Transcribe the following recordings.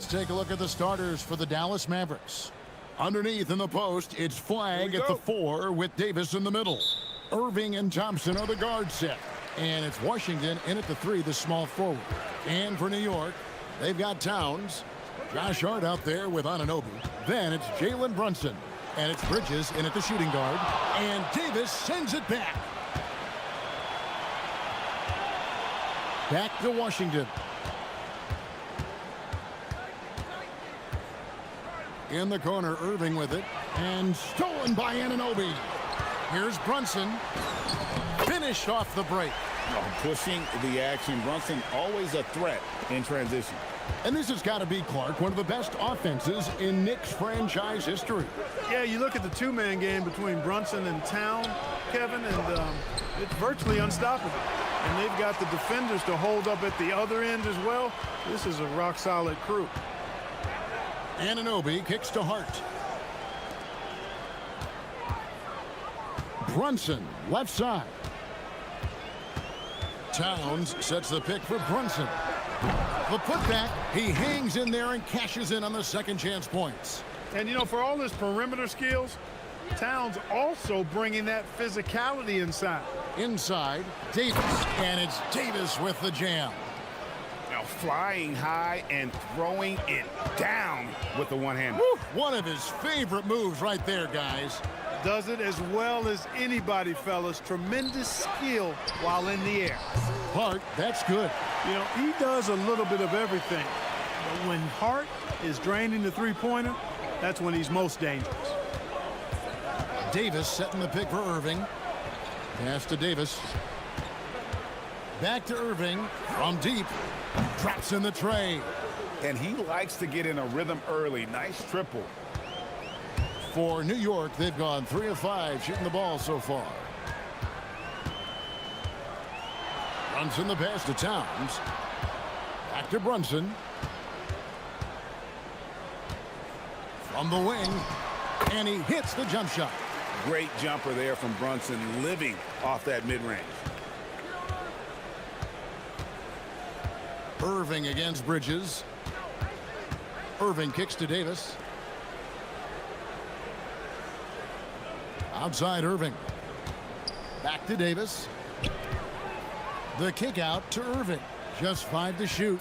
Let's take a look at the starters for the Dallas Mavericks. Underneath in the post, it's Flag at the 4 with Davis in the middle. Irving and Thompson are the guard set. And it's Washington in at the 3, the small forward. And for New York, they've got Towns. Josh Hart out there with Anunoby. Then it's Jalen Brunson. And it's Bridges in at the shooting guard. And Davis sends it back. Back to Washington. In the corner, Irving with it. And stolen by Anunoby. Here's Brunson. Finished off the break. Pushing the action. Brunson always a threat in transition. And this has got to be, Clark, one of the best offenses in Knicks franchise history. Yeah, you look at the two-man game between Brunson and Town, Kevin, and it's virtually unstoppable. And they've got the defenders to hold up at the other end as well. This is a rock-solid crew. Anunoby kicks to Hart. Brunson, left side. Towns sets the pick for Brunson. The putback, he hangs in there and cashes in on the second chance points. And, you know, for all his perimeter skills, Towns also bringing that physicality inside. Inside, Davis, and it's Davis with the jam. Now flying high and throwing it down with the one-hander. One of his favorite moves right there, guys. Does it as well as anybody, fellas. Tremendous skill while in the air. Hart, that's good. You know, he does a little bit of everything. But when Hart is draining the three-pointer, that's when he's most dangerous. Davis setting the pick for Irving. Pass to Davis. Back to Irving. From deep. Drops in the tray. And he likes to get in a rhythm early. Nice triple. For New York, they've gone 3 of 5 shooting the ball so far. Brunson the pass to Towns. Back to Brunson. From the wing. And he hits the jump shot. Great jumper there from Brunson, living off that mid-range. Irving against Bridges. Irving kicks to Davis. Outside Irving. Back to Davis. The kick out to Irving. Just 5 to shoot.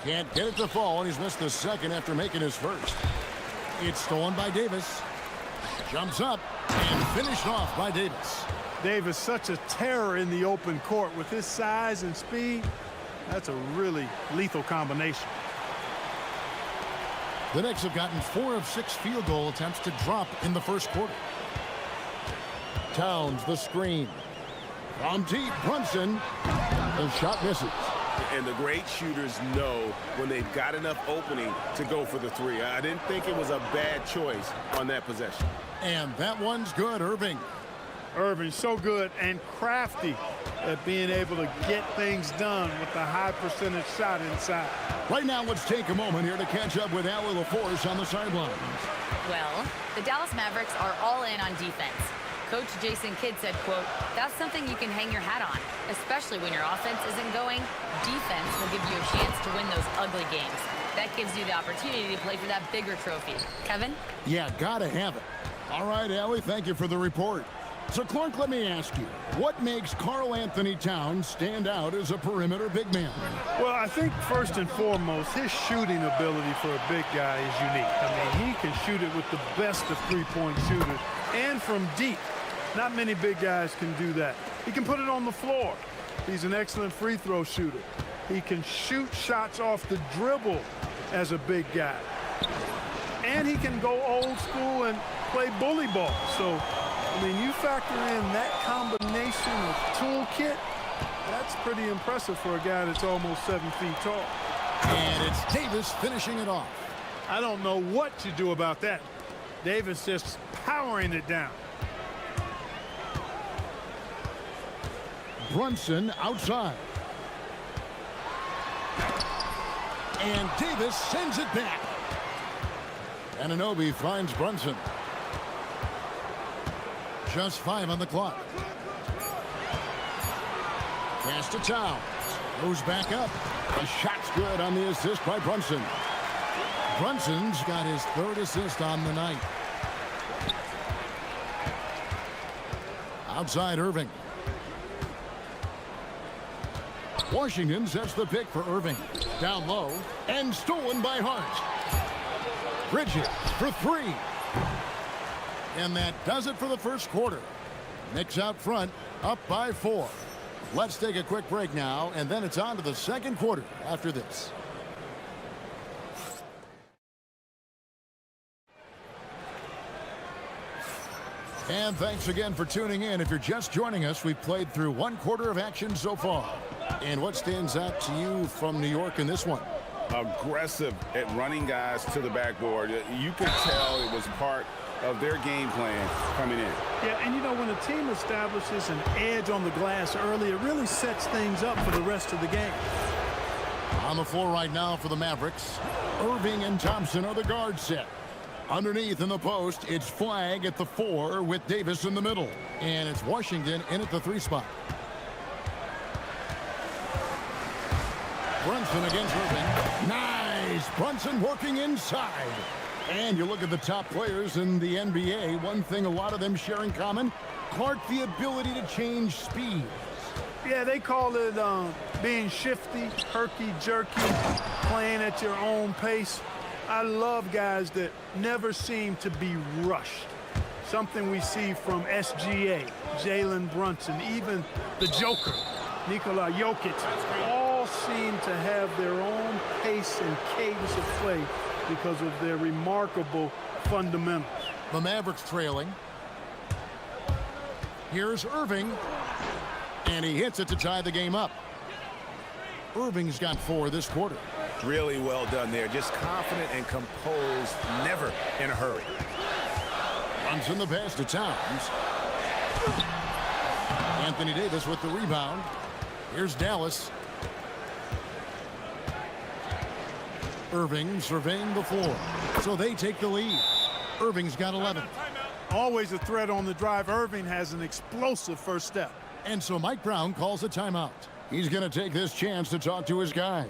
Can't get it to fall, and he's missed the second after making his first. It's stolen by Davis. Jumps up and finished off by Davis. Davis, such a terror in the open court. With his size and speed, that's a really lethal combination. The Knicks have gotten 4 of 6 field goal attempts to drop in the first quarter. Towns the screen. From deep, Brunson. The shot misses. And the great shooters know when they've got enough opening to go for the 3. I didn't think it was a bad choice on that possession. And that one's good, Irving. Irving, so good and crafty at being able to get things done with the high percentage shot inside. Right now, let's take a moment here to catch up with Allie LaForce on the sidelines. Well, the Dallas Mavericks are all in on defense. Coach Jason Kidd said, quote, "That's something you can hang your hat on, especially when your offense isn't going. Defense will give you a chance to win those ugly games. That gives you the opportunity to play for that bigger trophy." Kevin? Yeah, gotta have it. All right, Allie, thank you for the report. So, Clark, let me ask you, what makes Karl Anthony Towns stand out as a perimeter big man? Well, I think first and foremost, his shooting ability for a big guy is unique. I mean, he can shoot it with the best of three-point shooters and from deep. Not many big guys can do that. He can put it on the floor. He's an excellent free throw shooter. He can shoot shots off the dribble as a big guy. And he can go old school and play bully ball. So, I mean, you factor in that combination of toolkit, that's pretty impressive for a guy that's almost 7 feet tall. And it's Davis finishing it off. I don't know what you do about that. Davis just powering it down. Brunson outside. And Davis sends it back. Anunoby finds Brunson. Just 5 on the clock. Pass to Towns. Goes back up. The shot's good on the assist by Brunson. Brunson's got his third assist on the night. Outside Irving. Washington sets the pick for Irving. Down low and stolen by Hart. Bridges for three. And that does it for the first quarter. Knicks out front, up by 4. Let's take a quick break now, and then it's on to the second quarter after this. And thanks again for tuning in. If you're just joining us, we've played through one quarter of action so far. And what stands out to you from New York in this one? Aggressive at running guys to the backboard. You could tell it was part of their game plan coming in. Yeah, and you know, when a team establishes an edge on the glass early, it really sets things up for the rest of the game. On the floor right now for the Mavericks, Irving and Thompson are the guard set. Underneath in the post, it's Flag at the 4 with Davis in the middle. And it's Washington in at the 3 spot. Brunson against Irving. Nice! Brunson working inside. And you look at the top players in the NBA, one thing a lot of them share in common, Clark, the ability to change speeds. Yeah, they call it being shifty, herky-jerky, playing at your own pace. I love guys that never seem to be rushed. Something we see from SGA, Jalen Brunson, even the Joker, Nikola Jokic, all seem to have their own pace and cadence of play because of their remarkable fundamentals. The Mavericks trailing. Here's Irving, and he hits it to tie the game up. Irving's got 4 this quarter. Really well done there. Just confident and composed, never in a hurry. Brunson the pass to Towns. Anthony Davis with the rebound. Here's Dallas. Irving surveying the floor. So they take the lead. Irving's got 11. Always a threat on the drive. Irving has an explosive first step. And so Mike Brown calls a timeout. He's going to take this chance to talk to his guys.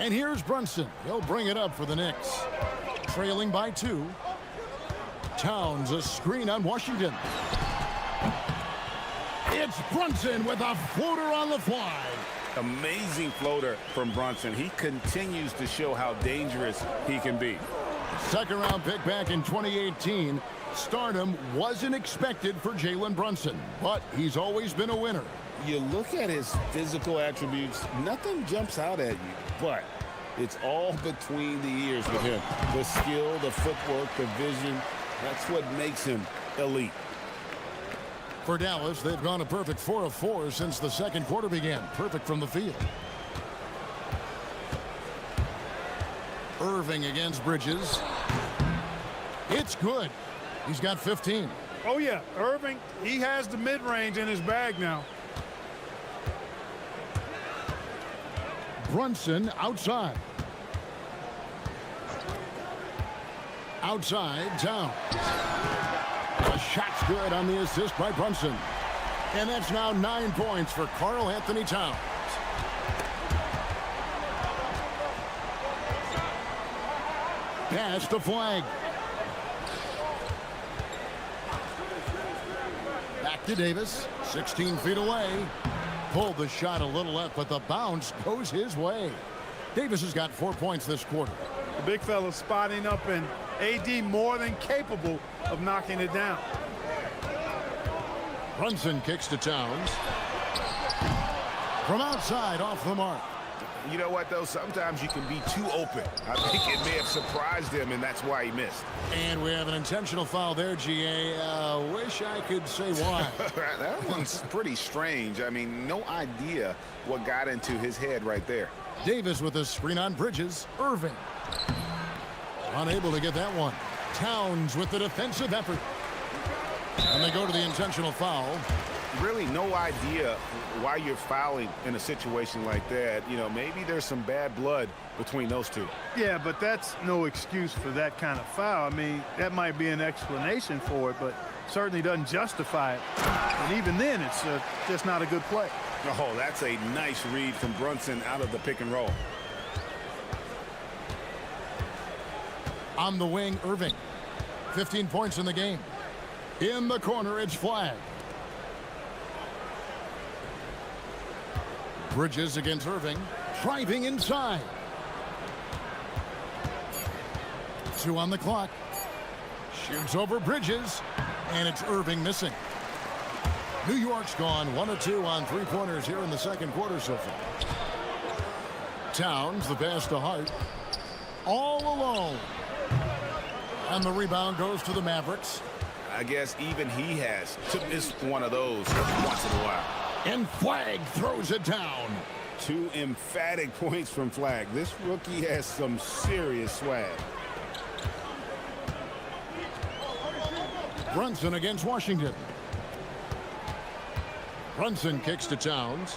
And here's Brunson. He'll bring it up for the Knicks. Trailing by 2. Towns a screen on Washington. It's Brunson with a floater on the fly. Amazing floater from Brunson. He continues to show how dangerous he can be. Second round pick back in 2018. Stardom wasn't expected for Jalen Brunson, but he's always been a winner. You look at his physical attributes, nothing jumps out at you, but it's all between the ears with him. The skill, the footwork, the vision, that's what makes him elite. For Dallas, they've gone a perfect 4 of 4 since the second quarter began. Perfect from the field. Irving against Bridges. It's good. He's got 15. Oh, yeah. Irving, he has the mid-range in his bag now. Brunson outside. Outside, Towns. The shot's good on the assist by Brunson. And that's now 9 points for Karl Anthony Towns. Pass to Flag. Back to Davis, 16 feet away. Pulled the shot a little left, but the bounce goes his way. Davis has got 4 points this quarter. The big fella spotting up, and AD more than capable of knocking it down. Brunson kicks to Towns. From outside, off the mark. You know what, though? Sometimes you can be too open. I think it may have surprised him, and that's why he missed. And we have an intentional foul there, GA. Wish I could say why. That one's pretty strange. I mean, no idea what got into his head right there. Davis with a screen on Bridges. Irving. Unable to get that one. Towns with the defensive effort. And they go to the intentional foul. Really no idea why you're fouling in a situation like that. You know, maybe there's some bad blood between those two. Yeah, but that's no excuse for that kind of foul. I mean, that might be an explanation for it, but certainly doesn't justify it. And even then, it's just not a good play. Oh, that's a nice read from Brunson out of the pick and roll. On the wing, Irving. 15 points in the game. In the corner, it's flag. Bridges against Irving. Driving inside. 2 on the clock. Shoots over Bridges. And it's Irving missing. New York's gone 1 of 2 on 3-pointers here in the second quarter so far. Towns, the pass to Hart. All alone. And the rebound goes to the Mavericks. I guess even he has to miss one of those once in a while. And Flag throws it down. 2 emphatic points from Flag. This rookie has some serious swag. Brunson against Washington. Brunson kicks to Towns.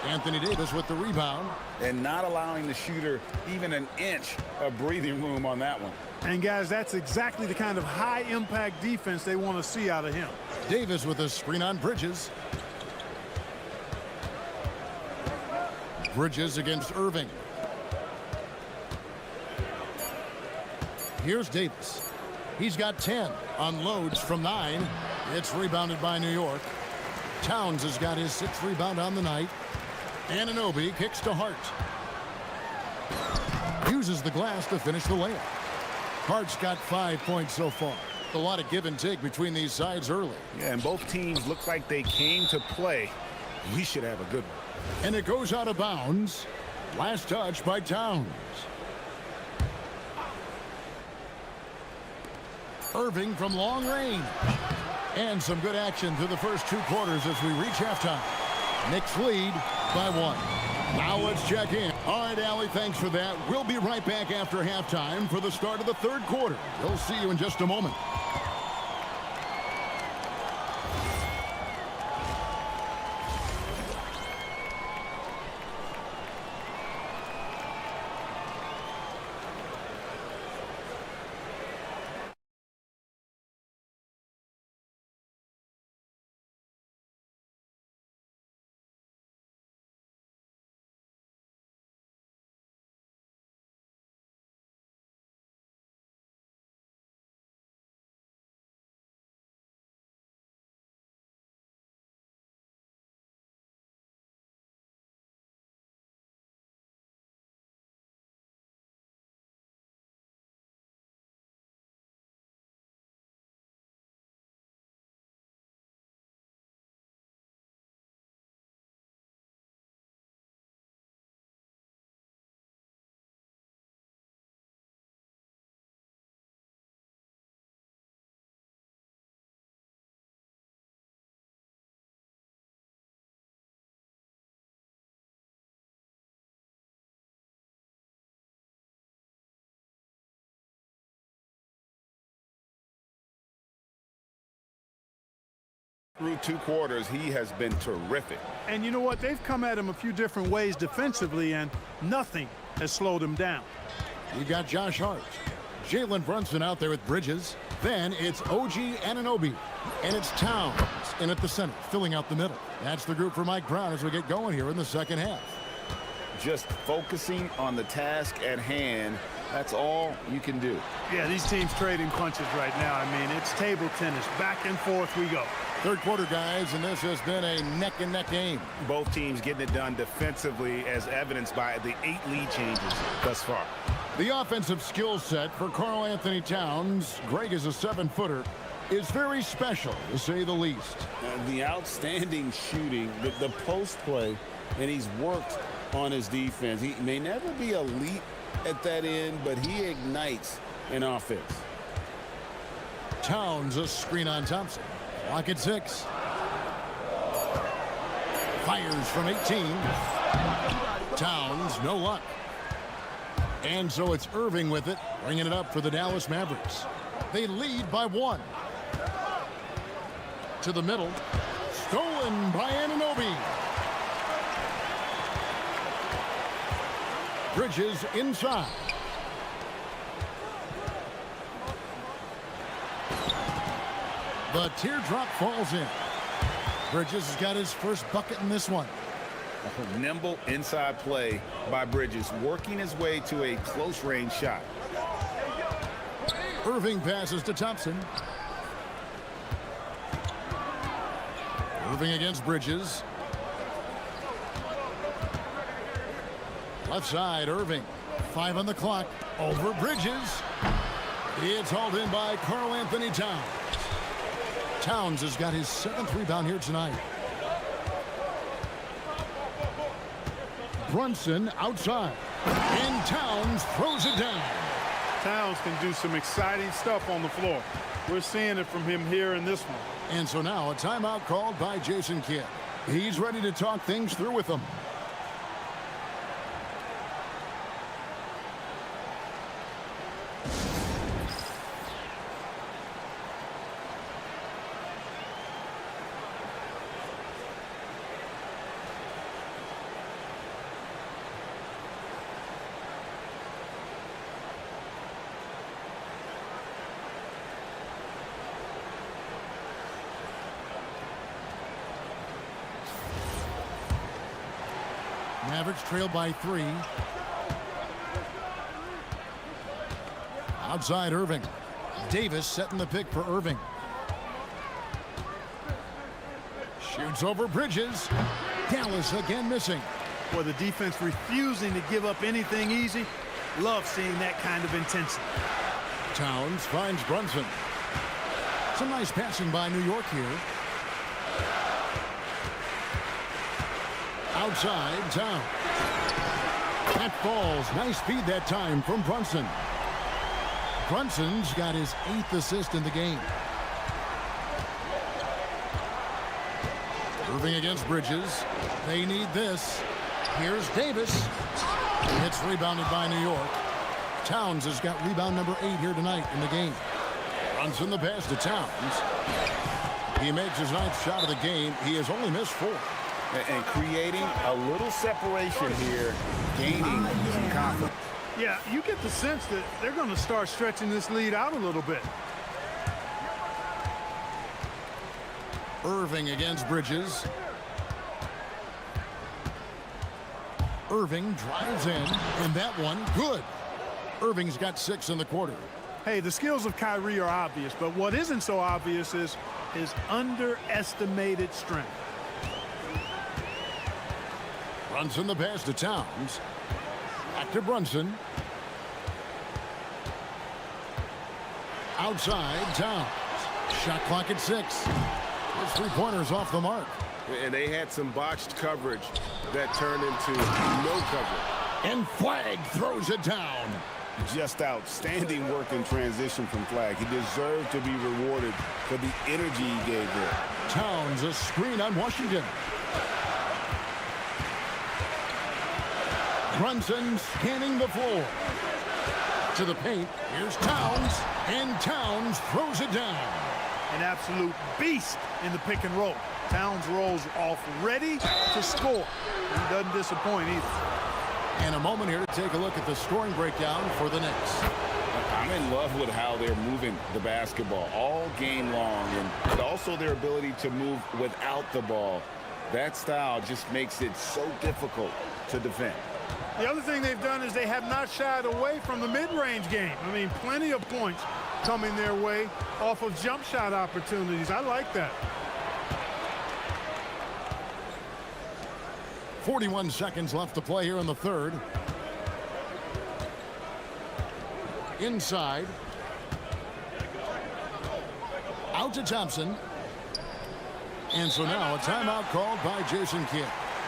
Anthony Davis with the rebound. And not allowing the shooter even an inch of breathing room on that one. And, guys, that's exactly the kind of high-impact defense they want to see out of him. Davis with a screen on Bridges. Bridges against Irving. Here's Davis. He's got 10. Unloads from 9. It's rebounded by New York. Towns has got his 6th rebound on the night. Anunoby kicks to Hart. Uses the glass to finish the layup. Hart's got 5 points so far. A lot of give and take between these sides early. Yeah, and both teams look like they came to play. We should have a good one. And it goes out of bounds. Last touch by Towns. Irving from long range. And some good action through the first 2 quarters as we reach halftime. Knicks lead by 1. Now let's check in. All right, Allie, thanks for that. We'll be right back after halftime for the start of the 3rd quarter. We'll see you in just a moment. Through 2 quarters, he has been terrific. And you know what? They've come at him a few different ways defensively, and nothing has slowed him down. You got Josh Hart. Jalen Brunson out there with Bridges. Then it's OG Anunoby. And it's Towns in at the center, filling out the middle. That's the group for Mike Brown as we get going here in the second half. Just focusing on the task at hand. That's all you can do. Yeah, these teams trading punches right now. I mean, it's table tennis. Back and forth we go. 3rd quarter, guys, and this has been a neck-and-neck game. Both teams getting it done defensively, as evidenced by the 8 lead changes thus far. The offensive skill set for Karl Anthony Towns. Greg is a 7-footer. is very special, to say the least. The outstanding shooting, the post play, and he's worked on his defense. He may never be elite at that end, but he ignites an offense. Towns a screen on Thompson. Clock at 6. Fires from 18. Towns, no luck. And so it's Irving with it, bringing it up for the Dallas Mavericks. They lead by 1. To the middle. Stolen by Anunoby. Bridges inside. The teardrop falls in. Bridges has got his first bucket in this one. A nimble inside play by Bridges, working his way to a close-range shot. Irving passes to Thompson. Irving against Bridges. Left side, Irving. 5 on the clock. Over Bridges. It's hauled in by Karl Anthony Towns. Towns has got his 7th rebound here tonight. Brunson outside. And Towns throws it down. Towns can do some exciting stuff on the floor. We're seeing it from him here in this one. And so now a timeout called by Jason Kidd. He's ready to talk things through with them. Mavericks trail by 3. Outside Irving. Davis setting the pick for Irving. Shoots over Bridges. Dallas again missing. Well, the defense refusing to give up anything easy. Love seeing that kind of intensity. Towns finds Brunson. Some nice passing by New York here. Outside, Towns. That falls. Nice feed that time from Brunson. Brunson's got his 8th assist in the game. Irving against Bridges. They need this. Here's Davis. It's rebounded by New York. Towns has got rebound number 8 here tonight in the game. Brunson the pass to Towns. He makes his 9th shot of the game. He has only missed 4. And creating a little separation here, gaining some confidence. Yeah, you get the sense that they're going to start stretching this lead out a little bit. Irving against Bridges. Irving drives in, and that one, good. Irving's got 6 in the quarter. Hey, the skills of Kyrie are obvious, but what isn't so obvious is his underestimated strength. Brunson the pass to Towns. Back to Brunson. Outside, Towns. Shot clock at 6. His 3-pointers off the mark. And they had some botched coverage that turned into no coverage. And Flag throws it down. Just outstanding work in transition from Flag. He deserved to be rewarded for the energy he gave there. Towns a screen on Washington. Brunson scanning the floor. To the paint. Here's Towns. And Towns throws it down. An absolute beast in the pick and roll. Towns rolls off ready to score. He doesn't disappoint either. And a moment here to take a look at the scoring breakdown for the Knicks. I'm in love with how they're moving the basketball all game long, and also their ability to move without the ball. That style just makes it so difficult to defend. The other thing they've done is they have not shied away from the mid-range game. I mean, plenty of points coming their way off of jump shot opportunities. I like that. 41 seconds left to play here in the third. Inside. to Thompson. And so now a timeout called by Jason Kidd.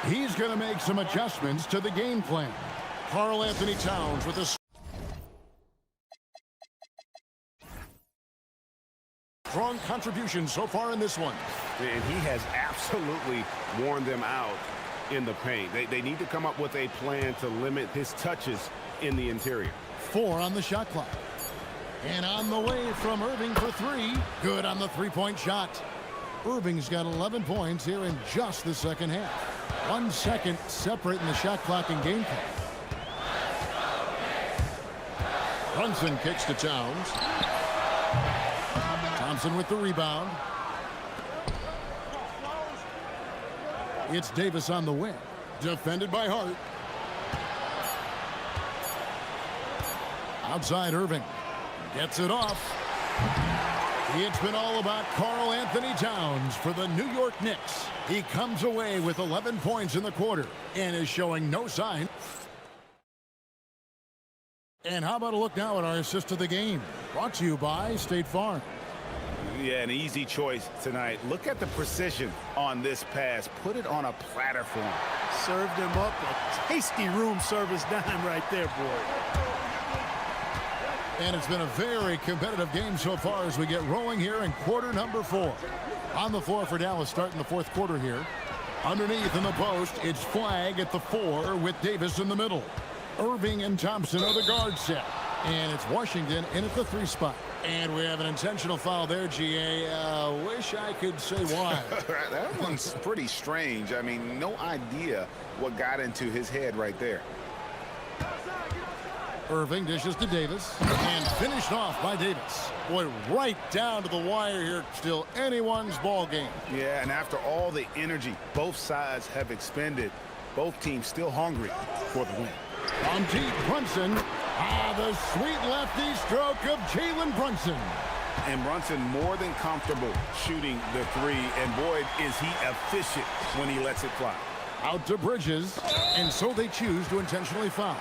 He's going to make some adjustments to the game plan. Karl Anthony Towns with a strong contribution so far in this one. And he has absolutely worn them out in the paint. They need to come up with a plan to limit his touches in the interior. 4 on the shot clock. And on the way from Irving for 3. Good on the three-point shot. Irving's got 11 points here in just the second half. 1 second separating the shot clock and game clock. Brunson kicks to Towns. Thompson with the rebound. It's Davis on the wing. Defended by Hart. Outside Irving. Gets it off. It's been all about Karl Anthony Towns for the New York Knicks. He comes away with 11 points in the quarter and is showing no sign. And how about a look now at our assist of the game? Brought to you by State Farm. Yeah, an easy choice tonight. Look at the precision on this pass. Put it on a platter for him. Served him up a tasty room service dime right there, boy. And it's been a very competitive game so far as we get rolling here in quarter number 4. On the floor for Dallas starting the fourth quarter here. Underneath in the post, it's Flag at the 4 with Davis in the middle. Irving and Thompson are the guard set. And it's Washington in at the 3 spot. And we have an intentional foul there, GA. Wish I could say why. That one's pretty strange. I mean, no idea what got into his head right there. Irving dishes to Davis and finished off by Davis. Boy, right down to the wire here. Still anyone's ball game. Yeah, and after all the energy both sides have expended, both teams still hungry for the win. On deep, Brunson. The sweet lefty stroke of Jalen Brunson. And Brunson more than comfortable shooting the 3. And boy, is he efficient when he lets it fly. Out to Bridges. And so they choose to intentionally foul.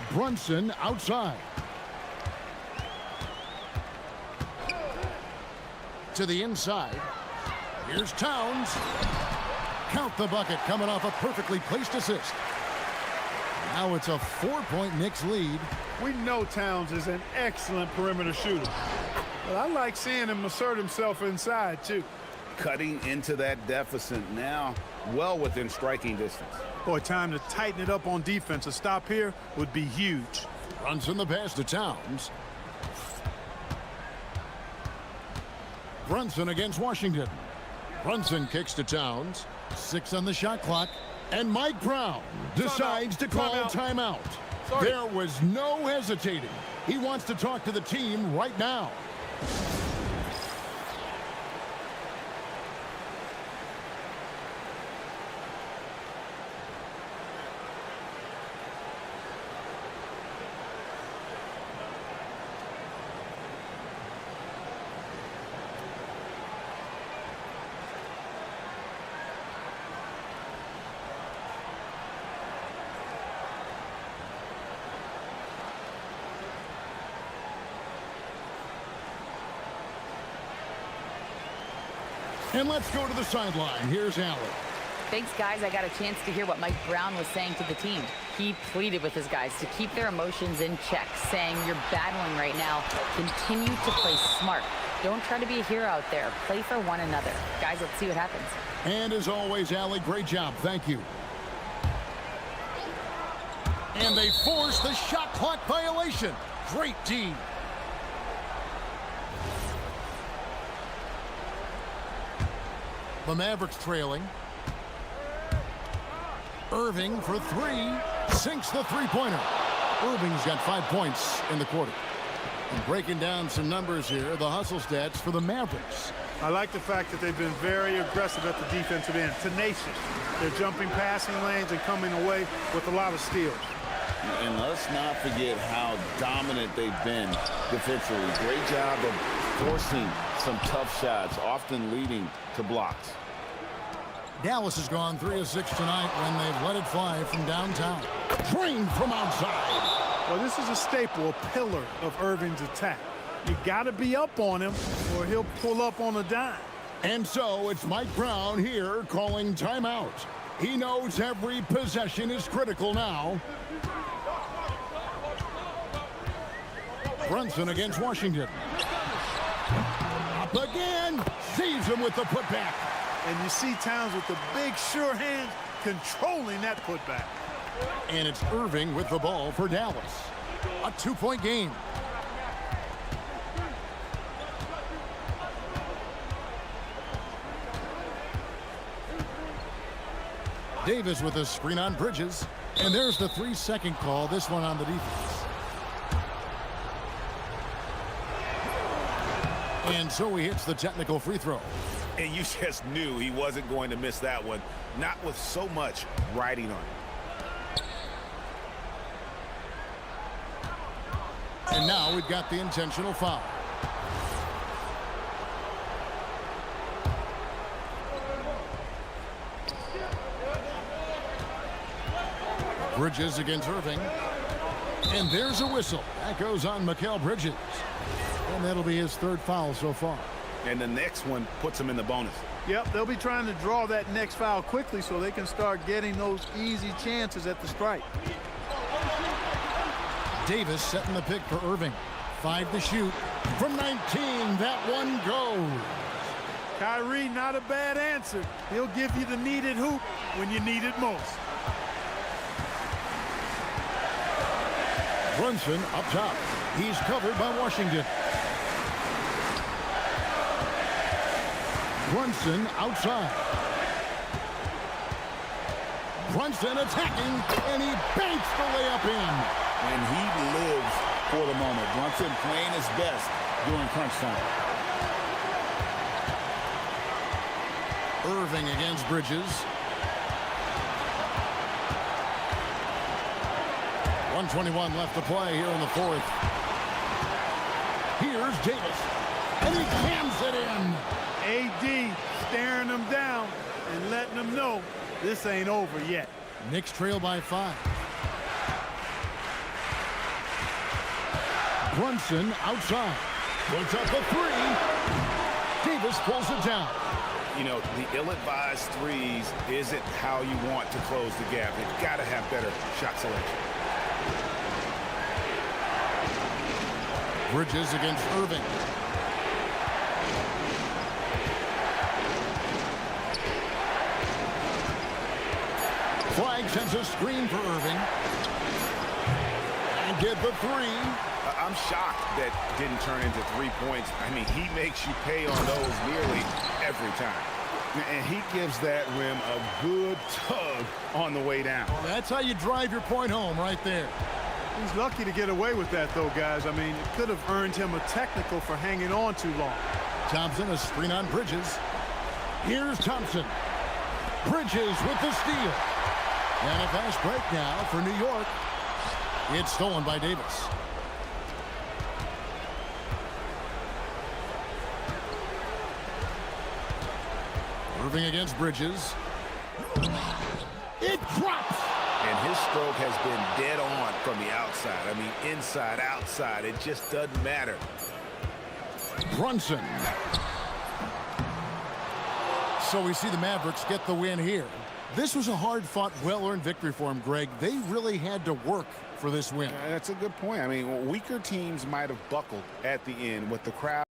Brunson outside. To the inside. Here's Towns. Count the bucket coming off a perfectly placed assist. Now it's a 4-point Knicks lead. We know Towns is an excellent perimeter shooter. But I like seeing him assert himself inside, too. Cutting into that deficit now, well within striking distance. Boy, time to tighten it up on defense. A stop here would be huge. Brunson the pass to Towns. Brunson against Washington. Brunson kicks to Towns. 6 on the shot clock. And Mike Brown decides to call timeout. There was no hesitating. He wants to talk to the team right now. And let's go to the sideline. Here's Allen. Thanks, guys. I got a chance to hear what Mike Brown was saying to the team. He pleaded with his guys to keep their emotions in check, saying, you're battling right now. Continue to play smart. Don't try to be a hero out there. Play for one another. Guys, let's see what happens. And as always, Allie, great job. Thank you. And they force the shot clock violation. Great D. The Mavericks trailing. Irving for 3. Sinks the three-pointer. Irving's got 5 points in the quarter. And breaking down some numbers here, the hustle stats for the Mavericks. I like the fact that they've been very aggressive at the defensive end. Tenacious. They're jumping passing lanes and coming away with a lot of steals. And let's not forget how dominant they've been defensively. Great job of forcing some tough shots, often leading to blocks. Dallas has gone 3 of 6 tonight when they've let it fly from downtown. Drained from outside. Well, this is a staple, a pillar of Irving's attack. You got to be up on him or he'll pull up on a dime. And so it's Mike Brown here calling timeout. He knows every possession is critical now. Brunson against Washington. Up again. Saves him with the putback. And you see Towns with the big, sure hand controlling that putback. And it's Irving with the ball for Dallas. A 2-point game. Davis with a screen on Bridges. And there's the 3-second call, this one on the defense. And so he hits the technical free throw. And you just knew he wasn't going to miss that one, not with so much riding on it. And now we've got the intentional foul. Bridges against Irving. And there's a whistle. That goes on Mikal Bridges. And that'll be his 3rd foul so far. And the next one puts him in the bonus. Yep, they'll be trying to draw that next foul quickly so they can start getting those easy chances at the strike. Davis setting the pick for Irving. 5 to shoot. From 19, that one goes. Kyrie, not a bad answer. He'll give you the needed hoop when you need it most. Brunson up top. He's covered by Washington. Brunson outside. Brunson attacking, and he banks the layup in. And he lives for the moment. Brunson playing his best during crunch time. Irving against Bridges. 1:21 left to play here in the 4th. Here's Davis, and he cams it in. AD staring them down and letting them know this ain't over yet. Knicks trail by 5. Brunson outside. Puts up a 3. Davis pulls it down. You know, the ill-advised threes isn't how you want to close the gap. You've got to have better shot selection. Bridges against Irving. Flag sends a screen for Irving. And get the 3. I'm shocked that didn't turn into 3 points. I mean, he makes you pay on those nearly every time. And he gives that rim a good tug on the way down. That's how you drive your point home right there. He's lucky to get away with that, though, guys. I mean, it could have earned him a technical for hanging on too long. Thompson, a screen on Bridges. Here's Thompson. Bridges with the steal. And a fast break now for New York. It's stolen by Davis. Irving against Bridges. It drops. And his stroke has been dead on from the outside. I mean, inside, outside, it just doesn't matter. Brunson. So we see the Mavericks get the win here. This was a hard-fought, well-earned victory for them, Greg. They really had to work for this win. That's a good point. I mean, weaker teams might have buckled at the end with the crowd.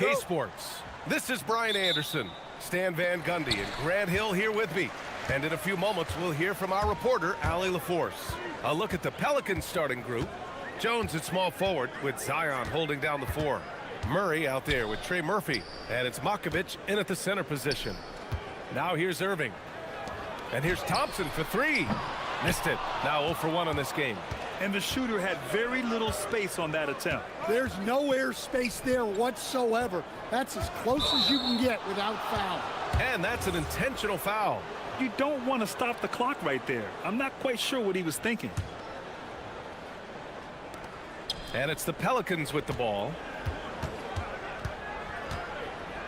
K-Sports. This is Brian Anderson, Stan Van Gundy, and Grant Hill here with me. And in a few moments, we'll hear from our reporter, Allie LaForce. A look at the Pelicans starting group. Jones at small forward with Zion holding down the 4. Murray out there with Trey Murphy. And it's Makovich in at the center position. Now here's Irving. And here's Thompson for 3. Missed it. Now 0 for 1 on this game. And the shooter had very little space on that attempt. There's no air space there whatsoever. That's as close as you can get without foul. And that's an intentional foul. You don't want to stop the clock right there. I'm not quite sure what he was thinking. And it's the Pelicans with the ball.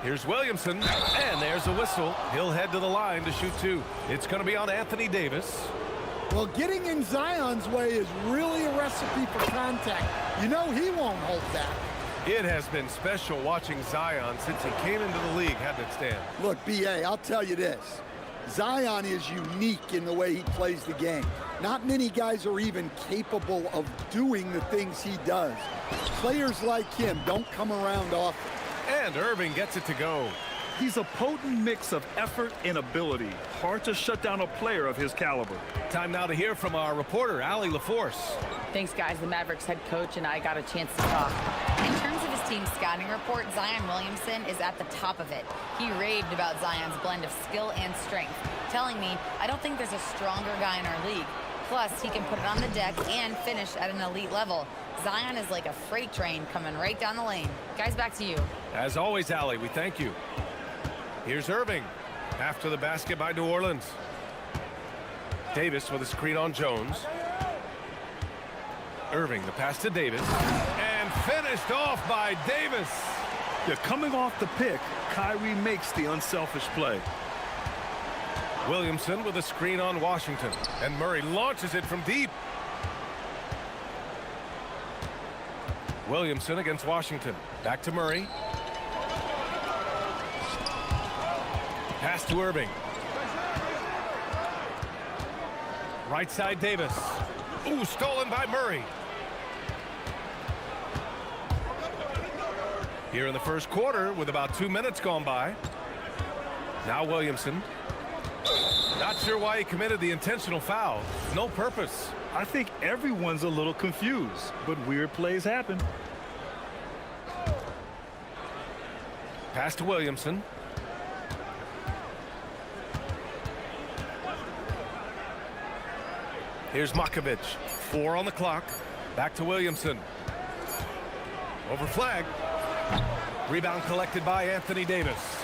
Here's Williamson, and there's a whistle. He'll head to the line to shoot 2. It's going to be on Anthony Davis. Well, getting in Zion's way is really a recipe for contact. You know he won't hold back. It has been special watching Zion since he came into the league, hasn't it, Stan? Look, B.A., I'll tell you this. Zion is unique in the way he plays the game. Not many guys are even capable of doing the things he does. Players like him don't come around often. And Irving gets it to go. He's a potent mix of effort and ability. Hard to shut down a player of his caliber. Time now to hear from our reporter, Allie LaForce. Thanks, guys. The Mavericks head coach and I got a chance to talk. In terms of his team's scouting report, Zion Williamson is at the top of it. He raved about Zion's blend of skill and strength, telling me, I don't think there's a stronger guy in our league. Plus, he can put it on the deck and finish at an elite level. Zion is like a freight train coming right down the lane. Guys, back to you. As always, Allie, we thank you. Here's Irving after the basket by New Orleans. Davis with a screen on Jones. Irving, the pass to Davis. And finished off by Davis. Yeah, coming off the pick, Kyrie makes the unselfish play. Williamson with a screen on Washington. And Murray launches it from deep. Williamson against Washington. Back to Murray. Pass to Irving. Right side Davis. Ooh, stolen by Murray. Here in the first quarter with about 2 minutes gone by. Now Williamson. Not sure why he committed the intentional foul. No purpose. I think everyone's a little confused, but weird plays happen. Pass to Williamson. Here's Makovich. 4 on the clock. Back to Williamson. Over flag. Rebound collected by Anthony Davis.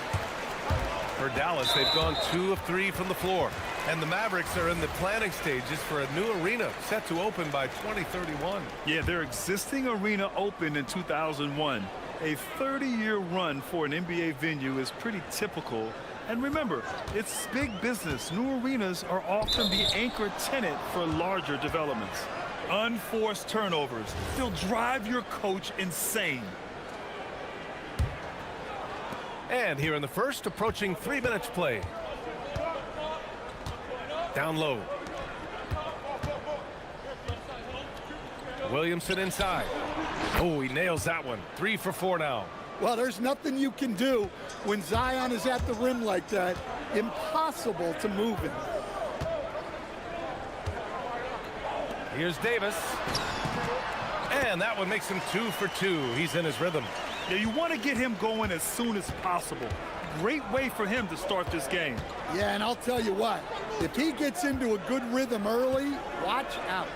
For Dallas, they've gone 2 of 3 from the floor. And the Mavericks are in the planning stages for a new arena set to open by 2031. Yeah, their existing arena opened in 2001. A 30-year run for an NBA venue is pretty typical. And remember, it's big business. New arenas are often the anchor tenant for larger developments. Unforced turnovers. They'll drive your coach insane. And here in the first, approaching 3 minutes play. Down low. Williamson inside. Oh, he nails that one. 3 for 4 now. Well, there's nothing you can do when Zion is at the rim like that. Impossible to move him. Here's Davis. And that one makes him 2 for 2. He's in his rhythm. Yeah, you want to get him going as soon as possible. Great way for him to start this game. Yeah, and I'll tell you what, if he gets into a good rhythm early, watch out.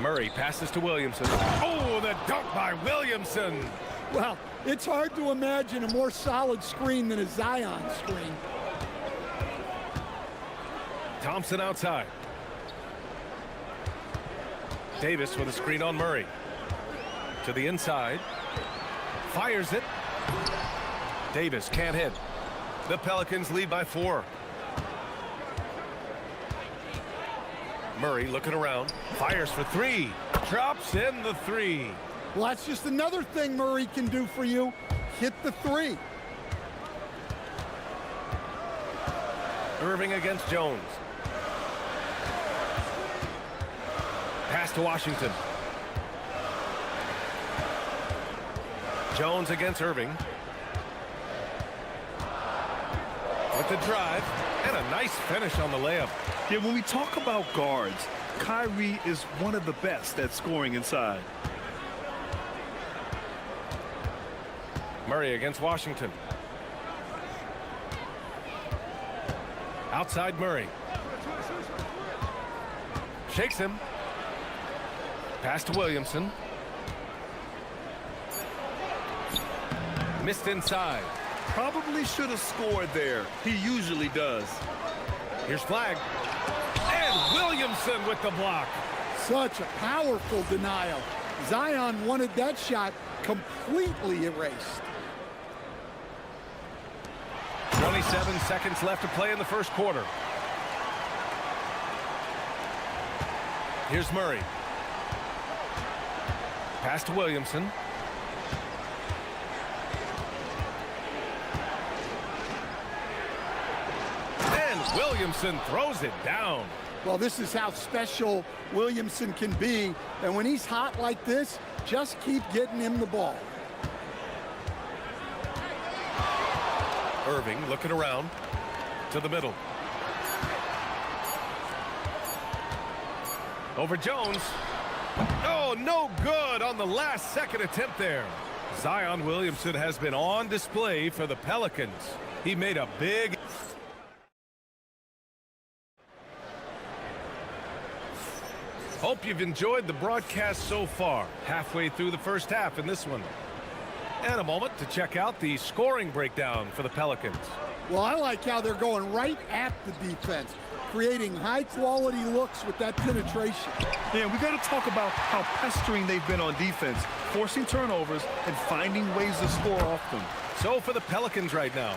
Murray passes to Williamson. Oh, the dunk by Williamson. Well, it's hard to imagine a more solid screen than a Zion screen. Thompson outside. Davis with a screen on Murray. To the inside. Fires it. Davis can't hit. The Pelicans lead by 4. Murray looking around. Fires for 3. Drops in the 3. Well, that's just another thing Murray can do for you. Hit the 3. Irving against Jones. Pass to Washington. Jones against Irving. with the drive, and a nice finish on the layup. Yeah, when we talk about guards, Kyrie is one of the best at scoring inside. Murray against Washington. Outside Murray. Shakes him. Pass to Williamson. Missed inside. Probably should have scored there. He usually does. Here's Flag. And Williamson with the block. Such a powerful denial. Zion wanted that shot completely erased. 27 seconds left to play in the first quarter. Here's Murray. Pass to Williamson. And Williamson throws it down. Well, this is how special Williamson can be. And when he's hot like this, just keep getting him the ball. Irving looking around to the middle. Over Jones. Oh, no good on the last second attempt there. Zion Williamson has been on display for the Pelicans. He made a big... Hope you've enjoyed the broadcast so far. Halfway through the first half in this one. And a moment to check out the scoring breakdown for the Pelicans. Well, I like how they're going right at the defense, creating high-quality looks with that penetration. Yeah, we got to talk about how pestering they've been on defense, forcing turnovers and finding ways to score off them. So for the Pelicans right now,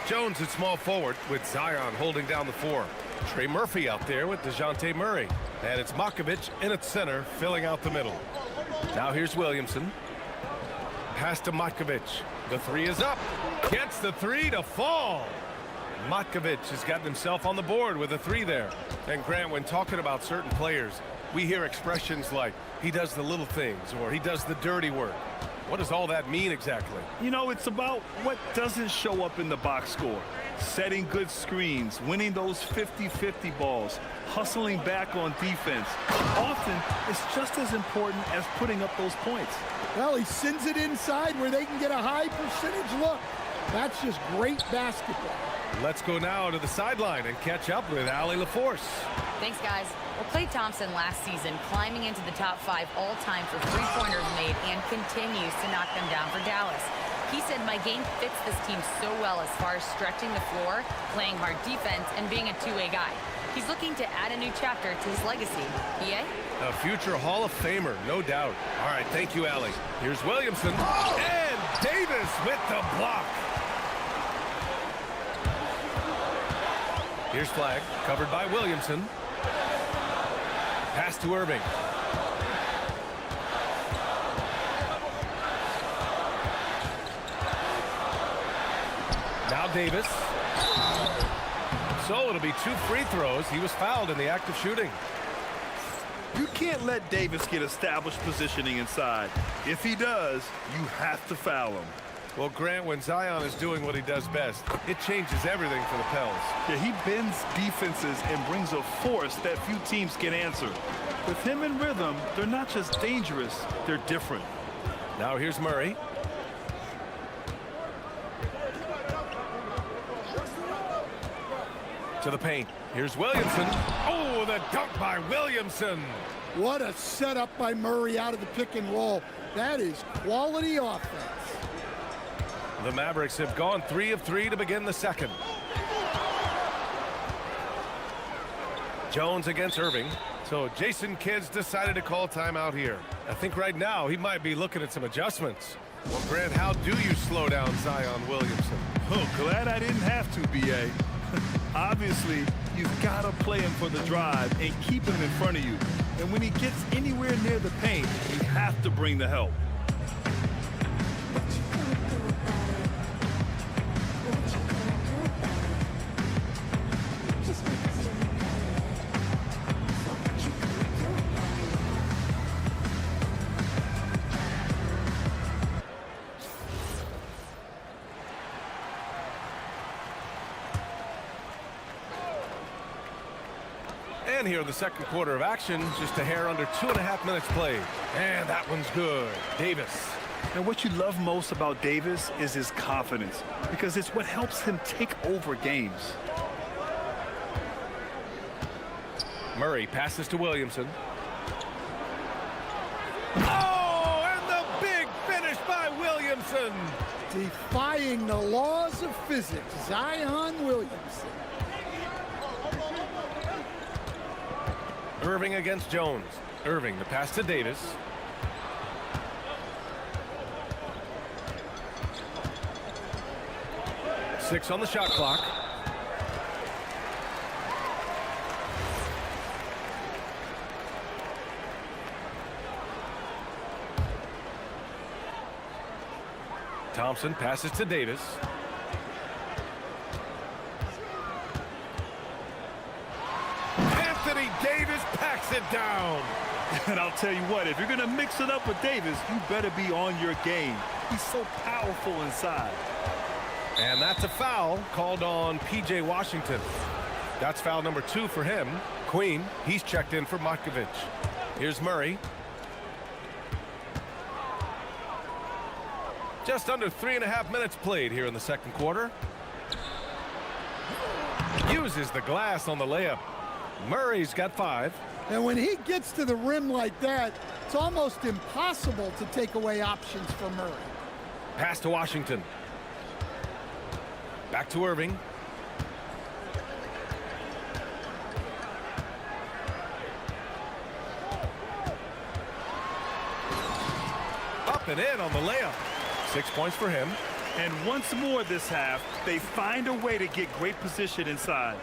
Jones at small forward with Zion holding down the four. Trey Murphy out there with DeJounte Murray. And it's Makovich in at center, filling out the middle. Now here's Williamson. Pass to Matkovich. The three is up. Gets the three to fall. Matkovich has gotten himself on the board with a three there. And Grant, when talking about certain players, we hear expressions like, he does the little things, or he does the dirty work. What does all that mean exactly? You know, it's about what doesn't show up in the box score. Setting good screens, winning those 50-50 balls, hustling back on defense. Often, it's just as important as putting up those points. Well, he sends it inside where they can get a high percentage look. That's just great basketball. Let's go now to the sideline and catch up with Allie LaForce. Thanks, guys. Well, Klay Thompson last season climbing into the top 5 all-time for three-pointers made and continues to knock them down for Dallas. He said, my game fits this team so well as far as stretching the floor, playing hard defense, and being a two-way guy. He's looking to add a new chapter to his legacy. EA? A future Hall of Famer, no doubt. All right, thank you, Allie. Here's Williamson. And Davis with the block. Here's Flag, covered by Williamson. Pass to Irving. Now Davis. So it'll be 2 free throws. He was fouled in the act of shooting. You can't let Davis get established positioning inside. If he does, you have to foul him. Well, Grant, when Zion is doing what he does best, it changes everything for the Pels. Yeah, he bends defenses and brings a force that few teams can answer. With him in rhythm, they're not just dangerous, they're different. Now here's Murray. To the paint. Here's Williamson. Oh, the dunk by Williamson. What a setup by Murray out of the pick and roll. That is quality offense. The Mavericks have gone 3 of 3 to begin the second. Jones against Irving. So Jason Kidd's decided to call timeout here. I think right now he might be looking at some adjustments. Well, Grant, how do you slow down Zion Williamson? Oh, glad I didn't have to, B.A. Obviously, you've got to play him for the drive and keep him in front of you. And when he gets anywhere near the paint, you have to bring the help. man here in the second quarter of action. Just a hair under 2.5 minutes played. And that one's good. Davis. And what you love most about Davis is his confidence, because it's what helps him take over games. Murray passes to Williamson. Oh, and the big finish by Williamson. Defying the laws of physics, Zion Williamson. Irving against Jones. Irving, the pass to Davis. Six on the shot clock. Thompson passes to Davis. Anthony Davis packs it down. And I'll tell you what, if you're going to mix it up with Davis, you better be on your game. He's so powerful inside. And that's a foul called on P.J. Washington. That's foul number 2 for him. Queen, he's checked in for Markovic. Here's Murray. Just under 3.5 minutes played here in the second quarter. Uses the glass on the layup. Murray's got 5. And when he gets to the rim like that, it's almost impossible to take away options for Murray. Pass to Washington. Back to Irving. Up and in on the layup. 6 points for him. And once more this half, they find a way to get great position inside.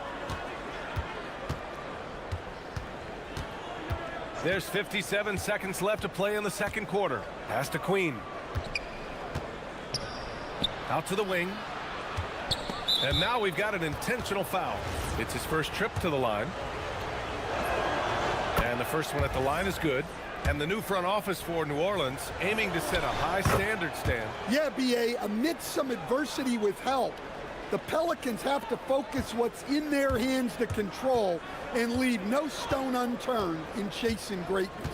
There's 57 seconds left to play in the second quarter. Pass to Queen. Out to the wing. And now we've got an intentional foul. It's his first trip to the line. And the first one at the line is good. And the new front office for New Orleans aiming to set a high standard, Stan. Yeah, B.A., amidst some adversity with help, the Pelicans have to focus what's in their hands to control and leave no stone unturned in chasing greatness.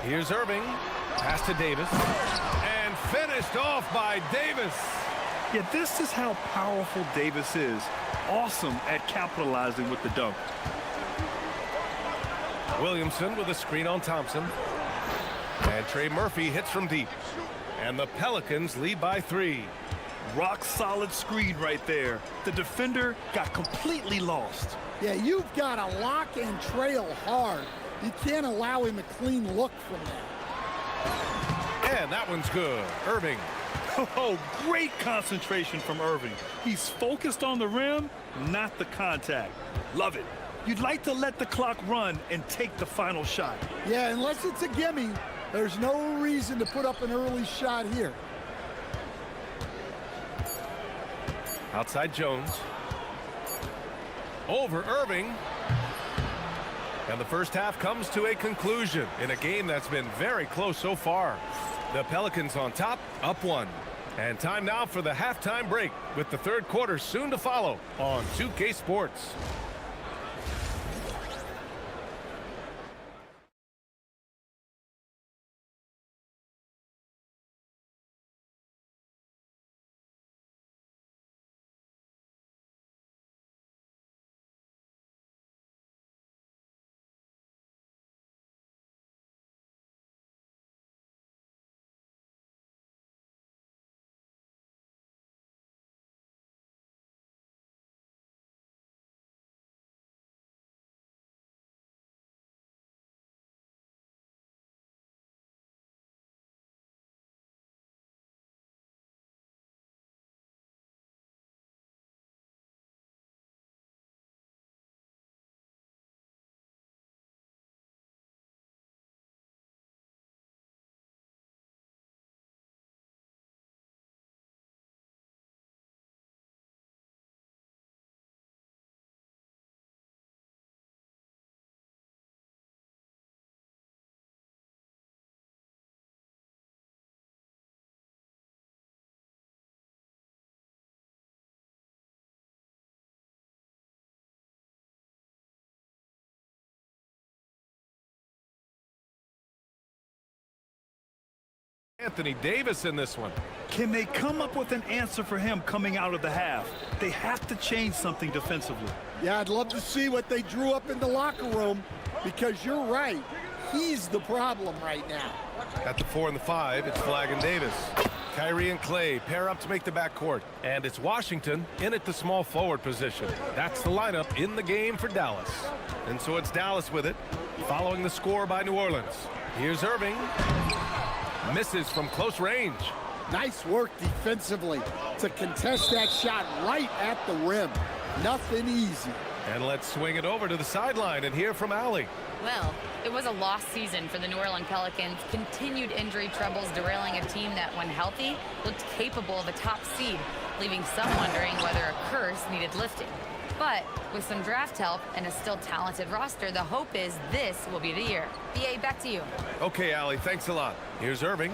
Here's Irving. Pass to Davis. And finished off by Davis. Yeah, this is how powerful Davis is. Awesome at capitalizing with the dunk. Williamson with a screen on Thompson. And Trey Murphy hits from deep. And the Pelicans lead by 3. Rock solid screen right there. The defender got completely lost. Yeah, you've got to lock and trail hard. You can't allow him a clean look from that. And that one's good. Irving. Oh, great concentration from Irving. He's focused on the rim, not the contact. Love it. You'd like to let the clock run and take the final shot. Yeah, unless it's a gimme, there's no reason to put up an early shot here. Outside Jones. Over Irving. And the first half comes to a conclusion in a game that's been very close so far. The Pelicans on top, up 1. And time now for the halftime break, with the third quarter soon to follow on 2K Sports. Anthony Davis in this one. Can they come up with an answer for him coming out of the half? They have to change something defensively. Yeah, I'd love to see what they drew up in the locker room, because you're right. He's the problem right now. At the 4 and the 5, it's Flag and Davis. Kyrie and Clay pair up to make the backcourt. And it's Washington in at the small forward position. That's the lineup in the game for Dallas. And so it's Dallas with it, following the score by New Orleans. Here's Irving. Misses from close range. Nice work defensively to contest that shot right at the rim. Nothing easy. And let's swing it over to the sideline and hear from Allie. Well, it was a lost season for the New Orleans Pelicans. Continued injury troubles derailing a team that, when healthy, looked capable of a top seed, leaving some wondering whether a curse needed lifting. But with some draft help and a still talented roster, the hope is this will be the year. BA, back to you. Okay, Allie, thanks a lot. Here's Irving,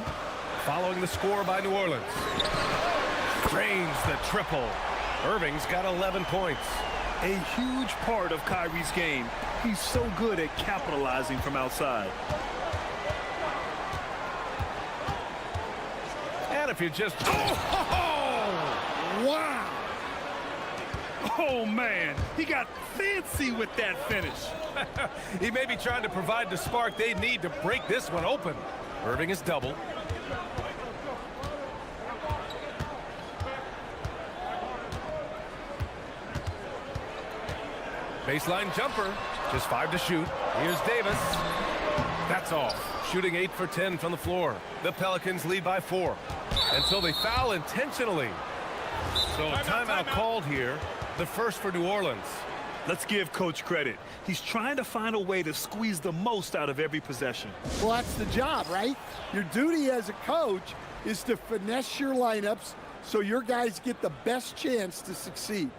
following the score by New Orleans. Drains the triple. Irving's got 11 points. A huge part of Kyrie's game. He's so good at capitalizing from outside. And if you just... Wow! Oh, man, he got fancy with that finish. He may be trying to provide the spark they need to break this one open. Irving is double. Baseline jumper, just 5 to shoot. Here's Davis. That's off. Shooting 8 for 10 from the floor. The Pelicans lead by 4. And so they foul intentionally. So timeout called here. The first for New Orleans. Let's give Coach credit. He's trying to find a way to squeeze the most out of every possession. Well, that's the job, right? Your duty as a coach is to finesse your lineups so your guys get the best chance to succeed.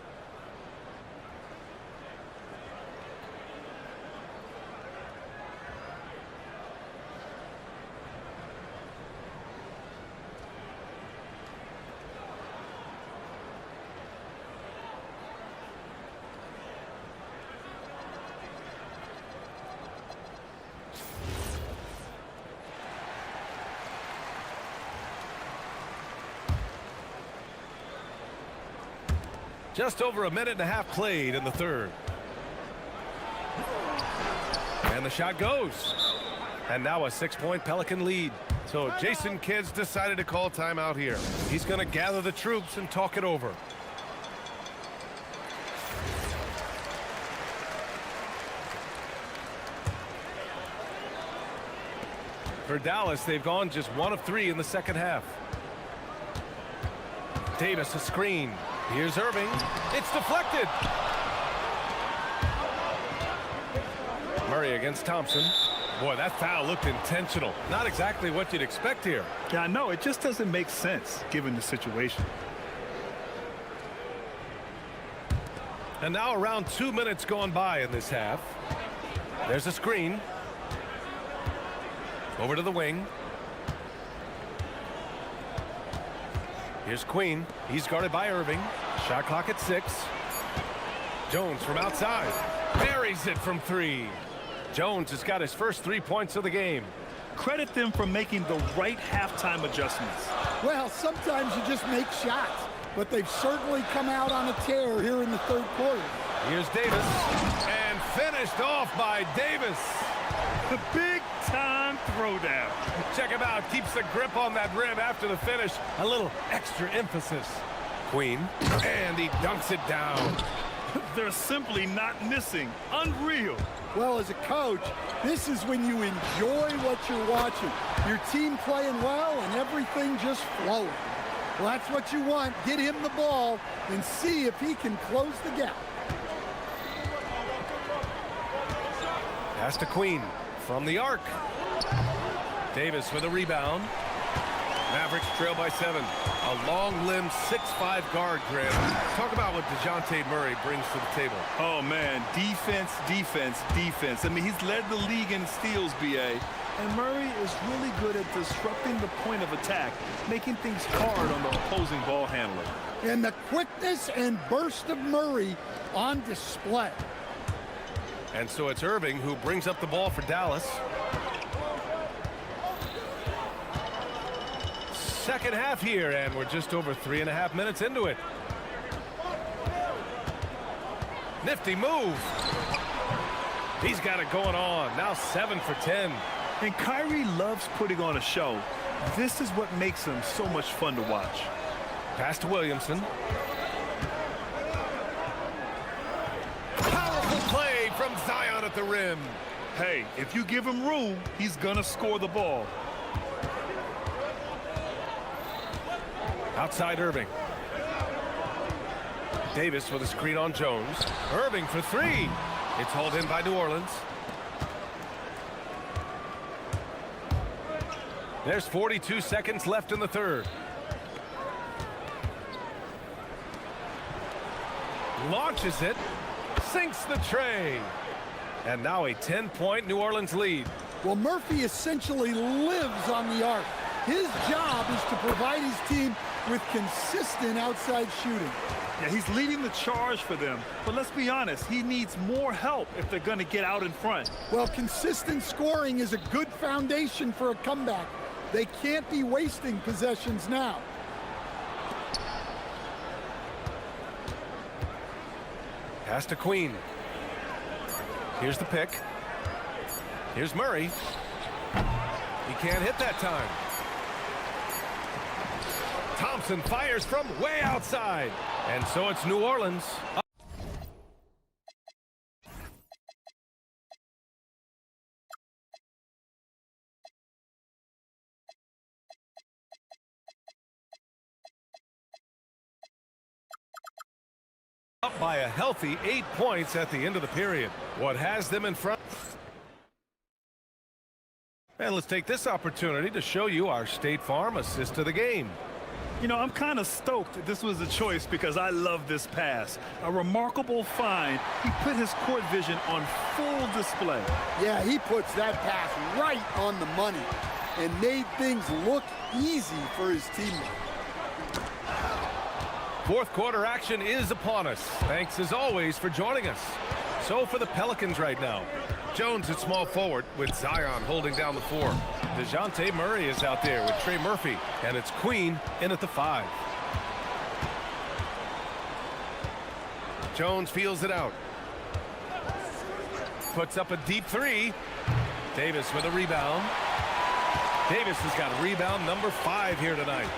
Just over a minute and a half played in the third. And the shot goes. And now a 6-point Pelican lead. So Jason Kidd's decided to call timeout here. He's going to gather the troops and talk it over. For Dallas, they've gone just 1 of 3 in the second half. Davis a screen. Here's Irving. It's deflected. Murray against Thompson. Boy, that foul looked intentional. Not exactly what you'd expect here. Yeah, I know. It just doesn't make sense given the situation. And now around 2 minutes gone by in this half. There's a screen. Over to the wing. Here's Queen. He's guarded by Irving. Shot clock at 6. Jones from outside. Buries it from 3. Jones has got his first 3 points of the game. Credit them for making the right halftime adjustments. Well, sometimes you just make shots, but they've certainly come out on a tear here in the third quarter. Here's Davis. And finished off by Davis. The big-time throwdown. Check him out. Keeps the grip on that rim after the finish. A little extra emphasis. Queen. And he dunks it down. They're simply not missing. Unreal. Well, as a coach, this is when you enjoy what you're watching. Your team playing well and everything just flowing. Well, that's what you want. Get him the ball and see if he can close the gap. Pass to Queen from the arc. Davis with a rebound. Mavericks trail by 7. A long-limbed 6'5" guard, Graham. Talk about what DeJounte Murray brings to the table. Oh, man. Defense, defense, defense. I mean, he's led the league in steals, BA. And Murray is really good at disrupting the point of attack, making things hard on the opposing ball handler. And the quickness and burst of Murray on display. And so it's Irving who brings up the ball for Dallas. second half here, and we're just over 3.5 minutes into it. Nifty move. He's got it going on. Now 7 for 10. And Kyrie loves putting on a show. This is what makes him so much fun to watch. Pass to Williamson. Powerful play from Zion at the rim. Hey, if you give him room, he's gonna score the ball. Outside Irving. Davis with a screen on Jones. Irving for three. It's hauled in by New Orleans. There's 42 seconds left in the third. Launches it. Sinks the tray. And now a 10-point New Orleans lead. Well, Murphy essentially lives on the arc. His job is to provide his team with consistent outside shooting. Yeah, he's leading the charge for them. But let's be honest, he needs more help if they're going to get out in front. Well, consistent scoring is a good foundation for a comeback. They can't be wasting possessions now. Pass to Queen. Here's the pick. Here's Murray. He can't hit that time. Thompson fires from way outside. And so it's New Orleans. Up by a healthy 8 points at the end of the period. What has them in front? And let's take this opportunity to show you our State Farm assist of the game. You know, I'm kind of stoked that this was a choice because I love this pass. A remarkable find. He put his court vision on full display. Yeah, he puts that pass right on the money and made things look easy for his teammate. Fourth quarter action is upon us. Thanks as always for joining us. So for the Pelicans right now, Jones at small forward with Zion holding down the 4. DeJounte Murray is out there with Trey Murphy, and it's Queen in at the 5. Jones feels it out. Puts up a deep 3. Davis with a rebound. Davis has got rebound number 5 here tonight.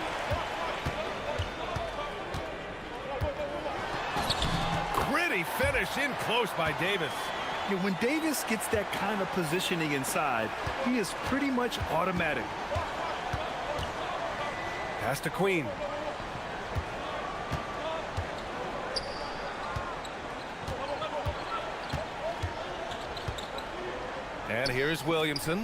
Gritty finish in close by Davis. You know, when Davis gets that kind of positioning inside, he is pretty much automatic. Pass to Queen. And here's Williamson.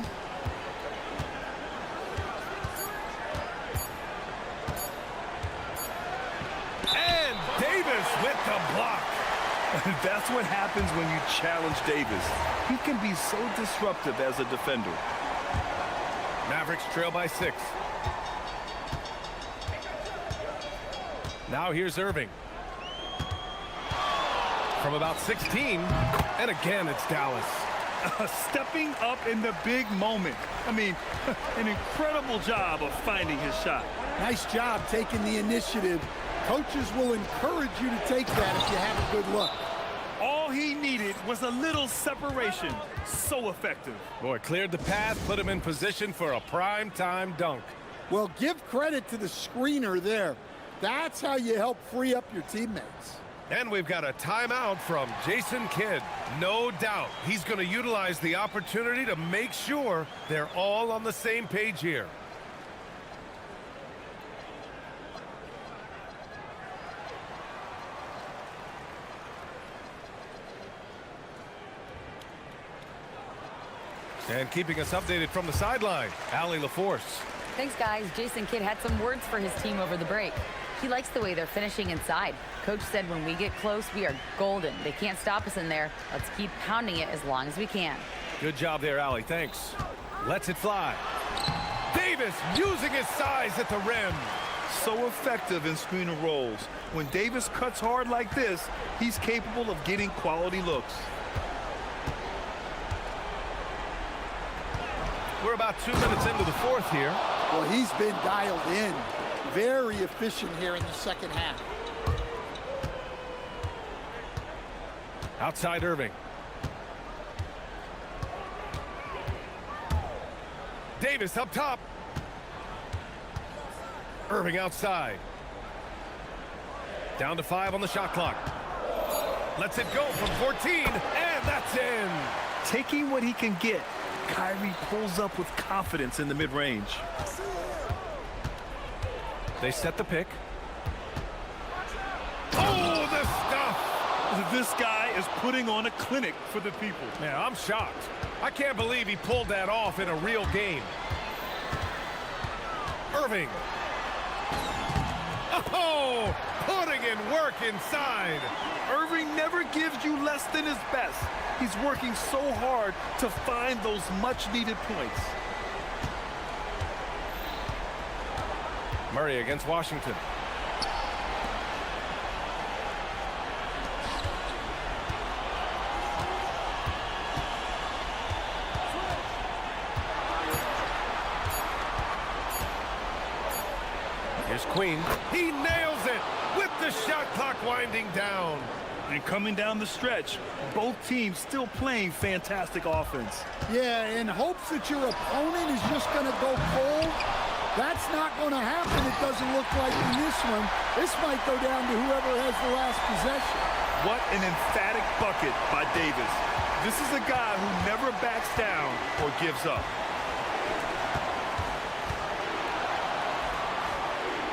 And Davis with the block. That's what happens when you challenge Davis. He can be so disruptive as a defender. Mavericks trail by 6. Now here's Irving. From about 16, and again it's Dallas. Stepping up in the big moment. I mean, an incredible job of finding his shot. Nice job taking the initiative. Coaches will encourage you to take that if you have a good look. All he needed was a little separation. So effective. Boy, cleared the path, put him in position for a prime-time dunk. Well, give credit to the screener there. That's how you help free up your teammates. And we've got a timeout from Jason Kidd. No doubt he's going to utilize the opportunity to make sure they're all on the same page here. And keeping us updated from the sideline, Allie LaForce. Thanks, guys. Jason Kidd had some words for his team over the break. He likes the way they're finishing inside. Coach said when we get close, we are golden. They can't stop us in there. Let's keep pounding it as long as we can. Good job there, Allie. Thanks. Lets it fly. Davis using his size at the rim. So effective in screen and rolls. When Davis cuts hard like this, he's capable of getting quality looks. We're about 2 minutes into the fourth here. Well, he's been dialed in. very efficient here in the second half. Outside Irving. Davis up top. Irving outside. Down to 5 on the shot clock. Lets it go from 14, and that's in. Taking what he can get, Kyrie pulls up with confidence in the mid-range. They set the pick. Oh, the stuff! This guy is putting on a clinic for the people. Man, I'm shocked. I can't believe he pulled that off in a real game. Irving. Oh, putting in work inside. Irving never gives you less than his best. He's working so hard to find those much-needed points. Murray against Washington. Here's Queen. He nails it with the shot clock winding down. And coming down the stretch, both teams still playing fantastic offense. Yeah, in hopes that your opponent is just going to go cold, that's not going to happen, it doesn't look like in this one. This might go down to whoever has the last possession. What an emphatic bucket by Davis. This is a guy who never backs down or gives up.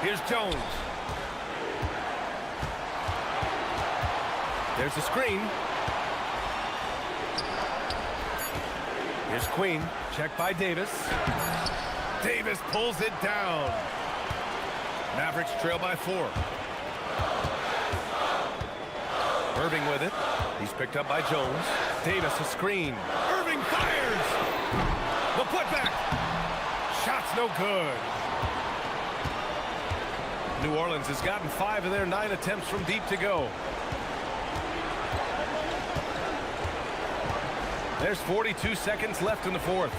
Here's Jones. There's the screen. Here's Queen. Checked by Davis. Davis pulls it down. Mavericks trail by 4. Irving with it. He's picked up by Jones. Davis a screen. Irving fires. The putback. Shot's no good. New Orleans has gotten 5 of their 9 attempts from deep to go. There's 42 seconds left in the fourth.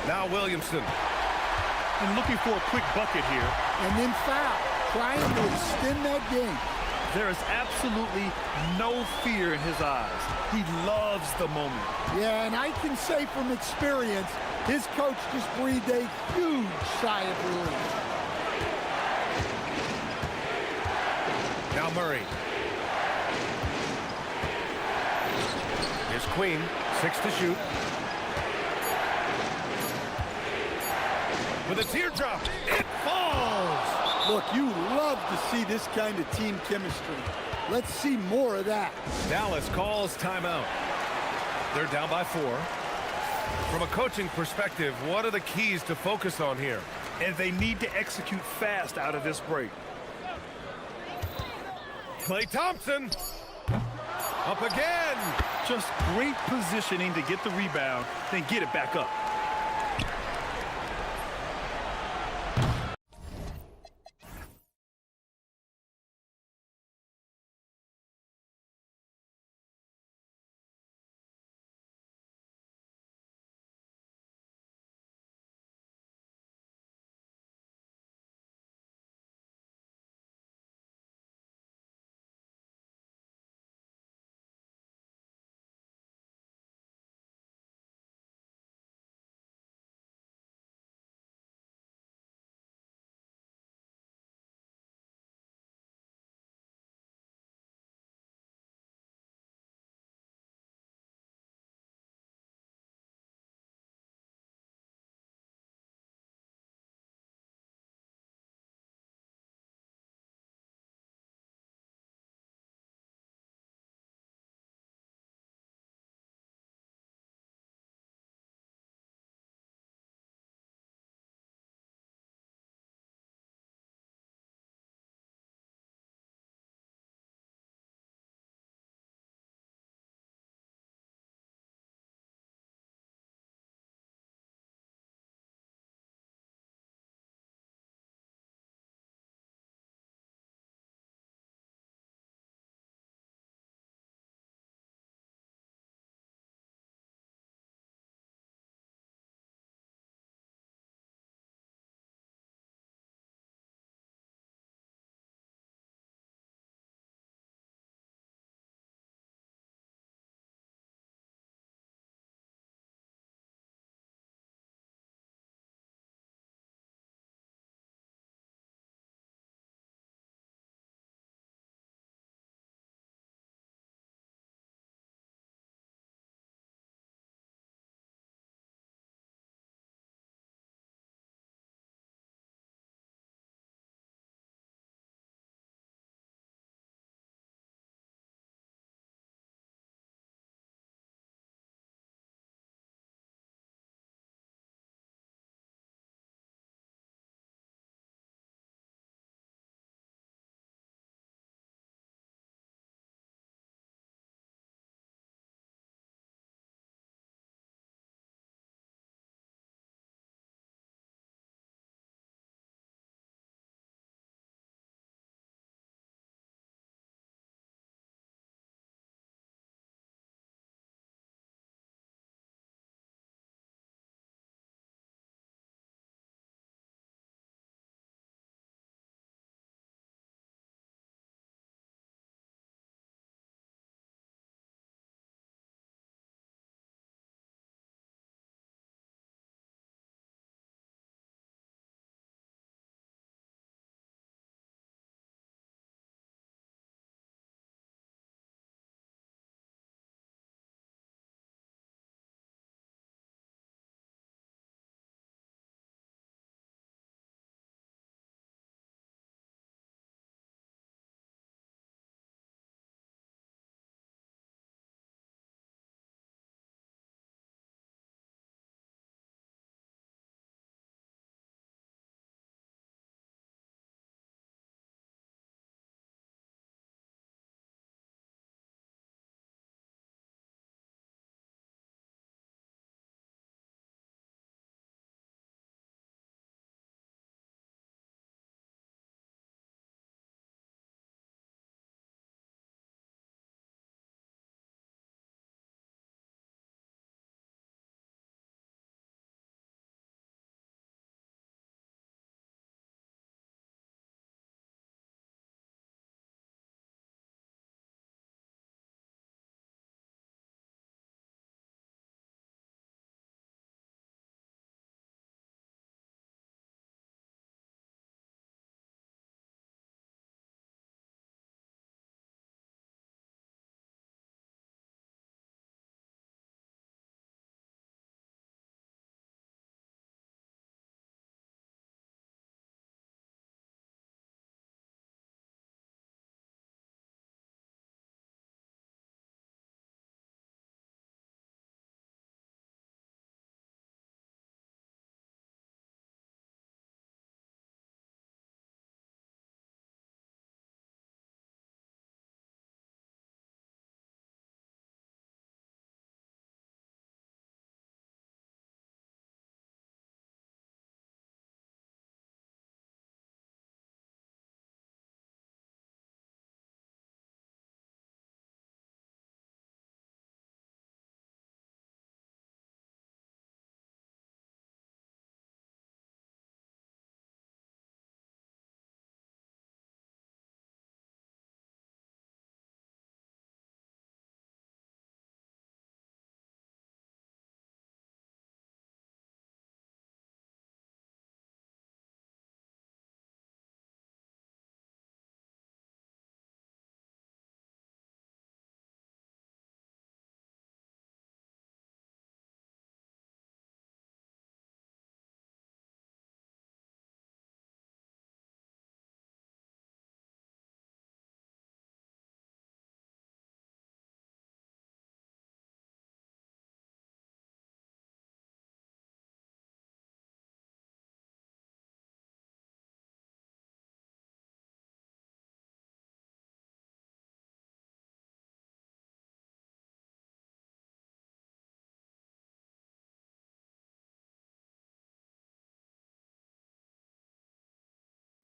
Now Williamson. And looking for a quick bucket here. And then foul, trying to extend that game. There is absolutely no fear in his eyes. He loves the moment. Yeah, and I can say from experience, his coach just breathed a huge sigh of relief. Now Murray. Here's Queen, 6 to shoot. With a teardrop, it falls! Look, you love to see this kind of team chemistry. Let's see more of that. Dallas calls timeout. They're down by 4. From a coaching perspective, what are the keys to focus on here? And they need to execute fast out of this break. Klay Thompson. Up again. Just great positioning to get the rebound, then get it back up.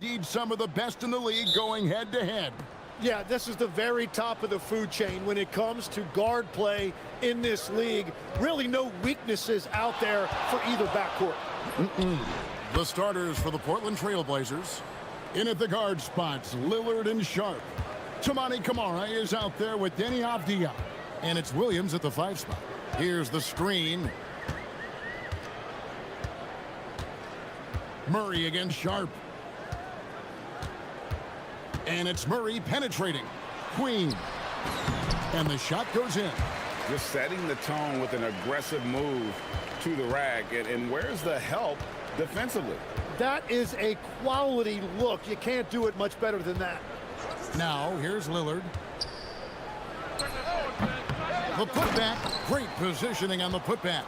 Need some of the best in the league going head-to-head. Yeah, this is the very top of the food chain when it comes to guard play in this league. Really no weaknesses out there for either backcourt. The starters for the Portland Trail Blazers. In at the guard spots, Lillard and Sharp. Tamani Kamara is out there with Denny Avdia. And it's Williams at the 5 spot. Here's the screen. Murray against Sharp. And it's Murray penetrating. Queen. And the shot goes in. Just setting the tone with an aggressive move to the rack. And where's the help defensively? That is a quality look. You can't do it much better than that. Now, here's Lillard. The putback. Great positioning on the putback.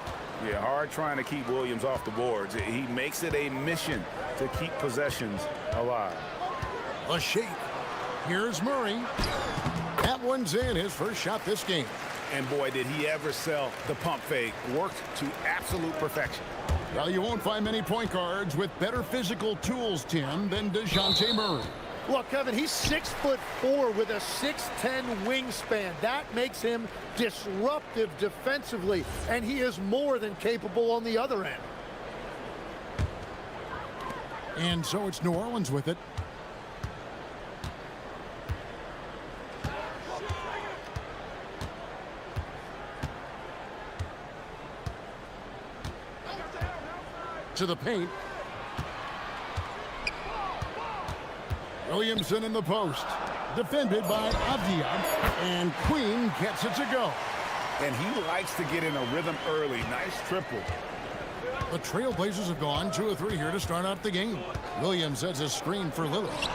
Yeah, hard trying to keep Williams off the boards. He makes it a mission to keep possessions alive. A shake. Here's Murray. That one's in, his first shot this game. And boy, did he ever sell the pump fake. Worked to absolute perfection. Well, you won't find many point guards with better physical tools, Tim, than DeJounte Murray. Look, Kevin, he's 6'4" with a 6'10" wingspan. That makes him disruptive defensively, and he is more than capable on the other end. And so it's New Orleans with it. To the paint. Williamson in the post. Defended by Avdia. And Queen gets it to go. And he likes to get in a rhythm early. Nice triple. The Trailblazers have gone 2 of 3 here to start out the game. Williams sets a screen for Lillard.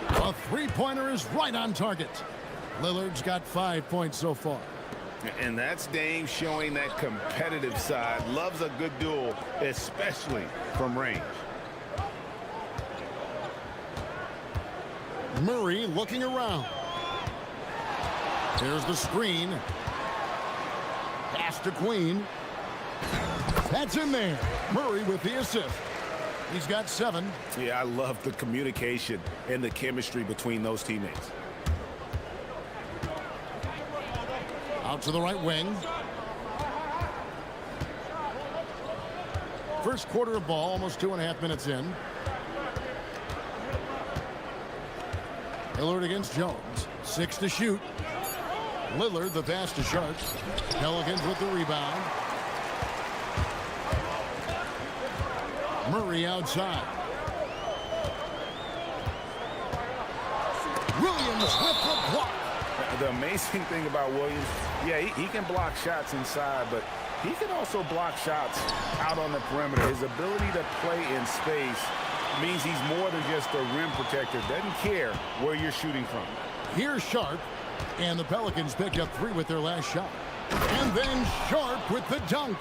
A three-pointer is right on target. Lillard's got 5 points so far. And that's Dame showing that competitive side. Loves a good duel, especially from range. Murray looking around. Here's the screen. Pass to Queen. That's in there. Murray with the assist. He's got 7. Yeah, I love the communication and the chemistry between those teammates. Out to the right wing. First quarter of ball, almost 2.5 minutes in. Lillard against Jones. 6 to shoot. Lillard the pass to Sharp. Pelicans with the rebound. Murray outside. Williams with the block. The amazing thing about Williams, yeah, he can block shots inside, but he can also block shots out on the perimeter. His ability to play in space means he's more than just a rim protector. Doesn't care where you're shooting from. Here's Sharp, and the Pelicans picked up 3 with their last shot. And then Sharp with the dunk.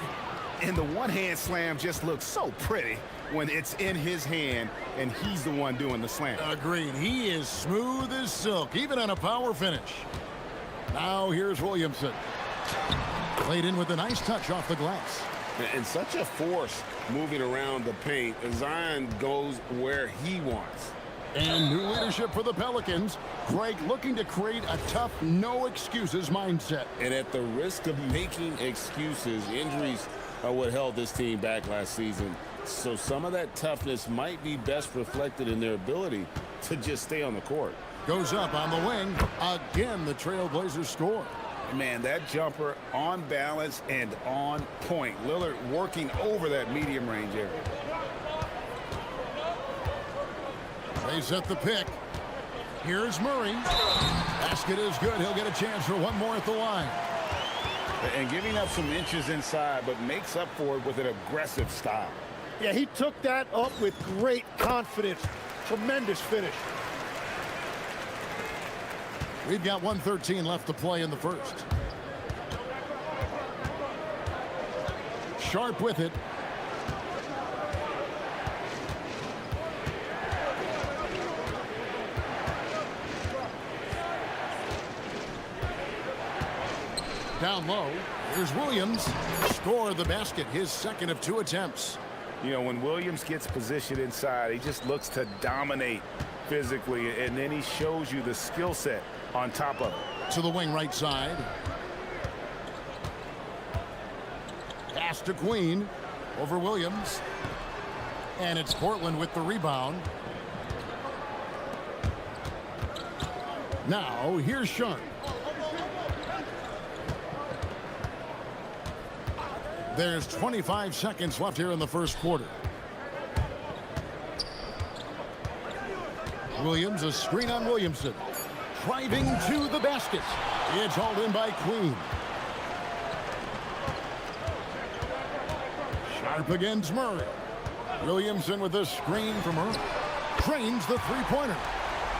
And the one-hand slam just looks so pretty when it's in his hand and he's the one doing the slam. Agreed. He is smooth as silk, even on a power finish. Now here's Williamson. Played in with a nice touch off the glass. And such a force moving around the paint. Zion goes where he wants. And new leadership for the Pelicans. Greg looking to create a tough, no-excuses mindset. And at the risk of making excuses, injuries are what held this team back last season. So some of that toughness might be best reflected in their ability to just stay on the court. Goes up on the wing. Again, the Trailblazers score. Man, that jumper on balance and on point. Lillard working over that medium range area. They set the pick. Here's Murray. Basket is good. He'll get a chance for one more at the line. And giving up some inches inside, but makes up for it with an aggressive style. Yeah, he took that up with great confidence. Tremendous finish. We've got 1:13 left to play in the first. Sharp with it. Down low, here's Williams. Score the basket, his second of 2 attempts. You know, when Williams gets positioned inside, he just looks to dominate physically, and then he shows you the skill set on top of it. To the wing right side. Pass to Queen over Williams. And it's Portland with the rebound. Now, here's Sharp. There's 25 seconds left here in the first quarter. Williams, a screen on Williamson. Driving to the basket. It's hauled in by Queen. Sharp against Murray. Williamson with a screen from Murray. Drains the three-pointer.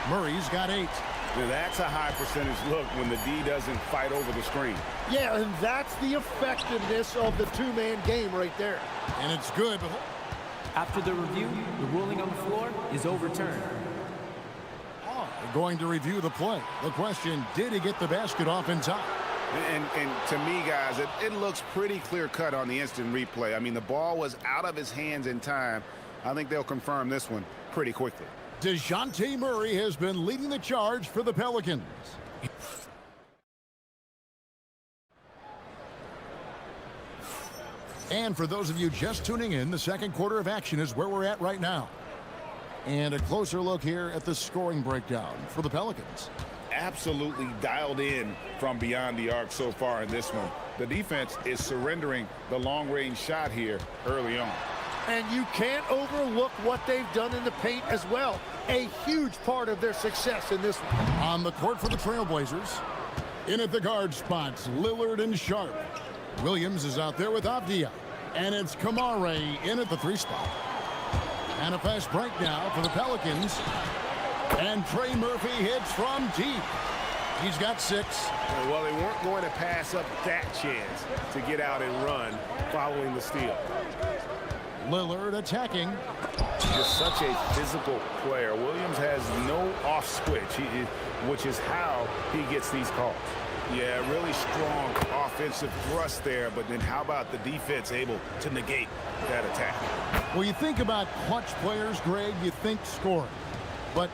Murray's got 8. Now that's a high percentage look when the D doesn't fight over the screen. Yeah, and that's the effectiveness of the two-man game right there. And it's good. After the review, the ruling on the floor is overturned. They're going to review the play. The question, did he get the basket off in time? And to me, guys, it looks pretty clear-cut on the instant replay. I mean, the ball was out of his hands in time. I think they'll confirm this one pretty quickly. DeJounte Murray has been leading the charge for the Pelicans. And for those of you just tuning in, the second quarter of action is where we're at right now. And a closer look here at the scoring breakdown for the Pelicans. Absolutely dialed in from beyond the arc so far in this one. The defense is surrendering the long-range shot here early on. And you can't overlook what they've done in the paint as well. A huge part of their success in this one. On the court for the Trailblazers. In at the guard spots, Lillard and Sharp. Williams is out there with Avdia. And it's Kamare in at the 3 spot. And a fast break now for the Pelicans. And Trey Murphy hits from deep. He's got 6. Well, they weren't going to pass up that chance to get out and run following the steal. Lillard attacking. Just such a physical player. Williams has no off switch, which is how he gets these calls. Yeah, really strong offensive thrust there, but then how about the defense able to negate that attack? Well, you think about clutch players, Greg, you think scoring. But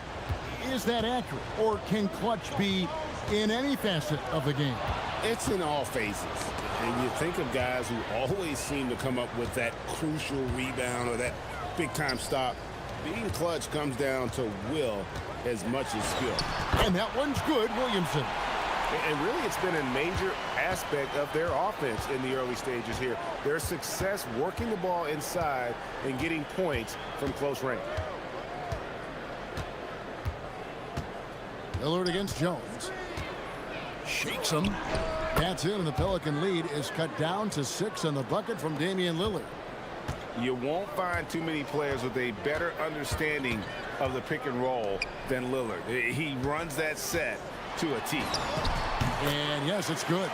is that accurate? Or can clutch be in any facet of the game? It's in all phases. And you think of guys who always seem to come up with that crucial rebound or that big-time stop. Being clutch comes down to will as much as skill. And that one's good, Williamson. And really, it's been a major aspect of their offense in the early stages here. Their success working the ball inside and getting points from close range. Lillard against Jones. Shakes him. That's it, and the Pelican lead is cut down to 6 on the bucket from Damian Lillard. You won't find too many players with a better understanding of the pick and roll than Lillard. He runs that set to a T. And yes, it's good.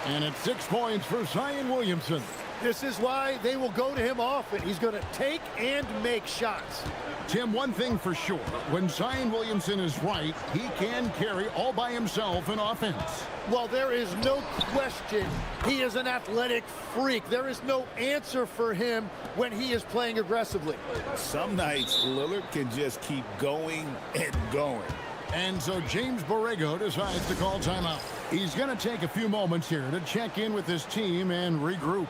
And it's 6 points for Zion Williamson. This is why they will go to him often. He's going to take and make shots. Tim, one thing for sure, when Zion Williamson is right, he can carry all by himself in offense. Well, there is no question he is an athletic freak. There is no answer for him when he is playing aggressively. Some nights, Lillard can just keep going and going. And so James Borrego decides to call timeout. He's going to take a few moments here to check in with his team and regroup.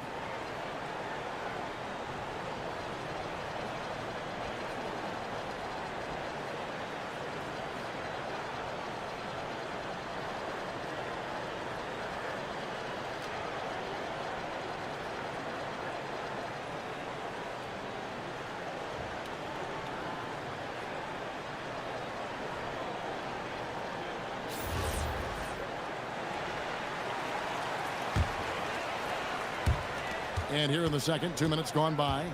And here in the second, 2 minutes gone by.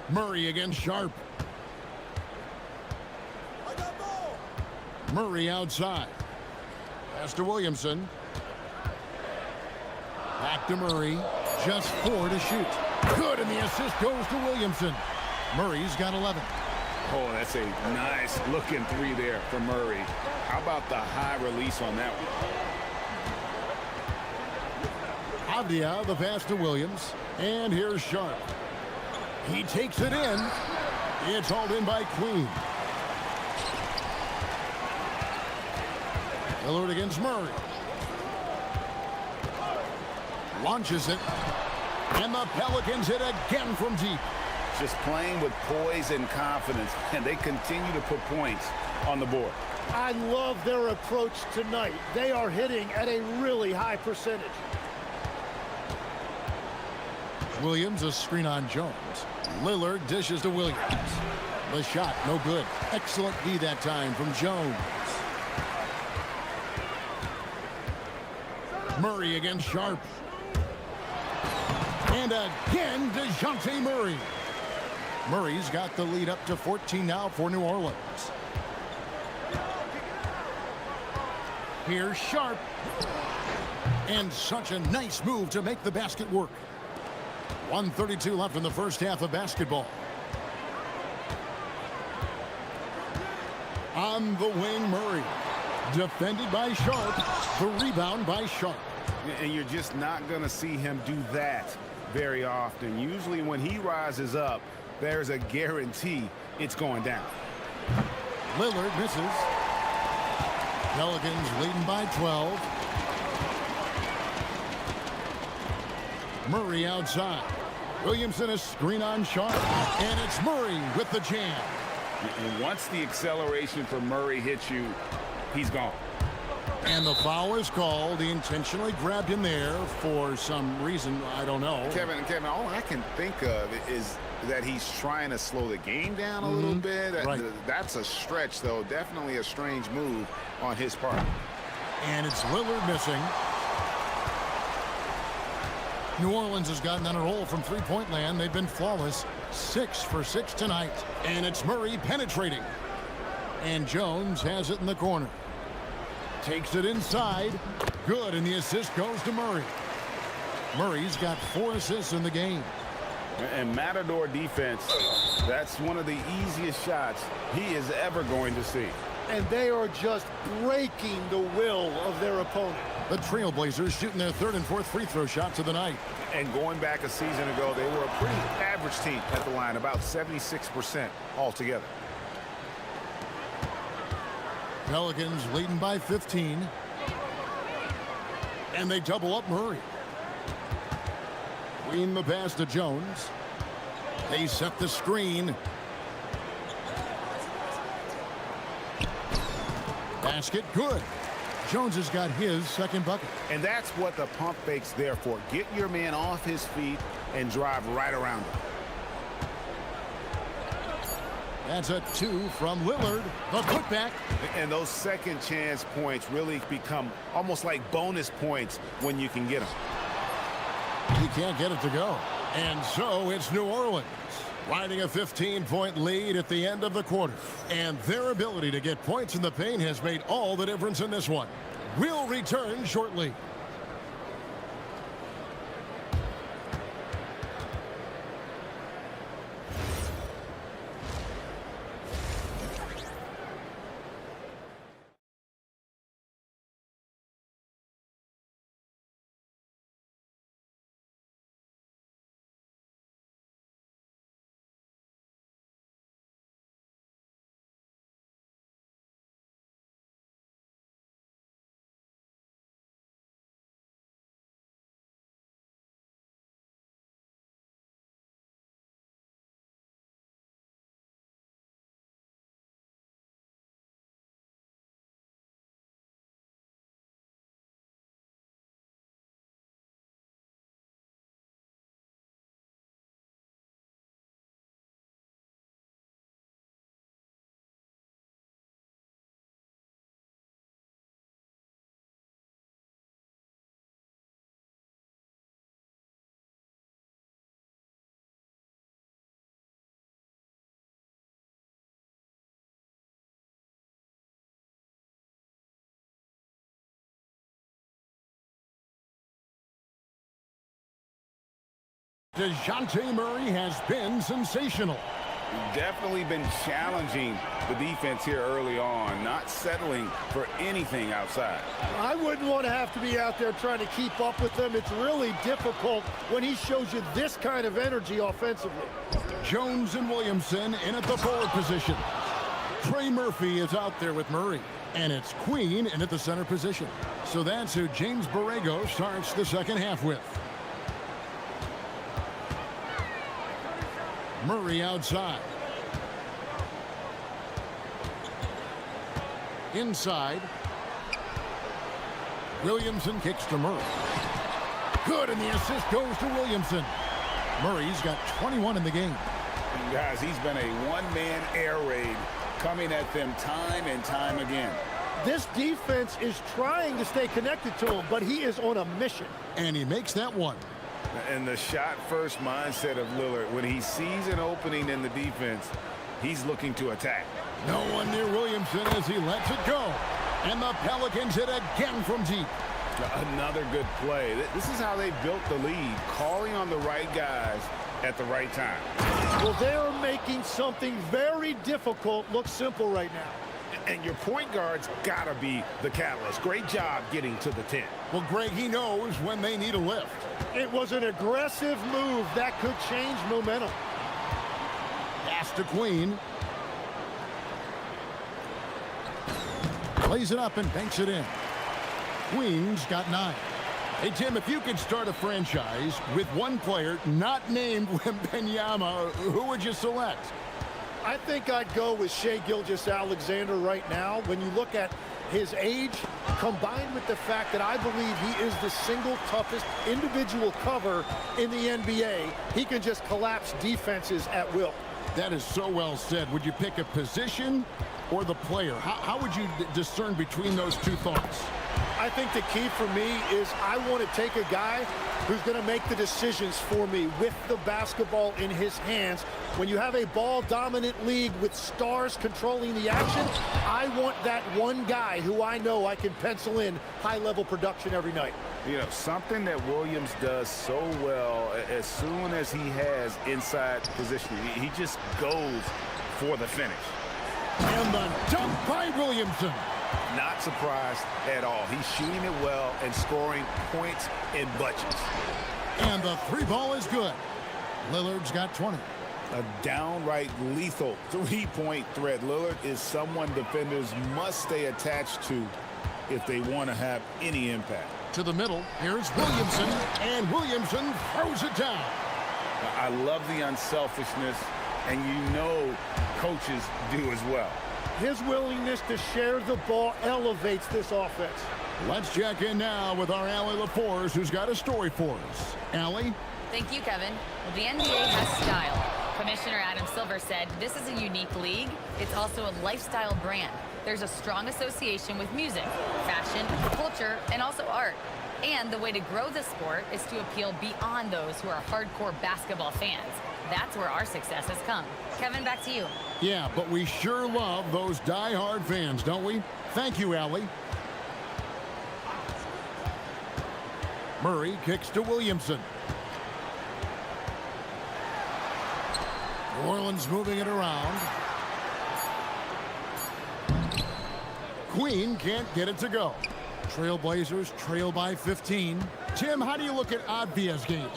Murray against Sharp. Murray outside. Pass to Williamson. Back to Murray. Just 4 to shoot. Good, and the assist goes to Williamson. Murray's got 11. Oh, that's a nice looking 3 there for Murray. How about the high release on that one? Avdia, the pass to Williams. And here's Sharp. He takes it in. It's hauled in by Queen. Lillard against Murray. Launches it. And the Pelicans hit again from deep. Just playing with poise and confidence, and they continue to put points on the board. I love their approach tonight. They are hitting at a really high percentage. Williams, a screen on Jones. Lillard dishes to Williams. The shot, no good. Excellent D that time from Jones. Murray against Sharp. And again, DeJounte Murray. Murray's got the lead up to 14 now for New Orleans. Here's Sharp. And such a nice move to make the basket work. 1:32 left in the first half of basketball. On the wing, Murray. Defended by Sharp. The rebound by Sharp. And you're just not going to see him do that very often. Usually when he rises up, there's a guarantee it's going down. Lillard misses. Pelicans leading by 12. Murray outside. Williamson a screen on Sharp. And it's Murray with the jam. And once the acceleration from Murray hits you, he's gone. And the foul is called. He intentionally grabbed him there for some reason. I don't know. Kevin, all I can think of is that he's trying to slow the game down a little bit. Right. That's a stretch, though. Definitely a strange move on his part. And it's Lillard missing. New Orleans has gotten on a roll from three-point land. They've been flawless. 6 for 6 tonight. And it's Murray penetrating. And Jones has it in the corner. Takes it inside. Good, and the assist goes to Murray. Murray's got 4 assists in the game. And Matador defense, that's one of the easiest shots he is ever going to see. And they are just breaking the will of their opponent. The Trailblazers shooting their 3rd and 4th free throw shots of the night. And going back a season ago, they were a pretty average team at the line, about 76% altogether. Pelicans leading by 15. And they double up Murray. Queen the pass to Jones. They set the screen. Basket good. Jones has got his 2nd bucket. And that's what the pump fake's there for. Get your man off his feet and drive right around him. That's a 2 from Lillard. The putback. And those second chance points really become almost like bonus points when you can get them. He can't get it to go. And so it's New Orleans riding a 15-point lead at the end of the quarter. And their ability to get points in the paint has made all the difference in this one. We'll return shortly. DeJounte Murray has been sensational. Definitely been challenging the defense here early on, not settling for anything outside. I wouldn't want to have to be out there trying to keep up with them. It's really difficult when he shows you this kind of energy offensively. Jones and Williamson in at the forward position. Trey Murphy is out there with Murray. And it's Queen in at the center position. So that's who James Borrego starts the second half with. Murray outside. Inside. Williamson kicks to Murray. Good, and the assist goes to Williamson. Murray's got 21 in the game. And guys, he's been a one-man air raid coming at them time and time again. This defense is trying to stay connected to him, but he is on a mission. And he makes that one. And the shot-first mindset of Lillard, when he sees an opening in the defense, he's looking to attack. No one near Williamson as he lets it go. And the Pelicans hit again from deep. Another good play. This is how they built the lead, calling on the right guys at the right time. Well, they're making something very difficult look simple right now. And your point guard's got to be the catalyst. Great job getting to the 10. Well, Greg, he knows when they need a lift. It was an aggressive move that could change momentum. Pass to Queen. Plays it up and banks it in. Queen's got 9. Hey, Tim, if you could start a franchise with one player not named Wembanyama, who would you select? I think I'd go with Shai Gilgeous-Alexander right now. When you look at his age, combined with the fact that I believe he is the single toughest individual cover in the NBA, he can just collapse defenses at will. That is so well said. Would you pick a position or the player? How would you discern between those two thoughts? I think the key for me is I want to take a guy who's going to make the decisions for me with the basketball in his hands. When you have a ball-dominant league with stars controlling the action, I want that one guy who I know I can pencil in high-level production every night. You know, something that Williams does so well, as soon as he has inside position, he just goes for the finish. And the dunk by Williamson. Not surprised at all. He's shooting it well and scoring points in bunches. And the 3 ball is good. Lillard's got 20. A downright lethal 3-point threat. Lillard is someone defenders must stay attached to if they want to have any impact. To the middle, here's Williamson, and Williamson throws it down. I love the unselfishness, and you know coaches do as well. His willingness to share the ball elevates this offense. Let's check in now with our Allie LaForce, who's got a story for us. Allie? Thank you, Kevin. Well, the NBA has style. Commissioner Adam Silver said this is a unique league. It's also a lifestyle brand. There's a strong association with music, fashion, culture, and also art. And the way to grow the sport is to appeal beyond those who are hardcore basketball fans. That's where our success has come. Kevin, back to you. Yeah, but we sure love those die-hard fans, don't we? Thank you, Allie. Murray kicks to Williamson. New Orleans moving it around. Queen can't get it to go. Trailblazers trail by 15. Tim, how do you look at Advia's game?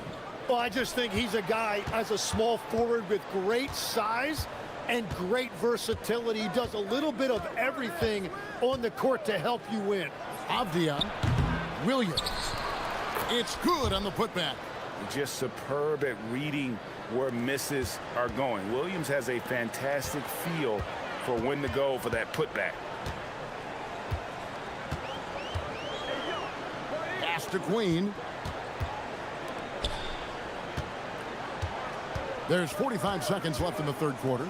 Well, I just think he's a guy as a small forward with great size and great versatility. He does a little bit of everything on the court to help you win. Avdia, Williams. It's good on the putback. Just superb at reading where misses are going. Williams has a fantastic feel for when to go for that putback. Pass to Queen. There's 45 seconds left in the third quarter.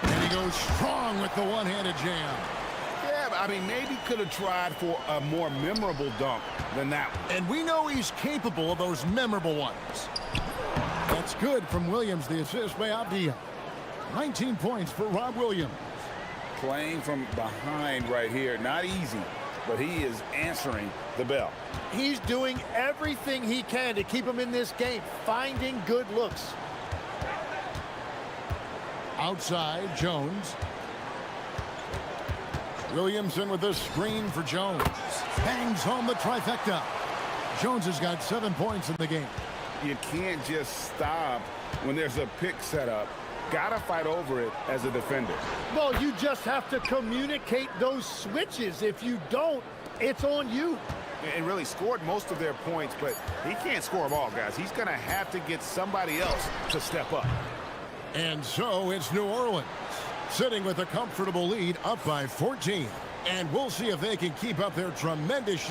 And he goes strong with the one-handed jam. Yeah, I mean, maybe could have tried for a more memorable dunk than that one. And we know he's capable of those memorable ones. That's good from Williams, the assist by Avdia. 19 points for Rob Williams. Playing from behind right here, not easy, but he is answering the bell. He's doing everything he can to keep him in this game, finding good looks. outside, Jones. Williamson with the screen for Jones. Bangs home the trifecta. Jones has got 7 points in the game. You can't just stop when there's a pick set up. Gotta fight over it as a defender. Well, you just have to communicate those switches. If you don't, it's on you. And really scored most of their points, but he can't score them all, guys. He's gonna have to get somebody else to step up. And so it's New Orleans, sitting with a comfortable lead, up by 14. And we'll see if they can keep up their tremendous...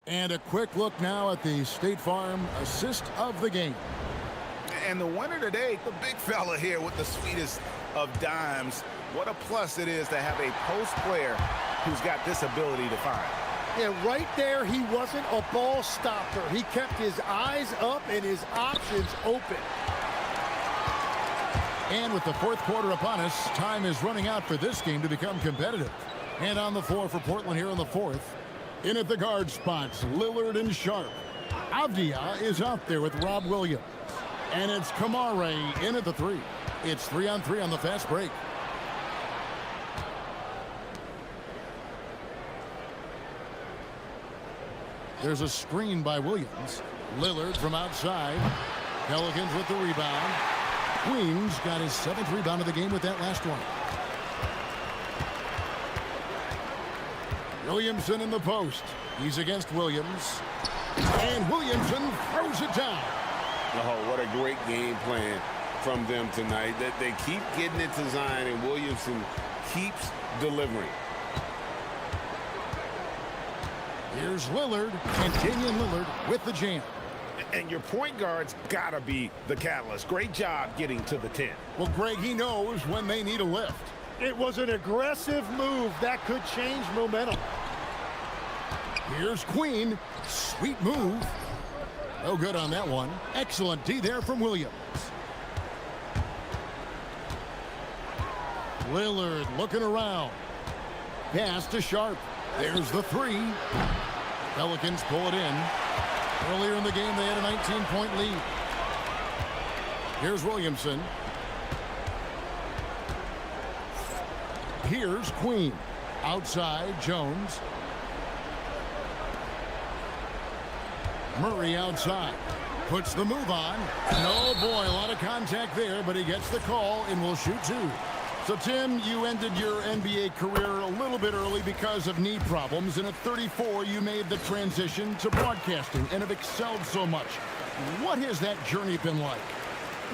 And a quick look now at the State Farm assist of the game. And the winner today, the big fella here with the sweetest of dimes. What a plus it is to have a post player who's got this ability to find. Yeah, right there, he wasn't a ball stopper. He kept his eyes up and his options open. And with the fourth quarter upon us, time is running out for this game to become competitive. And on the floor for Portland here in the fourth. In at the guard spots, Lillard and Sharp. Avdia is out there with Rob Williams. And it's Kamare in at the three. It's 3-on-3 on the fast break. There's a screen by Williams. Lillard from outside. Pelicans with the rebound. Queens got his 7th rebound of the game with that last one. Williamson in the post. He's against Williams. And Williamson throws it down. Oh, what a great game plan from them tonight. They keep getting it to Zion, and Williamson keeps delivering. Here's Lillard, and Damian Lillard with the jam. And your point guard's got to be the catalyst. Great job getting to the 10. Well, Greg, he knows when they need a lift. It was an aggressive move that could change momentum. Here's Queen. Sweet move. No good on that one. Excellent D there from Williams. Lillard looking around. Pass to Sharp. There's the three. Pelicans pull it in. Earlier in the game, they had a 19-point lead. Here's Williamson. Here's Queen. Outside, Jones. Murray outside. Puts the move on. And oh boy, a lot of contact there, but he gets the call and will shoot two. So, Tim, you ended your NBA career a little bit early because of knee problems, and at 34, you made the transition to broadcasting and have excelled so much. What has that journey been like?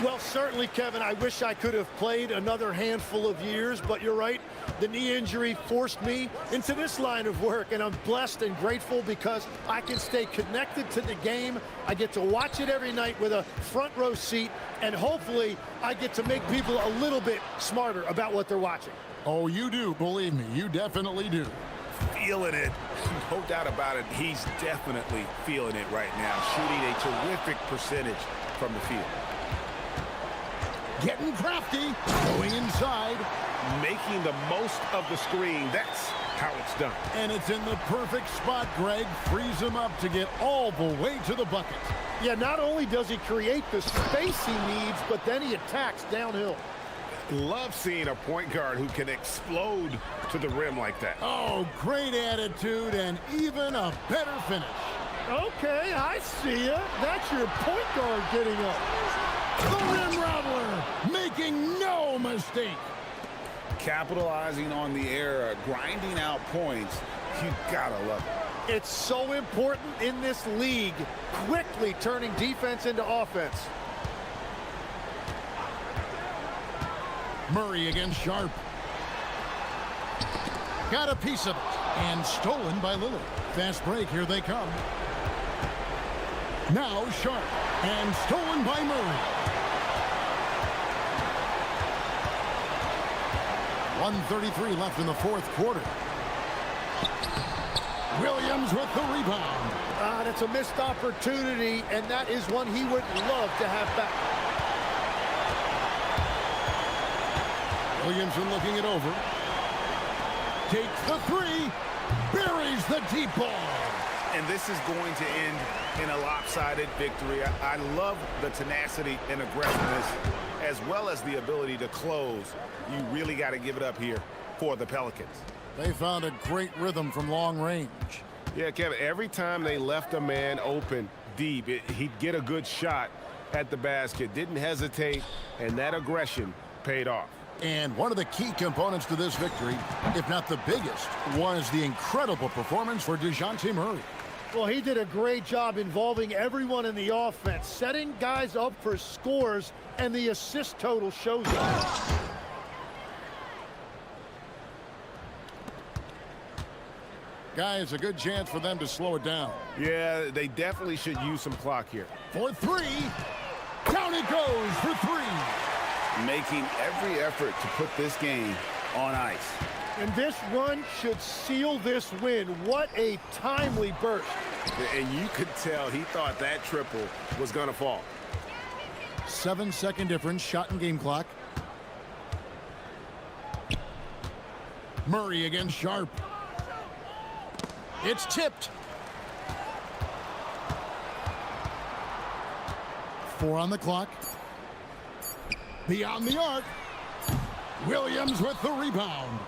Well, certainly, Kevin, I wish I could have played another handful of years, but you're right. The knee injury forced me into this line of work, and I'm blessed and grateful because I can stay connected to the game. I get to watch it every night with a front row seat, and hopefully I get to make people a little bit smarter about what they're watching. Oh, you do, believe me, you definitely do. Feeling it. No doubt about it. He's definitely feeling it right now, shooting a terrific percentage from the field. Getting crafty, going inside. Making the most of the screen. That's how it's done. And it's in the perfect spot, Greg. Frees him up to get all the way to the bucket. Yeah, not only does he create the space he needs, but then he attacks downhill. Love seeing a point guard who can explode to the rim like that. Oh, great attitude and even a better finish. Okay, I see ya. That's your point guard getting up. The rim rattler, making no mistake. Capitalizing on the error, grinding out points. You gotta love it. It's so important in this league, quickly turning defense into offense. Murray against Sharp. Got a piece of it. And stolen by Lillard. Fast break, here they come. Now Sharp. And stolen by Murray. 1:33 left in the fourth quarter. Williams with the rebound. That's a missed opportunity, and that is one he would love to have back. Williamson looking it over. Takes the three. Buries the deep ball. And this is going to end in a lopsided victory. I love the tenacity and aggressiveness, as well as the ability to close. You really got to give it up here for the Pelicans. They found a great rhythm from long range. Yeah, Kevin, every time they left a man open deep, he'd get a good shot at the basket. Didn't hesitate, and that aggression paid off. And one of the key components to this victory, if not the biggest, was the incredible performance for DeJounte Murray. Well, he did a great job involving everyone in the offense, setting guys up for scores, and the assist total shows it. Guys, a good chance for them to slow it down. Yeah, they definitely should use some clock here. For three. Down it goes for three. Making every effort to put this game on ice. And this run should seal this win. What a timely burst. And you could tell he thought that triple was going to fall. 7-second difference, shot and game clock. Murray against Sharp. It's tipped. 4 on the clock. Beyond the arc. Williams with the rebound.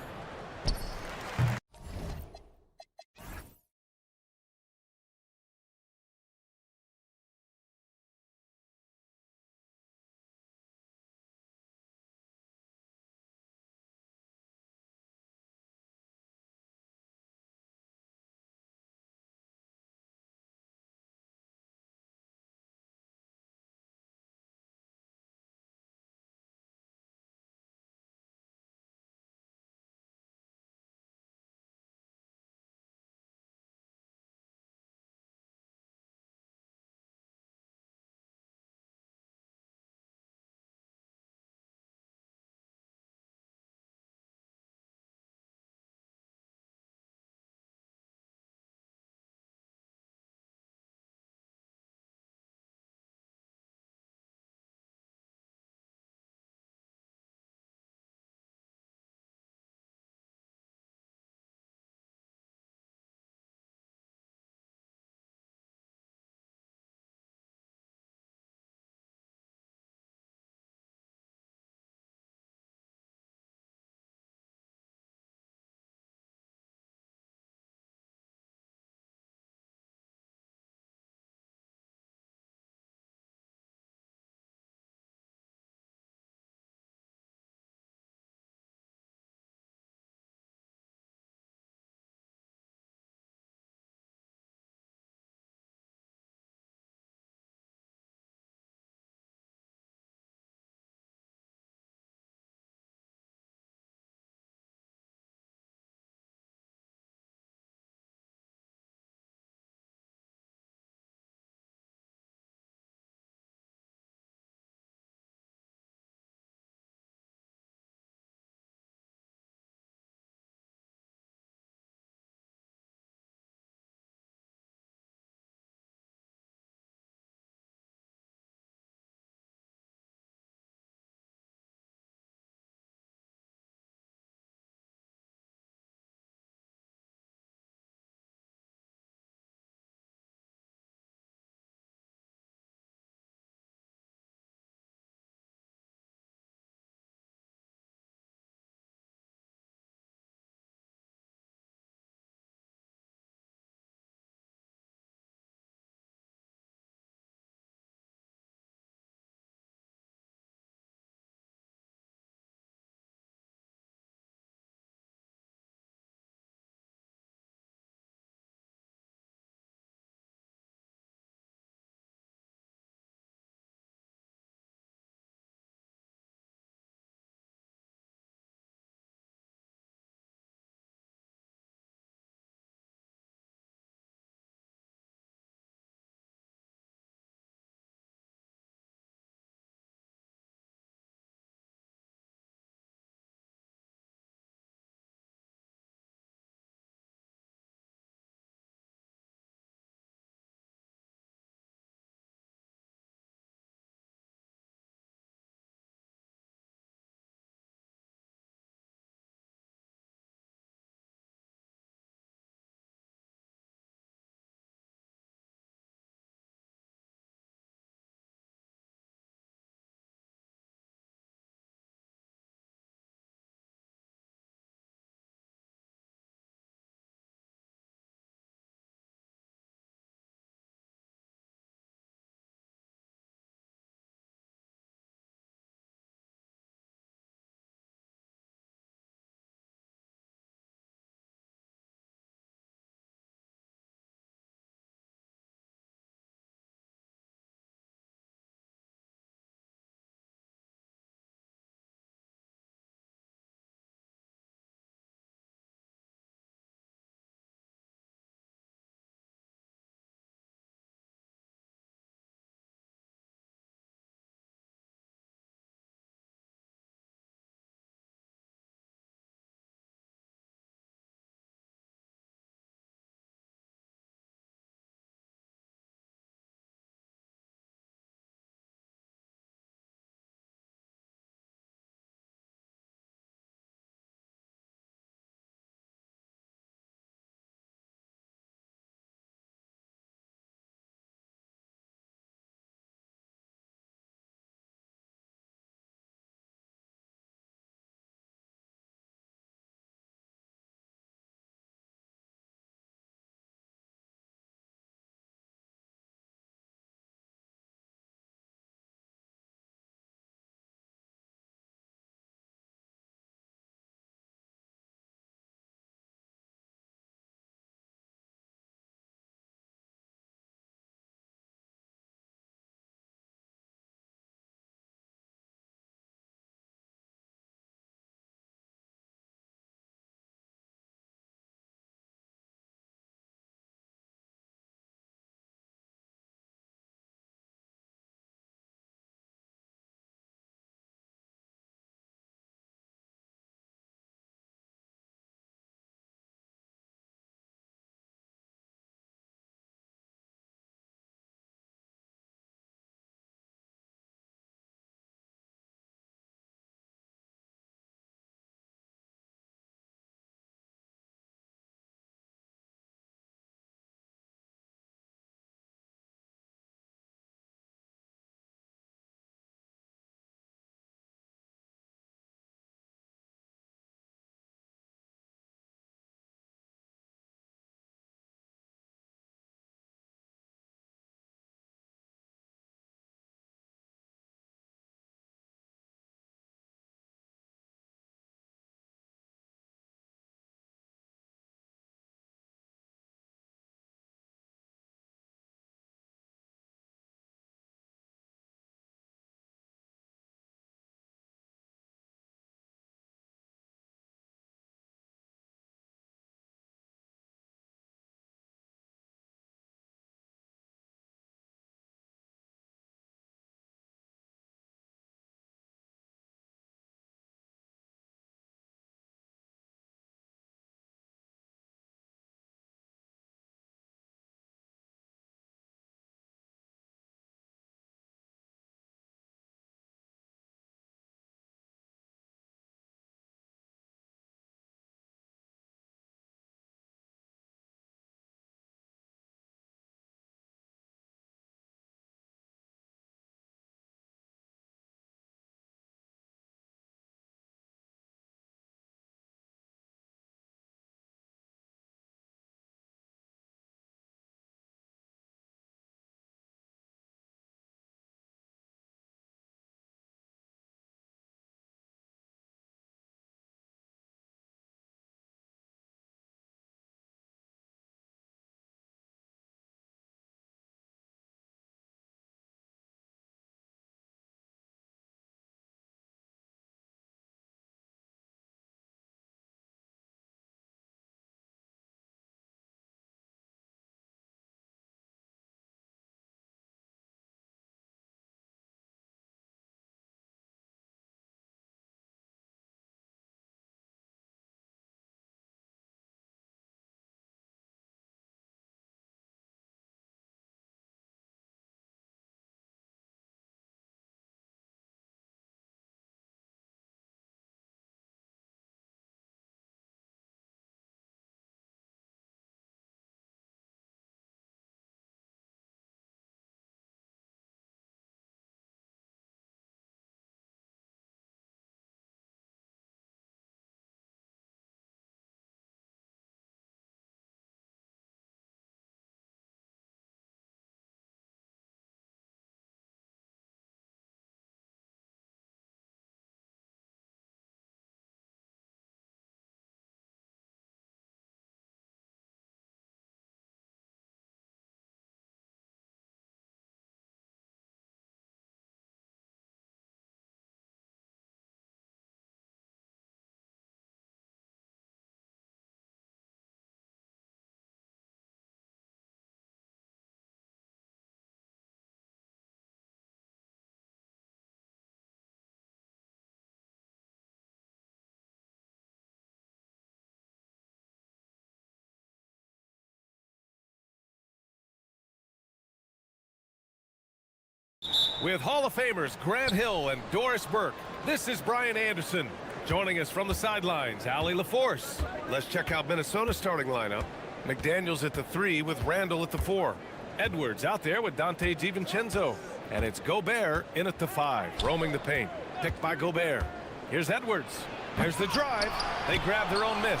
With Hall of Famers Grant Hill and Doris Burke, this is Brian Anderson. Joining us from the sidelines, Allie LaForce. Let's check out Minnesota's starting lineup. McDaniels at the 3 with Randall at the 4. Edwards out there with Dante DiVincenzo. And it's Gobert in at the 5, roaming the paint. Picked by Gobert. Here's Edwards. There's the drive. They grab their own miss.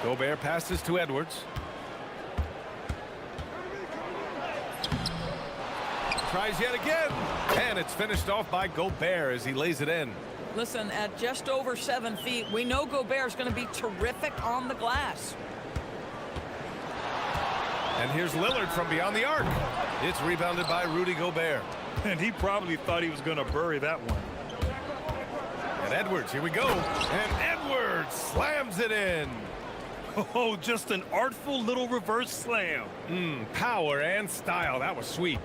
Gobert passes to Edwards. Tries yet again. And it's finished off by Gobert as he lays it in. Listen, at just over 7 feet, we know Gobert's going to be terrific on the glass. And here's Lillard from beyond the arc. It's rebounded by Rudy Gobert. And he probably thought he was going to bury that one. And Edwards, here we go. And Edwards slams it in. Oh, just an artful little reverse slam. Power and style. That was sweet.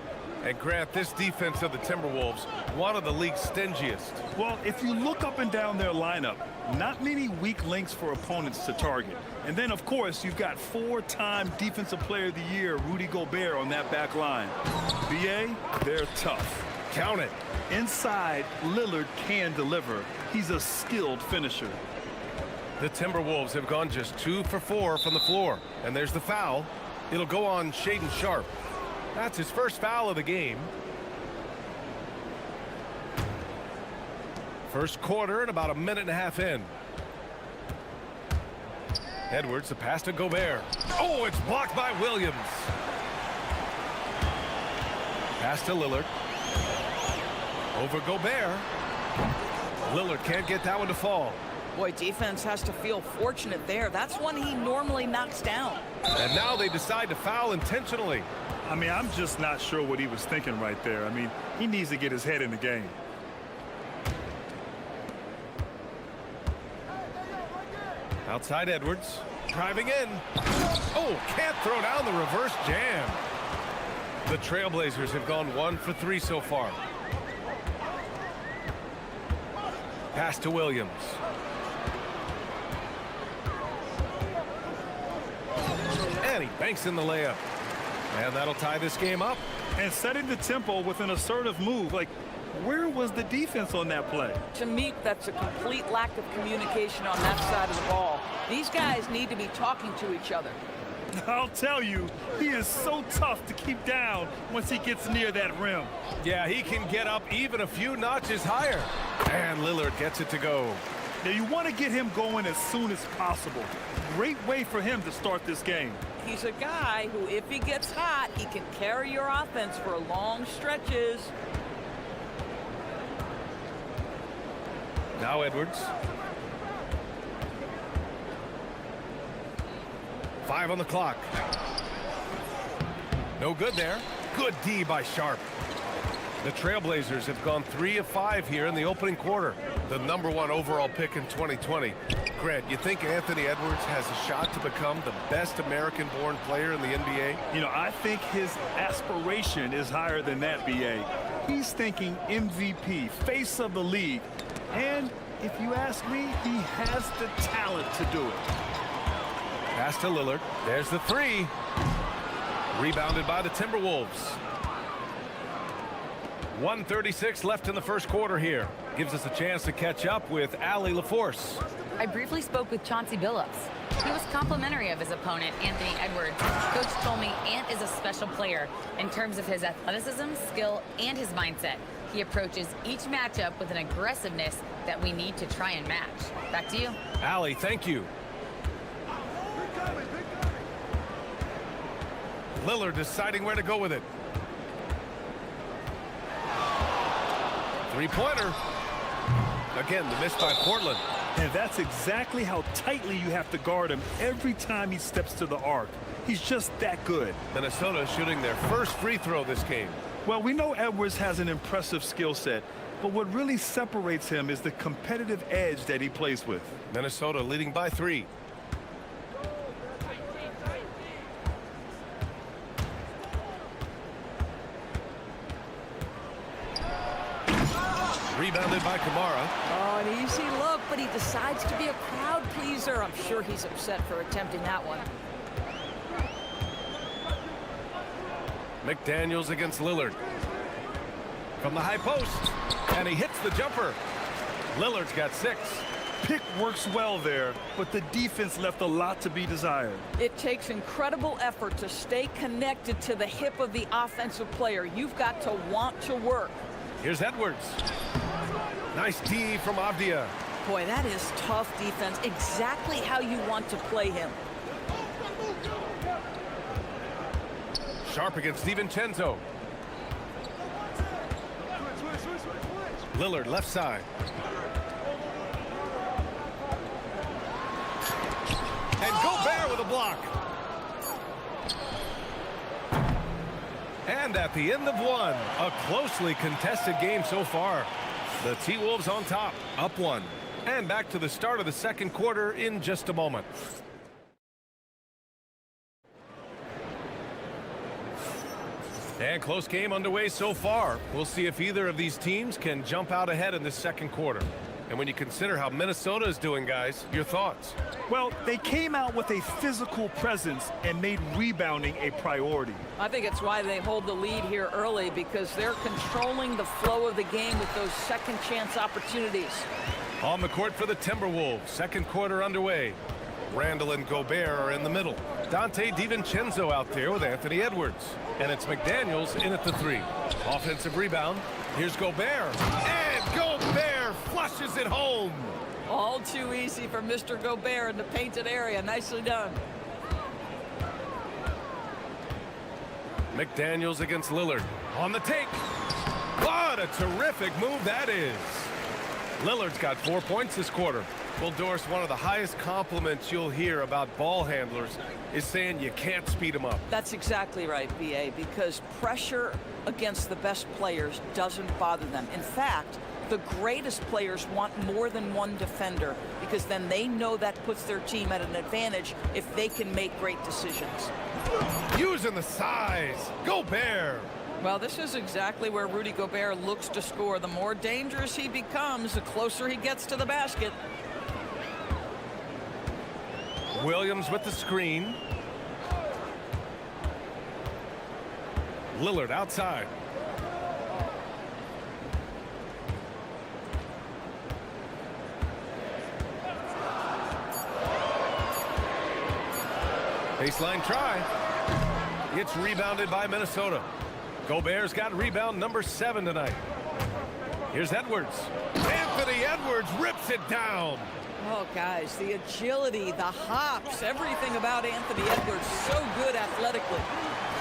And Grant, this defense of the Timberwolves, one of the league's stingiest. Well, if you look up and down their lineup, not many weak links for opponents to target. And then, of course, you've got 4-time Defensive Player of the Year, Rudy Gobert, on that back line. BA, they're tough. Count it. Inside, Lillard can deliver. He's a skilled finisher. The Timberwolves have gone just 2 for 4 from the floor. And there's the foul. It'll go on Shaedon Sharpe. That's his first foul of the game. First quarter and about a minute and a half in. Edwards, the pass to Gobert. Oh, it's blocked by Williams. Pass to Lillard. Over Gobert. Lillard can't get that one to fall. Boy, defense has to feel fortunate there. That's one he normally knocks down. And now they decide to foul intentionally. I mean, I'm just not sure what he was thinking right there. I mean, he needs to get his head in the game. Outside Edwards, driving in. Oh, can't throw down the reverse jam. The Trailblazers have gone 1 for 3 so far. Pass to Williams. And he banks in the layup. And that'll tie this game up. And setting the tempo with an assertive move. Like, where was the defense on that play? To me, that's a complete lack of communication on that side of the ball. These guys need to be talking to each other. I'll tell you, he is so tough to keep down once he gets near that rim. Yeah, he can get up even a few notches higher. And Lillard gets it to go. Now, you want to get him going as soon as possible. Great way for him to start this game. He's a guy who, if he gets hot, he can carry your offense for long stretches. Now Edwards. 5 on the clock. No good there. Good D by Sharpe. The Trailblazers have gone 3 of 5 here in the opening quarter. The #1 overall pick in 2020. Grant, you think Anthony Edwards has a shot to become the best American-born player in the NBA? You know, I think his aspiration is higher than that, BA. He's thinking MVP, face of the league. And if you ask me, he has the talent to do it. Pass to Lillard. There's the 3. Rebounded by the Timberwolves. 1:36 left in the first quarter here. Gives us a chance to catch up with Allie LaForce. I briefly spoke with Chauncey Billups. He was complimentary of his opponent, Anthony Edwards. Coach told me Ant is a special player in terms of his athleticism, skill, and his mindset. He approaches each matchup with an aggressiveness that we need to try and match. Back to you. Allie, thank you. Lillard deciding where to go with it. Three-pointer. Again, the miss by Portland. And that's exactly how tightly you have to guard him every time he steps to the arc. He's just that good. Minnesota shooting their first free throw this game. Well, we know Edwards has an impressive skill set, but what really separates him is the competitive edge that he plays with. Minnesota leading by 3. Rebounded by Kamara. Oh, an easy look, but he decides to be a crowd pleaser. I'm sure he's upset for attempting that one. McDaniels against Lillard. from the high post. And he hits the jumper. Lillard's got 6. Pick works well there, but the defense left a lot to be desired. It takes incredible effort to stay connected to the hip of the offensive player. You've got to want to work. Here's Edwards. Nice D from Avdia. Boy, that is tough defense. Exactly how you want to play him. Sharp against DiVincenzo. Lillard left side. And Gobert with a block. And at the end of one, a closely contested game so far. The T-Wolves on top, up 1. And back to the start of the second quarter in just a moment. And close game underway so far. We'll see if either of these teams can jump out ahead in the second quarter. And when you consider how Minnesota is doing, guys, your thoughts? Well, they came out with a physical presence and made rebounding a priority. I think it's why they hold the lead here early, because they're controlling the flow of the game with those second chance opportunities. On the court for the Timberwolves, second quarter underway. Randall and Gobert are in the middle. Dante DiVincenzo out there with Anthony Edwards. And it's McDaniels in at the 3. Offensive rebound. Here's Gobert. And Gobert flushes it home. All too easy for Mr. Gobert in the painted area. Nicely done. McDaniels against Lillard. On the take. What a terrific move that is. Lillard's got 4 points this quarter. Well, Doris, one of the highest compliments you'll hear about ball handlers is saying you can't speed them up. That's exactly right, B.A., because pressure against the best players doesn't bother them. In fact, the greatest players want more than one defender, because then they know that puts their team at an advantage if they can make great decisions. Using the size. Gobert. Well, this is exactly where Rudy Gobert looks to score. The more dangerous he becomes, the closer he gets to the basket. Williams with the screen. Lillard outside. Baseline try. It's rebounded by Minnesota. Gobert's got rebound number 7 tonight. Here's Edwards. Anthony Edwards rips it down. Oh, guys, the agility, the hops, everything about Anthony Edwards, so good athletically.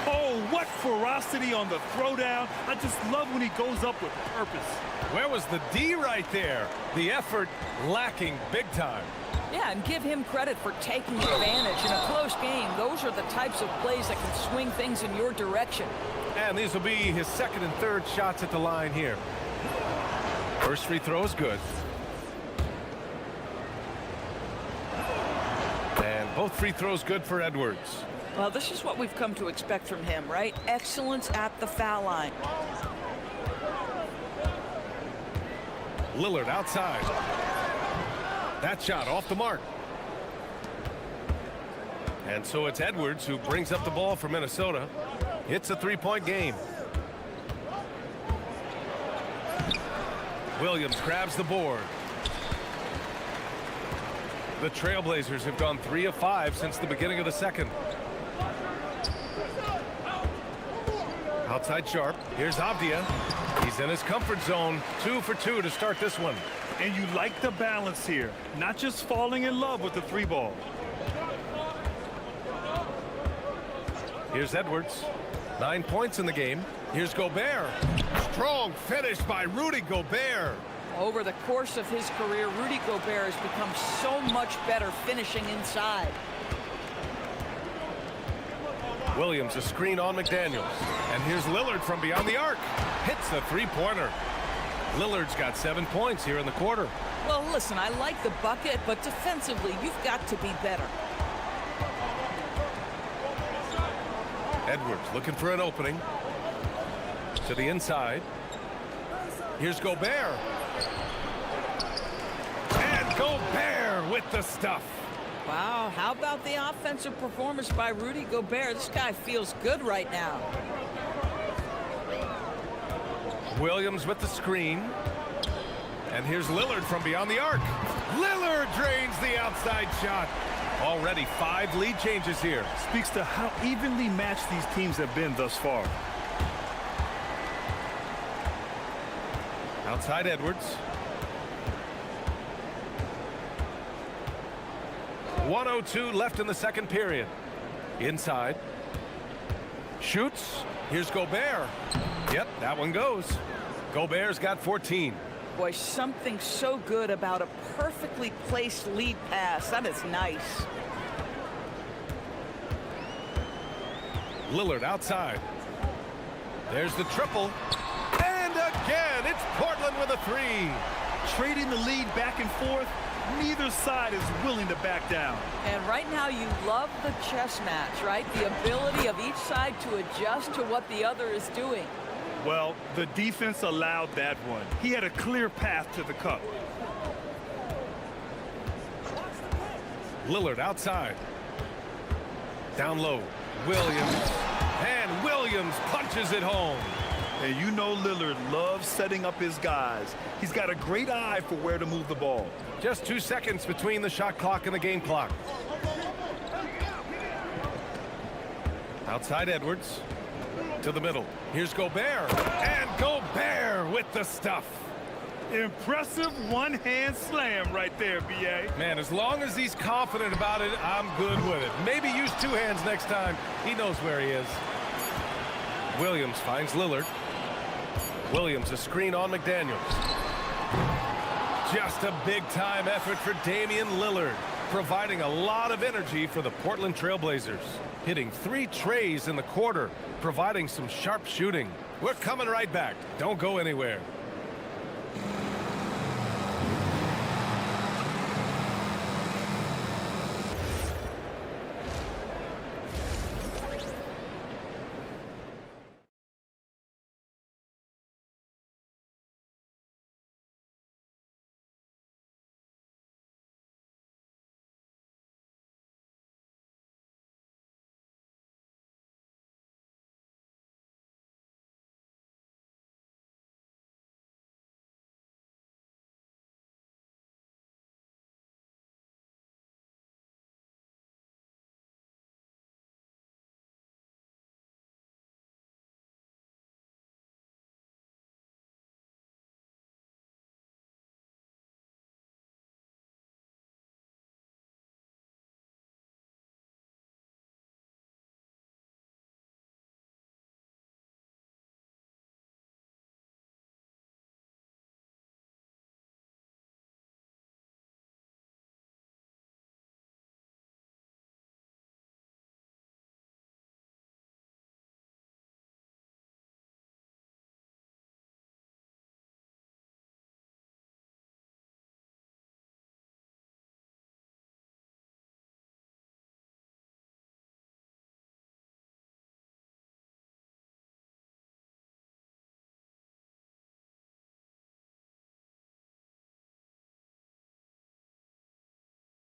Oh, what ferocity on the throwdown. I just love when he goes up with purpose. Where was the D right there? The effort lacking big time. Yeah, and give him credit for taking advantage. In a close game, those are the types of plays that can swing things in your direction. And these will be his second and third shots at the line here. First free throw is good. And both free throws good for Edwards. Well, this is what we've come to expect from him, right? Excellence at the foul line. Lillard outside. That shot off the mark. And so it's Edwards who brings up the ball for Minnesota. It's a three-point game. Williams grabs the board. The Trailblazers have gone 3 of 5 since the beginning of the second. Outside Sharp. Here's Avdia. He's in his comfort zone. 2 for 2 to start this one. And you like the balance here, not just falling in love with the 3 ball. Here's Edwards. 9 points in the game. Here's Gobert. Strong finish by Rudy Gobert. Over the course of his career, Rudy Gobert has become so much better finishing inside. Williams a screen on McDaniels. And here's Lillard from beyond the arc. Hits the three-pointer. Lillard's got 7 points here in the quarter. Well, listen, I like the bucket, but defensively, you've got to be better. Edwards looking for an opening. To the inside. Here's Gobert. And Gobert with the stuff. Wow, how about the offensive performance by Rudy Gobert? This guy feels good right now. Williams with the screen. And here's Lillard from beyond the arc. Lillard drains the outside shot. Already 5 lead changes here. Speaks to how evenly matched these teams have been thus far. Outside Edwards. 1:02 left in the second period. Inside. Shoots. Here's Gobert. Yep, that one goes. Gobert's got 14. Boy, something so good about a perfectly placed lead pass. That is nice. Lillard outside. There's the triple. And again, it's Portland with a 3. Trading the lead back and forth, neither side is willing to back down. And right now you love the chess match, right? The ability of each side to adjust to what the other is doing. Well, the defense allowed that one. He had a clear path to the cup. Lillard outside. Down low. Williams. And Williams punches it home. And you know Lillard loves setting up his guys. He's got a great eye for where to move the ball. Just 2 seconds between the shot clock and the game clock. Outside Edwards. To the middle. Here's Gobert. And Gobert with the stuff. Impressive one-hand slam right there, B.A. Man, as long as he's confident about it, I'm good with it. Maybe use 2 hands next time. He knows where he is. Williams finds Lillard. Williams, a screen on McDaniels. Just a big-time effort for Damian Lillard, providing a lot of energy for the Portland Trail Blazers. Hitting 3 trays in the quarter, providing some sharp shooting. We're coming right back. Don't go anywhere.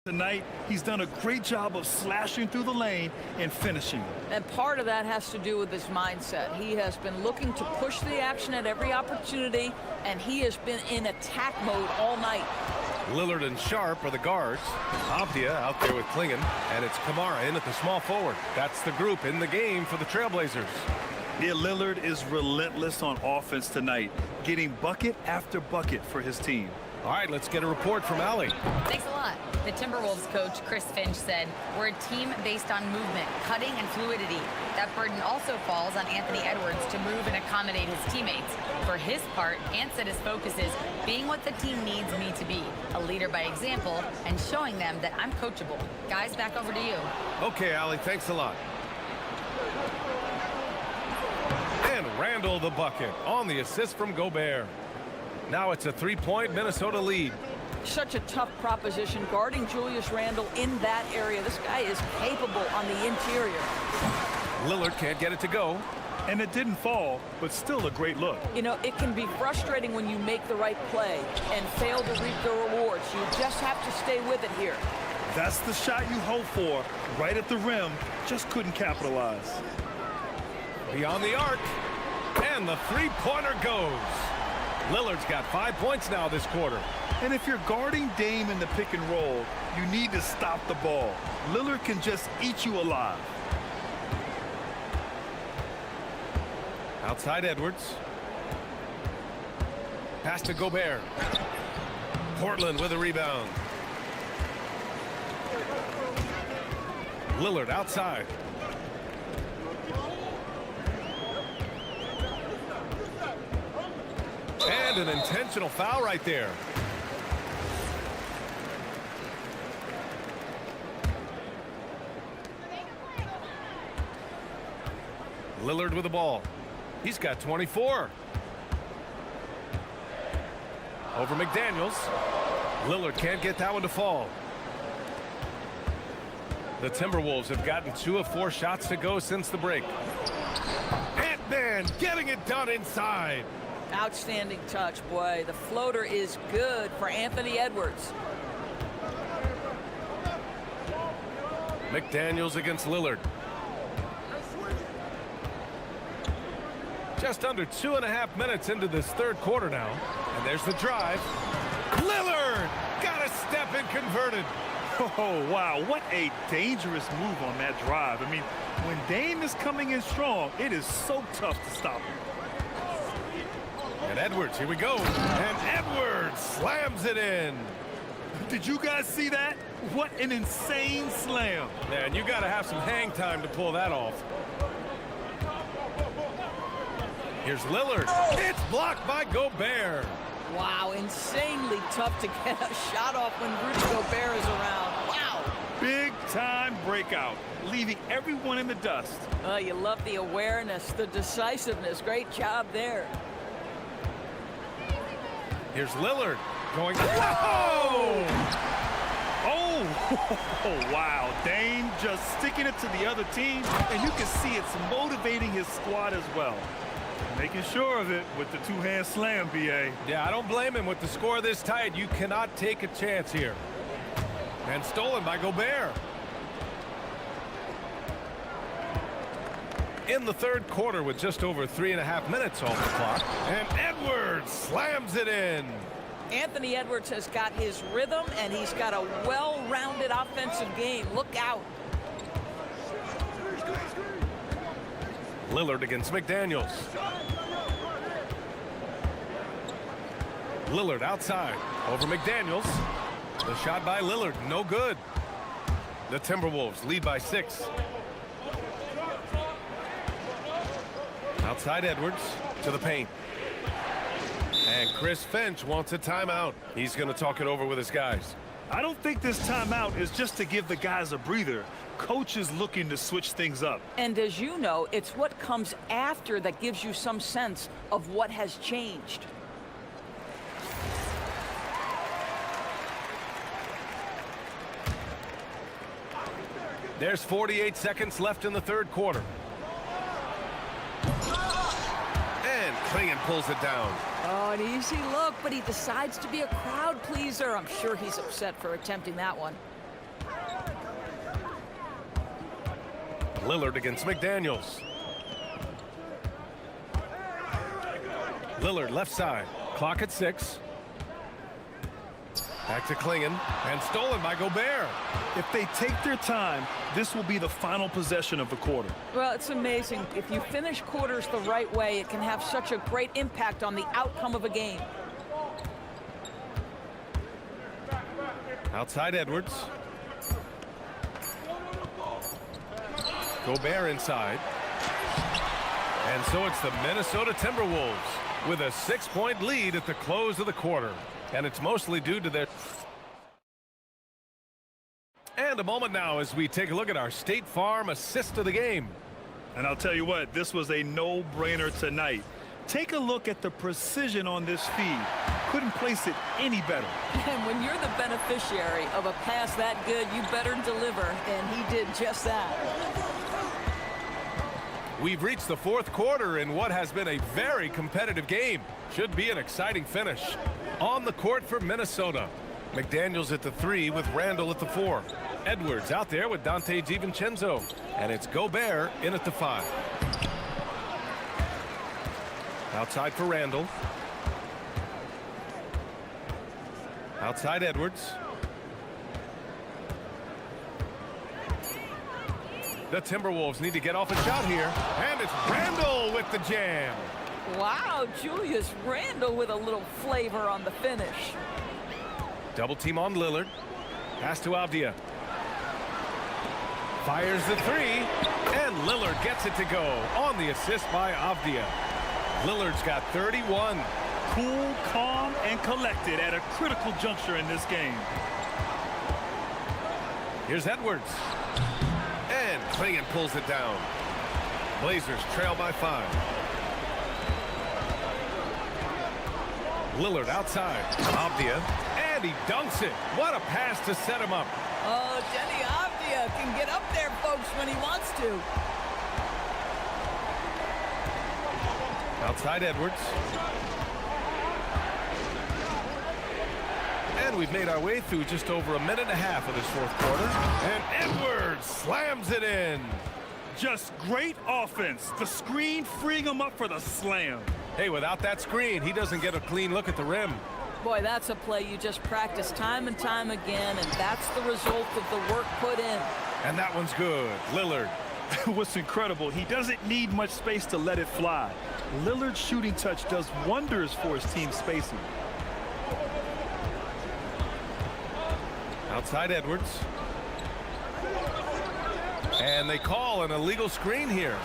Tonight, he's done a great job of slashing through the lane and finishing. And part of that has to do with his mindset. He has been looking to push the action at every opportunity, and he has been in attack mode all night. Lillard and Sharp are the guards. Abdia out there with Klingon, and it's Kamara in at the small forward. That's the group in the game for the Trailblazers. Yeah, Lillard is relentless on offense tonight, getting bucket after bucket for his team. All right, let's get a report from Allie. Thanks a lot. The Timberwolves coach, Chris Finch, said, "We're a team based on movement, cutting, and fluidity. That burden also falls on Anthony Edwards to move and accommodate his teammates. For his part, Ant said his focus is being what the team needs me to be, a leader by example, and showing them that I'm coachable." Guys, back over to you. Okay, Allie, thanks a lot. And Randall the bucket on the assist from Gobert. Now it's a 3-point Minnesota lead. Such a tough proposition guarding Julius Randle in that area. This guy is capable on the interior. Lillard can't get it to go. And it didn't fall, but still a great look. You know, it can be frustrating when you make the right play and fail to reap the rewards. You just have to stay with it here. That's the shot you hope for, right at the rim, just couldn't capitalize. Beyond the arc, And the three-pointer goes. Lillard's got 5 points now this quarter. And if you're guarding Dame in the pick and roll, you need to stop the ball. Lillard can just eat you alive. Outside Edwards. Pass to Gobert. Portland with a rebound. Lillard outside. And an intentional foul right there. Lillard with the ball. He's got 24. Over McDaniels. Lillard can't get that one to fall. The Timberwolves have gotten 2 of 4 shots to go since the break. Ant-Man getting it done inside. Outstanding touch, boy. The floater is good for Anthony Edwards. McDaniels against Lillard. Just under 2.5 minutes into this third quarter now. And there's the drive. Lillard got a step and converted. Oh, wow. What a dangerous move on that drive. I mean, when Dame is coming in strong, it is so tough to stop him. And Edwards, here we go. And Edwards slams it in. Did you guys see that? What an insane slam. Man, you got to have some hang time to pull that off. Here's Lillard. It's blocked by Gobert. Wow, insanely tough to get a shot off when Rudy Gobert is around. Wow. Big time breakout, leaving everyone in the dust. You love the awareness, the decisiveness. Great job there. Here's Lillard going. Whoa! Oh, wow. Dame just sticking it to the other team, and you can see it's motivating his squad as well. Making sure of it with the two-hand slam, B.A. Yeah, I don't blame him. With the score this tight, you cannot take a chance here. And stolen by Gobert. In the third quarter with just over 3.5 minutes on the clock. And Edwards slams it in. Anthony Edwards has got his rhythm, and he's got a well-rounded offensive game. Look out. Lillard against McDaniels. Lillard outside. Over McDaniels. The shot by Lillard, no good. The Timberwolves lead by 6. Outside Edwards to the paint. And Chris Finch wants a timeout. He's going to talk it over with his guys. I don't think this timeout is just to give the guys a breather. Coach is looking to switch things up. And as you know, it's what comes after that gives you some sense of what has changed. There's 48 seconds left in the third quarter. And Klingon pulls it down. Oh, an easy look, but he decides to be a crowd pleaser. I'm sure he's upset for attempting that one. Lillard against McDaniels. Lillard left side. Clock at 6. Back to Klingon. And stolen by Gobert. If they take their time, this will be the final possession of the quarter. Well, it's amazing. If you finish quarters the right way, it can have such a great impact on the outcome of a game. Outside Edwards. Gobert inside. And so it's the Minnesota Timberwolves with a 6-point lead at the close of the quarter. And it's mostly due to their... And a moment now as we take a look at our State Farm assist of the game. And I'll tell you what, this was a no-brainer tonight. Take a look at the precision on this feed. Couldn't place it any better. And when you're the beneficiary of a pass that good, you better deliver. And he did just that. We've reached the fourth quarter in what has been a very competitive game. Should be an exciting finish. On the court for Minnesota. McDaniels at the 3 with Randall at the 4. Edwards out there with Dante DiVincenzo. And it's Gobert in at the 5. Outside for Randall. Outside Edwards. The Timberwolves need to get off a shot here. And it's Randall with the jam. Wow, Julius Randle with a little flavor on the finish. Double team on Lillard. Pass to Avdia. Fires the three. And Lillard gets it to go on the assist by Avdia. Lillard's got 31. Cool, calm, and collected at a critical juncture in this game. Here's Edwards. And Klingon pulls it down. Blazers trail by 5. Lillard outside. Avdia. And he dunks it. What a pass to set him up. Oh, Jenny Avdia can get up there, folks, when he wants to. Outside Edwards. And we've made our way through just over a minute and a half of this fourth quarter. And Edwards slams it in. Just great offense. The screen freeing him up for the slam. Hey, without that screen, he doesn't get a clean look at the rim. Boy, that's a play you just practice time and time again, and that's the result of the work put in. And that one's good. Lillard. What's incredible, he doesn't need much space to let it fly. Lillard's shooting touch does wonders for his team's spacing. Outside Edwards. And they call an illegal screen here.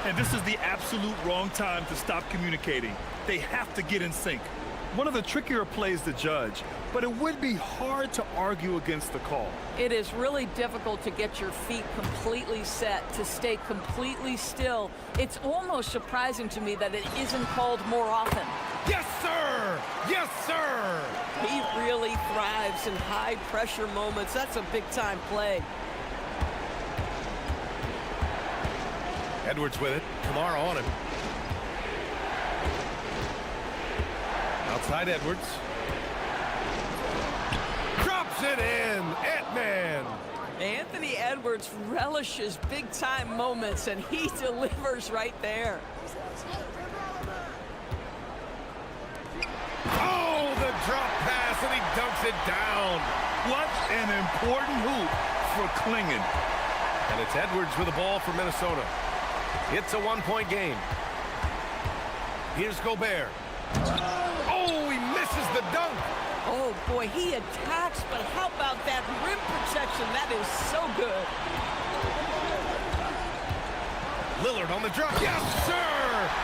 And this is the absolute wrong time to stop communicating. They have to get in sync. One of the trickier plays to judge, but it would be hard to argue against the call. It is really difficult to get your feet completely set, to stay completely still. It's almost surprising to me that it isn't called more often. Yes, sir! Yes, sir! He really thrives in high-pressure moments. That's a big-time play. Edwards with it. Kamara on him. Outside Edwards. Drops it in. Ant-Man. Anthony Edwards relishes big-time moments, and he delivers right there. Oh, the drop pass, and he dunks it down. What an important hoop for Klingon. And it's Edwards with the ball for Minnesota. It's a one-point game. Here's Gobert. Oh, he misses the dunk. Oh, boy, he attacks, but how about that rim protection? That is so good. Lillard on the drop. Yes, sir!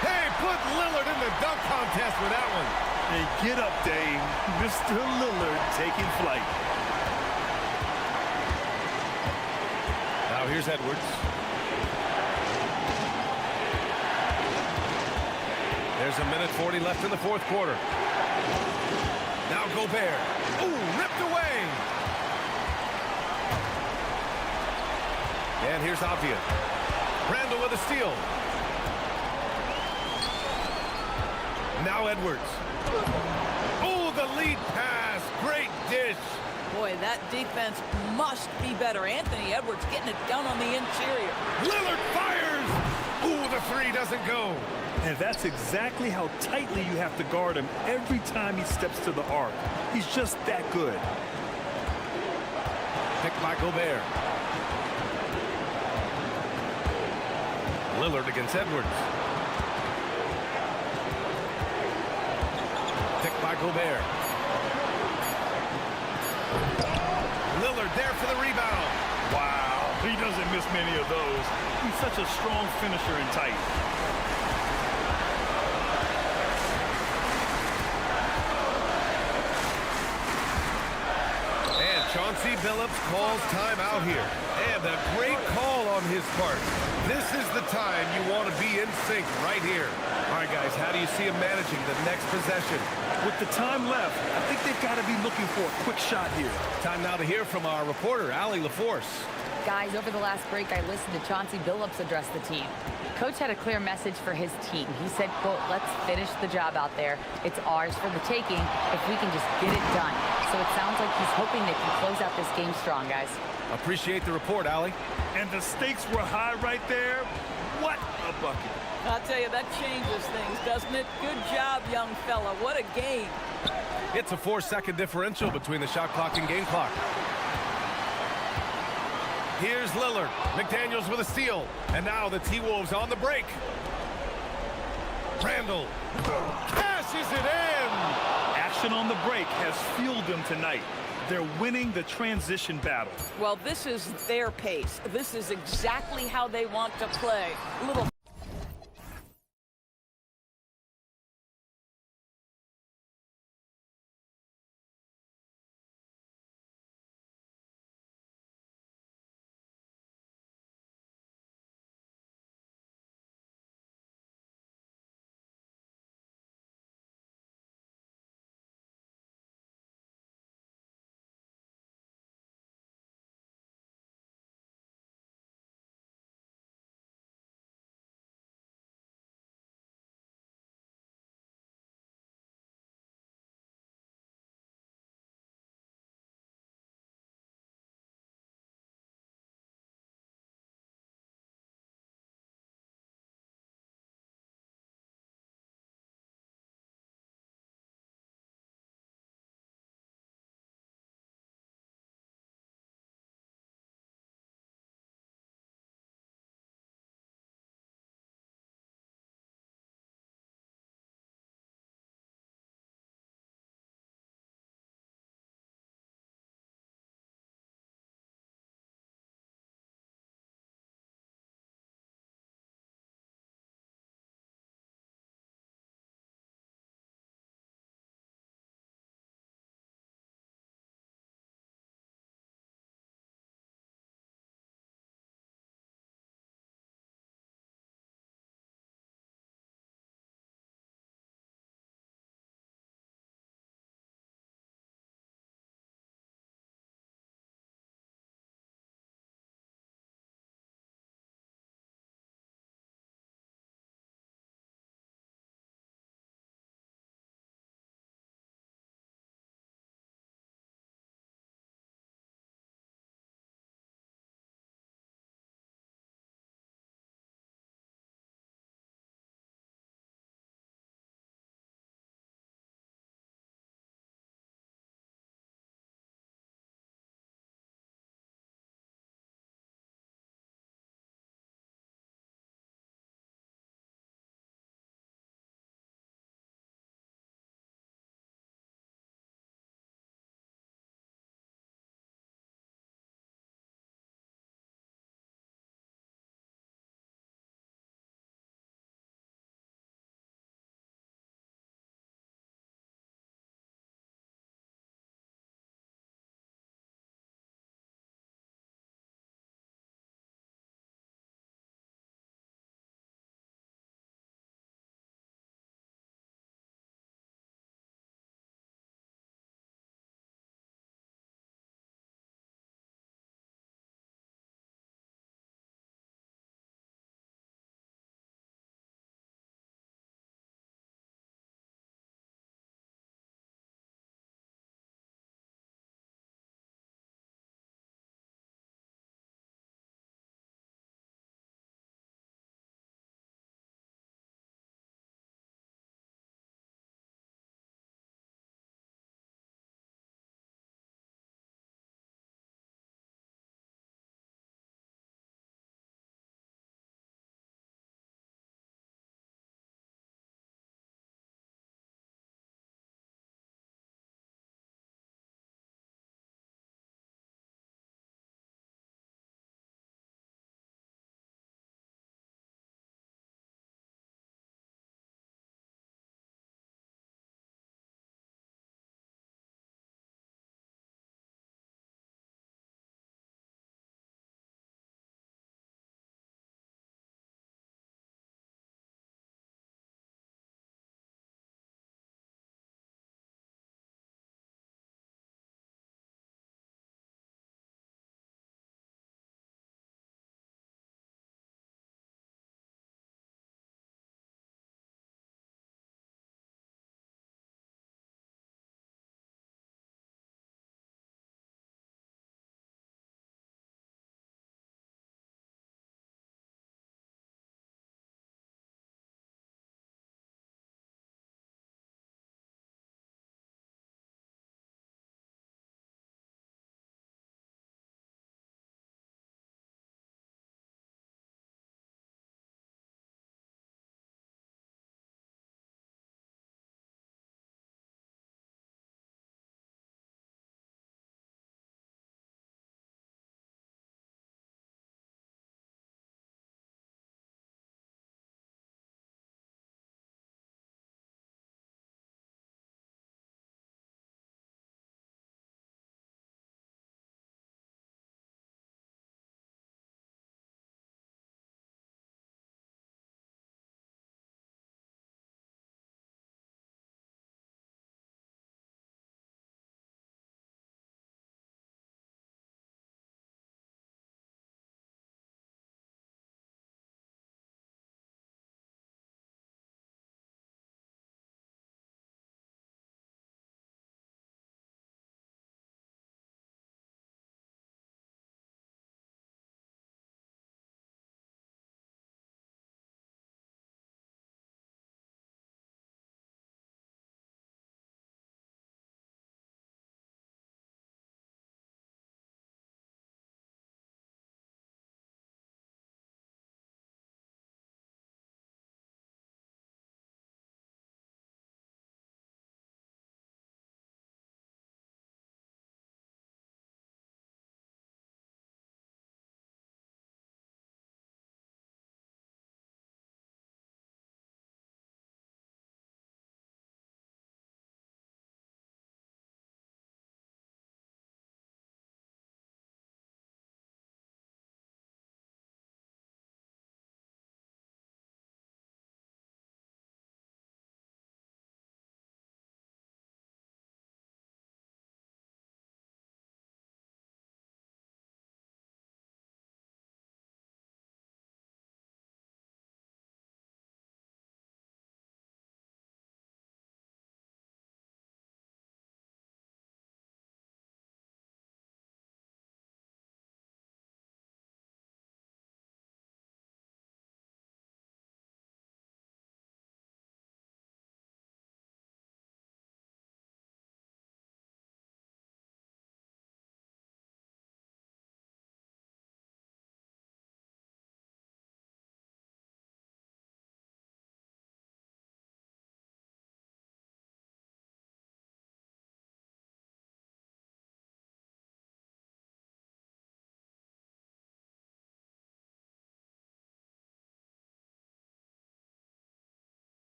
Hey, put Lillard in the dunk contest with that one. And get up, Dame. Mr. Lillard taking flight. Now here's Edwards. There's a minute 40 left in the fourth quarter. Now Gobert. Ooh, ripped away. And here's Avdia. Randall with a steal. Now Edwards. Oh, the lead pass. Great dish. Boy, that defense must be better. Anthony Edwards getting it done on the interior. Lillard fires. Ooh, the three doesn't go. And that's exactly how tightly you have to guard him every time he steps to the arc. He's just that good. Picked by Gobert. Lillard against Edwards. Picked by Gobert. Lillard there for the rebound. Wow, he doesn't miss many of those. He's such a strong finisher in tight. Chauncey Billups calls timeout here. And a great call on his part. This is the time you want to be in sync right here. All right, guys, how do you see him managing the next possession? With the time left, I think they've got to be looking for a quick shot here. Time now to hear from our reporter, Allie LaForce. Guys, over the last break, I listened to Chauncey Billups address the team. Coach had a clear message for his team. He said, quote, let's finish the job out there. It's ours for the taking if we can just get it done. So it sounds like he's hoping they can close out this game strong, guys. Appreciate the report, Allie. And the stakes were high right there. What a bucket. I'll tell you, that changes things, doesn't it? Good job, young fella. What a game. It's a 4-second differential between the shot clock and game clock. Here's Lillard. McDaniels with a steal. And now the T-Wolves on the break. Randall cashes it in. Action on the break has fueled them tonight. They're winning the transition battle. Well, this is their pace. This is exactly how they want to play. Little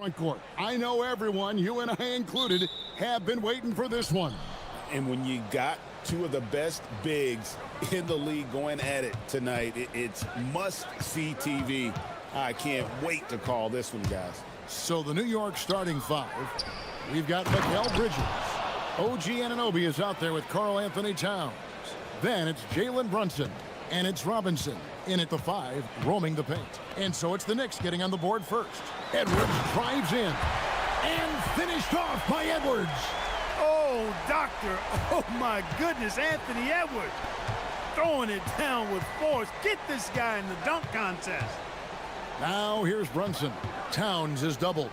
Front court. I know everyone, you and I included, have been waiting for this one. And when you got two of the best bigs in the league going at it tonight, it's must-see TV. I can't wait to call this one, guys. So the New York starting five, we've got Mikal Bridges. OG Anunoby is out there with Karl Anthony Towns. Then it's Jalen Brunson, and it's Robinson in at the 5, roaming the paint. And so it's the Knicks getting on the board first. Edwards drives in, and finished off by Edwards. Oh, doctor. Oh, my goodness. Anthony Edwards throwing it down with force. Get this guy in the dunk contest. Now here's Brunson. Towns is doubled.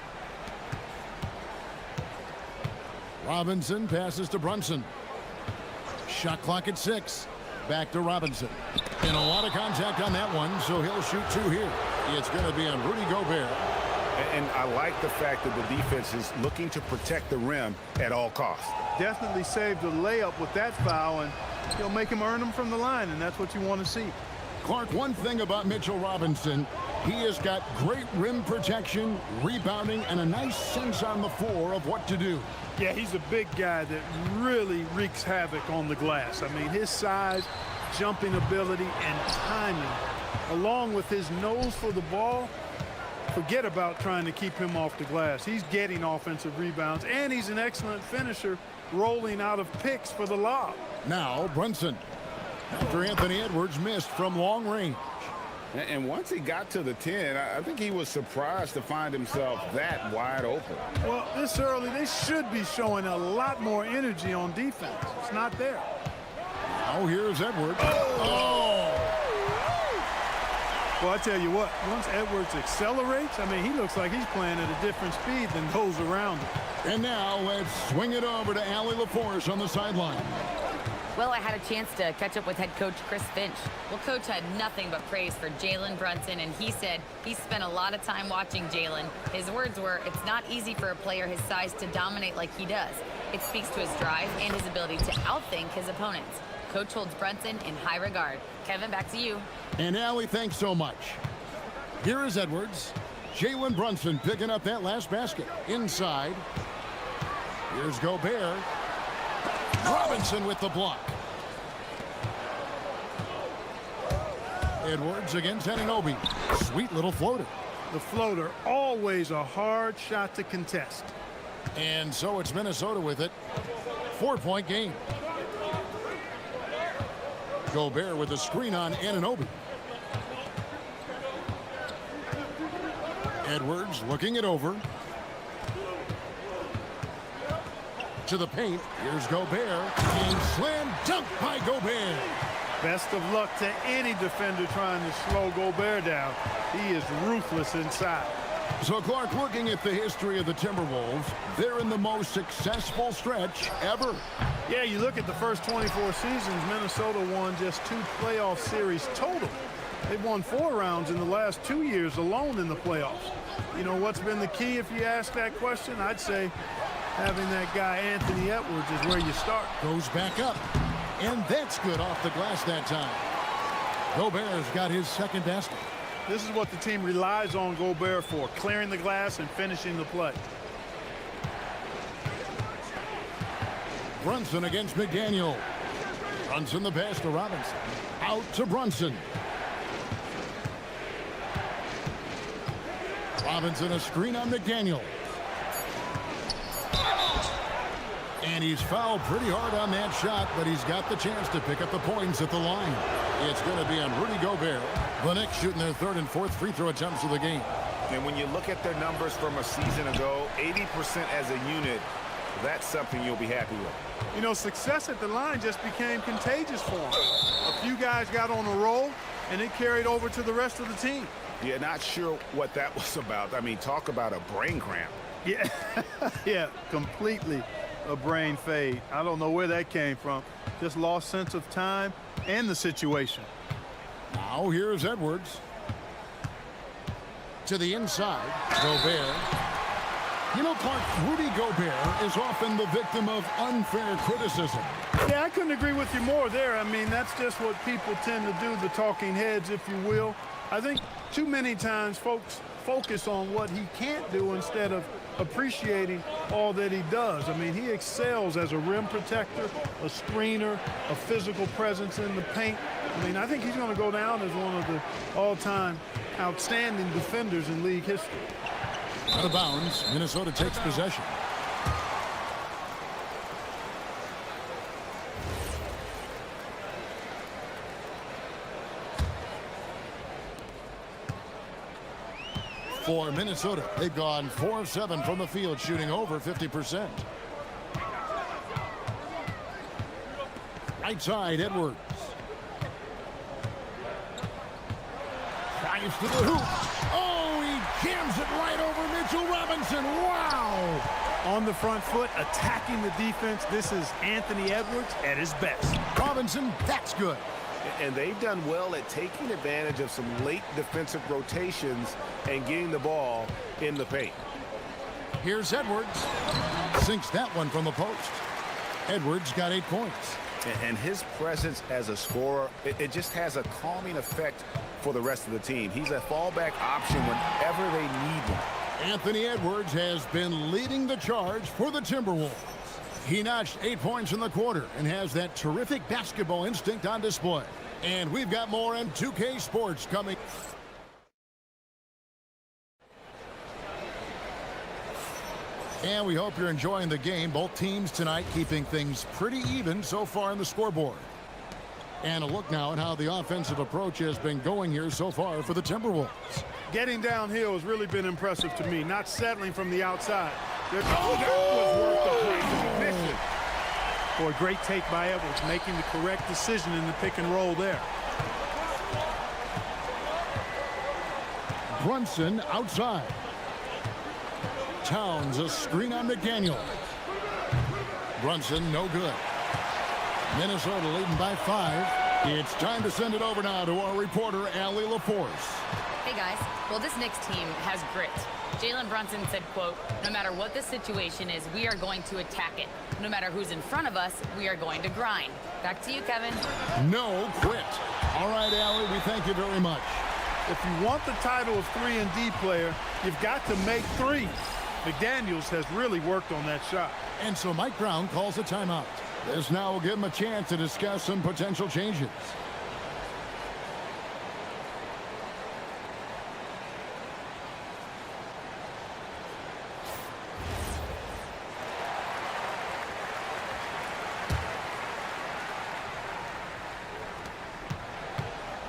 Robinson passes to Brunson. Shot clock at 6. Back to Robinson. And a lot of contact on that one, so he'll shoot 2 here. It's going to be on Rudy Gobert. And I like the fact that the defense is looking to protect the rim at all costs. Definitely saved a layup with that foul, and he'll make him earn them from the line, and that's what you want to see. Clark, one thing about Mitchell Robinson, he has got great rim protection, rebounding, and a nice sense on the floor of what to do. Yeah, he's a big guy that really wreaks havoc on the glass. I mean, his size, jumping ability, and timing, along with his nose for the ball, forget about trying to keep him off the glass. He's getting offensive rebounds, and he's an excellent finisher, rolling out of picks for the lob. Now Brunson, after Anthony Edwards missed from long range. And once he got to the 10, I think he was surprised to find himself that wide open. Well, this early, they should be showing a lot more energy on defense. It's not there. Now here's Edwards. Oh! Well, I tell you what, once Edwards accelerates, I mean, he looks like he's playing at a different speed than those around him. And now let's swing it over to Allie LaForce on the sideline. Well, I had a chance to catch up with head coach Chris Finch. Well, coach had nothing but praise for Jalen Brunson, and he said he spent a lot of time watching Jalen. His words were, it's not easy for a player his size to dominate like he does. It speaks to his drive and his ability to outthink his opponents. Coach holds Brunson in high regard. Kevin, back to you. And Allie, thanks so much. Here is Edwards. Jalen Brunson picking up that last basket. Inside. Here's Gobert. Robinson with the block. Edwards against Anunoby. Sweet little floater. The floater, always a hard shot to contest. And so it's Minnesota with it. 4-point game. Gobert with a screen on Anunoby. Edwards looking it over. To the paint. Here's Gobert. And slam dunk by Gobert. Best of luck to any defender trying to slow Gobert down. He is ruthless inside. So, Clark, looking at the history of the Timberwolves, they're in the most successful stretch ever. Yeah, you look at the first 24 seasons, Minnesota won just 2 playoff series total. They've won 4 rounds in the last 2 years alone in the playoffs. You know what's been the key if you ask that question? I'd say having that guy Anthony Edwards is where you start. Goes back up. And that's good off the glass that time. Gobert's got his second basket. This is what the team relies on Gobert for, clearing the glass and finishing the play. Brunson against McDaniel. Brunson the pass to Robinson. Out to Brunson. Robinson a screen on McDaniel. And he's fouled pretty hard on that shot, but he's got the chance to pick up the points at the line. It's going to be on Rudy Gobert. The Knicks shooting their 3rd and 4th free throw attempts of the game. And when you look at their numbers from a season ago, 80% as a unit, that's something you'll be happy with. You know, success at the line just became contagious for them. A few guys got on a roll, and it carried over to the rest of the team. Yeah, not sure what that was about. I mean, talk about a brain cramp. Yeah, yeah, completely a brain fade. I don't know where that came from. Just lost sense of time and the situation. Now here's Edwards. To the inside, Gobert. You know, Clark, Rudy Gobert is often the victim of unfair criticism. Yeah, I couldn't agree with you more there. I mean, that's just what people tend to do, the talking heads, if you will. I think too many times folks focus on what he can't do instead of appreciating all that he does. I mean, he excels as a rim protector, a screener, a physical presence in the paint. I mean, I think he's going to go down as one of the all-time outstanding defenders in league history. Out of bounds, Minnesota takes possession. For Minnesota, they've gone 4 of 7 from the field, shooting over 50%. Right side, Edwards. Drives to the hoop. Oh, he jams it right over Mitchell Robinson. Wow! On the front foot, attacking the defense. This is Anthony Edwards at his best. Robinson, that's good. And they've done well at taking advantage of some late defensive rotations and getting the ball in the paint. Here's Edwards. Sinks that one from the post. Edwards got 8 points. And his presence as a scorer, it just has a calming effect for the rest of the team. He's a fallback option whenever they need one. Anthony Edwards has been leading the charge for the Timberwolves. He notched 8 points in the quarter and has that terrific basketball instinct on display. And we've got more in 2K Sports coming. And we hope you're enjoying the game. Both teams tonight keeping things pretty even so far in the scoreboard. And a look now at how the offensive approach has been going here so far for the Timberwolves. Getting downhill has really been impressive to me, not settling from the outside. That was worth the play. Mission. For a great take by Edwards, making the correct decision in the pick and roll there. Brunson outside. Towns a screen on McDaniel. Brunson no good. Minnesota leading by 5. It's time to send it over now to our reporter, Allie LaForce. Hey guys, well this Knicks team has grit. Jalen Brunson said, quote, no matter what the situation is, we are going to attack it. No matter who's in front of us, we are going to grind. Back to you, Kevin. No quit. All right, Allie, we thank you very much. If you want the title of 3-and-D player, you've got to make threes. McDaniels has really worked on that shot. And so Mike Brown calls a timeout. This now will give him a chance to discuss some potential changes.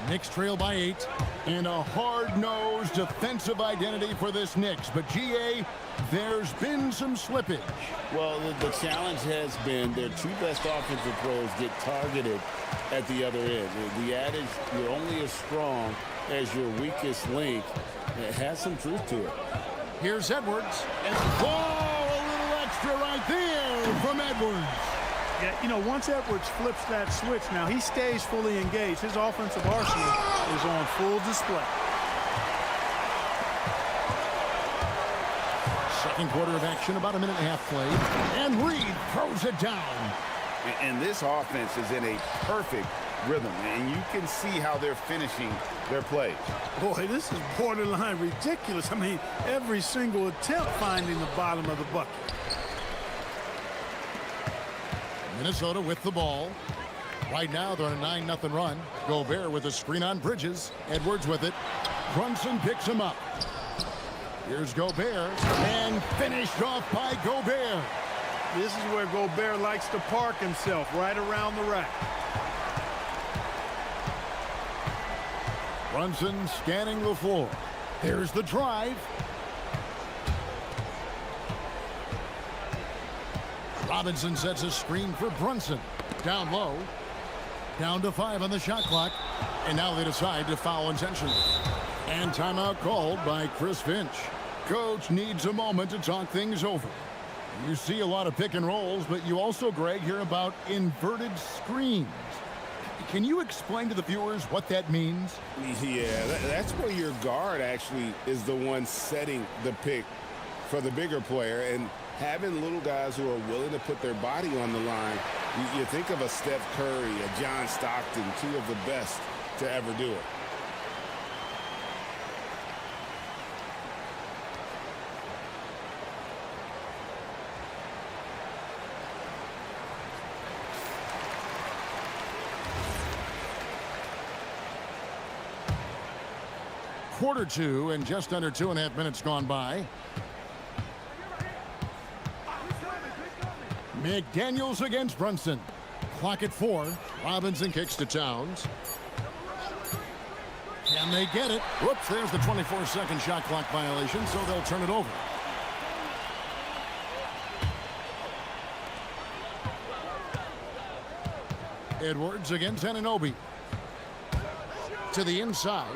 Knicks trail by 8, and a hard-nosed defensive identity for this Knicks. But, GA, there's been some slippage. Well, the challenge has been their 2 best offensive players get targeted at the other end. The adage, you're only as strong as your weakest link, it has some truth to it. Here's Edwards. And, whoa, a little extra right there from Edwards. Yeah, you know, once Edwards flips that switch now, he stays fully engaged. His offensive arsenal is on full display. Second quarter of action, about a minute and a half played. And Reed throws it down. And this offense is in a perfect rhythm, and you can see how they're finishing their plays. Boy, this is borderline ridiculous. I mean, every single attempt finding the bottom of the bucket. Minnesota with the ball. Right now, they're on a 9-0 run. Gobert with a screen on Bridges. Edwards with it. Brunson picks him up. Here's Gobert. And finished off by Gobert. This is where Gobert likes to park himself, right around the rack. Brunson scanning the floor. Here's the drive. Robinson sets a screen for Brunson. Down low. Down to 5 on the shot clock. And now they decide to foul intentionally. And timeout called by Chris Finch. Coach needs a moment to talk things over. You see a lot of pick and rolls, but you also, Greg, hear about inverted screens. Can you explain to the viewers what that means? Yeah, that's where your guard actually is the one setting the pick for the bigger player. And having little guys who are willing to put their body on the line, you think of a Steph Curry, a John Stockton, 2 of the best to ever do it. quarter two and just under 2.5 minutes gone by. McDaniels against Brunson. Clock at 4. Robinson kicks to Towns. Can they get it? Whoops, there's the 24-second shot clock violation, so they'll turn it over. Edwards against Ananobi. To the inside.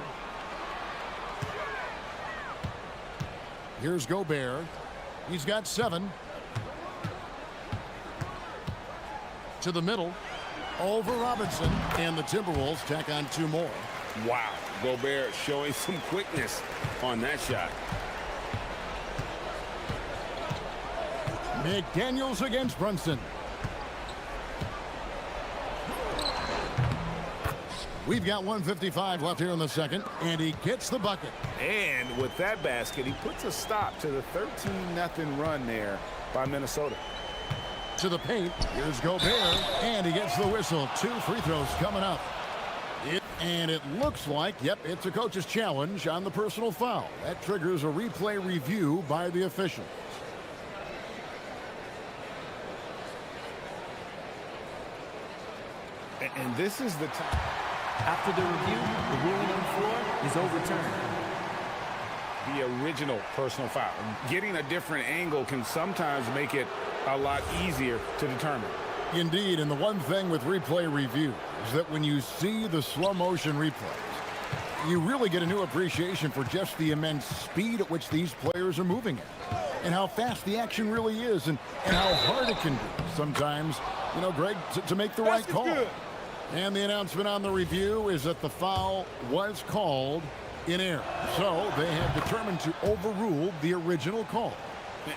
Here's Gobert. He's got 7. To the middle. Over Robinson. And the Timberwolves tack on 2 more. Wow. Gobert showing some quickness on that shot. McDaniels against Brunson. We've got 1:55 left here in the second, and he gets the bucket. And with that basket, he puts a stop to the 13-0 run there by Minnesota. To the paint, here's Gobert, and he gets the whistle. 2 free throws coming up. And it looks like, yep, it's a coach's challenge on the personal foul. That triggers a replay review by the officials. And this is the time. After the review, the ruling on the floor is overturned. The original personal foul. Getting a different angle can sometimes make it a lot easier to determine. Indeed, and the one thing with replay review is that when you see the slow motion replays, you really get a new appreciation for just the immense speed at which these players are moving at, and how fast the action really is, and how hard it can be sometimes, you know, Greg, to make the right call. Good. And the announcement on the review is that the foul was called in error. So they have determined to overrule the original call.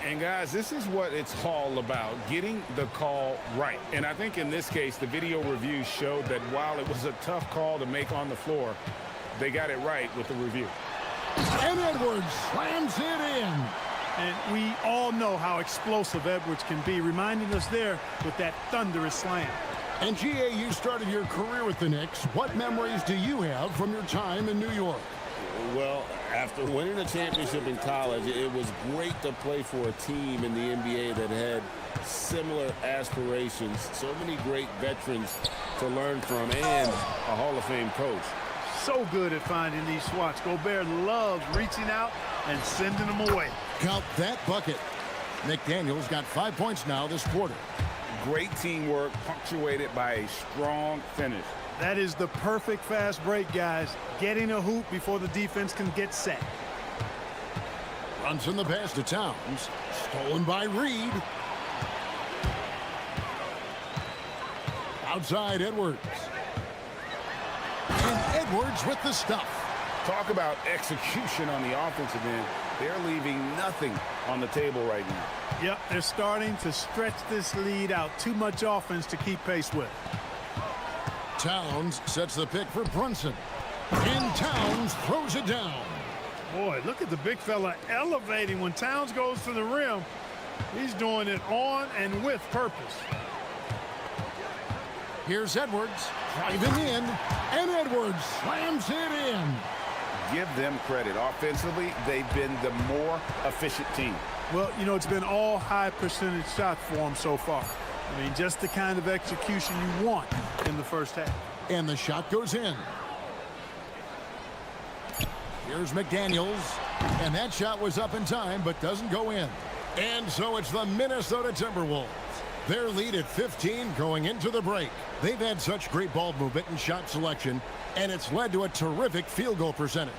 And guys, this is what it's all about, getting the call right. And I think in this case, the video review showed that while it was a tough call to make on the floor, they got it right with the review. And Edwards slams it in. And we all know how explosive Edwards can be, reminding us there with that thunderous slam. And GA, you started your career with the Knicks. What memories do you have from your time in New York? Well, after winning a championship in college, it was great to play for a team in the NBA that had similar aspirations. So many great veterans to learn from and a Hall of Fame coach. So good at finding these swats. Gobert loves reaching out and sending them away. Count that bucket. McDaniels got 5 points now this quarter. Great teamwork punctuated by a strong finish. That is the perfect fast break, guys. Getting a hoop before the defense can get set. Runs in the pass to Towns. Stolen by Reed. Outside Edwards. And Edwards with the stuff. Talk about execution on the offensive end. They're leaving nothing on the table right now. Yep, they're starting to stretch this lead out. Too much offense to keep pace with. Towns sets the pick for Brunson. And Towns throws it down. Boy, look at the big fella elevating when Towns goes to the rim. He's doing it on and with purpose. Here's Edwards driving in, and Edwards slams it in. Give them credit. Offensively, they've been the more efficient team. Well, you know, it's been all high percentage shots for them so far. I mean, just the kind of execution you want in the first half. And the shot goes in. Here's McDaniels. And that shot was up in time, but doesn't go in. And so it's the Minnesota Timberwolves. Their lead at 15 going into the break. They've had such great ball movement and shot selection, and it's led to a terrific field goal percentage.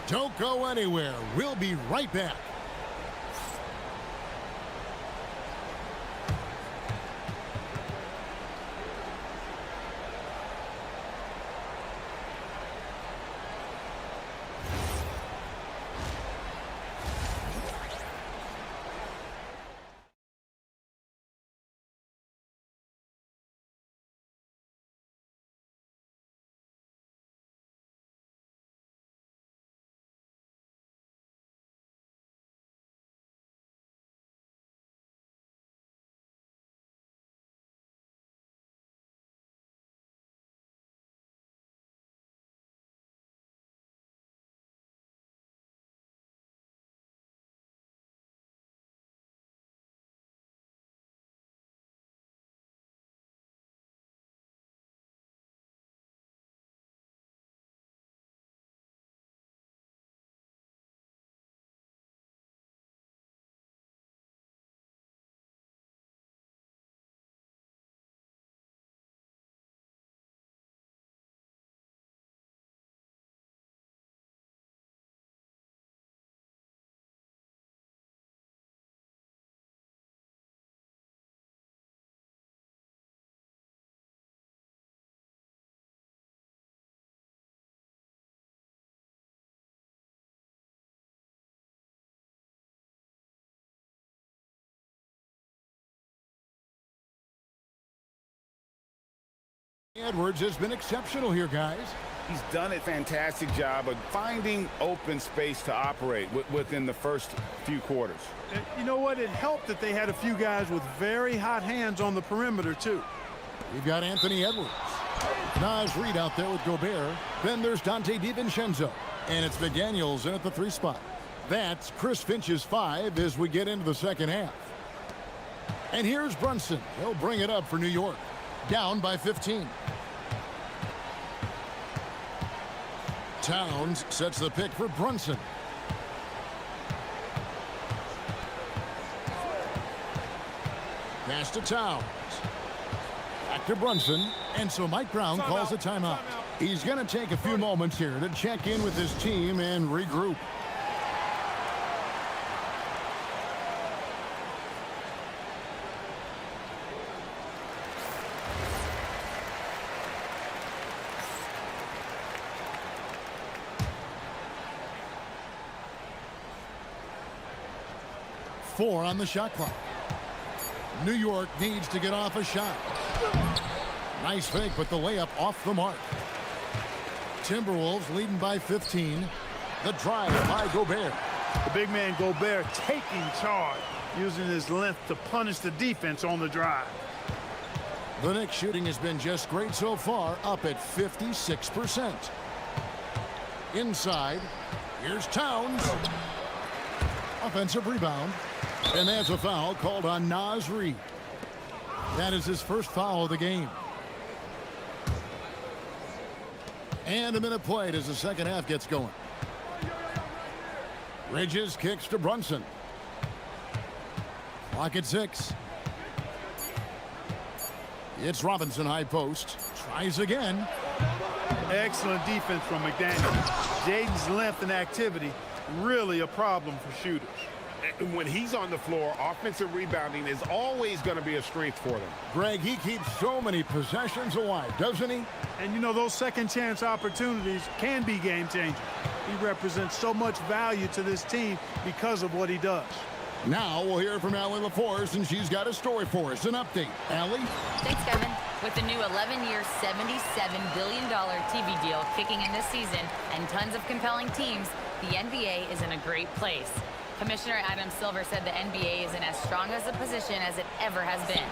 Don't go anywhere. We'll be right back. Edwards has been exceptional here, guys. He's done a fantastic job of finding open space to operate within the first few quarters. You know what? It helped that they had a few guys with very hot hands on the perimeter, too. We've got Anthony Edwards. Naz Reid out there with Gobert. Then there's Dante DiVincenzo. And it's McDaniels in at the 3 spot. That's Chris Finch's 5 as we get into the second half. And here's Brunson. He'll bring it up for New York. Down by 15. Towns sets the pick for Brunson. Pass to Towns. Back to Brunson. And so Mike Brown calls a timeout. He's going to take a few moments here to check in with his team and regroup. Four on the shot clock. New York needs to get off a shot. Nice fake, but the layup off the mark. Timberwolves leading by 15. The drive by Gobert. The big man Gobert taking charge, using his length to punish the defense on the drive. The Knicks shooting has been just great so far, up at 56%. Inside, here's Towns. Offensive rebound. And that's a foul called on Naz Reid. That is his first foul of the game. And a minute played as the second half gets going. Bridges kicks to Brunson. Clock at 6. It's Robinson high post. Tries again. Excellent defense from McDaniels. Jaden's length and activity, really a problem for shooters. When he's on the floor, offensive rebounding is always going to be a strength for them. Greg, he keeps so many possessions alive, doesn't he? And you know, those second chance opportunities can be game changing. He represents so much value to this team because of what he does. Now we'll hear from Allie LaForce, and she's got a story for us. An update. Allie? Thanks, Kevin. With the new 11-year, $77 billion TV deal kicking in this season and tons of compelling teams, the NBA is in a great place. Commissioner Adam Silver said the NBA is in as strong as a position as it ever has been.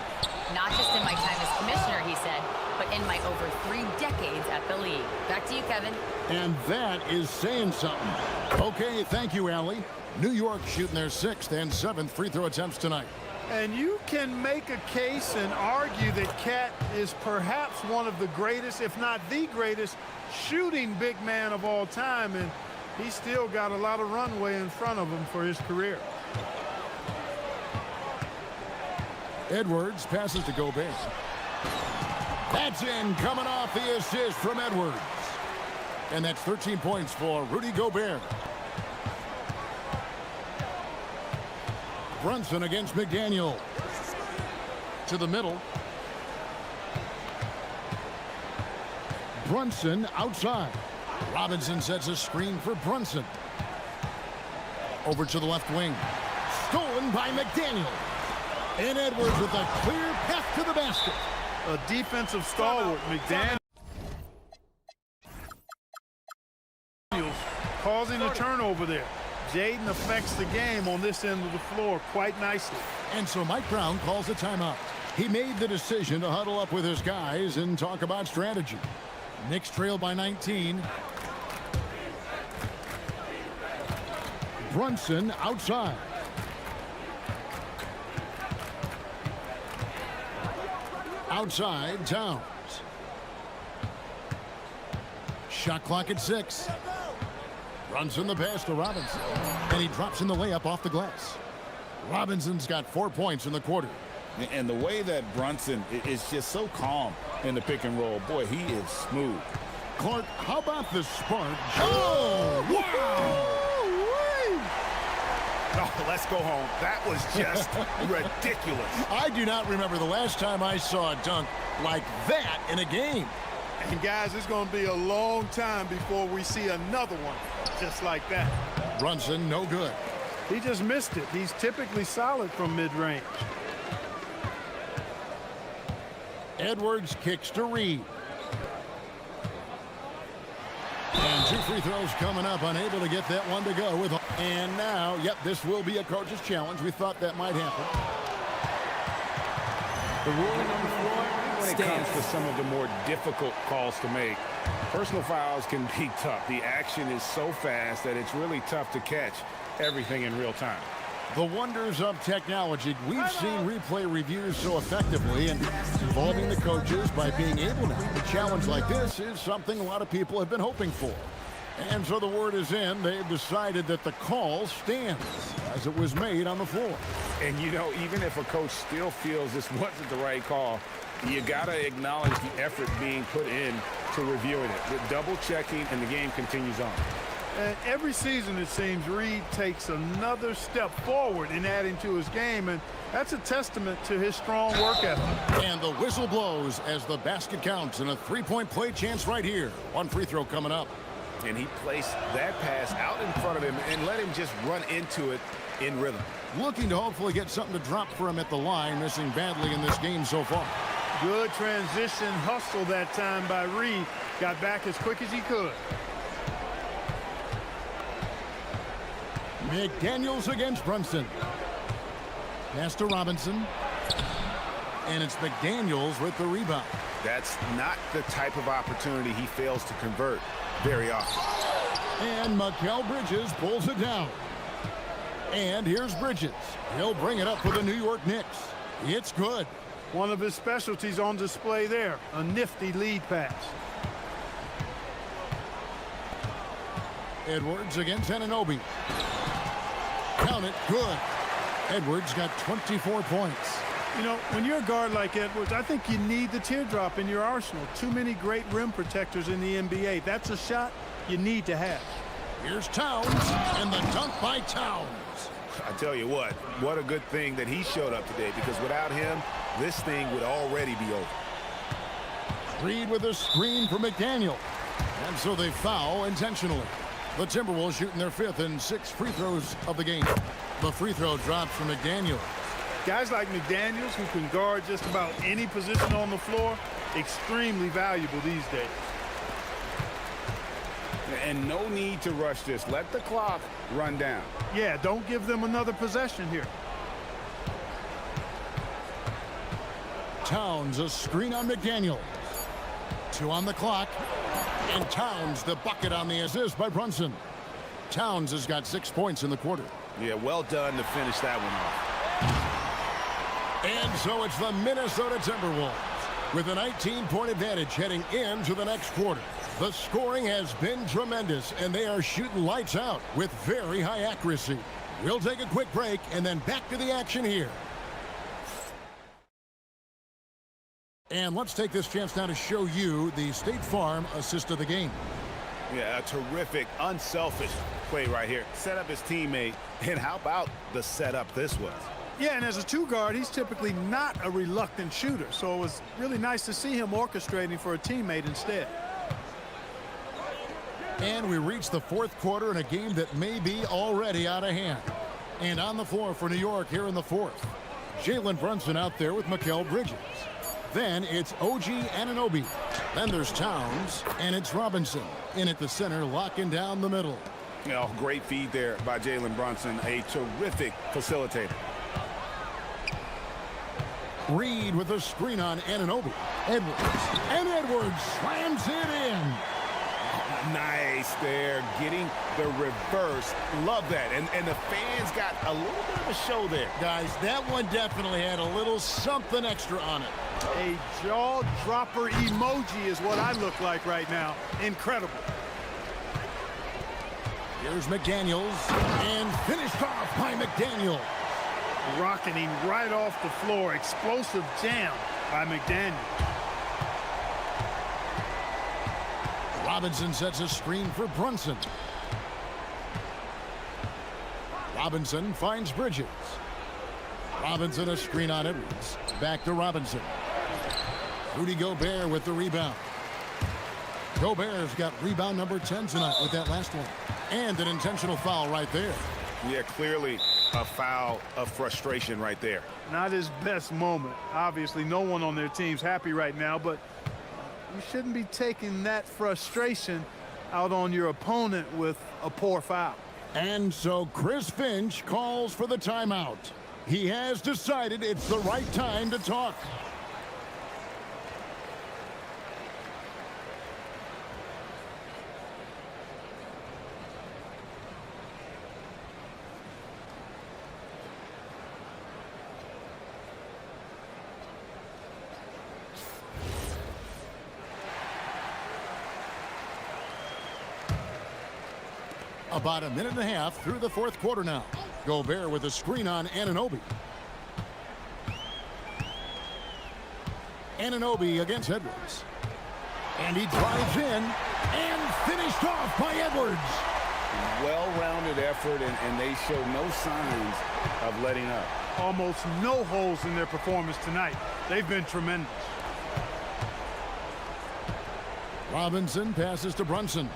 Not just in my time as commissioner, he said, but in my over 3 decades at the league. Back to you, Kevin. And that is saying something. Okay, thank you, Allie. New York shooting their 6th and 7th free throw attempts tonight. And you can make a case and argue that Cat is perhaps one of the greatest, if not the greatest, shooting big man of all time. And he's still got a lot of runway in front of him for his career. Edwards passes to Gobert. That's in, coming off the assist from Edwards. And that's 13 points for Rudy Gobert. Brunson against McDaniel. To the middle. Brunson outside. Robinson sets a screen for Brunson. Over to the left wing. Stolen by McDaniel. And Edwards with a clear path to the basket. A defensive stalwart, McDaniel. Causing a turnover there. Jaden affects the game on this end of the floor quite nicely. And so Mike Brown calls a timeout. He made the decision to huddle up with his guys and talk about strategy. Knicks trail by 19. Brunson outside. Outside, Towns. Shot clock at 6. Brunson the pass to Robinson. And he drops in the layup off the glass. Robinson's got 4 points in the quarter. And the way that Brunson is just so calm in the pick and roll, boy, he is smooth. Clark, how about the spark? Oh, wow! Oh, let's go home. That was just ridiculous. I do not remember the last time I saw a dunk like that in a game. And guys, it's going to be a long time before we see another one just like that. Brunson, no good. He just missed it. He's typically solid from mid-range. Edwards kicks to Reid. 2 free throws coming up, unable to get that one to go. And now, yep, this will be a coach's challenge. We thought that might happen. The ruling on the floor When it comes to some of the more difficult calls to make, personal fouls can be tough. The action is so fast that it's really tough to catch everything in real time. The wonders of technology. We've seen replay reviews so effectively, and involving the coaches by being able to have a challenge like this is something a lot of people have been hoping for. And so the word is in. They've decided that the call stands as it was made on the floor. And, you know, even if a coach still feels this wasn't the right call, you got to acknowledge the effort being put in to reviewing it, with double checking, and the game continues on. And every season, it seems, Reed takes another step forward in adding to his game, and that's a testament to his strong work ethic. And the whistle blows as the basket counts, and a three-point play chance right here. One free throw coming up. And he placed that pass out in front of him and let him just run into it in rhythm. Looking to hopefully get something to drop for him at the line, missing badly in this game so far. Good transition hustle that time by Reed. Got back as quick as he could. McDaniels against Brunson. Pass to Robinson. And it's McDaniels with the rebound. That's not the type of opportunity he fails to convert very often. And Mikal Bridges pulls it down. And here's Bridges. He'll bring it up for the New York Knicks. It's good. One of his specialties on display there, a nifty lead pass. Edwards against Anunoby. Count it, good. Edwards got 24 points. You know, when you're a guard like Edwards, I think you need the teardrop in your arsenal. Too many great rim protectors in the NBA. That's a shot you need to have. Here's Towns, and the dunk by Towns. I tell you what a good thing that he showed up today, because without him, this thing would already be over. Reed with a screen for McDaniel. And so they foul intentionally. The Timberwolves shooting their 5th and 6th free throws of the game. The free throw drops for McDaniel. Guys like McDaniels, who can guard just about any position on the floor, extremely valuable these days. And no need to rush this. Let the clock run down. Yeah, don't give them another possession here. Towns, a screen on McDaniel. 2 on the clock. And Towns, the bucket on the assist by Brunson. Towns has got 6 points in the quarter. Yeah, well done to finish that one off. And so it's the Minnesota Timberwolves with a 19-point advantage heading into the next quarter. The scoring has been tremendous, and they are shooting lights out with very high accuracy. We'll take a quick break and then back to the action here. And let's take this chance now to show you the State Farm assist of the game. Yeah, a terrific, unselfish play right here. Set up his teammate, and how about the setup this was? Yeah, and as a 2-guard, he's typically not a reluctant shooter, so it was really nice to see him orchestrating for a teammate instead. And we reach the 4th quarter in a game that may be already out of hand. And on the floor for New York here in the 4th. Jalen Brunson out there with Mikal Bridges. Then it's OG Anunoby. Then there's Towns, and it's Robinson. In at the center, locking down the middle. You know, great feed there by Jalen Brunson, a terrific facilitator. Reed with a screen on Anunoby. Edwards. And Edwards slams it in. Nice there, getting the reverse. Love that. And the fans got a little bit of a show there. Guys, that one definitely had a little something extra on it. A jaw-dropper emoji is what I look like right now. Incredible. Here's McDaniels, and finished off by McDaniel. Rocketing right off the floor. Explosive jam by McDaniel. Robinson sets a screen for Brunson. Robinson finds Bridges. Robinson a screen on Edwards. Back to Robinson. Rudy Gobert with the rebound. Gobert's got rebound number 10 tonight with that last one. And an intentional foul right there. Yeah, clearly a foul of frustration right there. Not his best moment. Obviously, no one on their team's happy right now, but you shouldn't be taking that frustration out on your opponent with a poor foul. And so Chris Finch calls for the timeout. He has decided it's the right time to talk. About a minute and a half through the fourth quarter now. Gobert with a screen on Anunoby. Anunoby against Edwards. And he drives in and finished off by Edwards. Well-rounded effort, and they show no signs of letting up. Almost no holes in their performance tonight. They've been tremendous. Robinson passes to Brunson.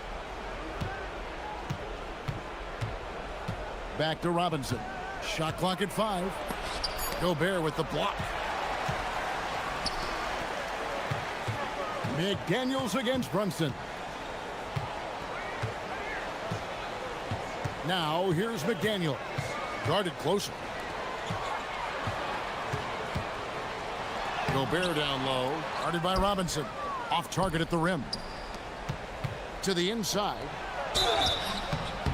Back to Robinson. Shot clock at 5. Gobert with the block. McDaniels against Brunson. Now here's McDaniels. Guarded closer. Gobert down low. Guarded by Robinson. Off target at the rim. To the inside.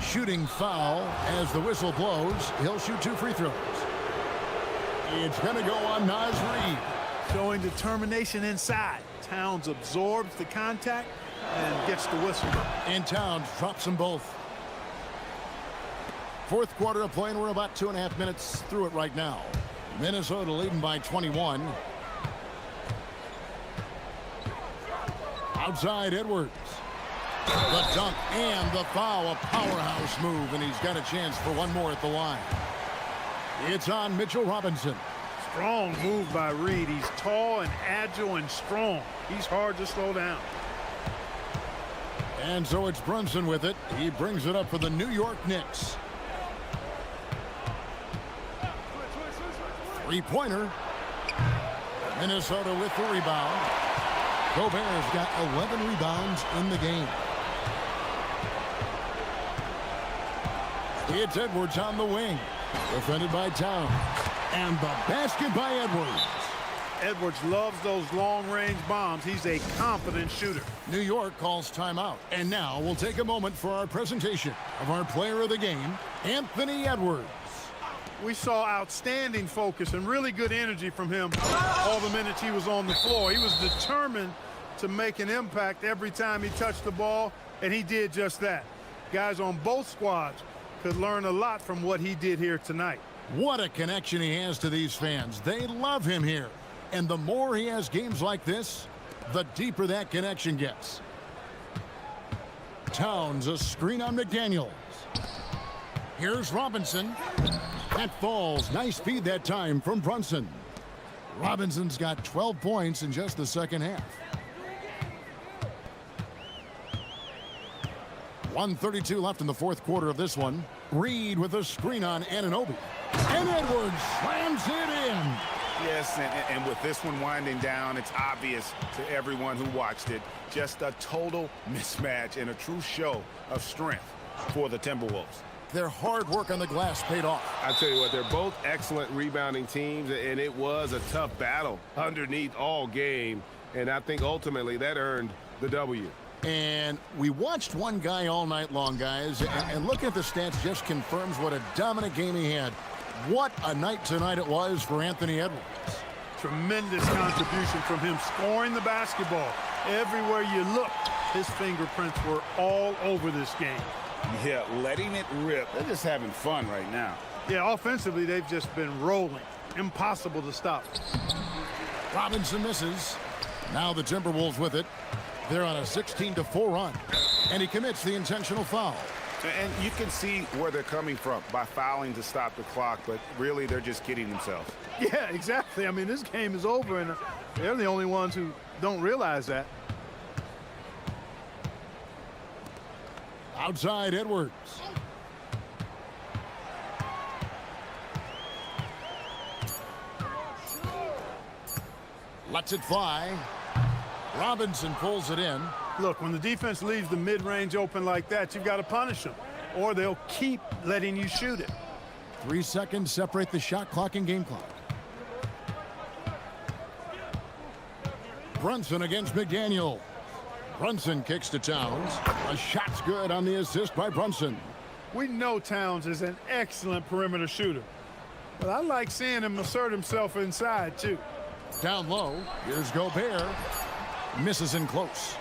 Shooting foul as the whistle blows. He'll shoot 2 free throws. It's going to go on Naz Reid. Showing determination inside. Towns absorbs the contact and gets the whistle. And Towns drops them both. Fourth quarter of play, and we're about 2.5 minutes through it right now. Minnesota leading by 21. Outside Edwards. The dunk and the foul, a powerhouse move, and he's got a chance for one more at the line. It's on Mitchell Robinson. Strong move by Reid. He's tall and agile and strong. He's hard to slow down. And so it's Brunson with it. He brings it up for the New York Knicks. Three-pointer. Minnesota with the rebound. Gobert's got 11 rebounds in the game. It's Edwards on the wing. Defended by Towns. And the basket by Edwards. Edwards loves those long-range bombs. He's a confident shooter. New York calls timeout. And now we'll take a moment for our presentation of our player of the game, Anthony Edwards. We saw outstanding focus and really good energy from him all the minutes he was on the floor. He was determined to make an impact every time he touched the ball, and he did just that. Guys on both squads could learn a lot from what he did here tonight. What a connection he has to these fans. They love him here. And the more he has games like this, the deeper that connection gets. Towns, a screen on McDaniels. Here's Robinson. That falls. Nice feed that time from Brunson. Robinson's got 12 points in just the second half. 1:32 left in the fourth quarter of this one. Reid with a screen on Anunoby. And Edwards slams it in. Yes, and with this one winding down, it's obvious to everyone who watched it. Just a total mismatch and a true show of strength for the Timberwolves. Their hard work on the glass paid off. I tell you what, they're both excellent rebounding teams, and it was a tough battle underneath all game. And I think ultimately that earned the W. And we watched one guy all night long, guys, and looking at the stats just confirms what a dominant game he had. What a night tonight it was for Anthony Edwards. Tremendous contribution from him scoring the basketball. Everywhere you look, his fingerprints were all over this game. Yeah, letting it rip. They're just having fun right now. Yeah, offensively, they've just been rolling. Impossible to stop. Robinson misses. Now the Timberwolves with it. They're on a 16-4 run. And he commits the intentional foul. And you can see where they're coming from by fouling to stop the clock, but really they're just kidding themselves. Yeah, exactly. I mean, this game is over, and they're the only ones who don't realize that. Outside Edwards. Lets it fly. Robinson pulls it in. Look, when the defense leaves the mid-range open like that, you've got to punish them, or they'll keep letting you shoot it. 3 seconds separate the shot clock and game clock. Brunson against McDaniel. Brunson kicks to Towns. A shot's good on the assist by Brunson. We know Towns is an excellent perimeter shooter, but I like seeing him assert himself inside, too. Down low, here's Gobert. Misses in close.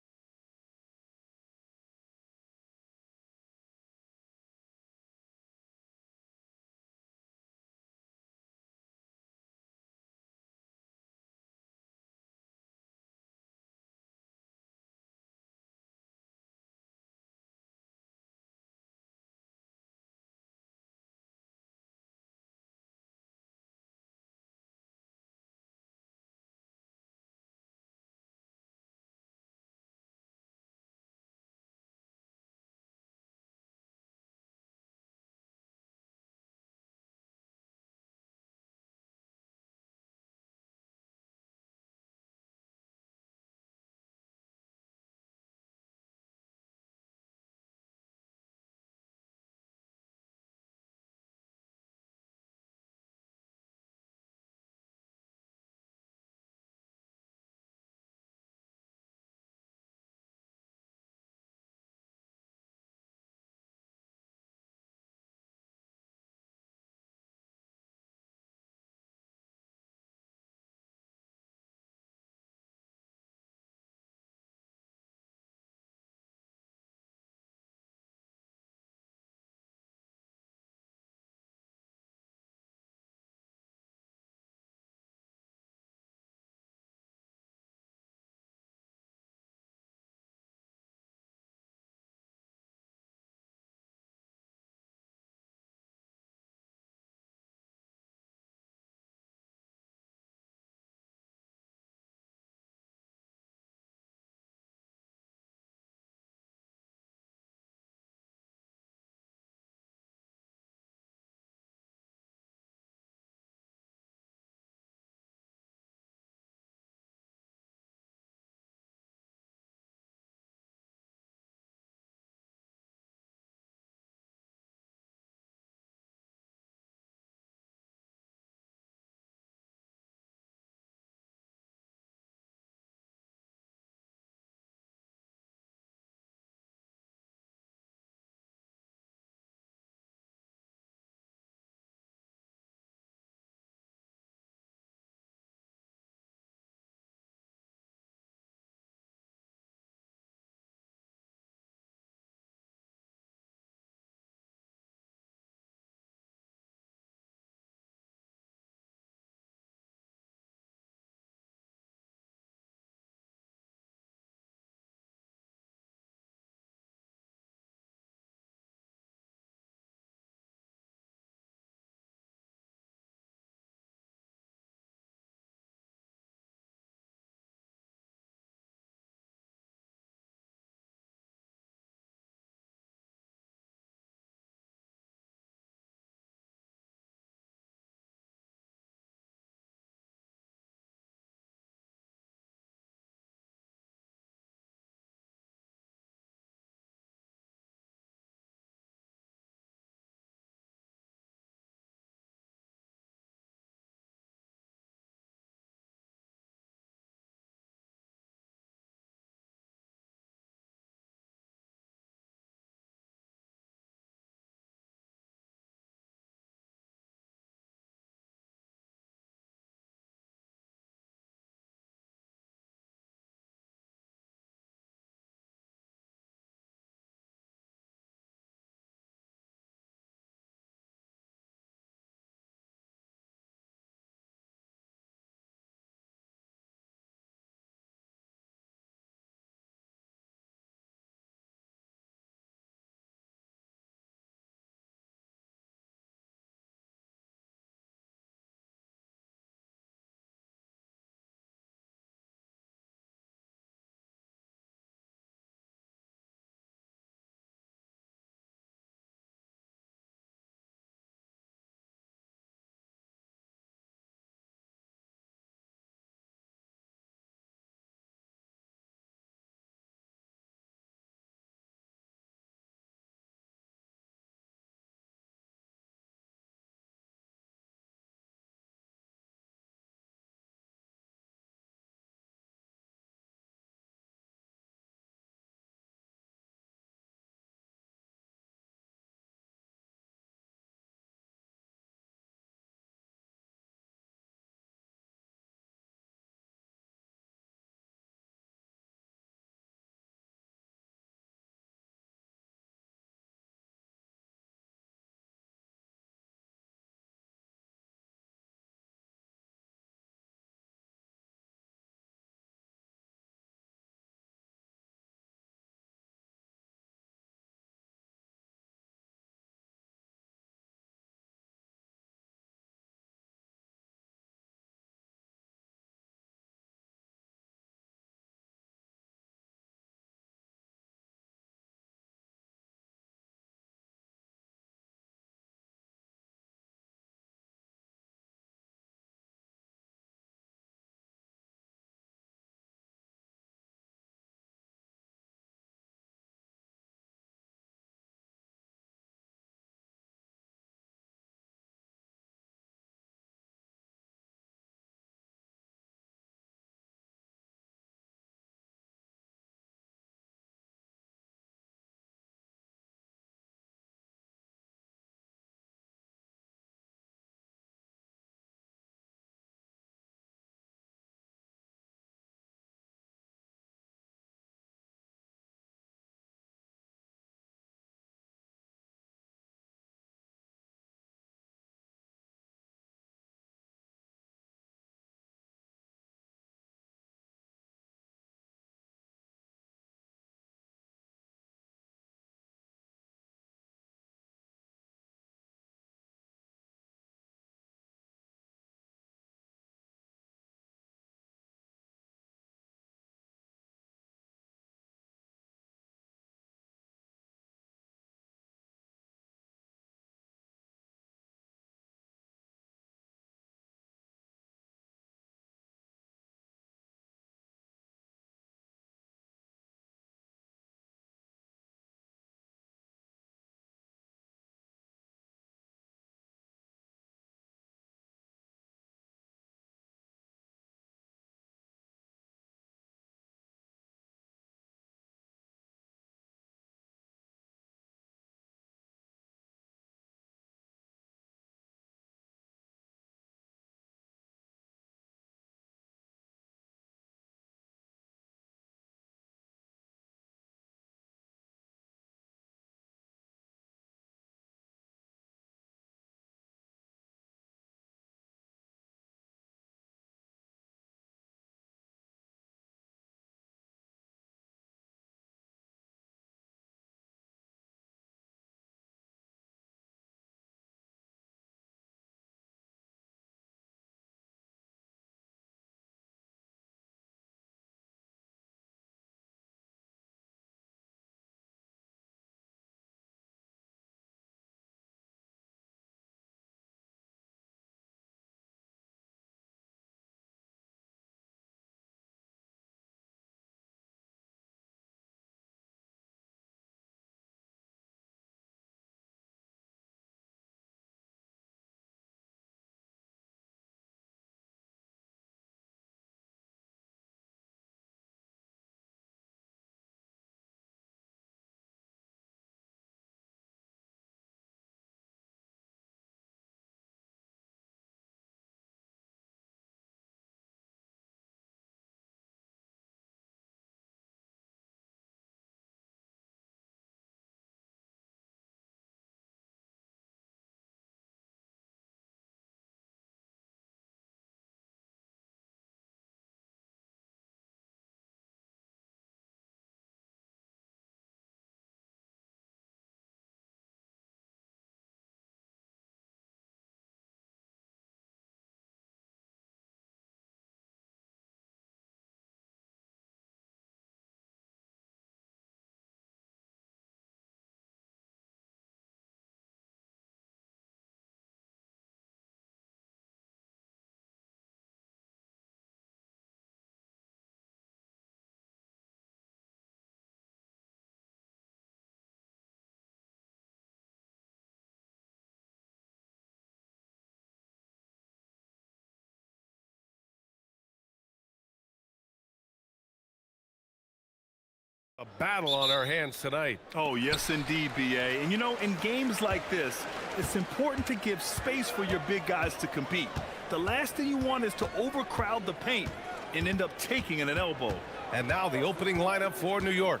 A battle on our hands tonight. Oh, yes, indeed, BA. And, you know, in games like this, it's important to give space for your big guys to compete. The last thing you want is to overcrowd the paint and end up taking an elbow. And now the opening lineup for New York.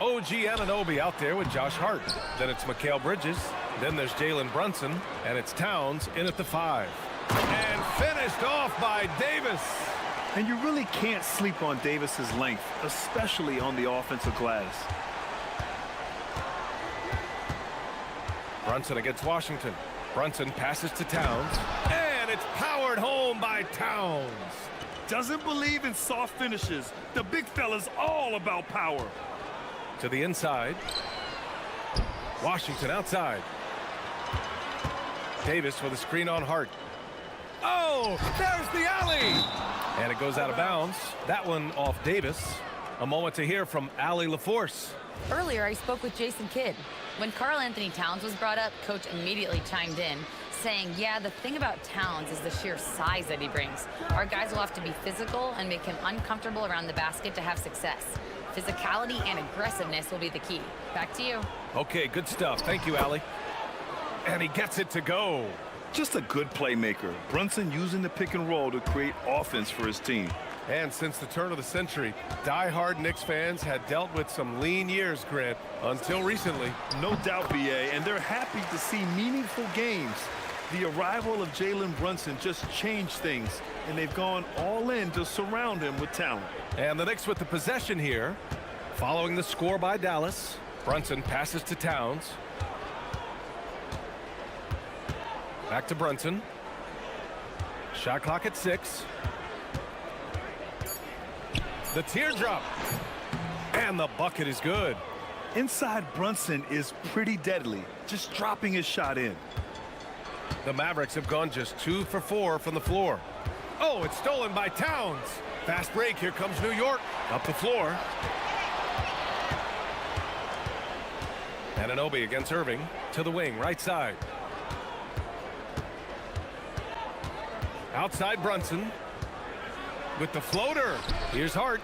OG Anunoby out there with Josh Hart. Then it's Mikal Bridges. Then there's Jalen Brunson. And it's Towns in at the 5. And finished off by Davis. And you really can't sleep on Davis's length, especially on the offensive glass. Brunson against Washington. Brunson passes to Towns. And it's powered home by Towns. Doesn't believe in soft finishes. The big fella's all about power. To the inside. Washington outside. Davis with a screen on Hart. Oh, there's the alley! And it goes out of bounds. That one off Davis. A moment to hear from Allie LaForce. Earlier, I spoke with Jason Kidd. When Karl Anthony Towns was brought up, Coach immediately chimed in, saying, yeah, the thing about Towns is the sheer size that he brings. Our guys will have to be physical and make him uncomfortable around the basket to have success. Physicality and aggressiveness will be the key. Back to you. Okay, good stuff. Thank you, Allie. And he gets it to go. Just a good playmaker. Brunson using the pick and roll to create offense for his team. And since the turn of the century, die-hard Knicks fans had dealt with some lean years, Grant, until recently. No doubt, BA, and they're happy to see meaningful games. The arrival of Jalen Brunson just changed things, and they've gone all in to surround him with talent. And the Knicks with the possession here. Following the score by Dallas, Brunson passes to Towns. Back to Brunson. Shot clock at 6. The teardrop. And the bucket is good. Inside Brunson is pretty deadly, just dropping his shot in. The Mavericks have gone just 2 for 4 from the floor. Oh, it's stolen by Towns. Fast break. Here comes New York. Up the floor. Anunoby against Irving. To the wing, right side. Outside Brunson. With the floater. Here's Hart.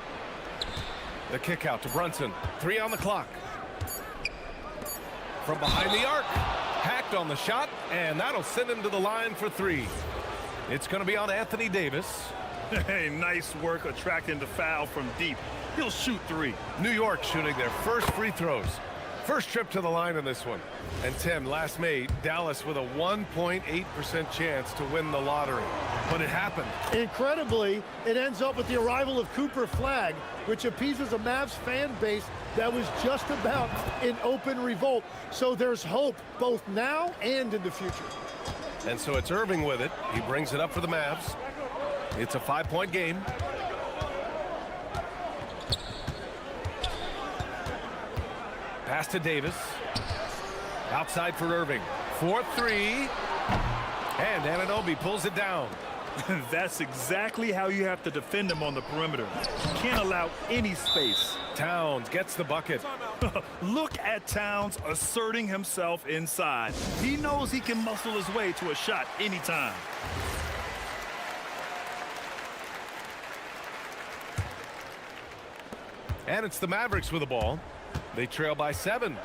The kick out to Brunson. 3 on the clock. From behind the arc. Hacked on the shot, and that'll send him to the line for 3. It's going to be on Anthony Davis. Hey, nice work attracting the foul from deep. He'll shoot 3. New York shooting their first free throws. First trip to the line in this one. And Tim, last May, Dallas with a 1.8% chance to win the lottery. But it happened. Incredibly, it ends up with the arrival of Cooper Flagg, which appeases a Mavs fan base that was just about in open revolt. So there's hope both now and in the future. And so it's Irving with it. He brings it up for the Mavs. It's a 5-point game. Pass to Davis. Outside for Irving. 4-3. And Anunoby pulls it down. That's exactly how you have to defend him on the perimeter. Can't allow any space. Towns gets the bucket. Look at Towns asserting himself inside. He knows he can muscle his way to a shot anytime. And it's the Mavericks with the ball. They trail by 7.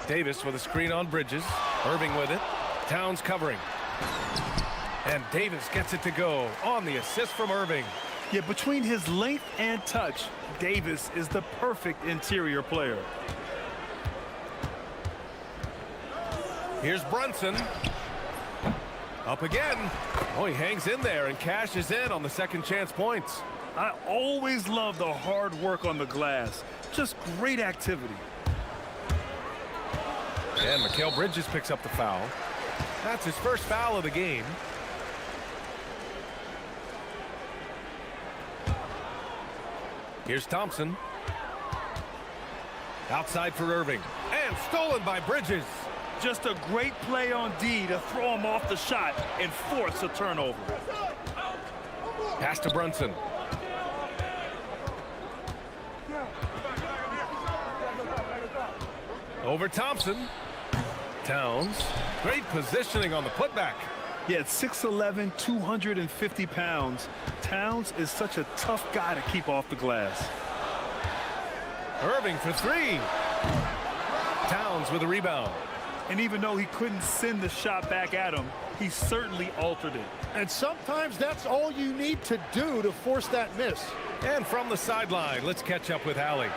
Davis with a screen on Bridges. Irving with it. Towns covering. And Davis gets it to go on the assist from Irving. Yeah, between his length and touch, Davis is the perfect interior player. Here's Brunson. Up again. Oh, he hangs in there and cashes in on the second chance points. I always love the hard work on the glass. Just great activity. And Mikal Bridges picks up the foul. That's his first foul of the game. Here's Thompson. Outside for Irving. And stolen by Bridges. Just a great play on D to throw him off the shot and force a turnover. Pass to Brunson. Over Thompson. Towns. Great positioning on the putback. Yeah, at 6'11", 250 pounds, Towns is such a tough guy to keep off the glass. Irving for three. Towns with a rebound. And even though he couldn't send the shot back at him, he certainly altered it. And sometimes that's all you need to do to force that miss. And from the sideline, let's catch up with Allie.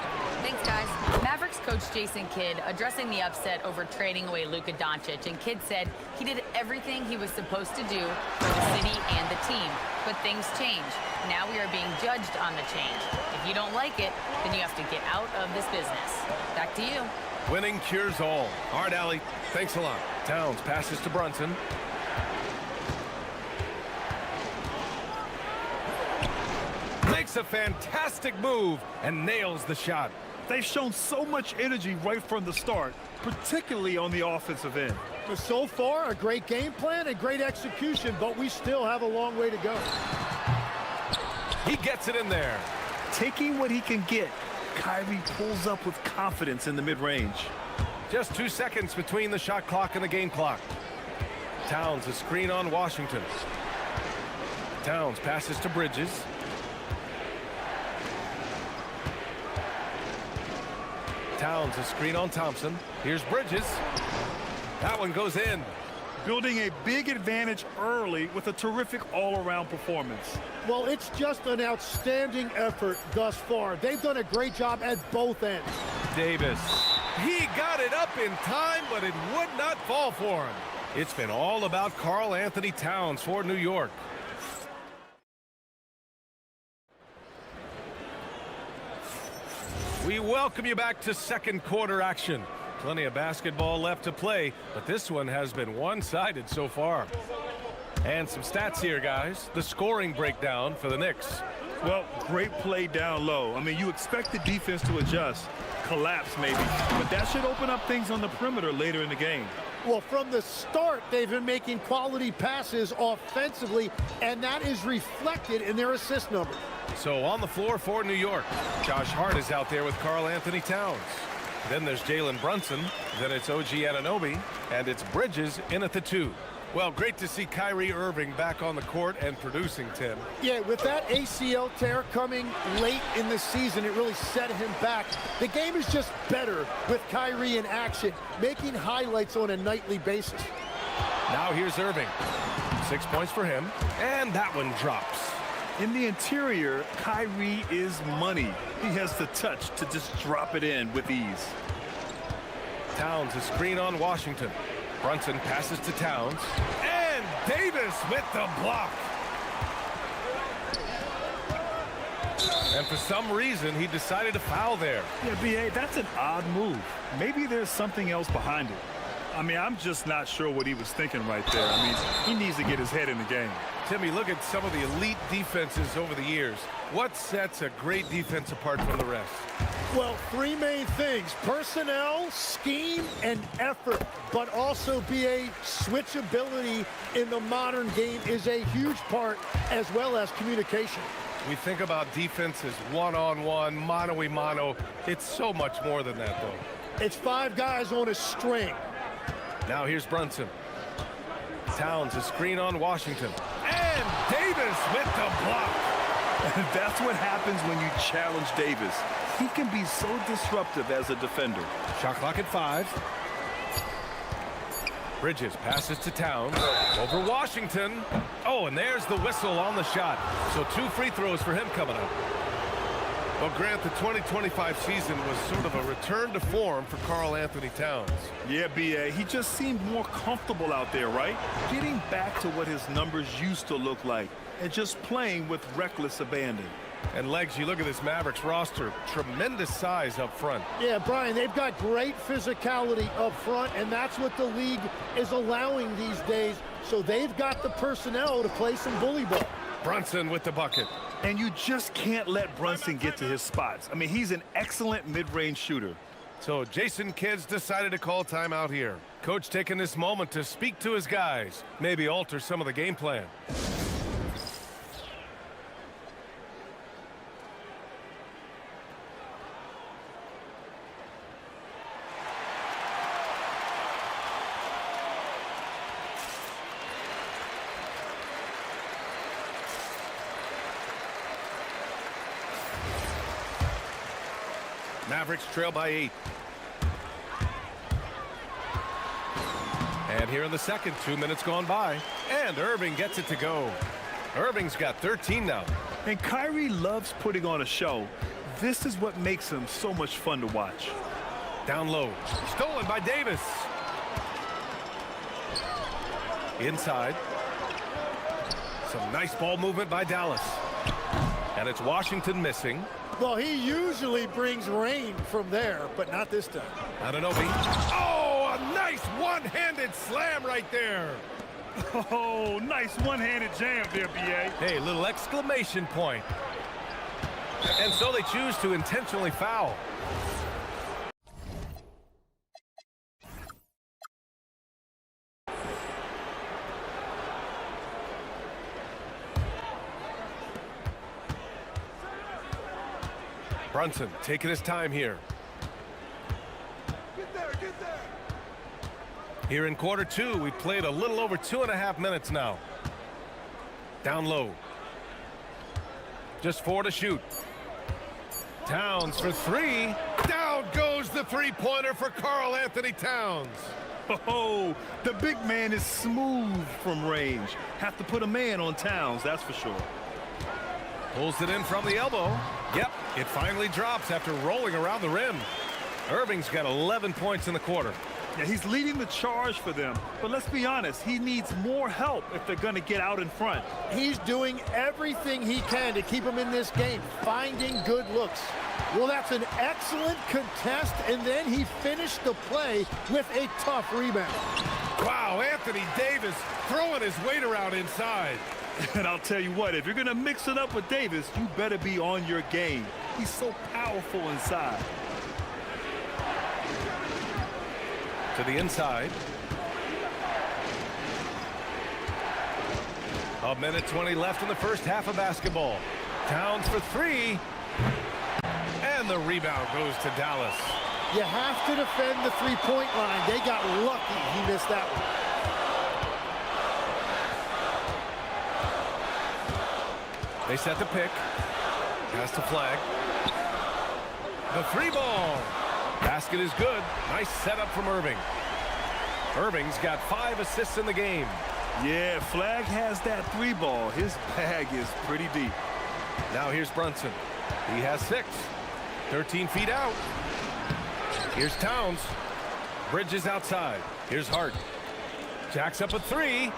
Thanks, guys. Mavericks coach Jason Kidd addressing the upset over trading away Luka Doncic, and Kidd said he did everything he was supposed to do for the city and the team. But things change. Now we are being judged on the change. If you don't like it, then you have to get out of this business. Back to you. Winning cures all. All right, Allie, thanks a lot. Towns passes to Brunson. Makes a fantastic move and nails the shot. They've shown so much energy right from the start, particularly on the offensive end. But so far, a great game plan and great execution, but we still have a long way to go. He gets it in there. Taking what he can get, Kyrie pulls up with confidence in the mid-range. Just 2 seconds between the shot clock and the game clock. Towns a screen on Washington. Towns passes to Bridges. Towns a screen on Thompson. Here's Bridges. That one goes in. Building a big advantage early with a terrific all-around performance. Well, it's just an outstanding effort thus far. They've done a great job at both ends. Davis. He got it up in time, but it would not fall for him. It's been all about Karl Anthony Towns for New York. We welcome you back to second quarter action. Plenty of basketball left to play, but this one has been one-sided so far. And some stats here, guys. The scoring breakdown for the Knicks. Well, great play down low. I mean, you expect the defense to adjust, collapse maybe, but that should open up things on the perimeter later in the game. Well, from the start, they've been making quality passes offensively, and that is reflected in their assist number. So on the floor for New York, Josh Hart is out there with Karl Anthony Towns. Then there's Jalen Brunson, then it's OG Anunoby, and it's Bridges in at the 2. Well, great to see Kyrie Irving back on the court and producing, Tim. Yeah, with that ACL tear coming late in the season, it really set him back. The game is just better with Kyrie in action, making highlights on a nightly basis. Now here's Irving. 6 points for him, and that one drops. In the interior, Kyrie is money. He has the touch to just drop it in with ease. Towns a screen on Washington. Brunson passes to Towns. And Davis with the block. And for some reason, he decided to foul there. Yeah, B.A., that's an odd move. Maybe there's something else behind it. I mean, I'm just not sure what he was thinking right there. I mean, he needs to get his head in the game. Timmy, look at some of the elite defenses over the years. What sets a great defense apart from the rest? Well, three main things: personnel, scheme, and effort. But also BA switchability in the modern game is a huge part, as well as communication. We think about defense as one-on-one, mano-a-mano. It's so much more than that, though. It's 5 guys on a string. Now here's Brunson. Towns a screen on Washington. And Davis with the block. And that's what happens when you challenge Davis. He can be so disruptive as a defender. Shot clock at 5. Bridges passes to Towns. Over Washington. Oh, and there's the whistle on the shot. So 2 free throws for him coming up. Well, Grant, the 2025 season was sort of a return to form for Karl Anthony Towns. Yeah, B.A., he just seemed more comfortable out there, right? Getting back to what his numbers used to look like and just playing with reckless abandon. And Legs, you look at this Mavericks roster, tremendous size up front. Yeah, Brian, they've got great physicality up front, and that's what the league is allowing these days. So they've got the personnel to play some bully ball. Brunson with the bucket. And you just can't let Brunson get to his spots. I mean, he's an excellent mid-range shooter. So Jason Kidd's decided to call timeout here. Coach taking this moment to speak to his guys, maybe alter some of the game plan. Mavericks trail by 8. And here in the second, 2 minutes gone by. And Irving gets it to go. Irving's got 13 now. And Kyrie loves putting on a show. This is what makes him so much fun to watch. Down low. Stolen by Davis. Inside. Some nice ball movement by Dallas. And it's Washington missing. Well, he usually brings rain from there, but not this time. I don't know, B. Oh, a nice one-handed slam right there. Oh, nice one-handed jam there, B.A. Hey, little exclamation point. And so they choose to intentionally foul. Brunson taking his time here. Get there, get there. Here in quarter 2, we played a little over 2.5 minutes now. Down low. Just 4 to shoot. Towns for 3. Down goes the three-pointer for Karl Anthony Towns. Oh, the big man is smooth from range. Have to put a man on Towns, that's for sure. Pulls it in from the elbow. Yep, it finally drops after rolling around the rim. Irving's got 11 points in the quarter. Yeah, he's leading the charge for them. But let's be honest, he needs more help if they're going to get out in front. He's doing everything he can to keep him in this game, finding good looks. Well, that's an excellent contest, and then he finished the play with a tough rebound. Wow, Anthony Davis throwing his weight around inside. And I'll tell you what, if you're going to mix it up with Davis, you better be on your game. He's so powerful inside. To the inside. A minute 20 left in the first half of basketball. Towns for 3. And the rebound goes to Dallas. You have to defend the three-point line. They got lucky he missed that one. They set the pick. Pass to Flag. The 3-ball. Basket is good. Nice setup from Irving. Irving's got 5 assists in the game. Yeah, Flag has that 3-ball. His bag is pretty deep. Now here's Brunson. He has 6. 13 feet out. Here's Towns. Bridges outside. Here's Hart. Jacks up a 3.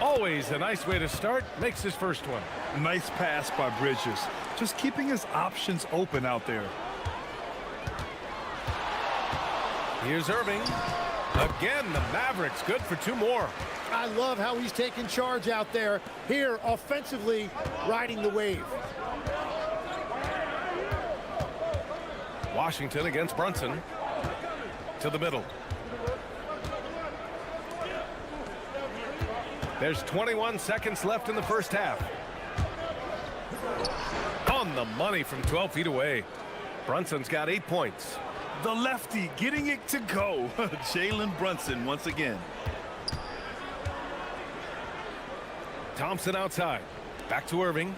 Always a nice way to start. Makes his first one. Nice pass by Bridges. Just keeping his options open out there. Here's Irving. Again, the Mavericks good for 2 more. I love how he's taking charge out there. Here, offensively, riding the wave. Washington against Brunson. To the middle. There's 21 seconds left in the first half. On the money from 12 feet away. Brunson's got 8 points. The lefty getting it to go. Jalen Brunson once again. Thompson outside. Back to Irving.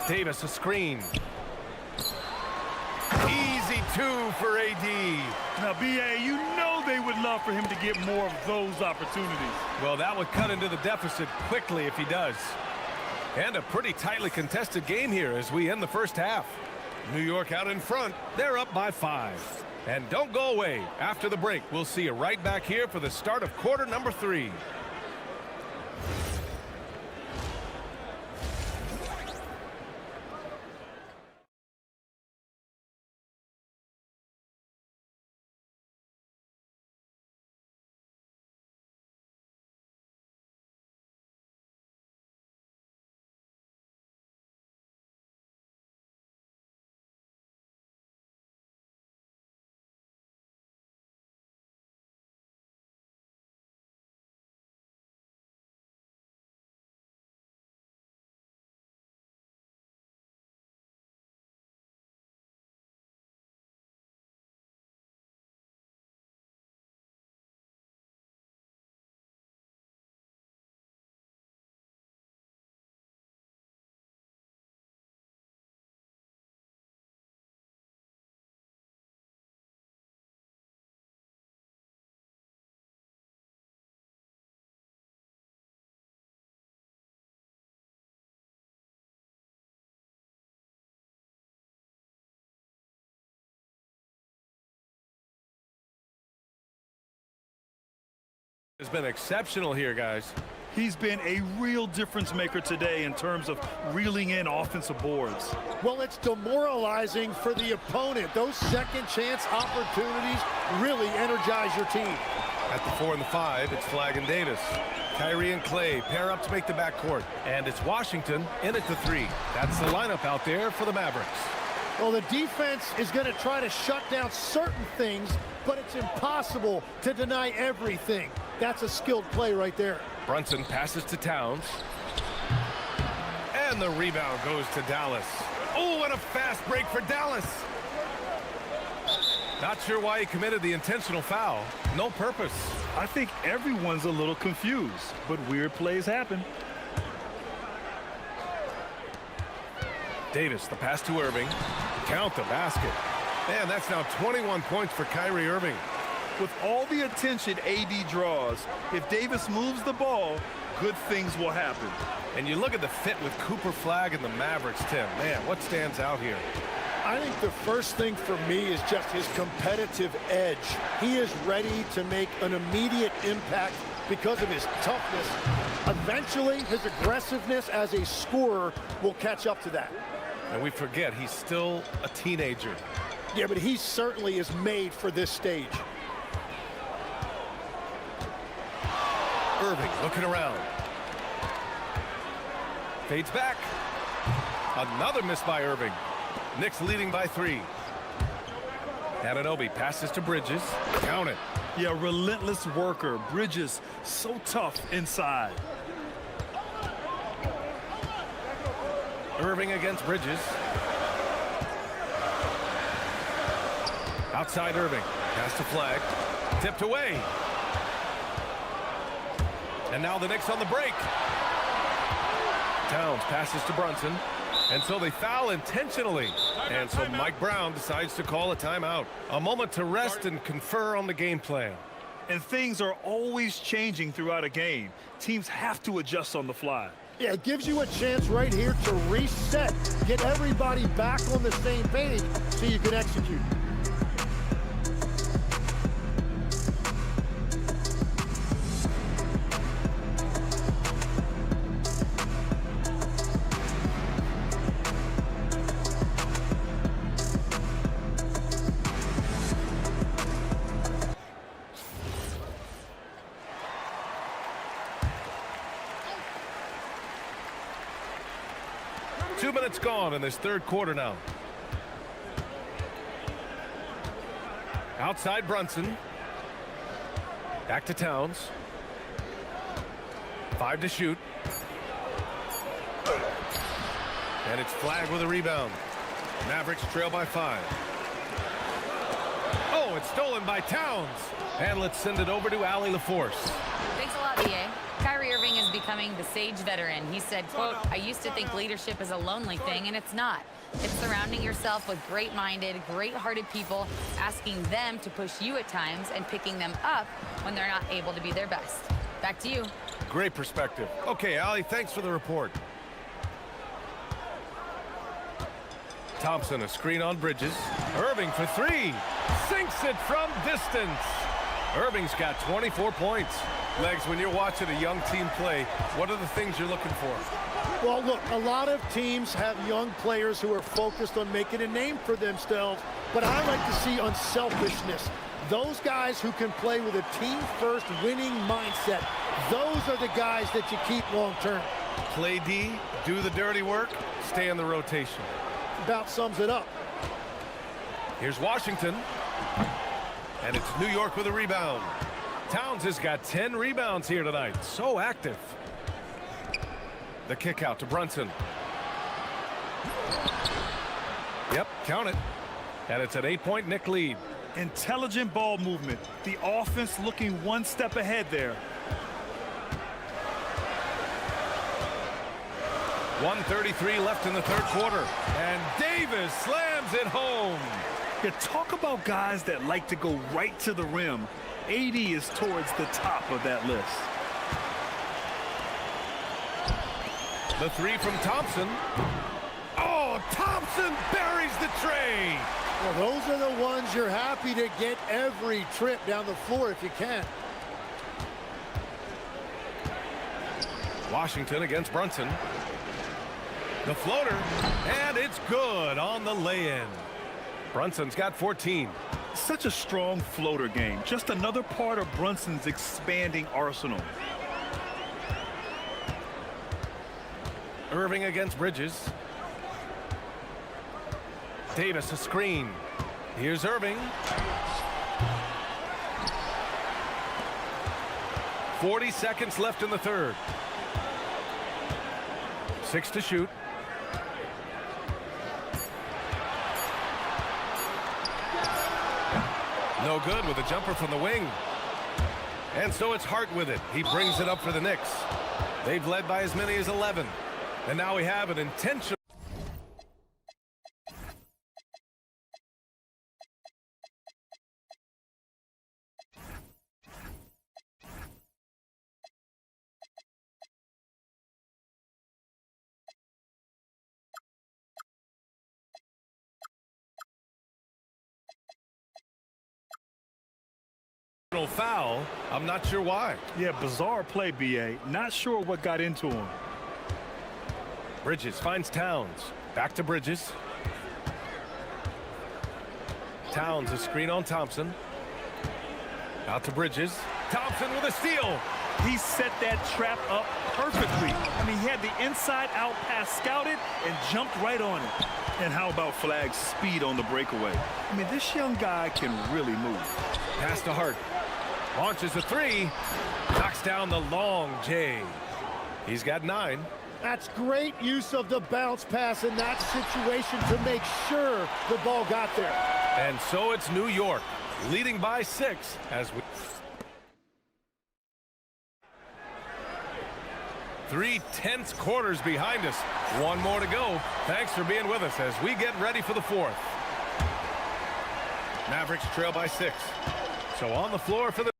Davis a screen. Easy 2 for AD. Now, B.A., you know they would love for him to get more of those opportunities. Well, that would cut into the deficit quickly if he does. And a pretty tightly contested game here as we end the first half. New York out in front. They're up by 5. And don't go away. After the break, we'll see you right back here for the start of quarter number 3. Has been exceptional here, guys. He's been a real difference maker today in terms of reeling in offensive boards. Well, it's demoralizing for the opponent. Those second chance opportunities really energize your team. At the 4 and the 5, it's Flagg and Davis. Kyrie and Clay pair up to make the backcourt. And it's Washington in at the 3. That's the lineup out there for the Mavericks. Well, the defense is going to try to shut down certain things, but it's impossible to deny everything. That's a skilled play right there. Brunson passes to Towns. And the rebound goes to Dallas. Oh, and a fast break for Dallas. Not sure why he committed the intentional foul. No purpose. I think everyone's a little confused, but weird plays happen. Davis, the pass to Irving. Count the basket. Man, that's now 21 points for Kyrie Irving. With all the attention AD draws, if Davis moves the ball, good things will happen. And you look at the fit with Cooper, Flagg, and the Mavericks, Tim. Man, what stands out here? I think the first thing for me is just his competitive edge. He is ready to make an immediate impact because of his toughness. Eventually, his aggressiveness as a scorer will catch up to that. And we forget, he's still a teenager. Yeah, but he certainly is made for this stage. Irving looking around. Fades back. Another miss by Irving. Knicks leading by 3. Anunoby passes to Bridges. Count it. Yeah, relentless worker. Bridges, so tough inside. Irving against Bridges. Outside Irving. Pass to Flagg. Tipped away. And now the Knicks on the break. Towns passes to Brunson. And so they foul intentionally. And so Mike Brown decides to call a timeout. A moment to rest and confer on the game plan. And things are always changing throughout a game. Teams have to adjust on the fly. Yeah, it gives you a chance right here to reset. Get everybody back on the same page so you can execute. Two minutes gone in this third quarter now. Outside Brunson. Back to Towns. 5 to shoot. And it's Flagg with a rebound. Mavericks trail by 5. Oh, it's stolen by Towns. And let's send it over to Allie LaForce. Thanks a lot, BA. Kyrie Irving is becoming the sage veteran. He said, quote, I used to think leadership is a lonely thing, and it's not. It's surrounding yourself with great-minded, great-hearted people, asking them to push you at times and picking them up when they're not able to be their best. Back to you. Great perspective. Okay, Allie, thanks for the report. Thompson, a screen on Bridges. Irving for 3. Sinks it from distance. Irving's got 24 points. Legs, when you're watching a young team play, what are the things you're looking for? Well, look, a lot of teams have young players who are focused on making a name for themselves, but I like to see unselfishness. Those guys who can play with a team-first winning mindset, those are the guys that you keep long-term. Play D, do the dirty work, stay in the rotation. About sums it up. Here's Washington. And it's New York with a rebound. Towns has got 10 rebounds here tonight. So active. The kick out to Brunson. Yep, count it. And it's an 8-point Knick lead. Intelligent ball movement. The offense looking one step ahead there. 1:33 left in the third quarter. And Davis slams it home. Yeah, talk about guys that like to go right to the rim. AD is towards the top of that list. The 3 from Thompson. Oh, Thompson buries the tray. Well, those are the ones you're happy to get every trip down the floor if you can. Washington against Brunson. The floater, and it's good on the lay-in. Brunson's got 14. Such a strong floater game. Just another part of Brunson's expanding arsenal. Irving against Bridges. Davis a screen. Here's Irving. 40 seconds left in the third. 6 to shoot. No good with a jumper from the wing. And so it's Hart with it. He brings it up for the Knicks. They've led by as many as 11. And now we have an intentional foul. I'm not sure why. Yeah, bizarre play, B.A. Not sure what got into him. Bridges finds Towns. Back to Bridges. Towns a screen on Thompson. Out to Bridges. Thompson with a steal. He set that trap up perfectly. I mean, he had the inside-out pass scouted and jumped right on it. And how about Flagg's speed on the breakaway? I mean, this young guy can really move. Pass to Hart. Launches a three. Knocks down the long J. He's got 9. That's great use of the bounce pass in that situation to make sure the ball got there. And so it's New York, leading by 6 as we... 3 tense quarters behind us. One more to go. Thanks for being with us as we get ready for the 4th. Mavericks trail by 6. So on the floor for the...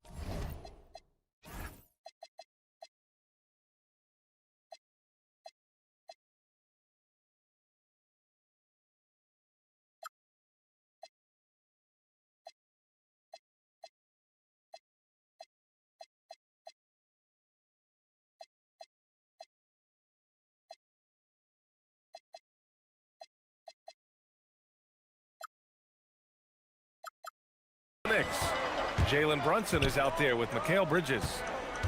Knicks. Jalen Brunson is out there with Mikal Bridges.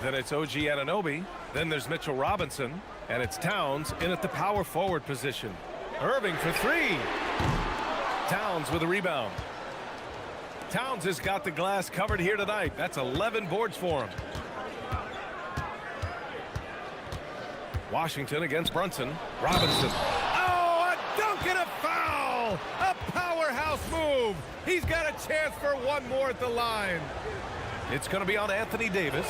Then it's OG Anunoby. Then there's Mitchell Robinson. And it's Towns in at the power forward position. Irving for 3. Towns with a rebound. Towns has got the glass covered here tonight. That's 11 boards for him. Washington against Brunson. Robinson. Oh, a dunk and a foul! A powerhouse move! He's got a chance for one more at the line. It's going to be on Anthony Davis.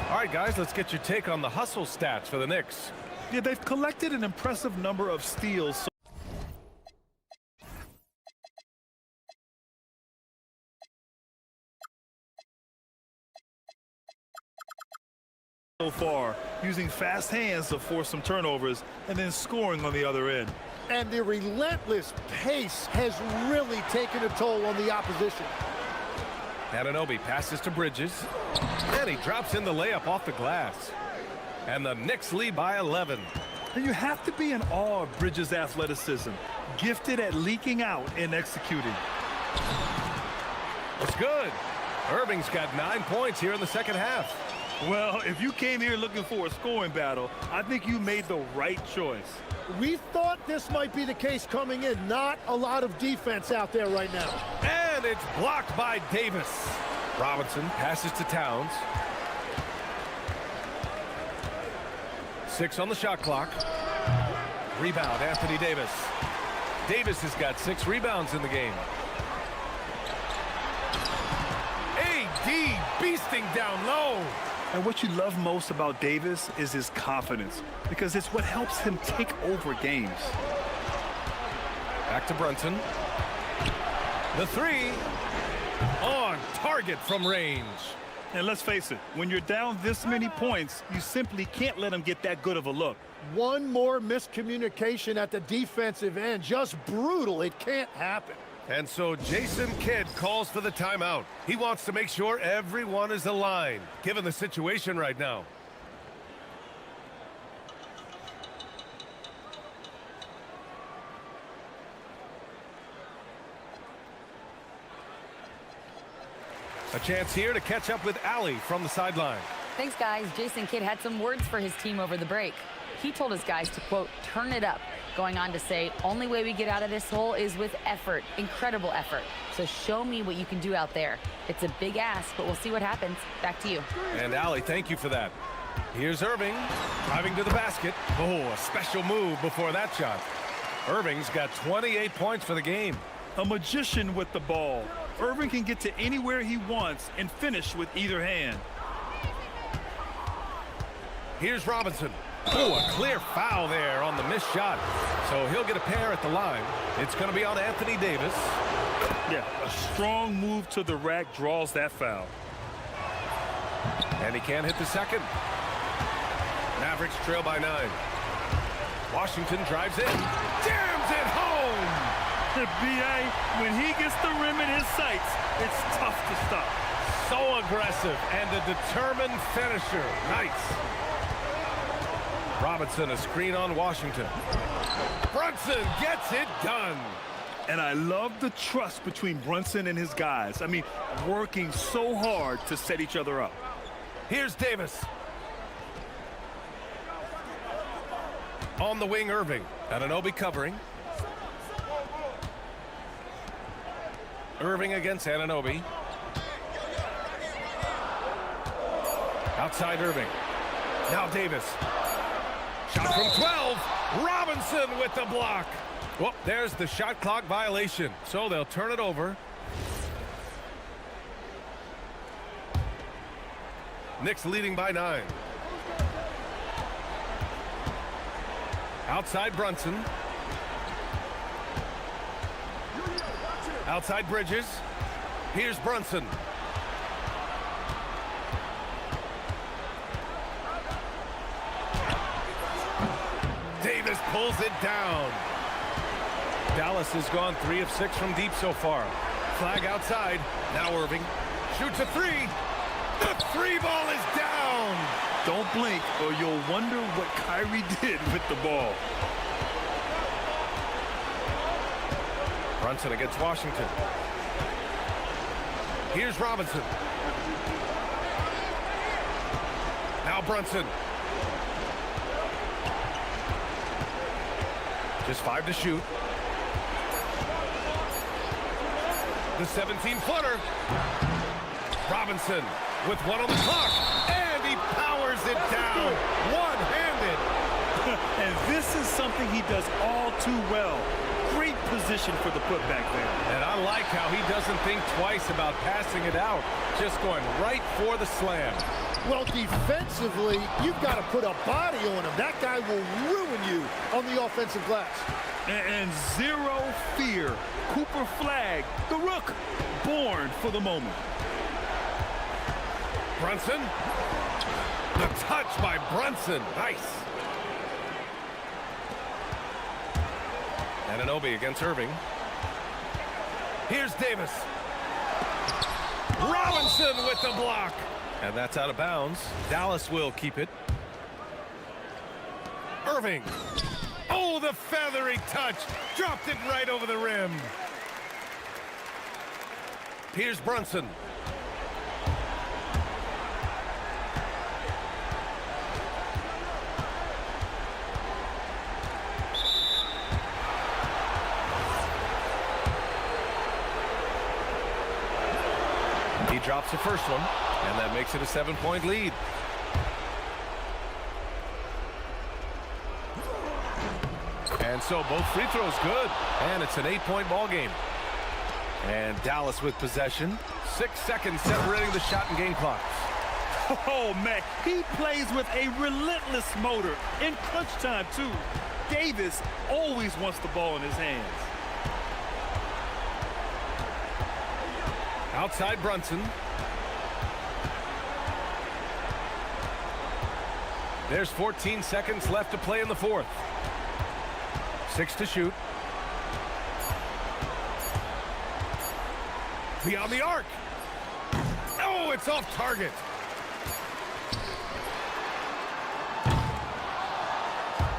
All right, guys, let's get your take on the hustle stats for the Knicks. Yeah, they've collected an impressive number of steals so far, using fast hands to force some turnovers and then scoring on the other end. And the relentless pace has really taken a toll on the opposition. Anunoby passes to Bridges. And he drops in the layup off the glass. And the Knicks lead by 11. And you have to be in awe of Bridges' athleticism, gifted at leaking out and executing. It's good. Irving's got 9 points here in the second half. Well, if you came here looking for a scoring battle, I think you made the right choice. We thought this might be the case coming in. Not a lot of defense out there right now. And it's blocked by Davis. Robinson passes to Towns. 6 on the shot clock. Rebound, Anthony Davis. Davis has got 6 rebounds in the game. AD beasting down low. And what you love most about Davis is his confidence, because it's what helps him take over games. Back to Brunson. The 3 on target from range. And let's face it, when you're down this many points, you simply can't let him get that good of a look. One more miscommunication at the defensive end. Just brutal. It can't happen. And so Jason Kidd calls for the timeout. He wants to make sure everyone is aligned, given the situation right now. A chance here to catch up with Allie from the sideline. Thanks, guys. Jason Kidd had some words for his team over the break. He told his guys to, quote, turn it up, going on to say, only way we get out of this hole is with effort, incredible effort. So show me what you can do out there. It's a big ask, but we'll see what happens. Back to you. And Allie, thank you for that. Here's Irving, driving to the basket. Oh, a special move before that shot. Irving's got 28 points for the game. A magician with the ball. Irving can get to anywhere he wants and finish with either hand. Here's Robinson. Oh, a clear foul there on the missed shot. So he'll get a pair at the line. It's going to be on Anthony Davis. Yeah, a strong move to the rack draws that foul. And he can't hit the second. Mavericks trail by 9. Washington drives in. Jams it home! B.A., when he gets the rim in his sights, it's tough to stop. So aggressive and a determined finisher. Nice. Robinson, a screen on Washington. Brunson gets it done. And I love the trust between Brunson and his guys. I mean, working so hard to set each other up. Here's Davis. On the wing, Irving. Anunoby covering. Irving against Anunoby. Outside Irving. Now Davis. Shot from 12. Robinson with the block. Well, there's the shot clock violation. So they'll turn it over. Knicks leading by 9. Outside Brunson. Outside Bridges. Here's Brunson. Davis pulls it down. Dallas has gone 3 of 6 from deep so far. Flag outside. Now Irving shoots a 3. The 3 ball is down. Don't blink or you'll wonder what Kyrie did with the ball. Brunson against Washington. Here's Robinson. Now Brunson. Just 5 to shoot. The 17-footer. Robinson with 1 on the clock. And he powers it down. One-handed. And this is something he does all too well. Great position for the putback there. And I like how he doesn't think twice about passing it out. Just going right for the slam. Well, defensively, you've got to put a body on him. That guy will ruin you on the offensive glass. And zero fear. Cooper Flag, the rook, born for the moment. Brunson. The touch by Brunson. Nice. Anunoby against Irving. Here's Davis. Robinson with the block. And that's out of bounds. Dallas will keep it. Irving. Oh, the feathery touch. Dropped it right over the rim. Here's Brunson. He drops the first one, and that makes it a 7-point lead. And so both free throws good, and it's an 8-point ball game. And Dallas with possession. 6 seconds separating the shot and game clocks. Oh, man, he plays with a relentless motor in crunch time, too. Davis always wants the ball in his hands. Outside Brunson. There's 14 seconds left to play in the fourth. 6 to shoot. Beyond the arc. Oh, it's off target.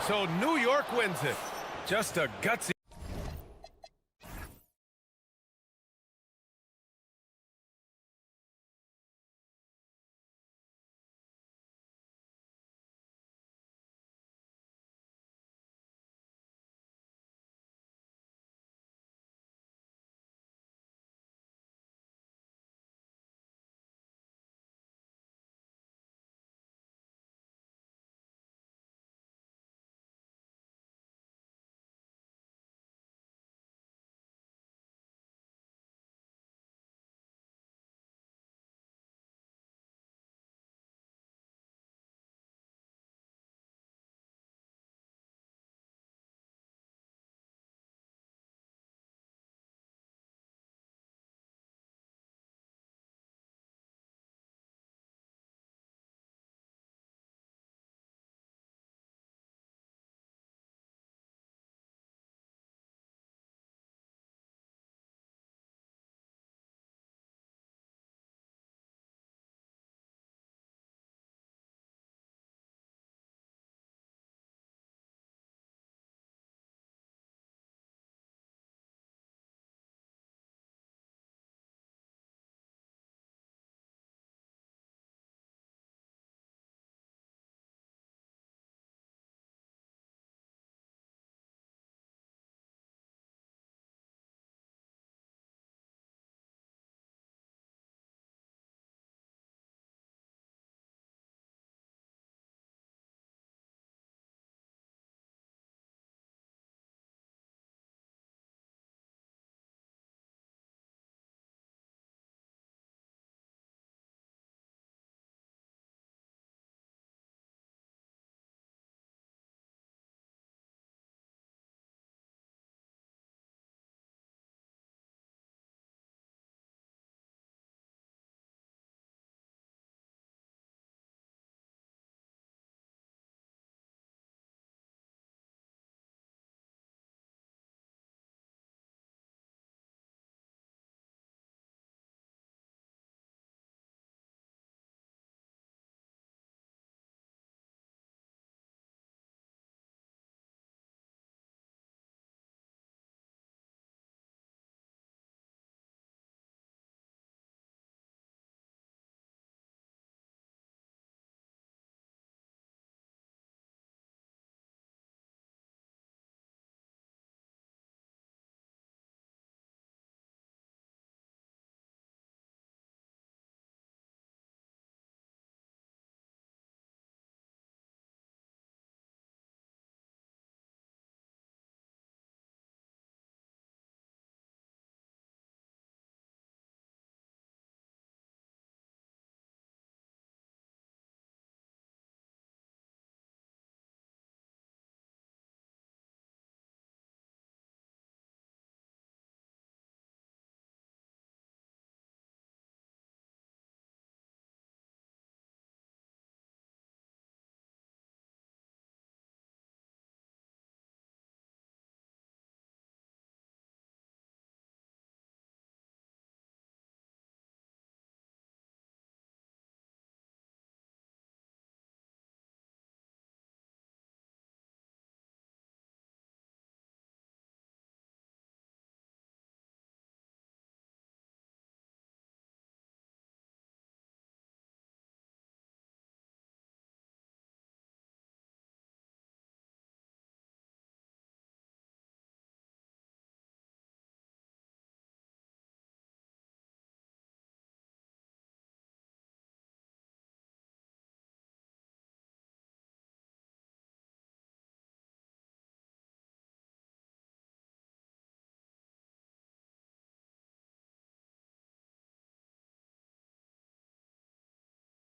So New York wins it. Just a gutsy.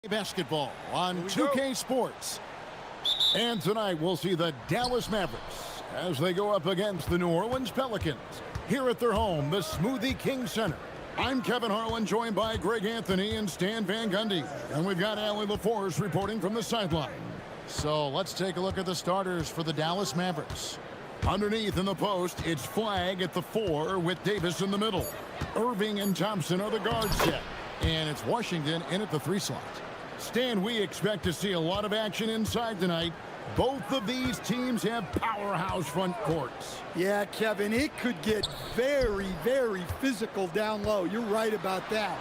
Basketball on 2K Sports. And tonight we'll see the Dallas Mavericks as they go up against the New Orleans Pelicans here at their home, the Smoothie King Center. I'm Kevin Harlan, joined by Greg Anthony and Stan Van Gundy. And we've got Allie LaForce reporting from the sideline. So let's take a look at the starters for the Dallas Mavericks. Underneath in the post, it's Flag at the 4 with Davis in the middle. Irving and Thompson are the guard set. And it's Washington in at the 3 slot. Stan, we expect to see a lot of action inside tonight. Both of these teams have powerhouse front courts. Yeah, Kevin, it could get very, very physical down low. You're right about that.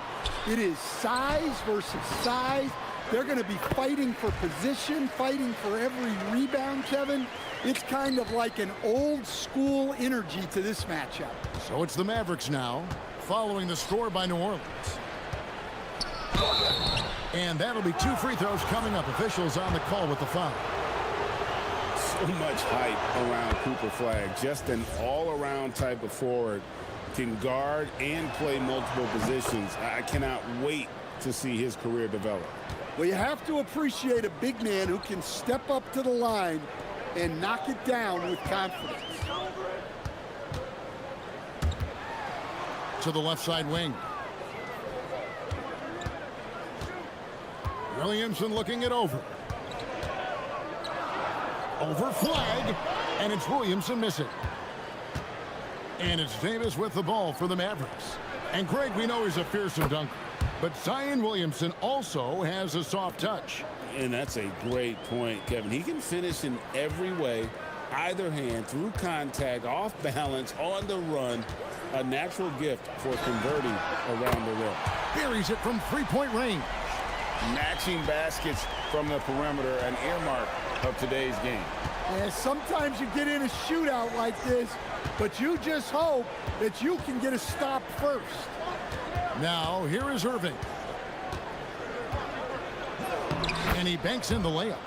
It is size versus size. They're going to be fighting for position, fighting for every rebound, Kevin. It's kind of like an old school energy to this matchup. So it's the Mavericks now, following the score by New Orleans. And that'll be 2 free throws coming up. Officials on the call with the foul. So much hype around Cooper Flag. Just an all-around type of forward. Can guard and play multiple positions. I cannot wait to see his career develop. Well, you have to appreciate a big man who can step up to the line and knock it down with confidence. To the left side wing. Williamson looking it over. Over Flag, and it's Williamson missing. And it's Davis with the ball for the Mavericks. And Greg, we know he's a fearsome dunker, but Zion Williamson also has a soft touch. And that's a great point, Kevin. He can finish in every way, either hand, through contact, off balance, on the run. A natural gift for converting around the rim. Buries it from 3-point range. Matching baskets from the perimeter, an earmark of today's game. Yeah, sometimes you get in a shootout like this, but you just hope that you can get a stop first. Now, here is Irving. And he banks in the layup.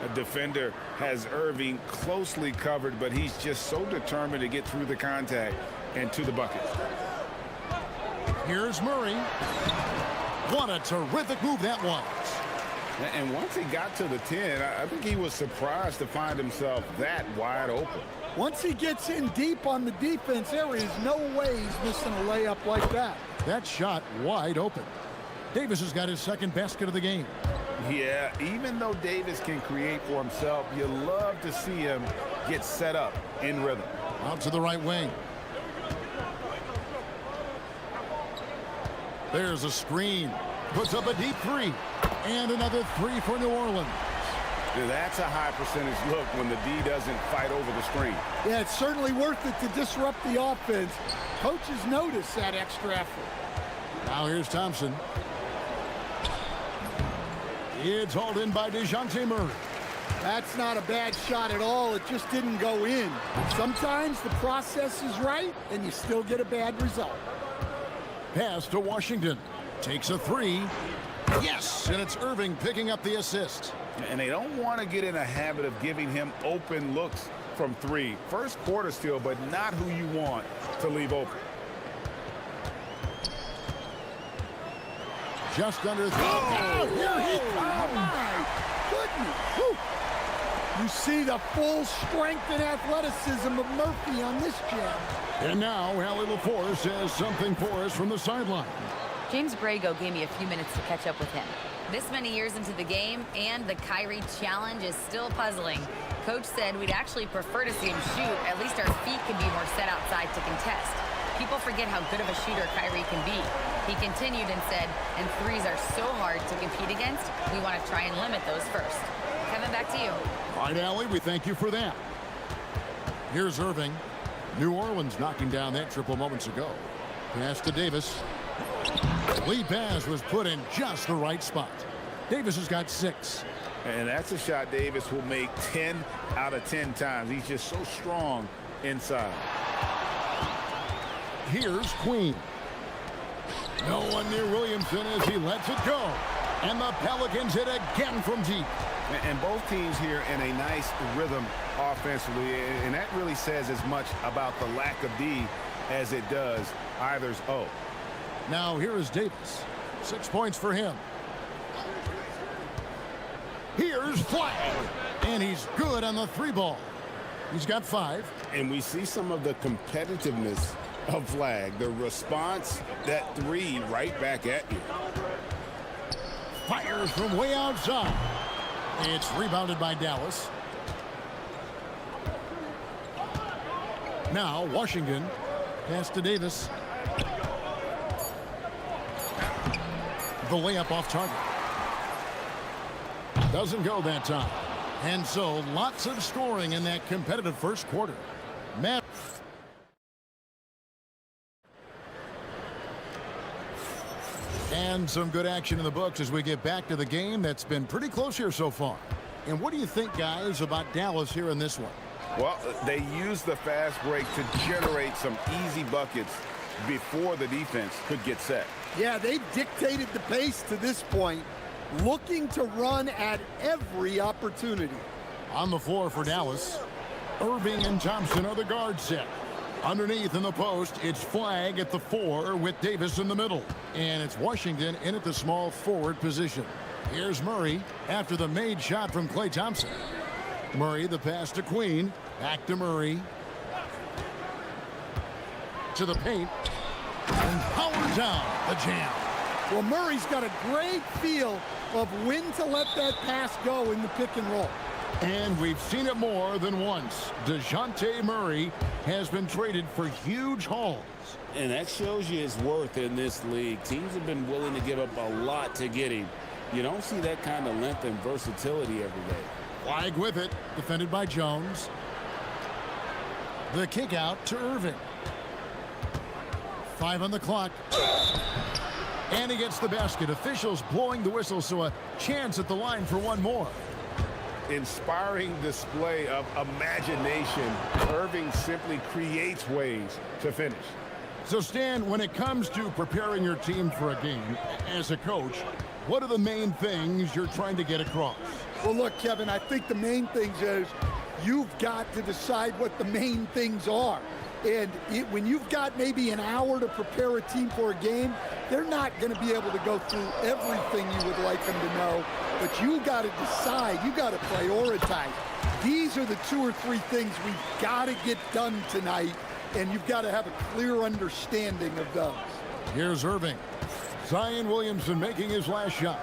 A defender has Irving closely covered, but he's just so determined to get through the contact and to the bucket. Here's Murray. What a terrific move that was. And once he got to the 10, I think he was surprised to find himself that wide open. Once he gets in deep on the defense, there is no way he's missing a layup like that. That shot wide open. Davis has got his second basket of the game. Yeah, even though Davis can create for himself, you love to see him get set up in rhythm. Out to the right wing. There's a screen. Puts up a deep 3. And another 3 for New Orleans. That's a high percentage look when the D doesn't fight over the screen. Yeah, it's certainly worth it to disrupt the offense. Coaches notice that extra effort. Now here's Thompson. It's hauled in by DeJounte Murray. That's not a bad shot at all. It just didn't go in. Sometimes the process is right, and you still get a bad result. Pass to Washington. Takes a 3. Yes, and it's Irving picking up the assist. And they don't want to get in a habit of giving him open looks from 3. First quarter still, but not who you want to leave open. Just under 3. Oh, here he comes. Oh, my goodness. Whew. You see the full strength and athleticism of Murphy on this jab. And now Allie LaForce has something for us from the sideline. James Brago gave me a few minutes to catch up with him. This many years into the game, and the Kyrie challenge is still puzzling. Coach said we'd actually prefer to see him shoot. At least our feet can be more set outside to contest. People forget how good of a shooter Kyrie can be. He continued and said, and threes are so hard to compete against, we want to try and limit those first. Kevin, back to you. All right, Allie, we thank you for that. Here's Irving. New Orleans knocking down that triple moments ago. Pass to Davis. Lead pass was put in just the right spot. Davis has got 6. And that's a shot Davis will make 10 out of 10 times. He's just so strong inside. Here's Queen. No one near Williamson as he lets it go. And the Pelicans hit again from deep. And both teams here in a nice rhythm offensively. And that really says as much about the lack of D as it does either's O. Now here is Davis. 6 points for him. Here's flag. And he's good on the 3-ball. He's got 5. And we see some of the competitiveness of flag. The response, that 3 right back at you. Fires from way outside. It's rebounded by Dallas. Now Washington. Pass to Davis. The layup off target. Doesn't go that time. And so lots of scoring in that competitive first quarter. Matt. And some good action in the books as we get back to the game that's been pretty close here so far. And what do you think, guys, about Dallas here in this one? Well, they used the fast break to generate some easy buckets before the defense could get set. Yeah, they've dictated the pace to this point, looking to run at every opportunity. On the floor for Dallas, Irving and Thompson are the guard set. Underneath in the post, it's flag at the 4 with Davis in the middle. And it's Washington in at the small forward position. Here's Murray after the made shot from Klay Thompson. Murray, the pass to Queen. Back to Murray. To the paint. And power down the jam. Well, Murray's got a great feel of when to let that pass go in the pick and roll. And we've seen it more than once. DeJounte Murray has been traded for huge hauls. And that shows you his worth in this league. Teams have been willing to give up a lot to get him. You don't see that kind of length and versatility every day. Flag with it, defended by Jones. The kick out to Irving. 5 on the clock. And he gets the basket. Officials blowing the whistle, so a chance at the line for one more. Inspiring display of imagination. Irving simply creates ways to finish. So, Stan, when it comes to preparing your team for a game, as a coach, what are the main things you're trying to get across? Well, look, Kevin, I think the main things is you've got to decide what the main things are. And when you've got maybe an hour to prepare a team for a game, they're not going to be able to go through everything you would like them to know. But you got to decide. You got to prioritize. These are the 2 or 3 things we've got to get done tonight, and you've got to have a clear understanding of those. Here's Irving. Zion Williamson making his last shot.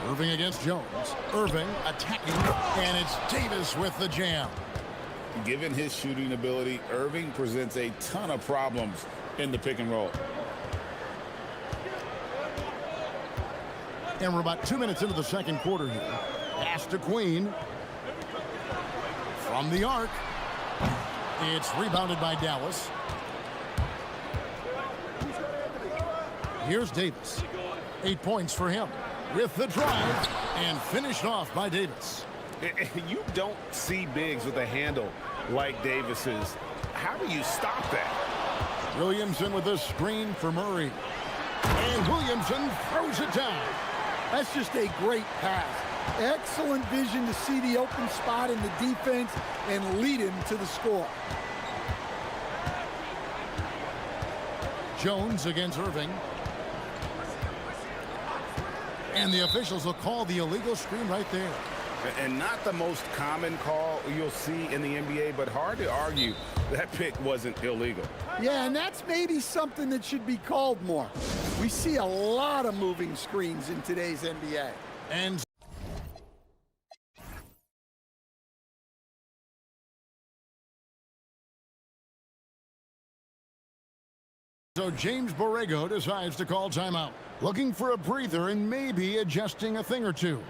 Irving against Jones. Irving attacking, and it's Davis with the jam. Given his shooting ability, Irving presents a ton of problems in the pick and roll. And we're about 2 minutes into the second quarter here. Pass to Queen. From the arc. It's rebounded by Dallas. Here's Davis. 8 points for him. With the drive, and finished off by Davis. You don't see bigs with a handle like Davis's. How do you stop that? Williamson with a screen for Murray. And Williamson throws it down. That's just a great pass. Excellent vision to see the open spot in the defense and lead him to the score. Jones against Irving. And the officials will call the illegal screen right there. And not the most common call you'll see in the NBA, but hard to argue that pick wasn't illegal. Yeah, and that's maybe something that should be called more. We see a lot of moving screens in today's NBA. And so James Borrego decides to call timeout, looking for a breather and maybe adjusting a thing or two.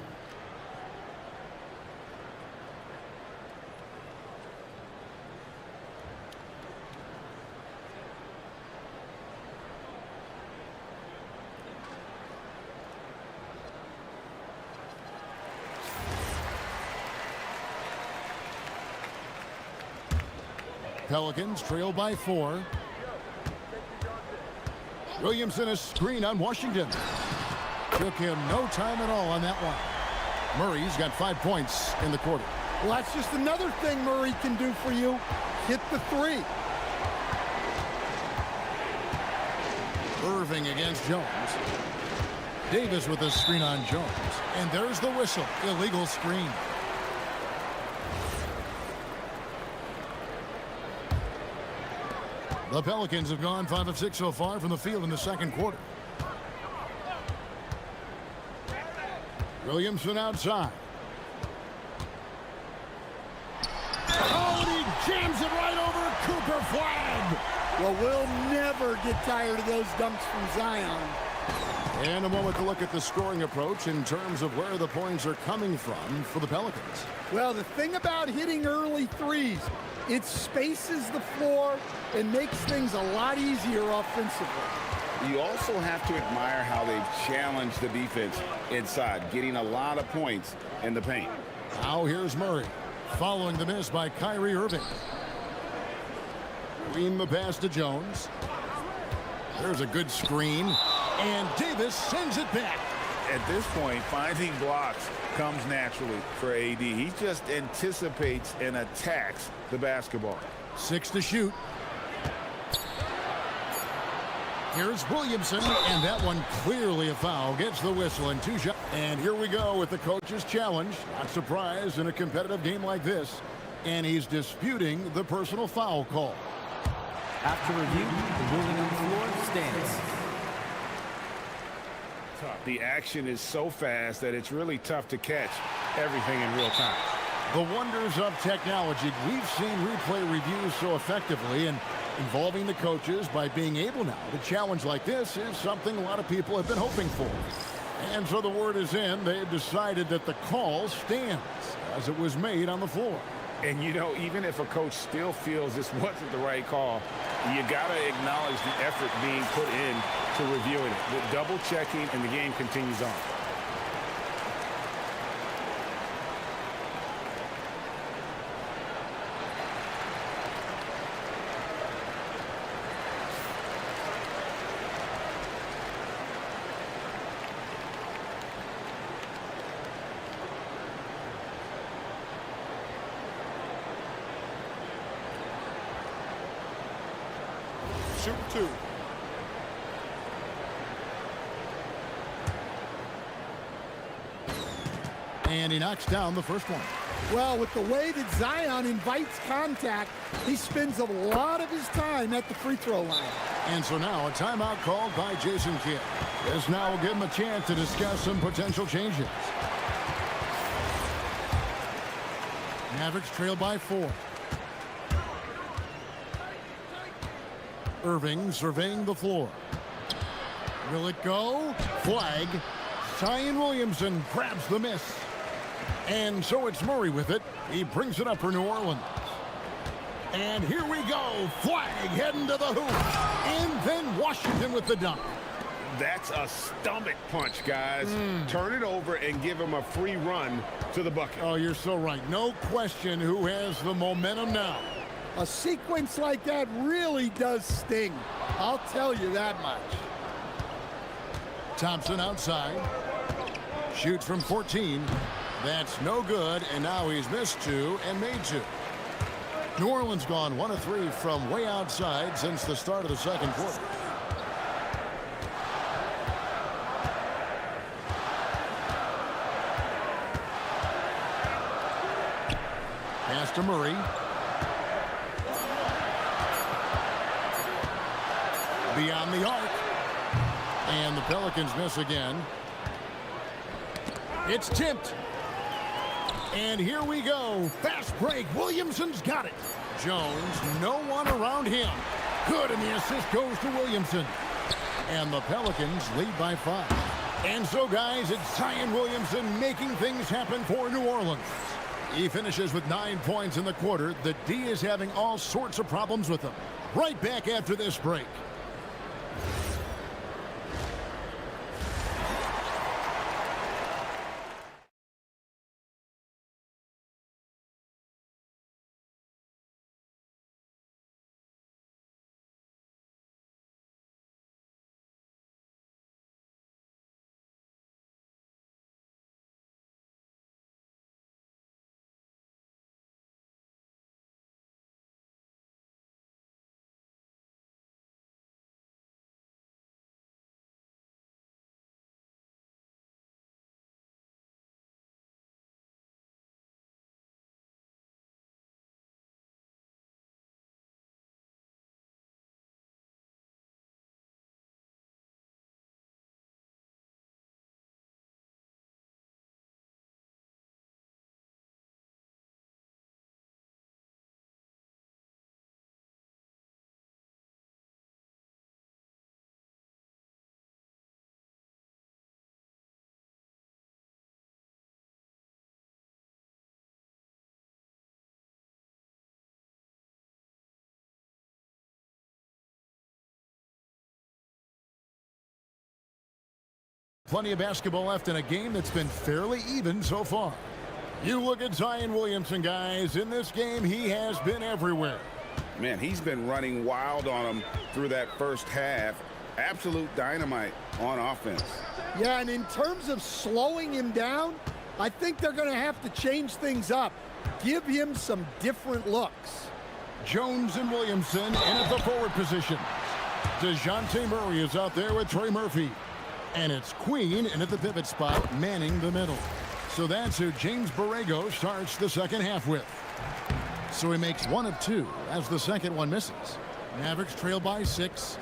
Pelicans trail by 4. Williamson a screen on Washington. Took him no time at all on that one. Murray's got 5 points in the quarter. Well, that's just another thing Murray can do for you. Hit the 3. Irving against Jones. Davis with a screen on Jones. And there's the whistle. Illegal screen. The Pelicans have gone 5 of 6 so far from the field in the second quarter. Williamson outside. Oh, and he jams it right over Cooper. Flag. Well, we'll never get tired of those dunks from Zion. And a moment to look at the scoring approach in terms of where the points are coming from for the Pelicans. Well, the thing about hitting early threes, it spaces the floor and makes things a lot easier offensively. You also have to admire how they've challenged the defense inside, getting a lot of points in the paint. Now here's Murray, following the miss by Kyrie Irving. Green the pass to Jones. There's a good screen, and Davis sends it back. At this point, finding blocks comes naturally for AD. He just anticipates and attacks the basketball. 6 to shoot. Here's Williamson, and that one clearly a foul. Gets the whistle and 2 shots. And here we go with the coach's challenge. Not surprised in a competitive game like this. And he's disputing the personal foul call. After review, the ruling on the floor stands. The action is so fast that it's really tough to catch everything in real time. The wonders of technology. We've seen replay reviews so effectively, and involving the coaches by being able now to challenge like this is something a lot of people have been hoping for. And so the word is in. They've decided that the call stands as it was made on the floor. And, you know, even if a coach still feels this wasn't the right call, you got to acknowledge the effort being put in to reviewing it. The double checking, and the game continues on. Shoot 2. And he knocks down the first one. Well, with the way that Zion invites contact, he spends a lot of his time at the free throw line. And so now a timeout called by Jason Kidd. This now will give him a chance to discuss some potential changes. Mavericks trail by 4. Irving surveying the floor. Will it go? Flag. Zion Williamson grabs the miss. And so it's Murray with it. He brings it up for New Orleans. And here we go. Flag heading to the hoop. And then Washington with the dunk. That's a stomach punch, guys. Turn it over and give him a free run to the bucket. Oh, you're so right. No question who has the momentum now. A sequence like that really does sting. I'll tell you that much. Thompson outside. Shoots from 14. That's no good, and now he's missed 2 and made 2. New Orleans gone 1 of 3 from way outside since the start of the second quarter. Pass to Murray. Beyond the arc. And the Pelicans miss again. It's tipped. And here we go. Fast break. Williamson's got it. Jones, no one around him. Good, and the assist goes to Williamson. And the Pelicans lead by 5. And so, guys, it's Zion Williamson making things happen for New Orleans. He finishes with 9 points in the quarter. The D is having all sorts of problems with him. Right back after this break. Plenty of basketball left in a game that's been fairly even so far. You look at Zion Williamson, guys. In this game, he has been everywhere. Man, he's been running wild on him through that first half. Absolute dynamite on offense. Yeah, and in terms of slowing him down, I think they're going to have to change things up. Give him some different looks. Jones and Williamson in at the forward position. DeJounte Murray is out there with Trey Murphy. And it's Queen in at the pivot spot, manning the middle. So that's who James Borrego starts the second half with. So he makes 1 of 2 as the second one misses. Mavericks trail by 6.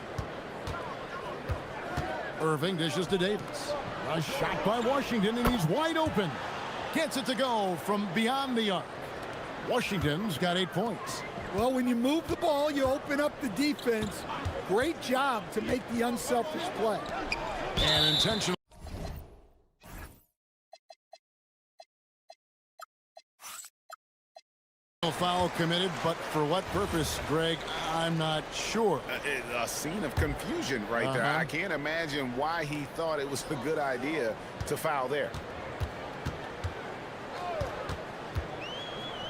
Irving dishes to Davis. A shot by Washington, and he's wide open. Gets it to go from beyond the arc. Washington's got 8 points. Well, when you move the ball, you open up the defense. Great job to make the unselfish play. And intentional. Foul committed, but for what purpose, Greg? I'm not sure. A scene of confusion right there. I can't imagine why he thought it was a good idea to foul there.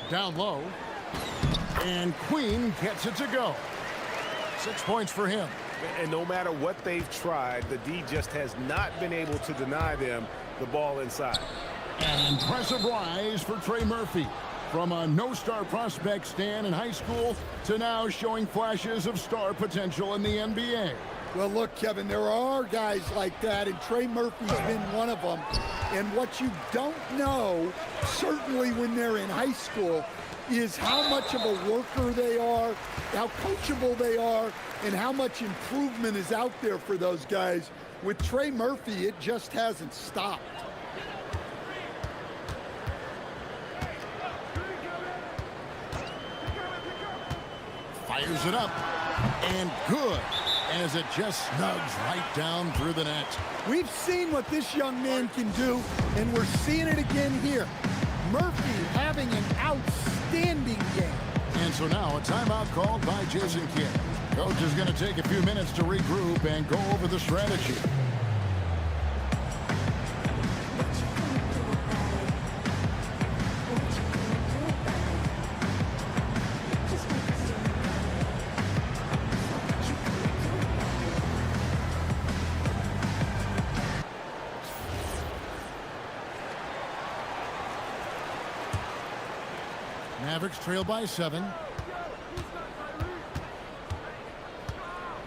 Down low. And Queen gets it to go. 6 points for him. And no matter what they've tried, the D just has not been able to deny them the ball inside. An impressive rise for Trey Murphy. From a no-star prospect stand in high school to now showing flashes of star potential in the NBA. Well, look, Kevin, there are guys like that, and Trey Murphy's been one of them. And what you don't know, certainly when they're in high school, is how much of a worker they are, how coachable they are, and how much improvement is out there for those guys. With Trey Murphy, it just hasn't stopped. Fires it up, and good, as it just snugs right down through the net. We've seen what this young man can do, and we're seeing it again here. Murphy having an outstanding game. And so now a timeout called by Jason Kidd. Coach is going to take a few minutes to regroup and go over the strategy. Mavericks trail by 7.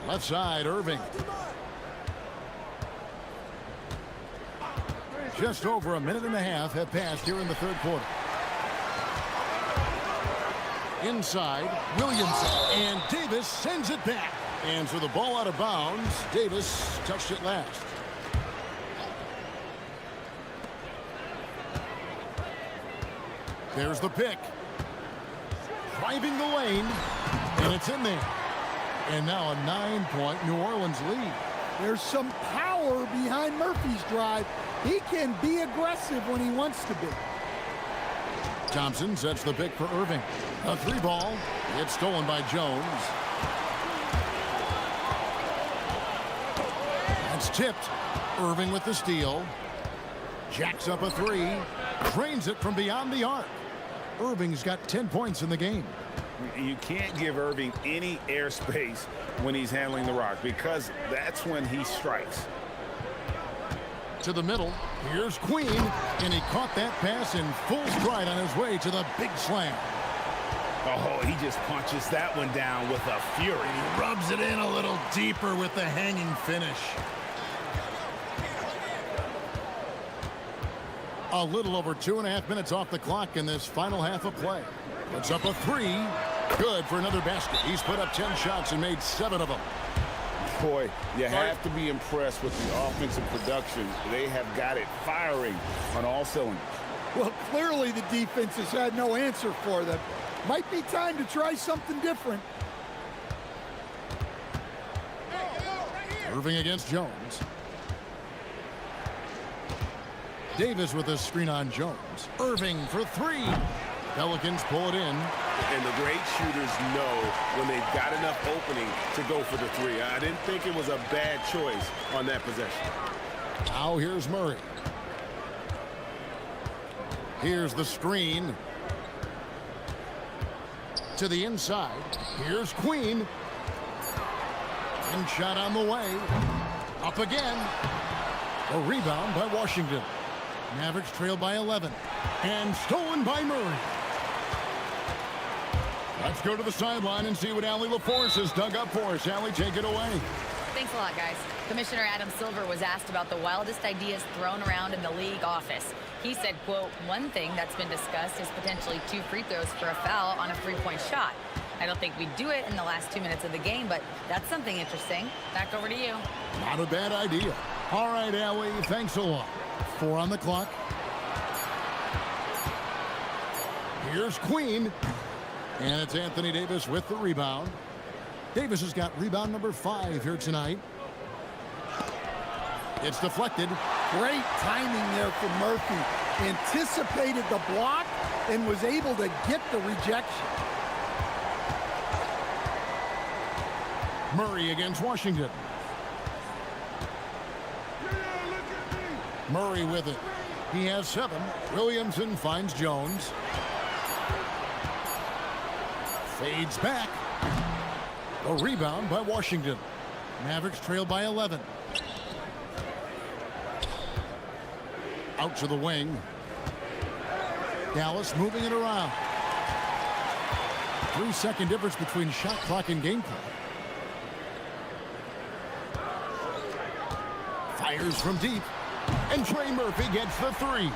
Left side, Irving. Just over a minute and a half have passed here in the third quarter. Inside, Williamson, and Davis sends it back. And so the ball out of bounds. Davis touched it last. There's the pick. Driving the lane, and it's in there. And now a 9-point New Orleans lead. There's some power behind Murphy's drive. He can be aggressive when he wants to be. Thompson sets the pick for Irving. A 3 ball. It's stolen by Jones. That's tipped. Irving with the steal. Jacks up a 3. Drains it from beyond the arc. Irving's got 10 points in the game. You can't give Irving any airspace when he's handling the rock, because that's when he strikes. To the middle, here's Queen, and he caught that pass in full stride on his way to the big slam. Oh, he just punches that one down with a fury. He rubs it in a little deeper with the hanging finish. A little over 2.5 minutes off the clock in this final half of play. Puts up a 3. Good for another basket. He's put up 10 shots and made 7 of them. Boy, you have to be impressed with the offensive production. They have got it firing on all cylinders. Well, clearly the defense has had no answer for them. Might be time to try something different. Irving against Jones. Davis with a screen on Jones. Irving for 3. Pelicans pull it in. And the great shooters know when they've got enough opening to go for the 3. I didn't think it was a bad choice on that possession. Now here's Murray. Here's the screen. To the inside. Here's Queen. And shot on the way. Up again. A rebound by Washington. Mavericks trail by 11. And stolen by Murray. Let's go to the sideline and see what Allie LaForce has dug up for us. Allie, take it away. Thanks a lot, guys. Commissioner Adam Silver was asked about the wildest ideas thrown around in the league office. He said, quote, one thing that's been discussed is potentially 2 free throws for a foul on a 3-point shot. I don't think we'd do it in the last 2 minutes of the game, but that's something interesting. Back over to you. Not a bad idea. All right, Allie, thanks a lot. 4 on the clock. Here's Queen. And it's Anthony Davis with the rebound. Davis has got rebound number 5 here tonight. It's deflected. Great timing there for Murphy. Anticipated the block and was able to get the rejection. Murray against Washington. Murray with it. He has 7. Williamson finds Jones. Fades back. A rebound by Washington. Mavericks trail by 11. Out to the wing. Dallas moving it around. 3-second difference between shot clock and game clock. Fires from deep. And Trey Murphy gets the 3.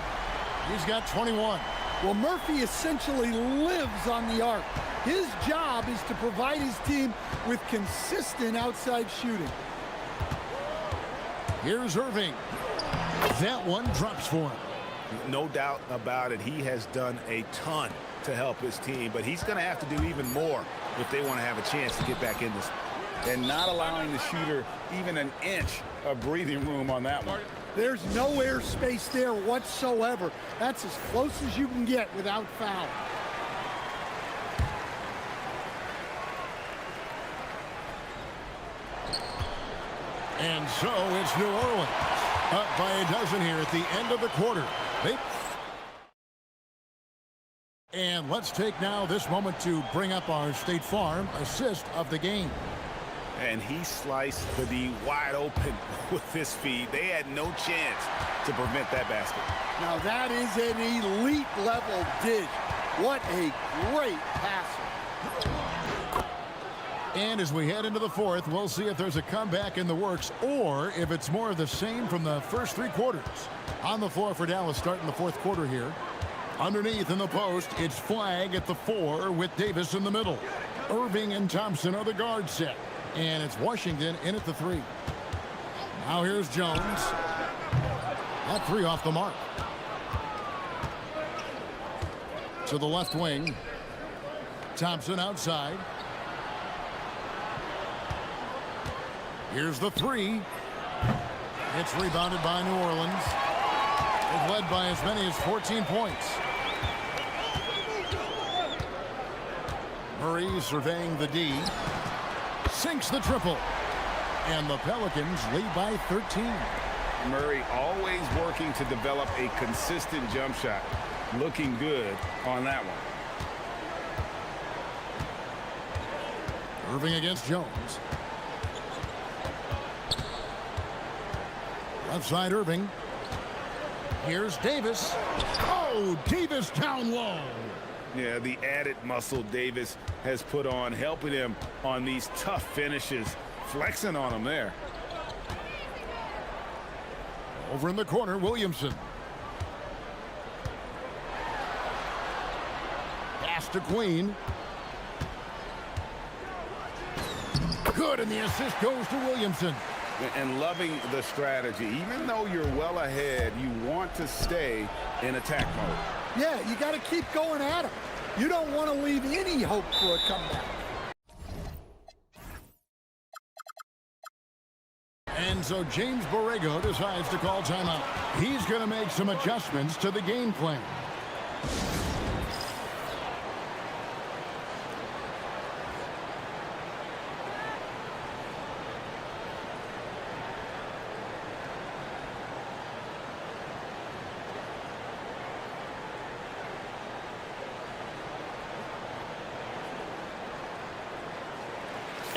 He's got 21. Well, Murphy essentially lives on the arc. His job is to provide his team with consistent outside shooting. Here's Irving. That one drops for him. No doubt about it. He has done a ton to help his team, but he's going to have to do even more if they want to have a chance to get back in this. And not allowing the shooter even an inch of breathing room on that one. There's no airspace there whatsoever. That's as close as you can get without foul. And so it's New Orleans up by a dozen here at the end of the quarter. And let's take now this moment to bring up our State Farm assist of the game. And he sliced the D wide open with his feed. They had no chance to prevent that basket. Now that is an elite level dish. What a great passer. And as we head into the 4th, we'll see if there's a comeback in the works or if it's more of the same from the first 3 quarters. On the floor for Dallas starting the 4th quarter here. Underneath in the post, it's Flag at the 4 with Davis in the middle. Irving and Thompson are the guard set. And it's Washington in at the 3. Now here's Jones. That 3 off the mark. To the left wing. Thompson outside. Here's the 3. It's rebounded by New Orleans. They've led by as many as 14 points. Murray surveying the D. Sinks the triple. And the Pelicans lead by 13. Murray always working to develop a consistent jump shot. Looking good on that one. Irving against Jones. Left side Irving. Here's Davis. Oh, Davis down low. Yeah, the added muscle Davis has put on, helping him on these tough finishes. Flexing on him there. Over in the corner, Williamson. Pass to Queen. Good, and the assist goes to Williamson. And loving the strategy. Even though you're well ahead, you want to stay in attack mode. Yeah, you got to keep going at him. You don't want to leave any hope for a comeback. And so James Borrego decides to call timeout. He's going to make some adjustments to the game plan.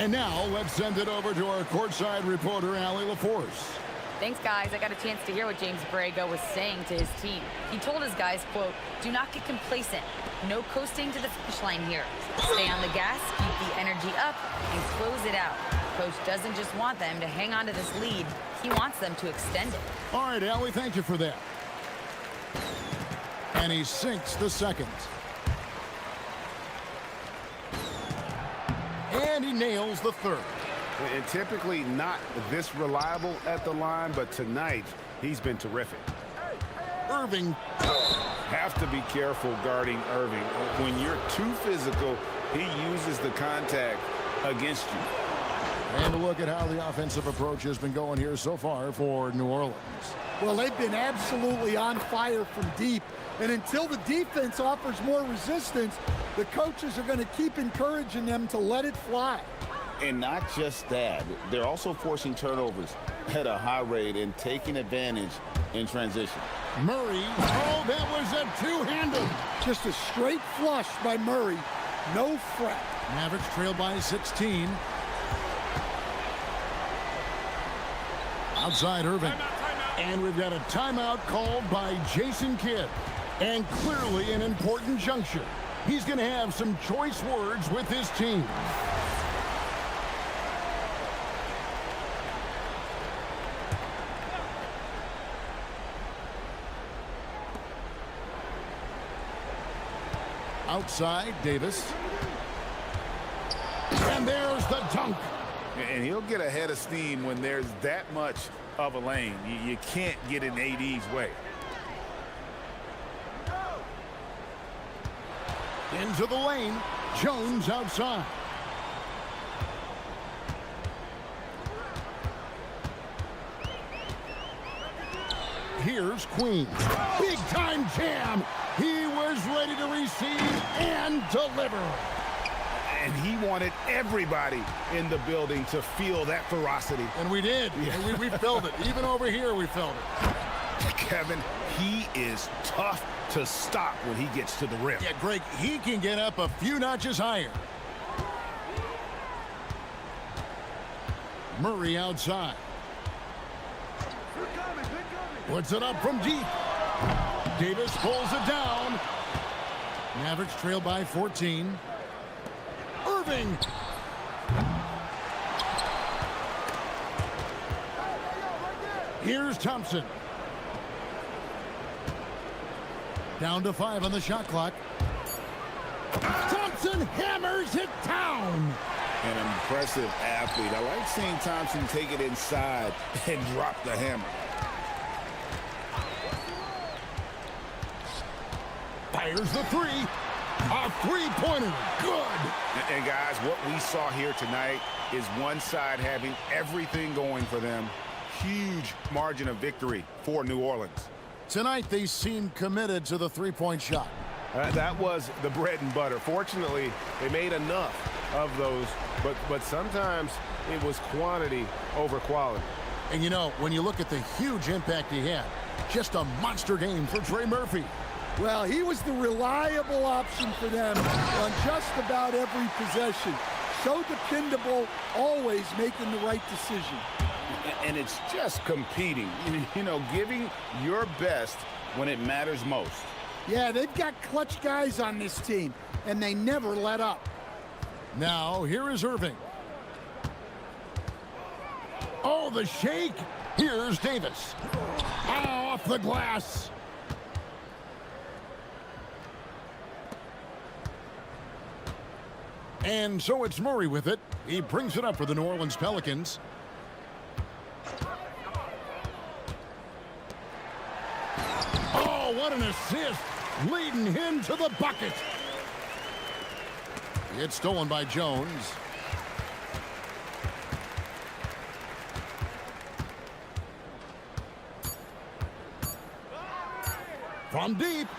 And now let's send it over to our courtside reporter, Allie LaForce. Thanks, guys. I got a chance to hear what James Borrego was saying to his team. He told his guys, quote, "Do not get complacent. No coasting to the finish line here. Stay on the gas, keep the energy up, and close it out." Coach doesn't just want them to hang on to this lead. He wants them to extend it. All right, Allie, thank you for that. And he sinks the second. And he nails the third. And typically not this reliable at the line, but tonight he's been terrific. Irving. Have to be careful guarding Irving. When you're too physical, he uses the contact against you. And a look at how the offensive approach has been going here so far for New Orleans. Well, they've been absolutely on fire from deep. And until the defense offers more resistance, the coaches are going to keep encouraging them to let it fly. And not just that, they're also forcing turnovers at a high rate and taking advantage in transition. Murray. Oh, that was a two-handed. Just a straight flush by Murray. No fret. Mavericks trail by 16. Outside Irving. And we've got a timeout called by Jason Kidd. And clearly an important juncture. He's going to have some choice words with his team. Outside, Davis. And there's the dunk. And he'll get ahead of steam when there's that much of a lane. You can't get in AD's way. Into the lane. Jones outside. Here's Queen. Big time jam. He was ready to receive and deliver. And he wanted everybody in the building to feel that ferocity. And we did. Yeah. We felt it. Even over here, we felt it. Kevin, he is tough to stop when he gets to the rim. Yeah, Greg, he can get up a few notches higher. Murray outside. Puts it up from deep. Davis pulls it down. Mavericks trail by 14. Irving. Here's Thompson. Down to 5 on the shot clock. Thompson hammers it down. An impressive athlete. I like seeing Thompson take it inside and drop the hammer. Fires the three. A three-pointer. Good. And guys, what we saw here tonight is one side having everything going for them. Huge margin of victory for New Orleans. Tonight, they seemed committed to the three-point shot. That was the bread and butter. Fortunately, they made enough of those, but sometimes it was quantity over quality. And, you know, when you look at the huge impact he had, just a monster game for Trey Murphy. Well, he was the reliable option for them on just about every possession. So dependable, always making the right decision. And it's just competing, you know, giving your best when it matters most. Yeah, they've got clutch guys on this team, and they never let up. Now, here is Irving. Oh, the shake. Here's Davis. Off the glass. And so it's Murray with it. He brings it up for the New Orleans Pelicans. Oh, what an assist. Leading him to the bucket. It's stolen by Jones. From deep.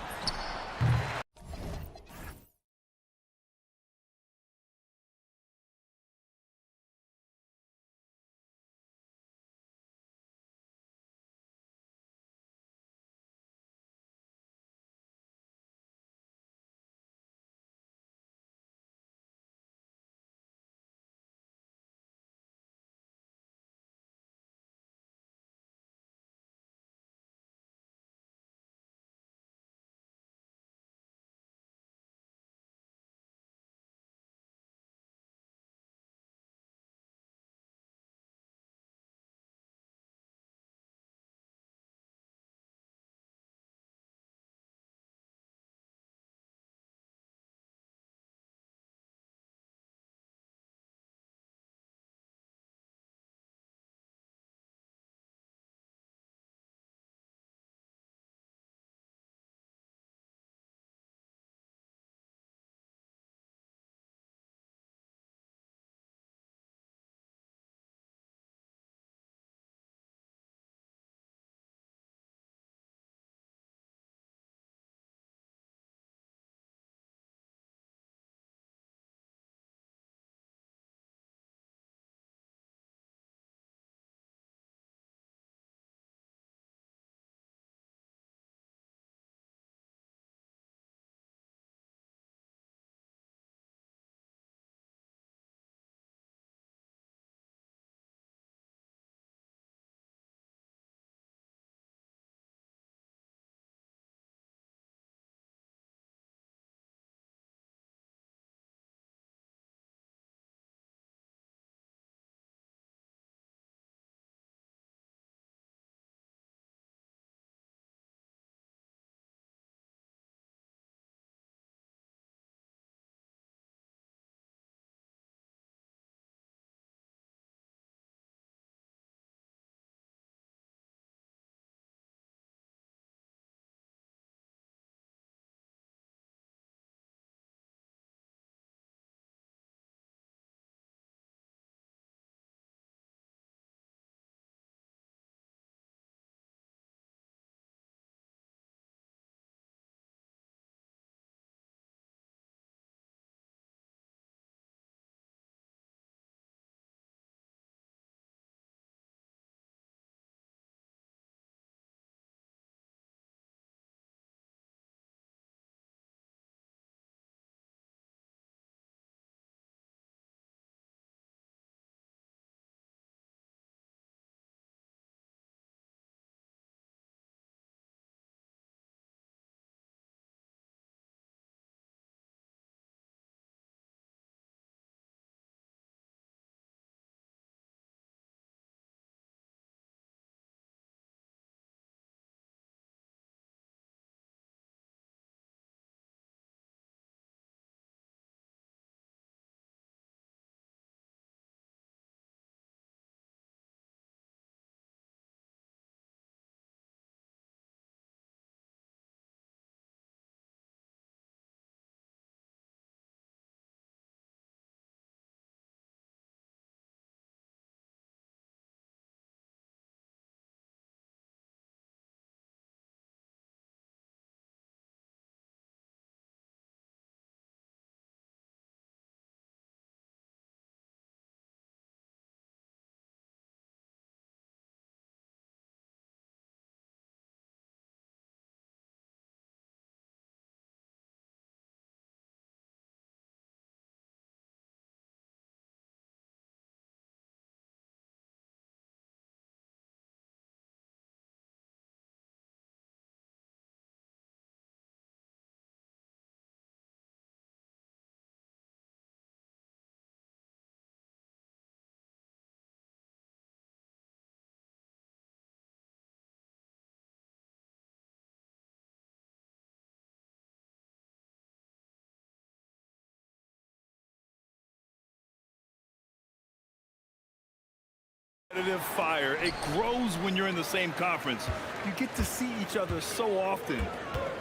Fire. It grows when you're in the same conference. You get to see each other so often.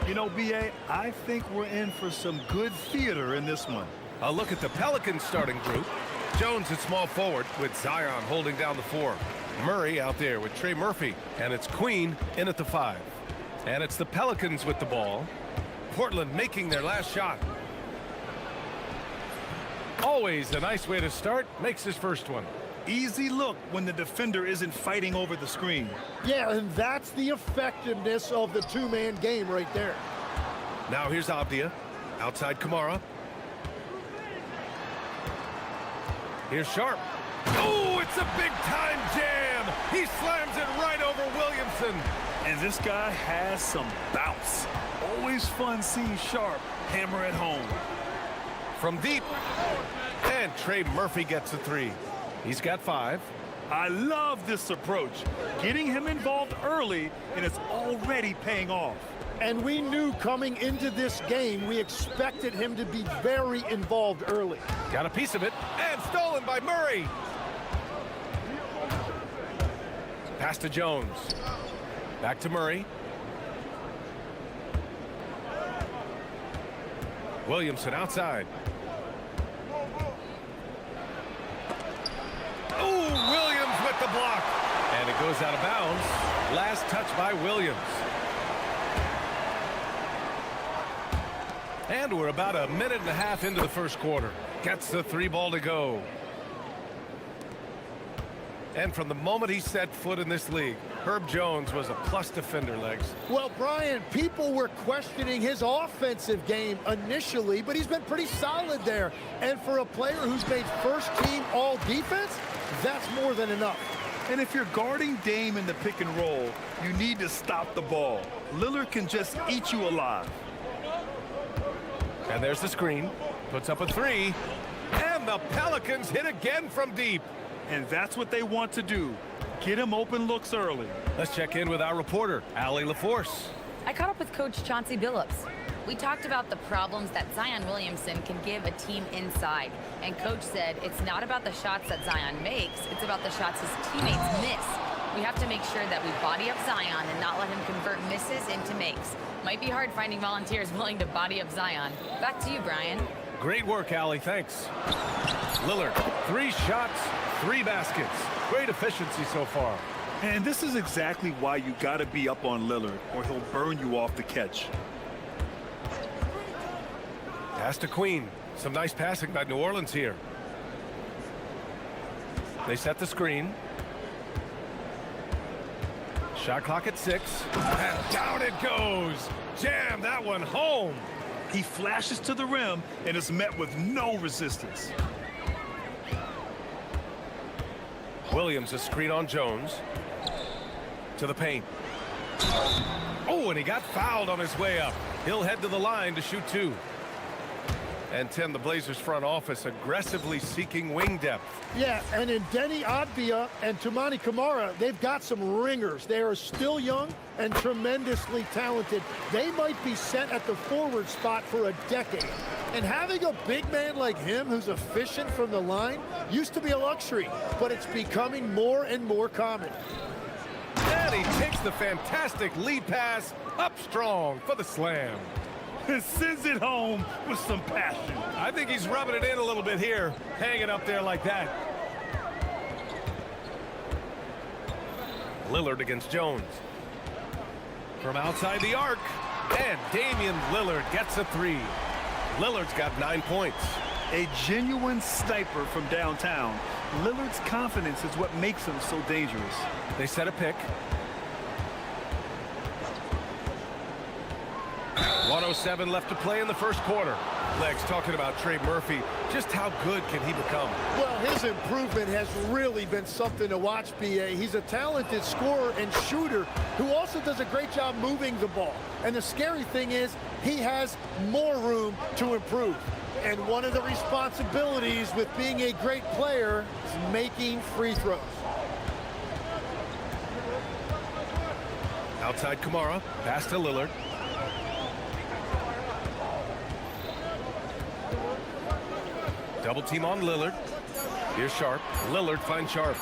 You know, BA, I think we're in for some good theater in this one. A look at the Pelicans starting group. Jones at small forward with Zion holding down the 4. Murray out there with Trey Murphy. And it's Queen in at the 5. And it's the Pelicans with the ball. Portland making their last shot. Always a nice way to start. Makes his first one. Easy look when the defender isn't fighting over the screen. Yeah, and that's the effectiveness of the two-man game right there. Now here's Abdia. Outside Kamara. Here's Sharp. Oh, it's a big-time jam. He slams it right over Williamson. And this guy has some bounce. Always fun seeing Sharp hammer it home. From deep. And Trey Murphy gets a 3. He's got 5. I love this approach. Getting him involved early, and it's already paying off. And we knew coming into this game, we expected him to be very involved early. Got a piece of it, and stolen by Murray. Pass to Jones. Back to Murray. Williamson outside. Oh, Williams with the block. And it goes out of bounds. Last touch by Williams. And we're about a minute and a half into the first quarter. Gets the 3 ball to go. And from the moment he set foot in this league, Herb Jones was a plus defender, Legs. Well, Brian, people were questioning his offensive game initially, but he's been pretty solid there. And for a player who's made first team all defense, that's more than enough. And if you're guarding Dame in the pick and roll, you need to stop the ball. Lillard can just eat you alive. And there's the screen. Puts up a 3. And the Pelicans hit again from deep. And that's what they want to do. Get him open looks early. Let's check in with our reporter, Allie LaForce. I caught up with Coach Chauncey Billups. We talked about the problems that Zion Williamson can give a team inside. And Coach said it's not about the shots that Zion makes, it's about the shots his teammates miss. We have to make sure that we body up Zion and not let him convert misses into makes. Might be hard finding volunteers willing to body up Zion. Back to you, Brian. Great work, Allie. Thanks. Lillard, 3 shots, 3 baskets. Great efficiency so far. And this is exactly why you got to be up on Lillard, or he'll burn you off the catch. Pass to Queen. Some nice passing by New Orleans here. They set the screen. Shot clock at 6. And down it goes. Jam that one home. He flashes to the rim and is met with no resistance. Williams a screen on Jones. To the paint. Oh, and he got fouled on his way up. He'll head to the line to shoot 2. And Tim, the Blazers front office aggressively seeking wing depth. Yeah, and in Denny Advia and Toumani Camara, they've got some ringers. They are still young and tremendously talented. They might be set at the forward spot for a decade. And having a big man like him who's efficient from the line used to be a luxury, but it's becoming more and more common. And he takes the fantastic lead pass up strong for the slam. Sends it home with some passion. I think he's rubbing it in a little bit here, hanging up there like that. Lillard against Jones. From outside the arc, and Damian Lillard gets a 3. Lillard's got 9 points. A genuine sniper from downtown. Lillard's confidence is what makes him so dangerous. They set a pick. 1:07 left to play in the first quarter. Legs talking about Trey Murphy. Just how good can he become? Well, his improvement has really been something to watch, BA. He's a talented scorer and shooter who also does a great job moving the ball. And the scary thing is he has more room to improve. And one of the responsibilities with being a great player is making free throws. Outside Kamara. Pass to Lillard. Double team on Lillard. Here's Sharp. Lillard finds Sharp.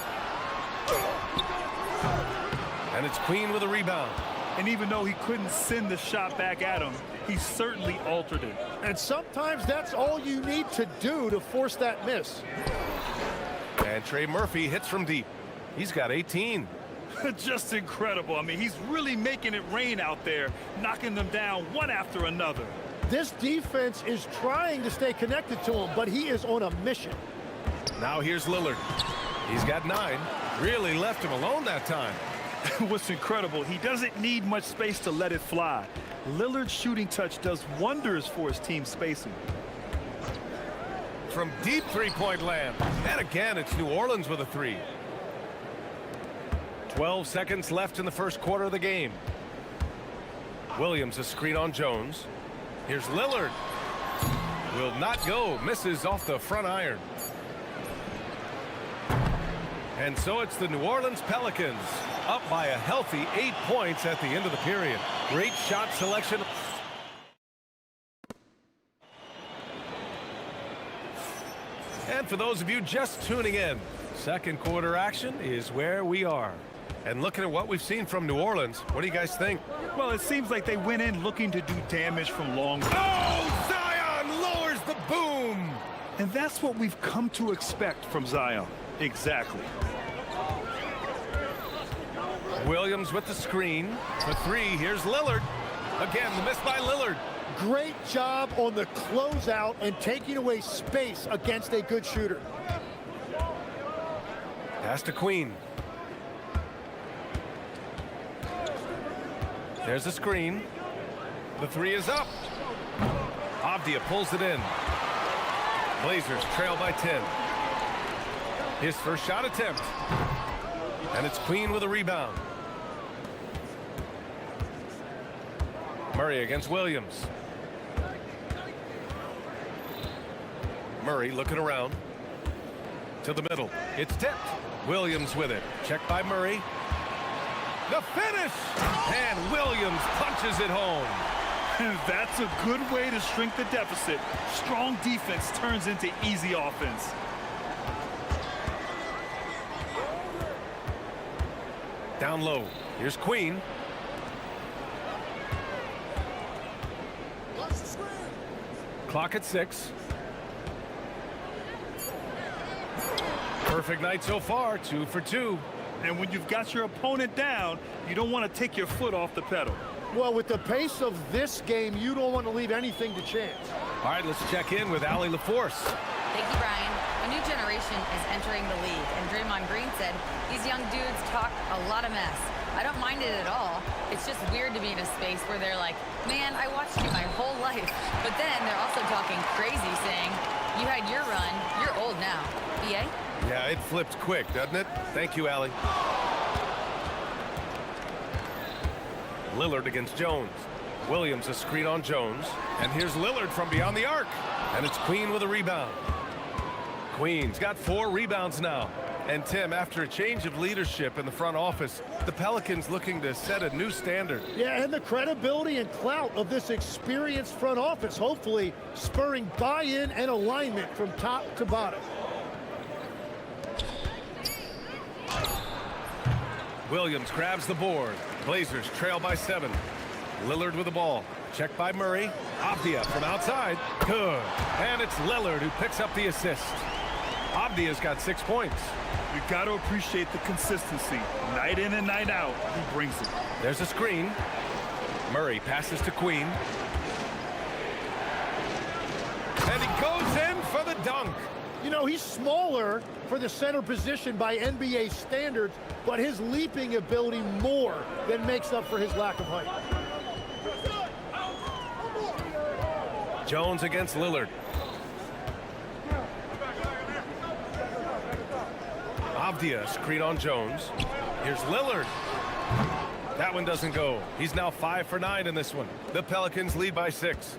And it's Queen with a rebound. And even though he couldn't send the shot back at him, he certainly altered it. And sometimes that's all you need to do to force that miss. And Trey Murphy hits from deep. He's got 18. Just incredible. I mean, he's really making it rain out there, knocking them down one after another. This defense is trying to stay connected to him, but he is on a mission. Now here's Lillard. He's got 9. Really left him alone that time. What's incredible, he doesn't need much space to let it fly. Lillard's shooting touch does wonders for his team spacing. From deep three-point land. And again, it's New Orleans with a 3. 12 seconds left in the first quarter of the game. Williams a screen on Jones. Here's Lillard. Will not go. Misses off the front iron. And so it's the New Orleans Pelicans up by a healthy 8 points at the end of the period. Great shot selection. And for those of you just tuning in, second quarter action is where we are. And looking at what we've seen from New Orleans, what do you guys think? Well, it seems like they went in looking to do damage from long. Oh, Zion lowers the boom. And that's what we've come to expect from Zion. Exactly. Williams with the screen for 3. Here's Lillard. Again, the miss by Lillard. Great job on the closeout and taking away space against a good shooter. Pass to Queen. There's the screen. The 3 is up. Avdia pulls it in. Blazers trail by 10. His first shot attempt. And it's Queen with a rebound. Murray against Williams. Murray looking around. To the middle. It's tipped. Williams with it. Checked by Murray. The finish! And Williams punches it home. That's a good way to shrink the deficit. Strong defense turns into easy offense. Down low. Here's Queen. Clock at 6. Perfect night so far. 2 for 2. And when you've got your opponent down, you don't want to take your foot off the pedal. Well, with the pace of this game, you don't want to leave anything to chance. All right, let's check in with Allie LaForce. Thank you, Brian. A new generation is entering the league, and Draymond Green said these young dudes talk a lot of mess. I don't mind it at all. It's just weird to be in a space where they're like, man, I watched you my whole life. But then they're also talking crazy, saying, you had your run, you're old now. BA? Yeah, it flipped quick, doesn't it? Thank you, Allie. Lillard against Jones. Williams a screen on Jones. And here's Lillard from beyond the arc. And it's Queen with a rebound. Queen's got 4 rebounds now. And Tim, after a change of leadership in the front office, the Pelicans looking to set a new standard. Yeah, and the credibility and clout of this experienced front office, hopefully spurring buy-in and alignment from top to bottom. Williams grabs the board. Blazers trail by 7. Lillard with the ball. Checked by Murray. Avdia from outside. Good. And it's Lillard who picks up the assist. Avdia's got 6 points. You got to appreciate the consistency. Night in and night out, he brings it. There's a screen. Murray passes to Queen. And he goes in for the dunk. You know, he's smaller for the center position by NBA standards, but his leaping ability more than makes up for his lack of height. Jones against Lillard. Avdia screen on Jones. Here's Lillard. That one doesn't go. He's now 5 for 9 in this one. The Pelicans lead by 6.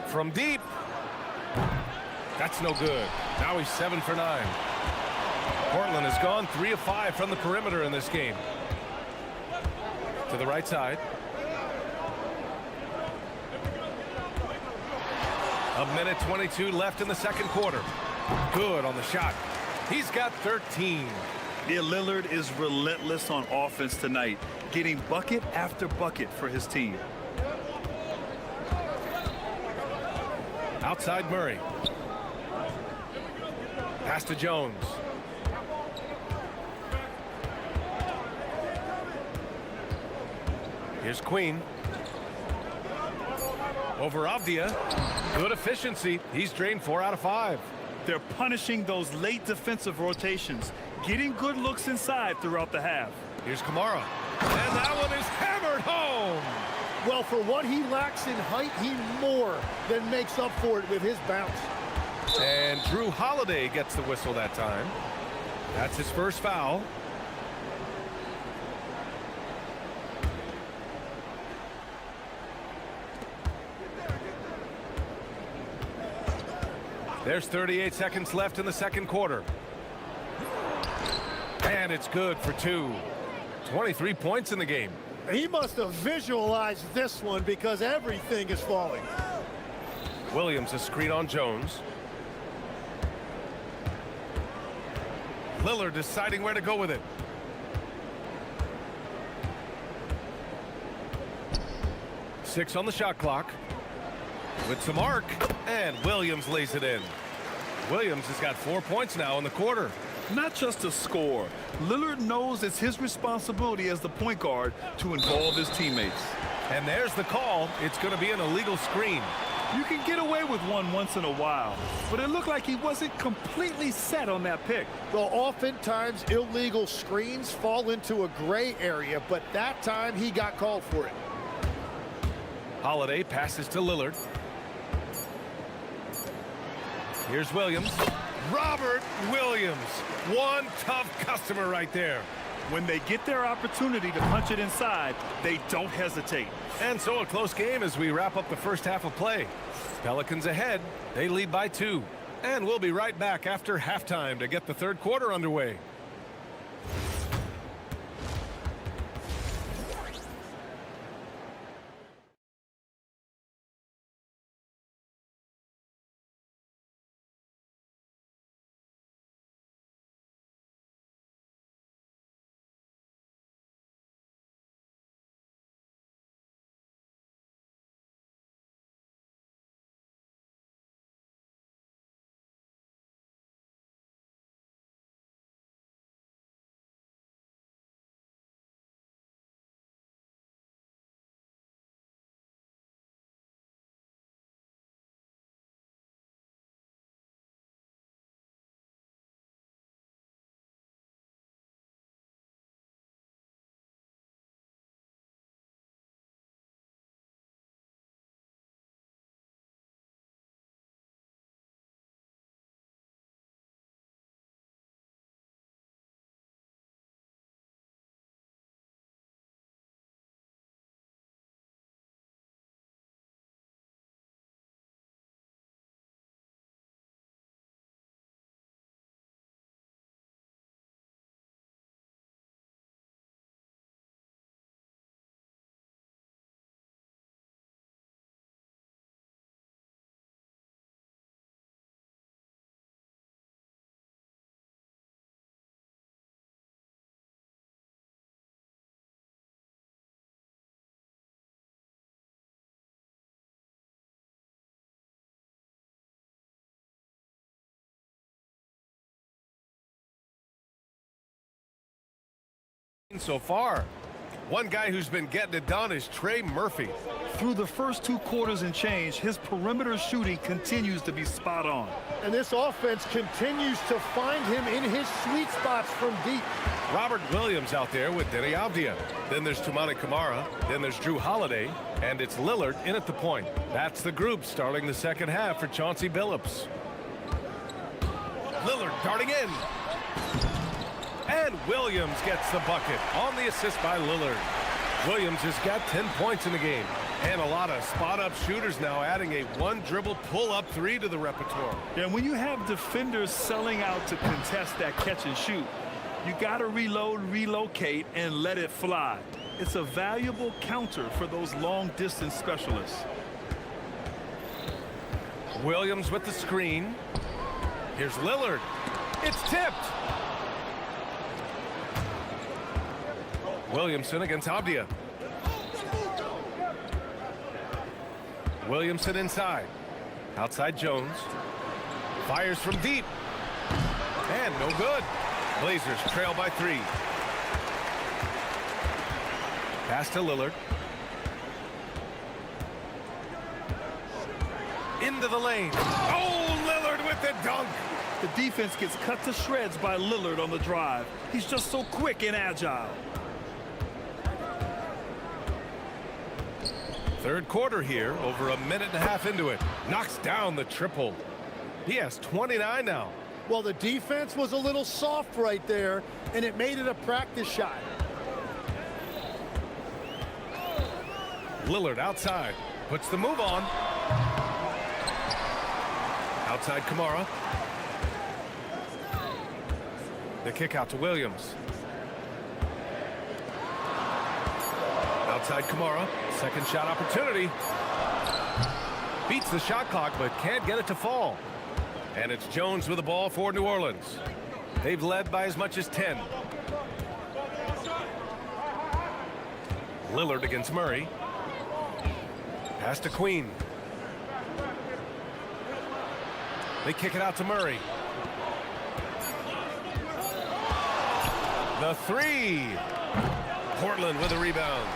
From deep. That's no good. Now he's 7 for 9. Portland has gone 3 of 5 from the perimeter in this game. To the right side. A minute 22 left in the second quarter. Good on the shot. He's got 13. Yeah, Lillard is relentless on offense tonight, getting bucket after bucket for his team. Outside Murray. Pass to Jones. Here's Queen. Over Avdia. Good efficiency. He's drained 4 out of 5. They're punishing those late defensive rotations, getting good looks inside throughout the half. Here's Kamara. And that one is hammered home. Well, for what he lacks in height, he more than makes up for it with his bounce. And Drew Holiday gets the whistle that time. That's his first foul. There's 38 seconds left in the second quarter. And it's good for 2. 23 points in the game. He must have visualized this one because everything is falling. Williams, a screen on Jones. Lillard deciding where to go with it. Six on the shot clock. With some arc, and Williams lays it in. Williams has got 4 points now in the quarter. Not just a score. Lillard knows it's his responsibility as the point guard to involve his teammates. And there's the call. It's going to be an illegal screen. You can get away with one once in a while, but it looked like he wasn't completely set on that pick. Well, oftentimes illegal screens fall into a gray area, but that time he got called for it. Holiday passes to Lillard. Here's Williams. Robert Williams. One tough customer right there. When they get their opportunity to punch it inside, they don't hesitate. And so a close game as we wrap up the first half of play. Pelicans ahead. They lead by 2. And we'll be right back after halftime to get the third quarter underway. So far, one guy who's been getting it done is Trey Murphy. Through the first 2 quarters and change, his perimeter shooting continues to be spot on. And this offense continues to find him in his sweet spots from deep. Robert Williams out there with Denny Avdia. Then there's Toumani Camara. Then there's Drew Holiday. And it's Lillard in at the point. That's the group starting the second half for Chauncey Billups. Lillard darting in. And Williams gets the bucket on the assist by Lillard. Williams has got 10 points in the game. And a lot of spot-up shooters now, adding a one-dribble pull-up 3 to the repertoire. And when you have defenders selling out to contest that catch and shoot, you got to reload, relocate, and let it fly. It's a valuable counter for those long-distance specialists. Williams with the screen. Here's Lillard. It's tipped. Williamson against Abdia. Williamson inside. Outside Jones. Fires from deep. And no good. Blazers trail by 3. Pass to Lillard. Into the lane. Oh, Lillard with the dunk. The defense gets cut to shreds by Lillard on the drive. He's just so quick and agile. Third quarter here, over a minute and a half into it. Knocks down the triple. He has 29 now. Well, the defense was a little soft right there, and it made it a practice shot. Lillard outside. Puts the move on. Outside Kamara. The kick out to Williams. Outside Kamara. Second shot opportunity. Beats the shot clock, but can't get it to fall. And it's Jones with the ball for New Orleans. They've led by as much as 10. Lillard against Murray. Pass to Queen. They kick it out to Murray. The 3. Portland with a rebound.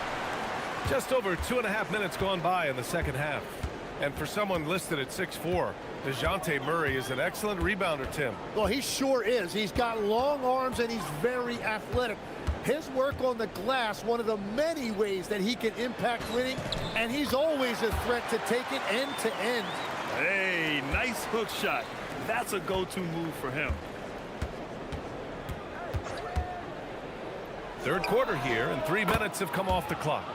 Just over 2.5 minutes gone by in the second half. And for someone listed at 6'4", DeJounte Murray is an excellent rebounder, Tim. Well, he sure is. He's got long arms and he's very athletic. His work on the glass, one of the many ways that he can impact winning, and he's always a threat to take it end to end. Hey, nice hook shot. That's a go-to move for him. Third quarter here, and 3 minutes have come off the clock.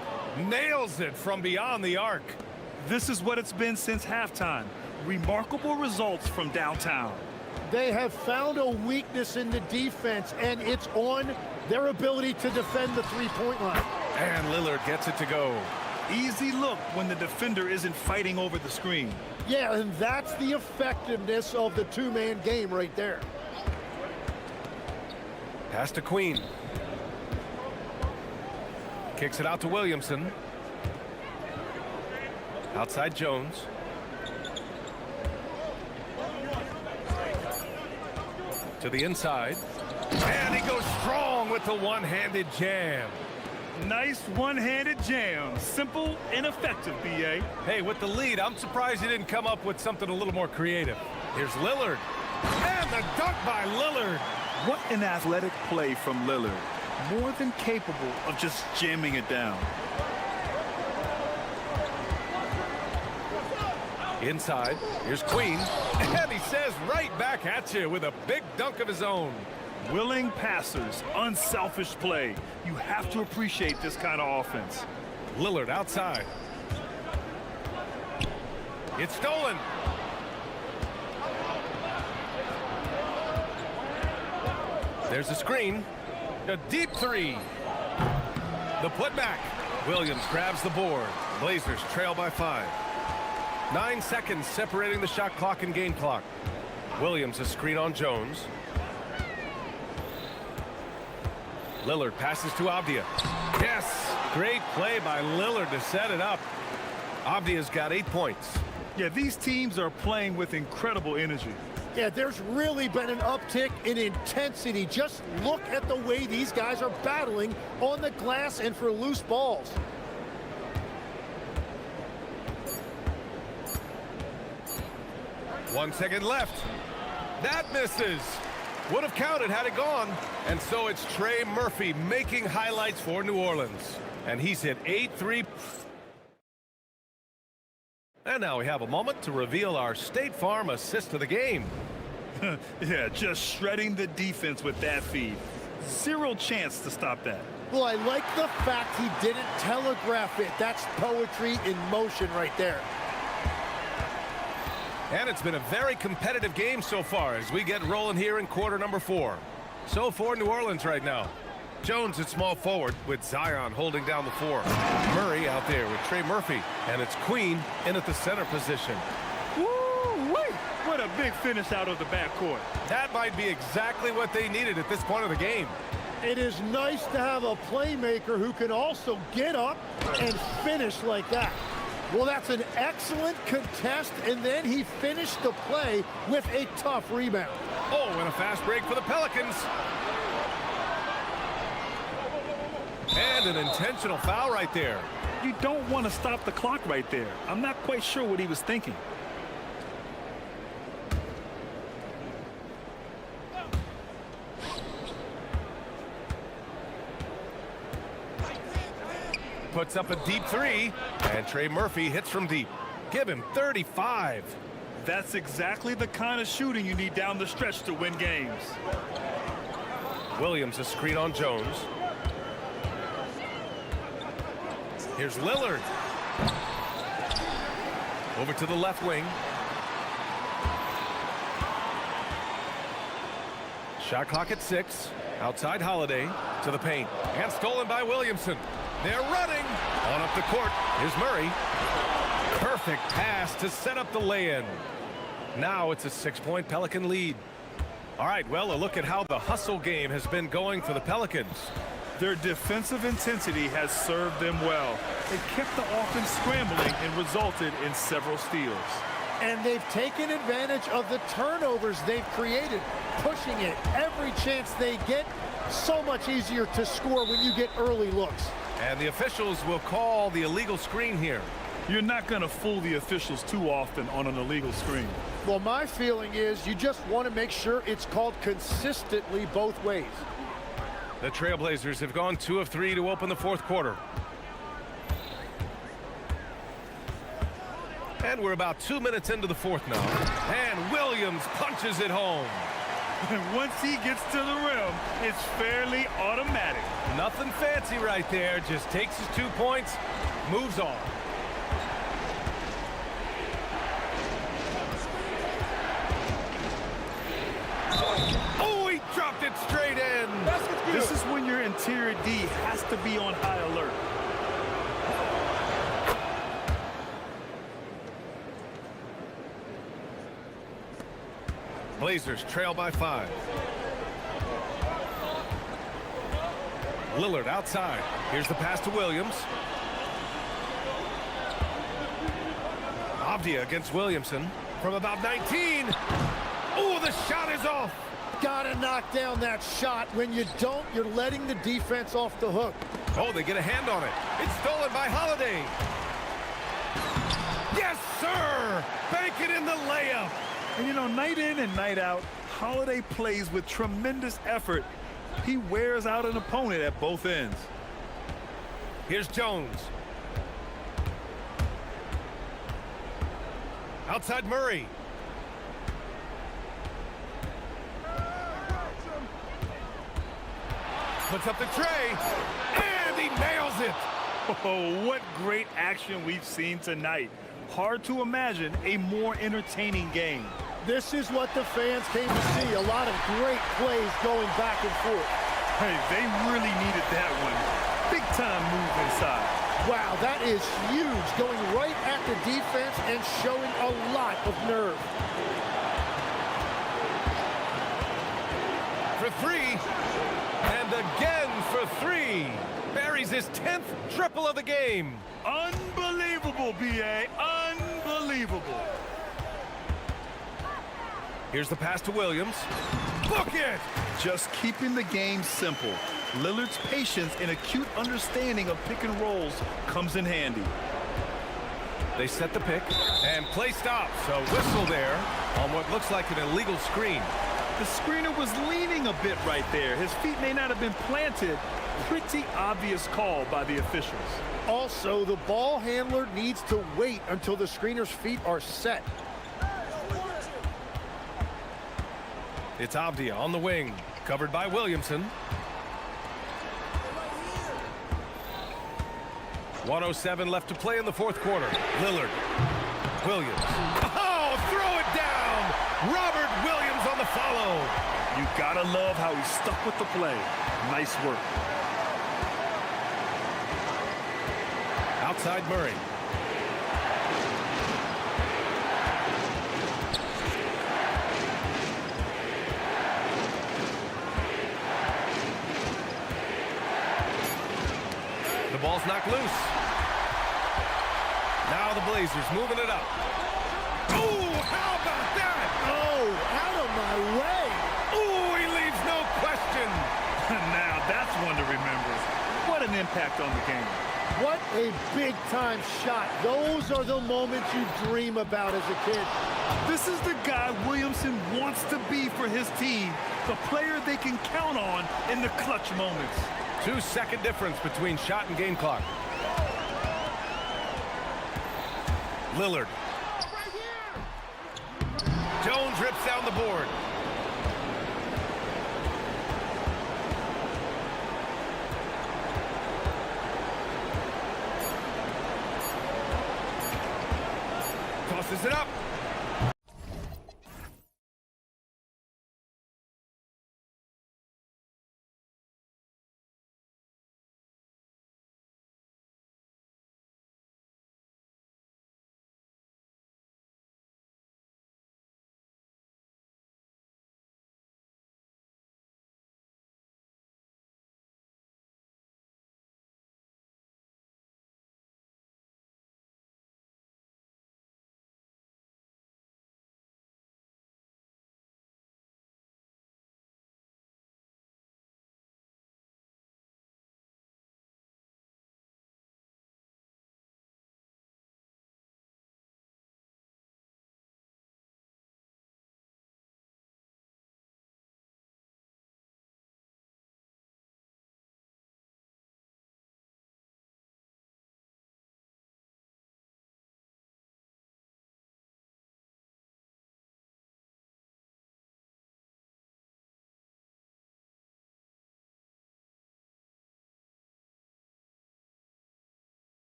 Nails it from beyond the arc. This is what it's been since halftime. Remarkable results from downtown. They have found a weakness in the defense, and it's on their ability to defend the three-point line. And Lillard gets it to go. Easy look when the defender isn't fighting over the screen. Yeah, and that's the effectiveness of the two-man game right there. Pass to Queen. Kicks it out to Williamson. Outside Jones. To the inside. And he goes strong with the one-handed jam. Nice one-handed jam. Simple and effective, B.A. Hey, with the lead, I'm surprised he didn't come up with something a little more creative. Here's Lillard. And the dunk by Lillard. What an athletic play from Lillard. More than capable of just jamming it down. Inside, here's Queen. And he says right back at you with a big dunk of his own. Willing passers, unselfish play. You have to appreciate this kind of offense. Lillard outside. It's stolen. There's a screen. A deep 3. The putback. Williams grabs the board. Blazers trail by 5. 9 seconds separating the shot clock and game clock. Williams a screen on Jones. Lillard passes to Abdia. Yes! Great play by Lillard to set it up. Abdia's got 8 points. Yeah, these teams are playing with incredible energy. Yeah, there's really been an uptick in intensity. Just look at the way these guys are battling on the glass and for loose balls. One second left. That misses. Would have counted had it gone. And so it's Trey Murphy making highlights for New Orleans. And he's hit 8 3. And now we have a moment to reveal our State Farm assist of the game. Yeah, just shredding the defense with that feed. Zero chance to stop that. Well, I like the fact he didn't telegraph it. That's poetry in motion right there. And it's been a very competitive game so far as we get rolling here in quarter number 4. So for New Orleans right now. Jones at small forward with Zion holding down the 4. Murray out there with Trey Murphy. And it's Queen in at the center position. Woo-wee! What a big finish out of the backcourt. That might be exactly what they needed at this point of the game. It is nice to have a playmaker who can also get up and finish like that. Well, that's an excellent contest, and then he finished the play with a tough rebound. Oh, and a fast break for the Pelicans. And an intentional foul right there. You don't want to stop the clock right there. I'm not quite sure what he was thinking. Puts up a deep three, and Trey Murphy hits from deep. Give him 35. That's exactly the kind of shooting you need down the stretch to win games. Williams a screen on Jones. Here's Lillard. Over to the left wing. Shot clock at 6. Outside Holiday to the paint. And stolen by Williamson. They're running. On up the court. Here's Murray. Perfect pass to set up the lay-in. Now it's a 6-point Pelican lead. All right, well, a look at how the hustle game has been going for the Pelicans. Their defensive intensity has served them well. It kept the offense scrambling and resulted in several steals. And they've taken advantage of the turnovers they've created, pushing it every chance they get. So much easier to score when you get early looks. And the officials will call the illegal screen here. You're not going to fool the officials too often on an illegal screen. Well, my feeling is you just want to make sure it's called consistently both ways. The Trailblazers have gone 2 of 3 to open the fourth quarter. And we're about 2 minutes into the fourth now. And Williams punches it home. And once he gets to the rim, it's fairly automatic. Nothing fancy right there. Just takes his 2 points, moves on. Oh, he dropped it straight in. This is when your interior D has to be on high alert. Blazers trail by 5. Lillard outside. Here's the pass to Williams. Avdia against Williamson from about 19. Oh, the shot is off. Gotta knock down that shot. When you don't, you're letting the defense off the hook. Oh, they get a hand on it. It's stolen by Holiday. Yes, sir! Bank it in the layup. And you know, night in and night out, Holiday plays with tremendous effort. He wears out an opponent at both ends. Here's Jones. Outside Murray. Puts up the tray, and he nails it. Oh, what great action we've seen tonight. Hard to imagine a more entertaining game. This is what the fans came to see. A lot of great plays going back and forth. Hey, they really needed that one. Big time move inside. Wow, that is huge. Going right at the defense and showing a lot of nerve. For 3, and again for 3. Buries his 10th triple of the game. Unbelievable, B.A. Unbelievable. Here's the pass to Williams. Book it! Just keeping the game simple. Lillard's patience and acute understanding of pick and rolls comes in handy. They set the pick, and play stops. So whistle there on what looks like an illegal screen. The screener was leaning a bit right there. His feet may not have been planted. Pretty obvious call by the officials. Also, the ball handler needs to wait until the screener's feet are set. It's Avdia on the wing, covered by Williamson. 1:07 left to play in the fourth quarter. Lillard. Williams. Oh, throw it down! Robert Williams on the follow. You gotta love how he stuck with the play. Nice work. Outside Murray. ball's knocked loose. Now the Blazers moving it up. Ooh, how about that? Oh, out of my way. Ooh, he leaves no question. Now that's one to remember. What an impact on the game. What a big-time shot. Those are the moments you dream about as a kid. This is the guy Williamson wants to be for his team, the player they can count on in the clutch moments. 2-second difference between shot and game clock. Lillard. Jones rips down the board. Tosses it up.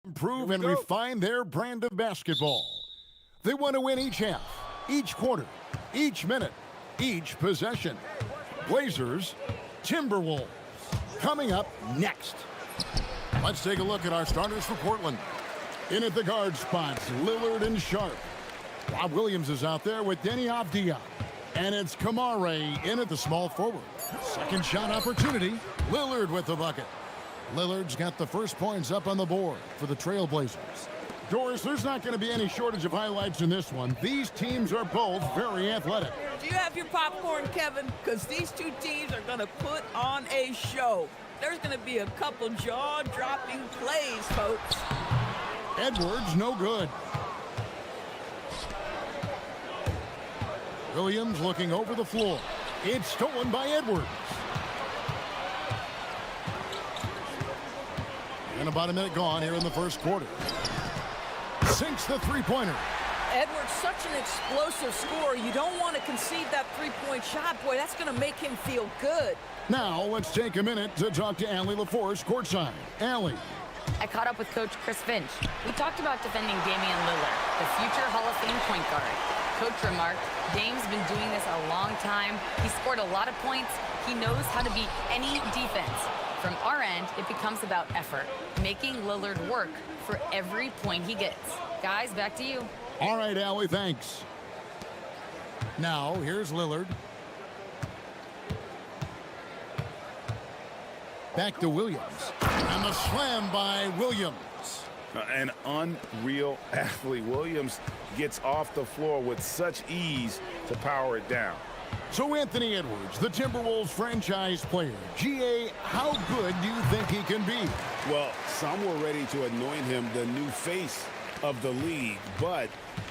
Improve and refine their brand of basketball. They want to win each half, each quarter, each minute, each possession. Blazers, Timberwolves. Coming up next. Let's take a look at our starters for Portland. In at the guard spots, Lillard and Sharp. Rob Williams is out there with Denny Avdia. And it's Kamare in at the small forward. Second shot opportunity. Lillard with the bucket. Lillard's got the first points up on the board for the Trailblazers. Doris, there's not going to be any shortage of highlights in this one. These teams are both very athletic. Do you have your popcorn, Kevin? Because these two teams are going to put on a show. There's going to be a couple jaw-dropping plays, folks. Edwards, no good. Williams looking over the floor. It's stolen by Edwards. And about a minute gone here in the first quarter. Sinks the three-pointer. Edwards, such an explosive scorer. You don't want to concede that three-point shot. Boy, that's going to make him feel good. Now, let's take a minute to talk to Allie LaForce courtside. Allie. I caught up with Coach Chris Finch. We talked about defending Damian Lillard, the future Hall of Fame point guard. Coach remarked, Dame's been doing this a long time. He scored a lot of points. He knows how to beat any defense. From our end, it becomes about effort, making Lillard work for every point he gets. Guys, back to you. All right, Allie, thanks. Now, here's Lillard. Back to Williams. And the slam by Williams. An unreal athlete. Williams gets off the floor with such ease to power it down. So Anthony Edwards, the Timberwolves franchise player. GA, how good do you think he can be? Well, some were ready to anoint him the new face of the league. But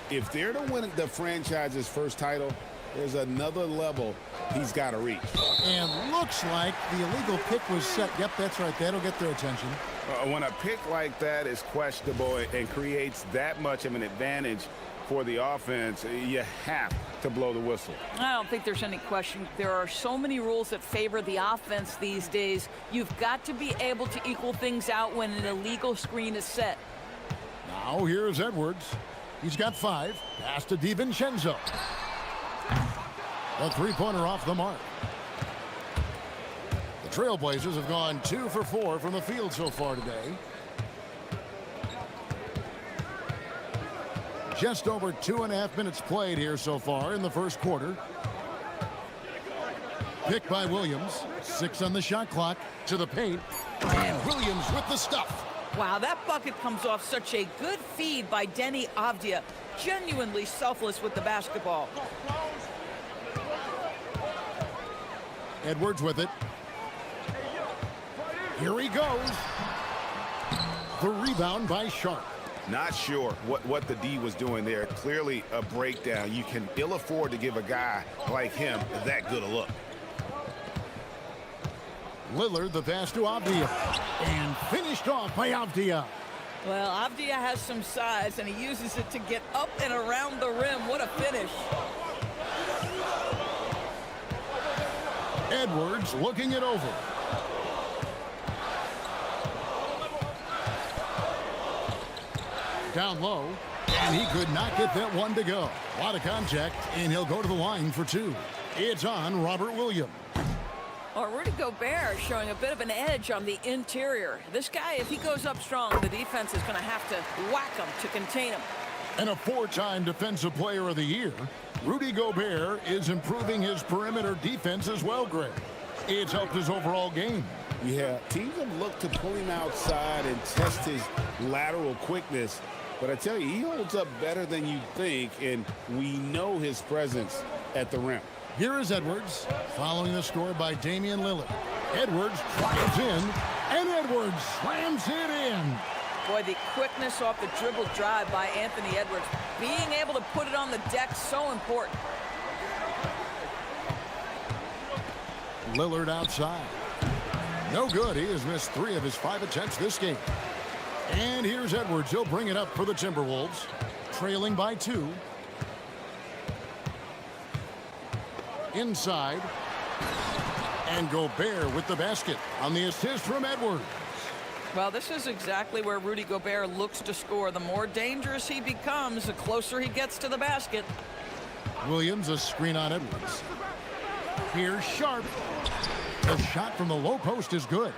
if they're to win the franchise's first title, there's another level he's got to reach. And looks like the illegal pick was set. Yep, that's right. That'll get their attention. When a pick like that is questionable and creates that much of an advantage for the offense, you have to blow the whistle. I don't think there's any question. There are so many rules that favor the offense these days. You've got to be able to equal things out when an illegal screen is set. Now here's Edwards. He's got 5. Pass to DiVincenzo. A three-pointer off the mark. The Trailblazers have gone 2 for 4 from the field so far today. Just over 2.5 minutes played here so far in the first quarter. Picked by Williams. 6 on the shot clock. To the paint. And Williams with the stuff. Wow, that bucket comes off such a good feed by Denny Avdia. Genuinely selfless with the basketball. Edwards with it. Here he goes. The rebound by Sharp. Not sure what the D was doing there. Clearly a breakdown. You can ill afford to give a guy like him that good a look. Lillard, the pass to Avdia. And finished off by Avdia. Well, Avdia has some size, and he uses it to get up and around the rim. What a finish. Edwards looking it over. Down low, and he could not get that one to go. A lot of contact, and he'll go to the line for 2. It's on Robert Williams. Oh, Rudy Gobert showing a bit of an edge on the interior. This guy, if he goes up strong, the defense is going to have to whack him to contain him. And a 4-time Defensive Player of the Year, Rudy Gobert is improving his perimeter defense as well, Greg. It's helped his overall game. Yeah, teams have looked to pull him outside and test his lateral quickness. But I tell you, he holds up better than you think, and we know his presence at the rim. Here is Edwards, following the score by Damian Lillard. Edwards drives in, and Edwards slams it in. Boy, the quickness off the dribble drive by Anthony Edwards. Being able to put it on the deck, so important. Lillard outside. No good. He has missed 3 of his 5 attempts this game. And here's Edwards. He'll bring it up for the Timberwolves, trailing by 2. Inside. And Gobert with the basket on the assist from Edwards. Well, this is exactly where Rudy Gobert looks to score. The more dangerous he becomes, the closer he gets to the basket. Williams, a screen on Edwards. Here's Sharp. The shot from the low post is good.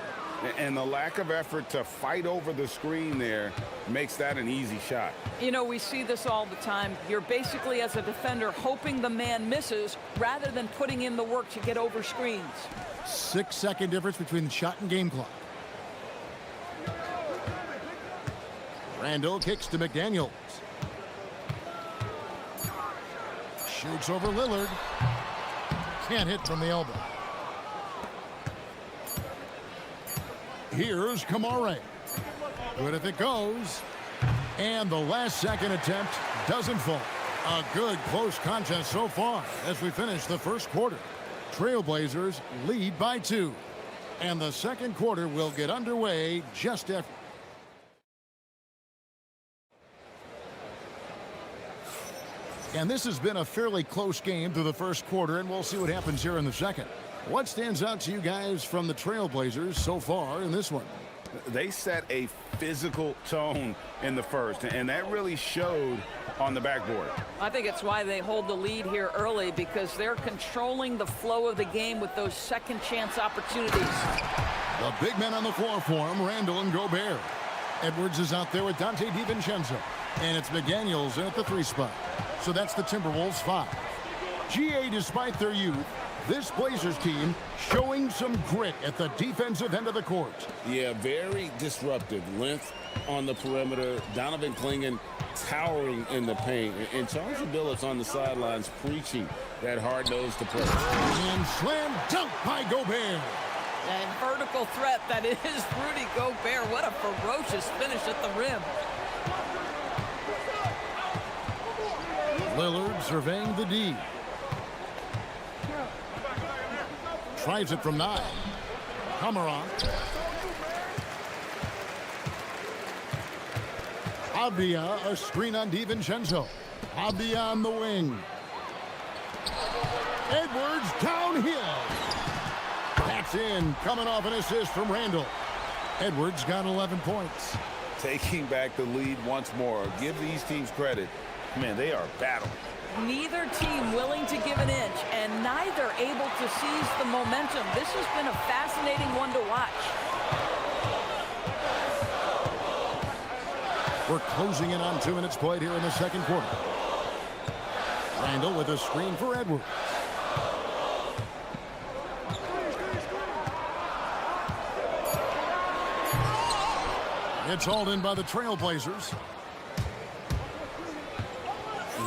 And the lack of effort to fight over the screen there makes that an easy shot. You know, we see this all the time. You're basically, as a defender, hoping the man misses rather than putting in the work to get over screens. 6-second difference between the shot and game clock. Randall kicks to McDaniels. Shoots over Lillard. Can't hit from the elbow. Here's Kamare. Good if it goes. And the last second attempt doesn't fall. A good close contest so far as we finish the first quarter. Trailblazers lead by 2. And the second quarter will get underway just after. And this has been a fairly close game through the first quarter, and we'll see what happens here in the second. What stands out to you guys from the Trailblazers so far in this one? They set a physical tone in the first, and that really showed on the backboard. I think it's why they hold the lead here early, because they're controlling the flow of the game with those second chance opportunities. The big men on the floor for him, Randall and Gobert. Edwards is out there with Dante DiVincenzo. And it's McDaniels at the 3 spot. So that's the Timberwolves 5. GA, despite their youth, this Blazers team showing some grit at the defensive end of the court. Yeah, very disruptive. Length on the perimeter. Donovan Clingan towering in the paint. And Charles Billups on the sidelines preaching that hard-nosed approach. And slam dunk by Gobert. And vertical threat that is Rudy Gobert. What a ferocious finish at the rim. Lillard surveying the D. Tries it from 9. Kamara. Abia, a screen on DiVincenzo. Abia on the wing. Edwards downhill. That's in, coming off an assist from Randall. Edwards got 11 points. Taking back the lead once more. Give these teams credit. Man, they are battling. Neither team willing to give an inch, and neither able to seize the momentum. This has been a fascinating one to watch. We're closing in on 2 minutes played here in the second quarter. Randall with a screen for Edwards. It's hauled in by the Trailblazers.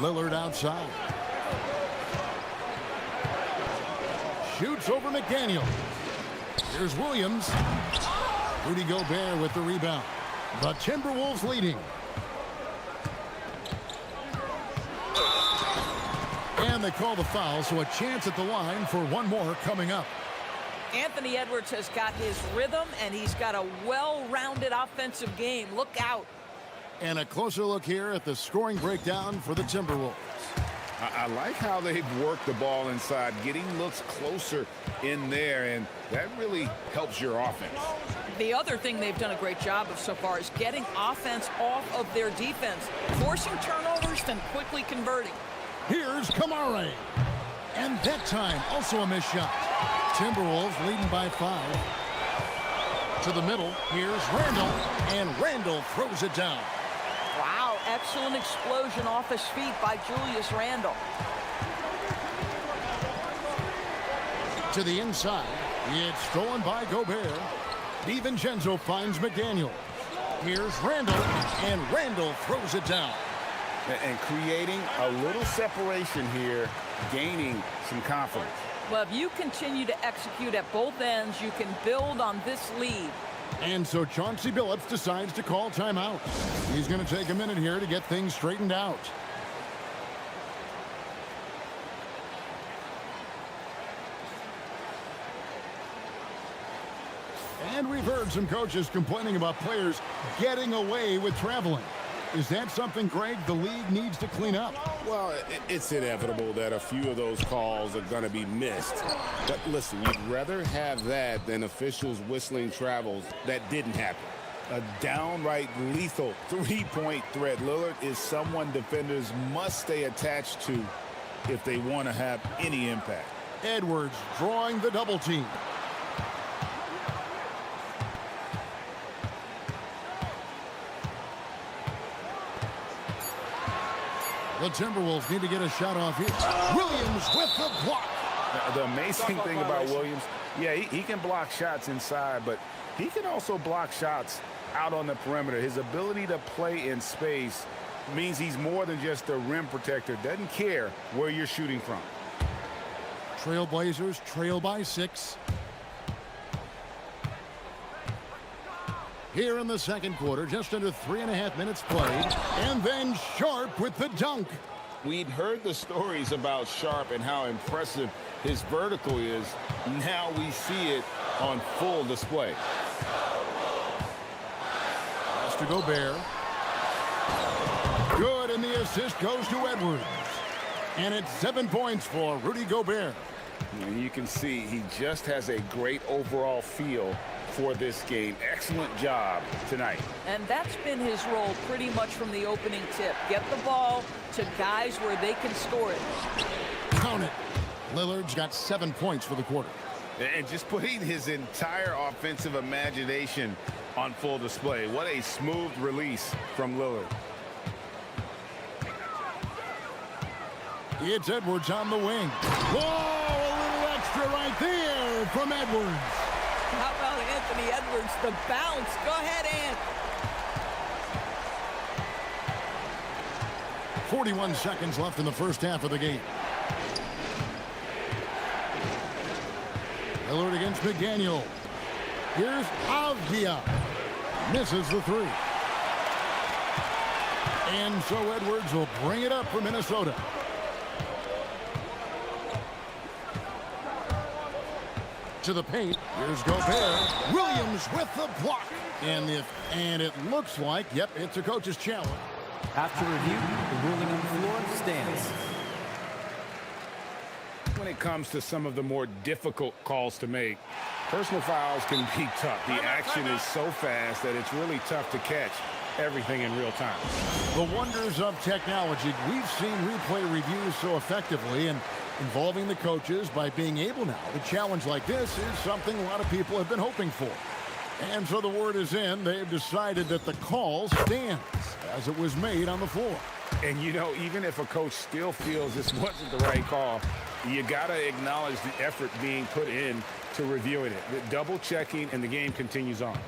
Lillard outside. Shoots over McDaniel. Here's Williams. Rudy Gobert with the rebound. The Timberwolves leading. And they call the foul, so a chance at the line for one more coming up. Anthony Edwards has got his rhythm, and he's got a well-rounded offensive game. Look out. And a closer look here at the scoring breakdown for the Timberwolves. I like how they've worked the ball inside, getting looks closer in there, and that really helps your offense. The other thing they've done a great job of so far is getting offense off of their defense, forcing turnovers, then quickly converting. Here's Kamare. And that time, also a missed shot. Timberwolves leading by 5. To the middle, here's Randall, and Randall throws it down. Wow, excellent explosion off his feet by Julius Randle. To the inside, it's stolen by Gobert. DiVincenzo finds McDaniel. Here's Randall, and Randall throws it down. And creating a little separation here, gaining some confidence. Well, if you continue to execute at both ends, you can build on this lead. And so Chauncey Billups decides to call timeout. He's going to take a minute here to get things straightened out. And we've heard some coaches complaining about players getting away with traveling. Is that something, Greg, the league needs to clean up? Well, it's inevitable that a few of those calls are going to be missed. But listen, you'd rather have that than officials whistling travels that didn't happen. A downright lethal three-point threat. Lillard is someone defenders must stay attached to if they want to have any impact. Edwards drawing the double team. The Timberwolves need to get a shot off here. Williams with the block. The amazing thing about Williams, yeah, he can block shots inside, but he can also block shots out on the perimeter. His ability to play in space means he's more than just a rim protector. Doesn't care where you're shooting from. Trailblazers trail by 6. Here in the second quarter, just under 3.5 minutes played. And then Sharp with the dunk. We'd heard the stories about Sharp and how impressive his vertical is. Now we see it on full display. To Gobert. Good, and the assist goes to Edwards. And it's 7 points for Rudy Gobert. And you can see he just has a great overall feel for this game. Excellent job tonight. And that's been his role pretty much from the opening tip. Get the ball to guys where they can score it. Count it. Lillard's got 7 points for the quarter. And just putting his entire offensive imagination on full display. What a smooth release from Lillard. It's Edwards on the wing. Whoa, a little extra right there from Edwards. How about Anthony Edwards, the bounce? Go ahead, Ant. 41 seconds left in the first half of the game. Lillard against McDaniel. Here's Avdia. Misses the 3. And so Edwards will bring it up for Minnesota. To the paint. Here's Gobert. Williams with the block. And it looks like, yep, it's a coach's challenge. After review, the ruling on the floor stands. When it comes to some of the more difficult calls to make, personal fouls can be tough. The action is so fast that it's really tough to catch everything in real time. The wonders of technology. We've seen replay reviews so effectively, and involving the coaches by being able now to challenge like this is something a lot of people have been hoping for. And so the word is in. They've decided that the call stands as it was made on the floor. And, you know, even if a coach still feels this wasn't the right call, you got to acknowledge the effort being put in to reviewing it. The double checking, and the game continues on.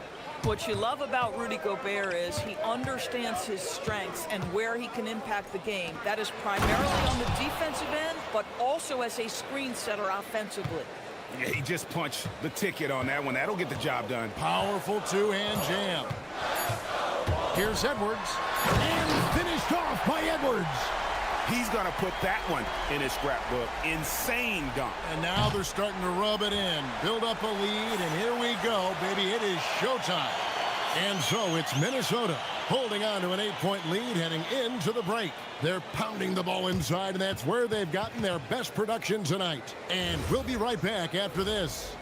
What you love about Rudy Gobert is he understands his strengths and where he can impact the game. That is primarily on the defensive end, but also as a screen setter offensively. Yeah, he just punched the ticket on that one. That'll get the job done. Powerful two-hand jam. Here's Edwards. And finished off by Edwards. He's going to put that one in his scrapbook. Insane dunk. And now they're starting to rub it in. Build up a lead, and here we go, baby. It is showtime. And so it's Minnesota holding on to an 8-point lead heading into the break. They're pounding the ball inside, and that's where they've gotten their best production tonight. And we'll be right back after this.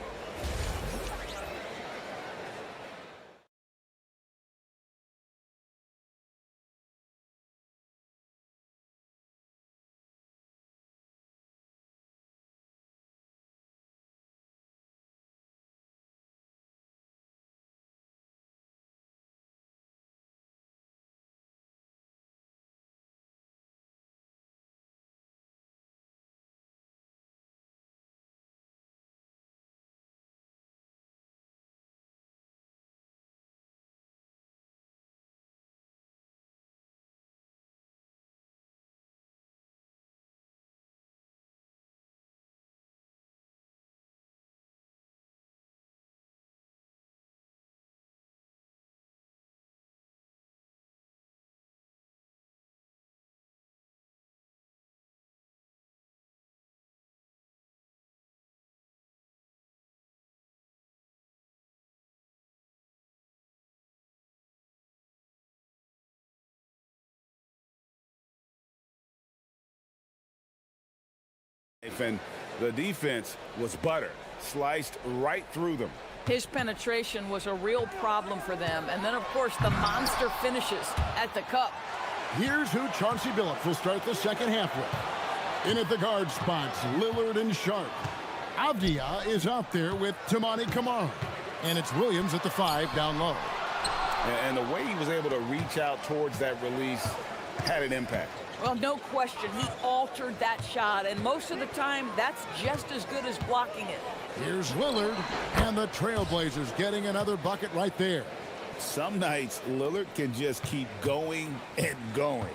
And the defense was butter, sliced right through them. His penetration was a real problem for them. And then, of course, the monster finishes at the cup. Here's who Chauncey Billups will start the second half with. In at the guard spots, Lillard and Sharp. Avdia is out there with Tamani Kamara. And it's Williams at the 5 down low. And the way he was able to reach out towards that release had an impact. Well, no question. He altered that shot. And most of the time, that's just as good as blocking it. Here's Lillard, and the Trailblazers getting another bucket right there. Some nights, Lillard can just keep going and going.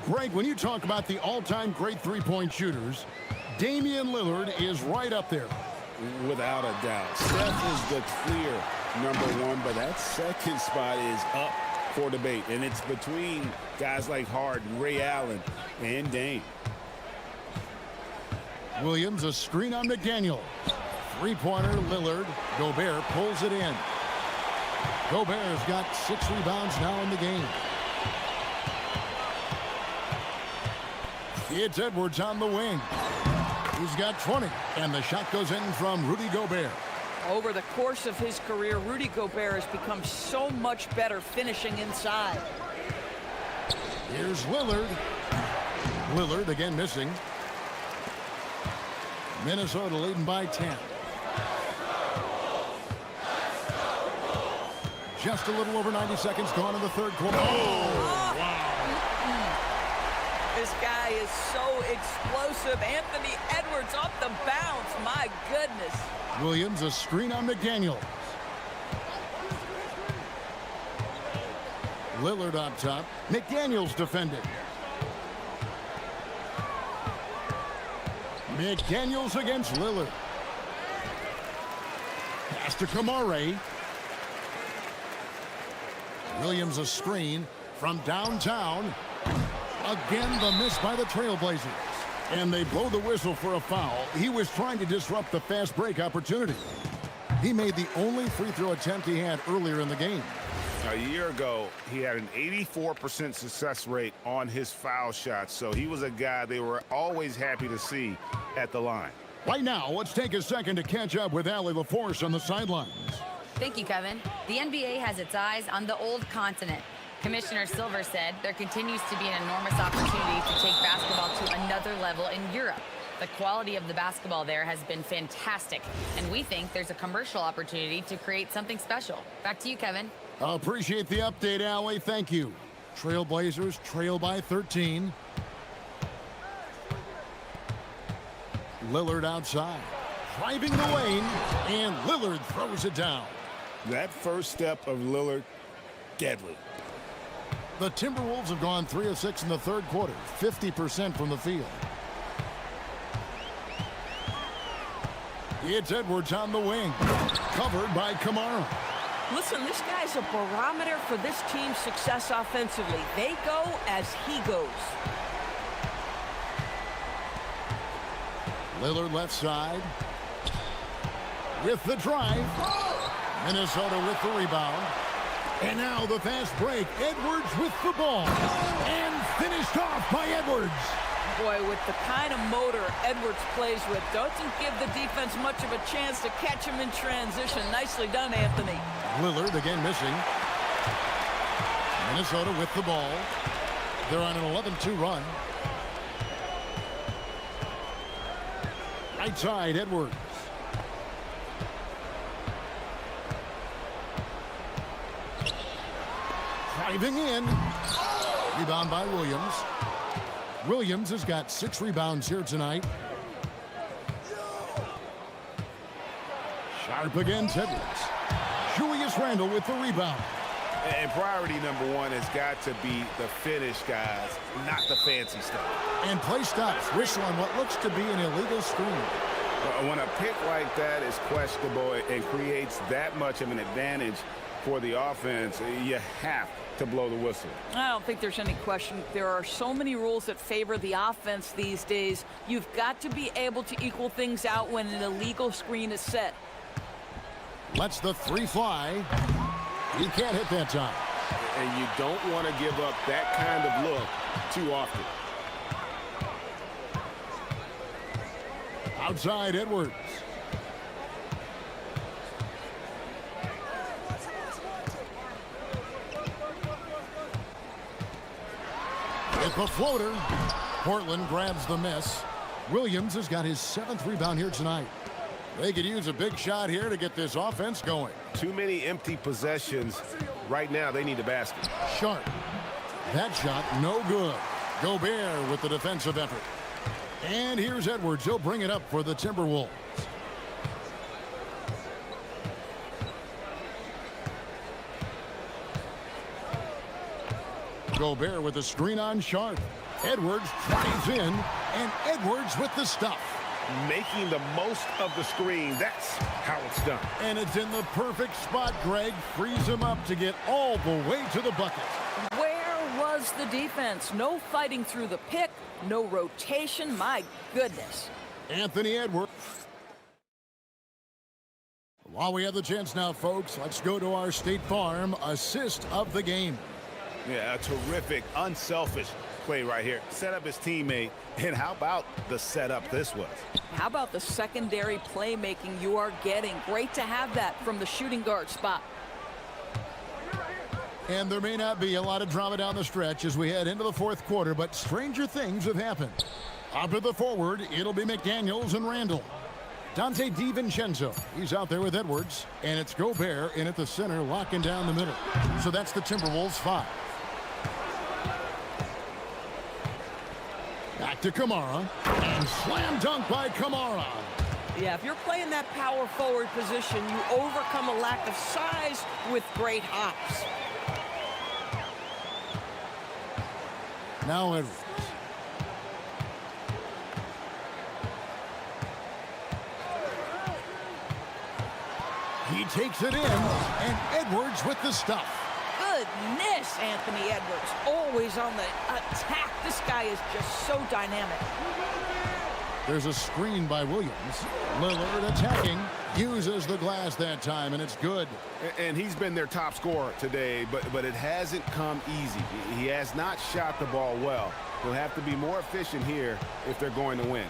Greg, when you talk about the all-time great three-point shooters, Damian Lillard is right up there. Without a doubt. Steph is the clear #1, but that second spot is up for debate. And it's between guys like Harden, Ray Allen, and Dame. Williams, a screen on McDaniel. Three-pointer, Lillard. Gobert pulls it in. Gobert has got 6 rebounds now in the game. It's Edwards on the wing. He's got 20, and the shot goes in from Rudy Gobert. Over the course of his career, Rudy Gobert has become so much better finishing inside. Here's Lillard. Lillard again missing. Minnesota leading by 10. Just a little over 90 seconds gone in the third quarter. Oh, wow. This guy is so explosive. Anthony Edwards off the bounce. My goodness. Williams, a screen on McDaniel. Lillard on top. McDaniels defending. McDaniels against Lillard. Pass to Kamara. Williams a screen from downtown. Again, the miss by the Trailblazers. And they blow the whistle for a foul. He was trying to disrupt the fast break opportunity. He made the only free throw attempt he had earlier in the game. A year ago, he had an 84% success rate on his foul shots, so he was a guy they were always happy to see at the line. Right now, let's take a second to catch up with Allie LaForce on the sidelines. Thank you, Kevin. The NBA has its eyes on the old continent. Commissioner Silver said there continues to be an enormous opportunity to take basketball to another level in Europe. The quality of the basketball there has been fantastic, and we think there's a commercial opportunity to create something special. Back to you, Kevin. I appreciate the update, Allie. Thank you. Trailblazers trail by 13. Lillard outside. Driving the lane, and Lillard throws it down. That first step of Lillard, deadly. The Timberwolves have gone 3 of 6 in the third quarter, 50% from the field. It's Edwards on the wing, covered by Kamara. Listen, this guy's a barometer for this team's success offensively. They go as he goes. Lillard left side. With the drive. Minnesota with the rebound. And now the fast break. Edwards with the ball. And finished off by Edwards. Boy, with the kind of motor Edwards plays with, doesn't give the defense much of a chance to catch him in transition. Nicely done, Anthony. Lillard again missing. Minnesota with the ball. They're on an 11-2 run. Right side, Edwards. Driving in. Rebound by Williams. Williams has got 6 rebounds here tonight. Sharp against Edwards. Julius Randle with the rebound. And priority #1 has got to be the finish, guys, not the fancy stuff. And play stops. Whistle on what looks to be an illegal screen. When a pick like that is questionable and creates that much of an advantage for the offense, you have to blow the whistle. I don't think there's any question. There are so many rules that favor the offense these days. You've got to be able to equal things out when an illegal screen is set. Lets the 3 fly. He can't hit that time. And you don't want to give up that kind of look too often. Outside Edwards. With the floater, Portland grabs the miss. Williams has got his 7th rebound here tonight. They could use a big shot here to get this offense going. Too many empty possessions. Right now, they need a basket. Sharp. That shot, no good. Gobert with the defensive effort. And here's Edwards. He'll bring it up for the Timberwolves. Gobert with a screen on Sharp. Edwards drives in, and Edwards with the stuff. Making the most of the screen. That's how it's done. And it's in the perfect spot, Greg. Frees him up to get all the way to the bucket. Where was the defense? No fighting through the pick, no rotation. My goodness. Anthony Edwards. While we have the chance now, folks, let's go to our State Farm assist of the game. Yeah, a terrific, unselfish play right here. Set up his teammate, and how about the setup this was? How about the secondary playmaking you are getting? Great to have that from the shooting guard spot. And there may not be a lot of drama down the stretch as we head into the 4th quarter, but stranger things have happened. Up at the forward, it'll be McDaniels and Randall. Dante DiVincenzo, he's out there with Edwards, and it's Gobert in at the center, locking down the middle. So that's the Timberwolves 5. Back to Kamara, and slam dunk by Kamara. Yeah, if you're playing that power forward position, you overcome a lack of size with great hops. Now Edwards. He takes it in, and Edwards with the stuff. Goodness, Anthony Edwards, always on the attack. This guy is just so dynamic. There's a screen by Williams. Lillard attacking, uses the glass that time, and it's good. And he's been their top scorer today, but it hasn't come easy. He has not shot the ball well. He'll have to be more efficient here if they're going to win.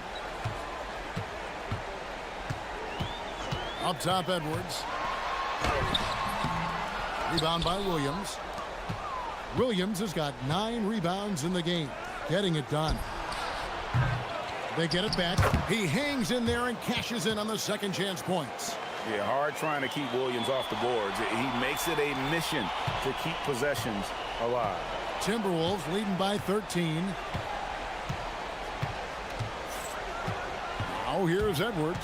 Up top, Edwards. Rebound by Williams. Williams has got 9 rebounds in the game, getting it done. They get it back. He hangs in there and cashes in on the second chance points. Yeah, hard trying to keep Williams off the boards. He makes it a mission to keep possessions alive. Timberwolves leading by 13. Now here's Edwards.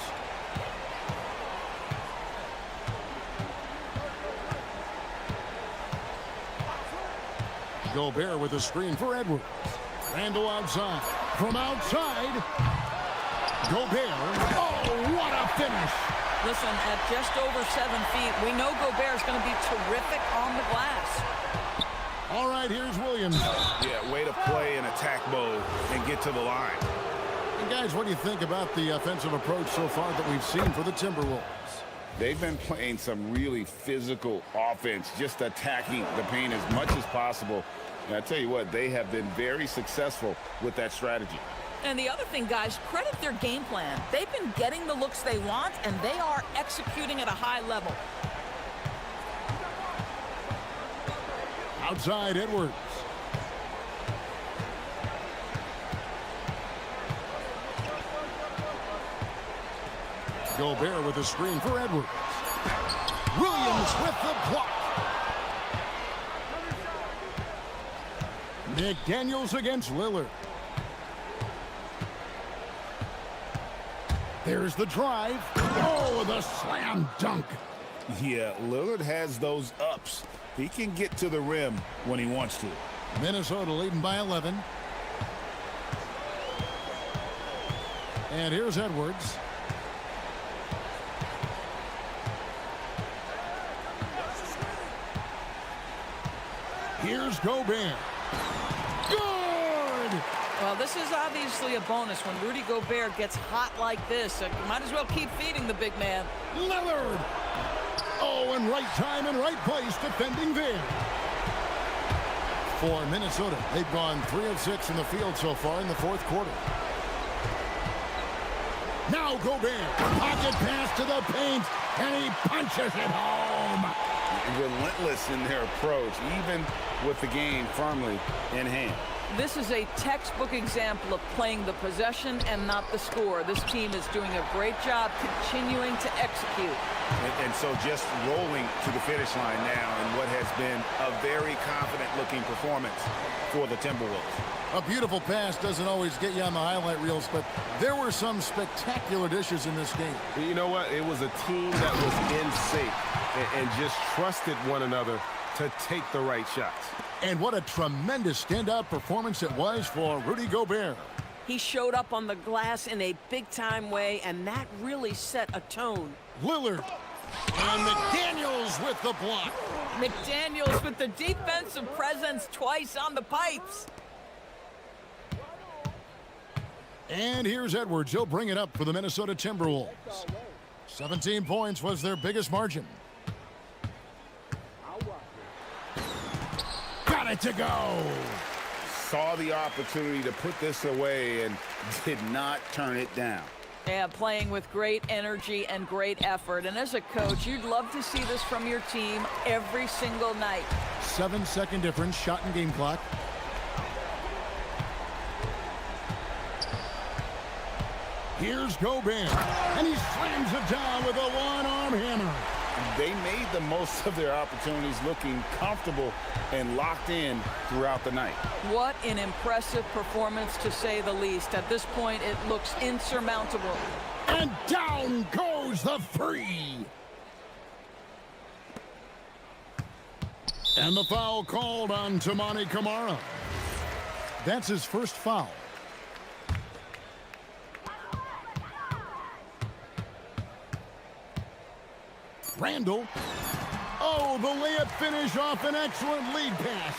Gobert with a screen for Edwards. Randall outside. From outside, Gobert. Oh, what a finish. Listen, at just over 7 feet, we know Gobert is going to be terrific on the glass. All right, here's Williams. Yeah, way to play in attack mode and get to the line. And guys, what do you think about the offensive approach so far that we've seen for the Timberwolves? They've been playing some really physical offense, just attacking the paint as much as possible. And I tell you what, they have been very successful with that strategy. And the other thing, guys, credit their game plan. They've been getting the looks they want, and they are executing at a high level. Outside, Edwards. Gobert with a screen for Edwards. Williams with the block. McDaniels against Lillard. There's the drive. Oh, the slam dunk. Yeah, Lillard has those ups. He can get to the rim when he wants to. Minnesota leading by 11. And here's Edwards. Here's Gobert. Good! Well, this is obviously a bonus when Rudy Gobert gets hot like this. You might as well keep feeding the big man. Lillard! Oh, and right time and right place defending there. For Minnesota, they've gone 3 of 6 in the field so far in the 4th quarter. Now Gobert, pocket pass to the paint, and he punches it home. Relentless in their approach, even with the game firmly in hand. This is a textbook example of playing the possession and not the score. This team is doing a great job continuing to execute. And so just rolling to the finish line now in what has been a very confident-looking performance for the Timberwolves. A beautiful pass doesn't always get you on the highlight reels, but there were some spectacular dishes in this game. You know what? It was a team that was in sync and just trusted one another to take the right shots. And what a tremendous standout performance it was for Rudy Gobert. He showed up on the glass in a big-time way, and that really set a tone. Lillard. And McDaniels with the block. McDaniels with the defensive presence twice on the pipes. And here's Edwards. He'll bring it up for the Minnesota Timberwolves. 17 points was their biggest margin. Got it to go. Saw the opportunity to put this away and did not turn it down. Yeah, playing with great energy and great effort. And as a coach, you'd love to see this from your team every single night. 7-second difference, shot and game clock. Here's Gobert, and he slams it down with a one-arm hammer. They made the most of their opportunities, looking comfortable and locked in throughout the night. What an impressive performance, to say the least. At this point, it looks insurmountable. And down goes the three. And the foul called on Toumani Camara. That's his first foul. Randall. Oh, the layup finish off an excellent lead pass.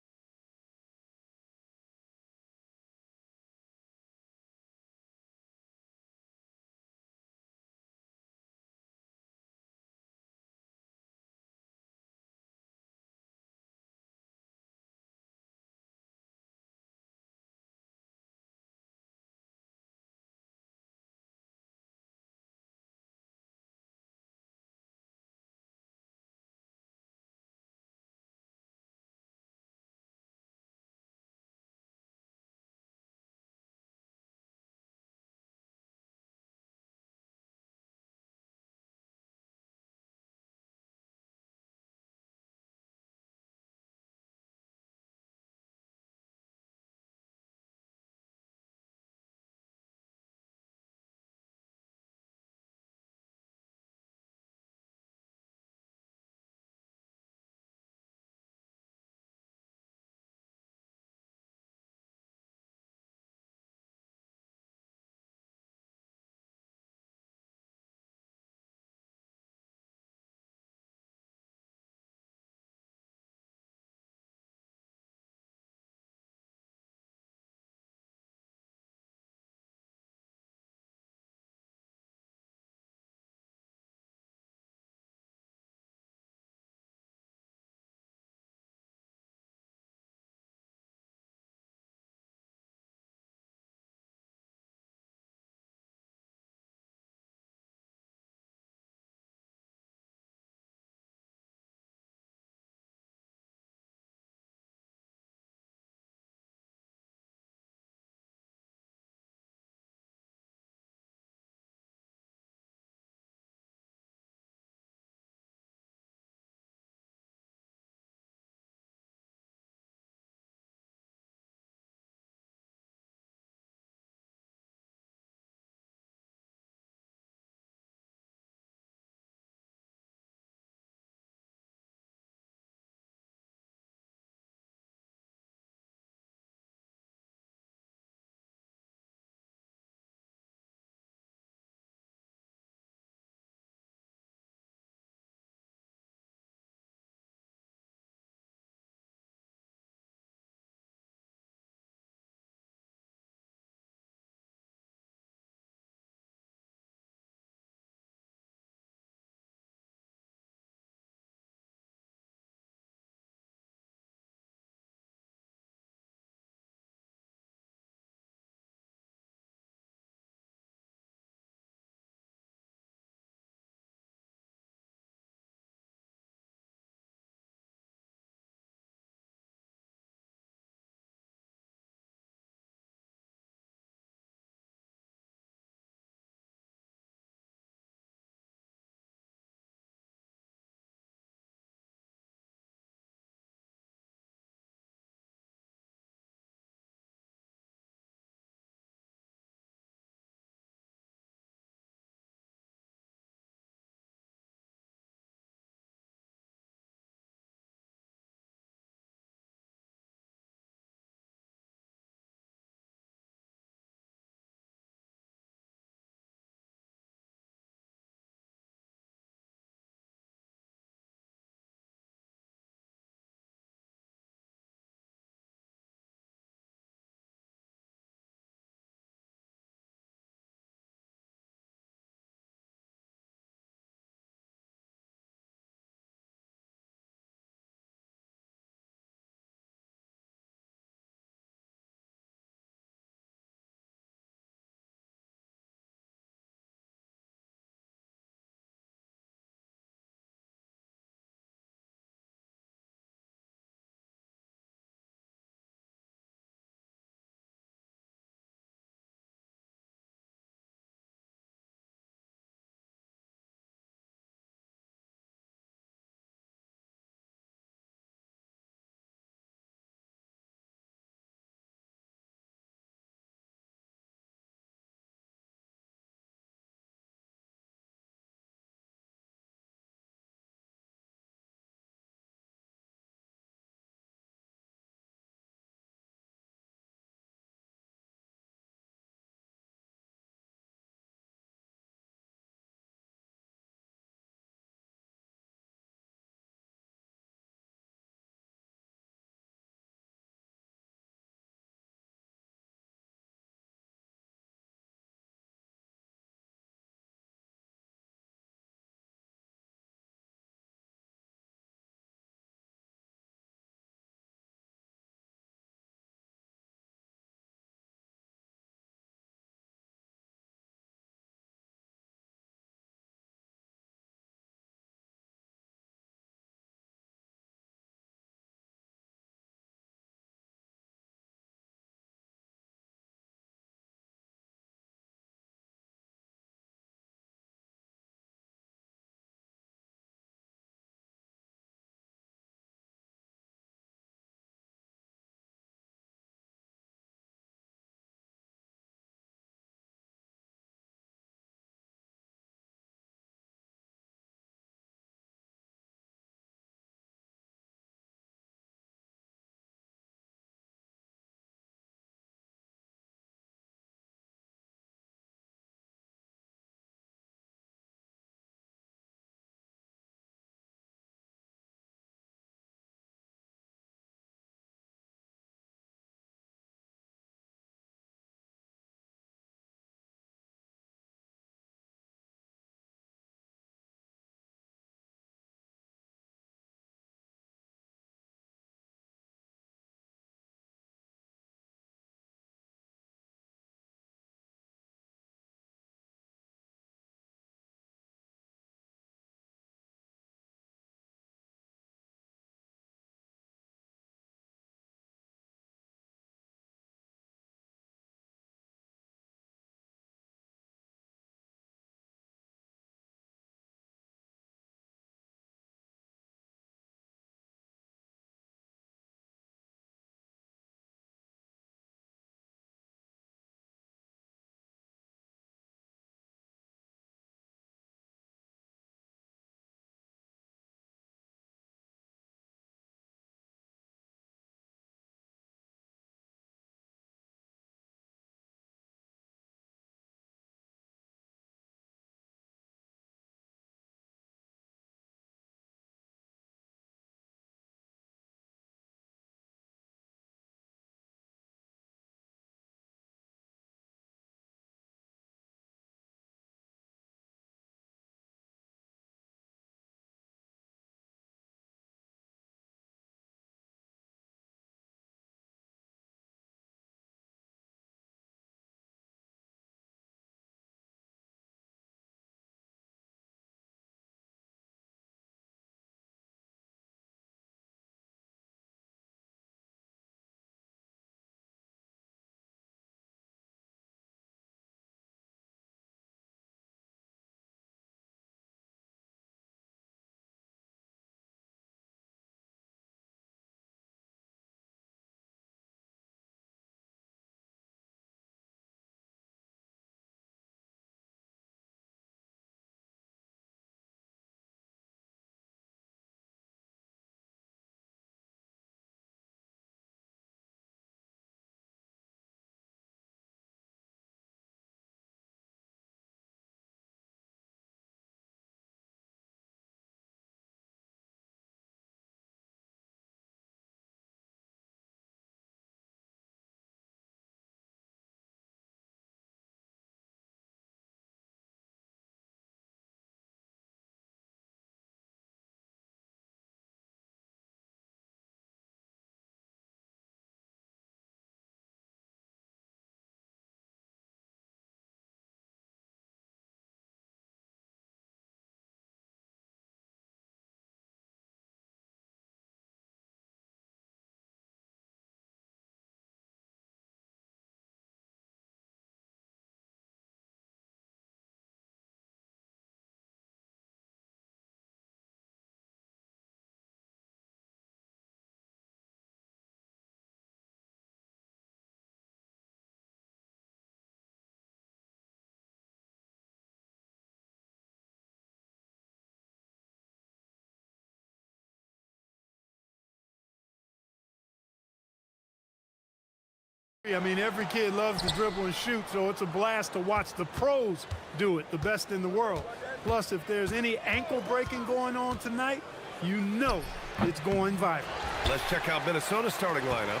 I mean, every kid loves to dribble and shoot, so it's a blast to watch the pros do it, the best in the world. Plus, if there's any ankle breaking going on tonight, you know it's going viral. Let's check out Minnesota's starting lineup.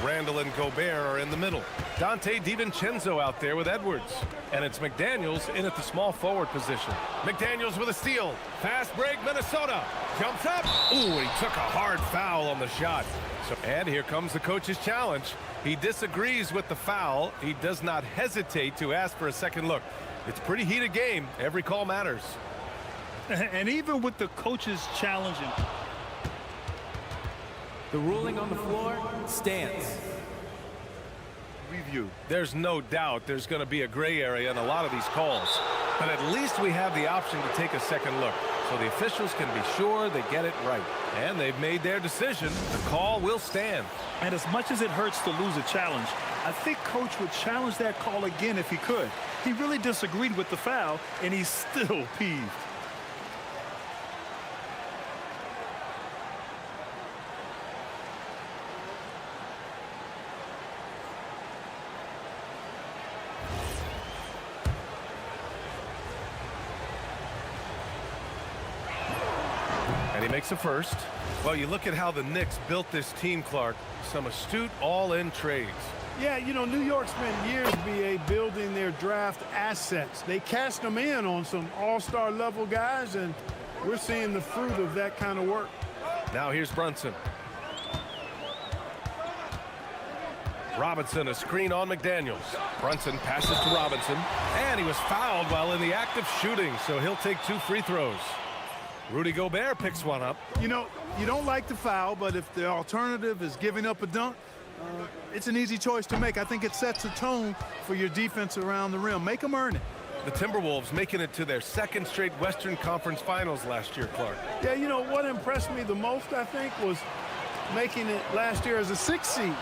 Randall and Gobert are in the middle. Dante DiVincenzo out there with Edwards. And it's McDaniels in at the small forward position. McDaniels with a steal. Fast break, Minnesota. Jumps up. Ooh, and he took a hard foul on the shot. And here comes the coach's challenge. He disagrees with the foul. He does not hesitate to ask for a second look. It's a pretty heated game. Every call matters. And even with the coaches challenging, The ruling on the floor stands. review. There's no doubt there's going to be a gray area in a lot of these calls. But at least we have the option to take a second look. So the officials can be sure they get it right. And they've made their decision. The call will stand. And as much as it hurts to lose a challenge, I think Coach would challenge that call again if he could. He really disagreed with the foul, and he's still peeved. And he makes a first. Well, you look at how the Knicks built this team, Clark. Some astute all-in trades. Yeah, you know, New York spent years, BA, building their draft assets. They cast them in on some all-star level guys, and we're seeing the fruit of that kind of work. Now here's Brunson. Robinson, a screen on McDaniels. Brunson passes to Robinson, and he was fouled while in the act of shooting, so he'll take 2 free throws. Rudy Gobert picks one up. You know, you don't like the foul, but if the alternative is giving up a dunk, it's an easy choice to make. I think it sets a tone for your defense around the rim. Make them earn it. The Timberwolves making it to their 2nd straight Western Conference Finals last year, Clark. Yeah, you know, what impressed me the most, I think, was making it last year as a 6th seed.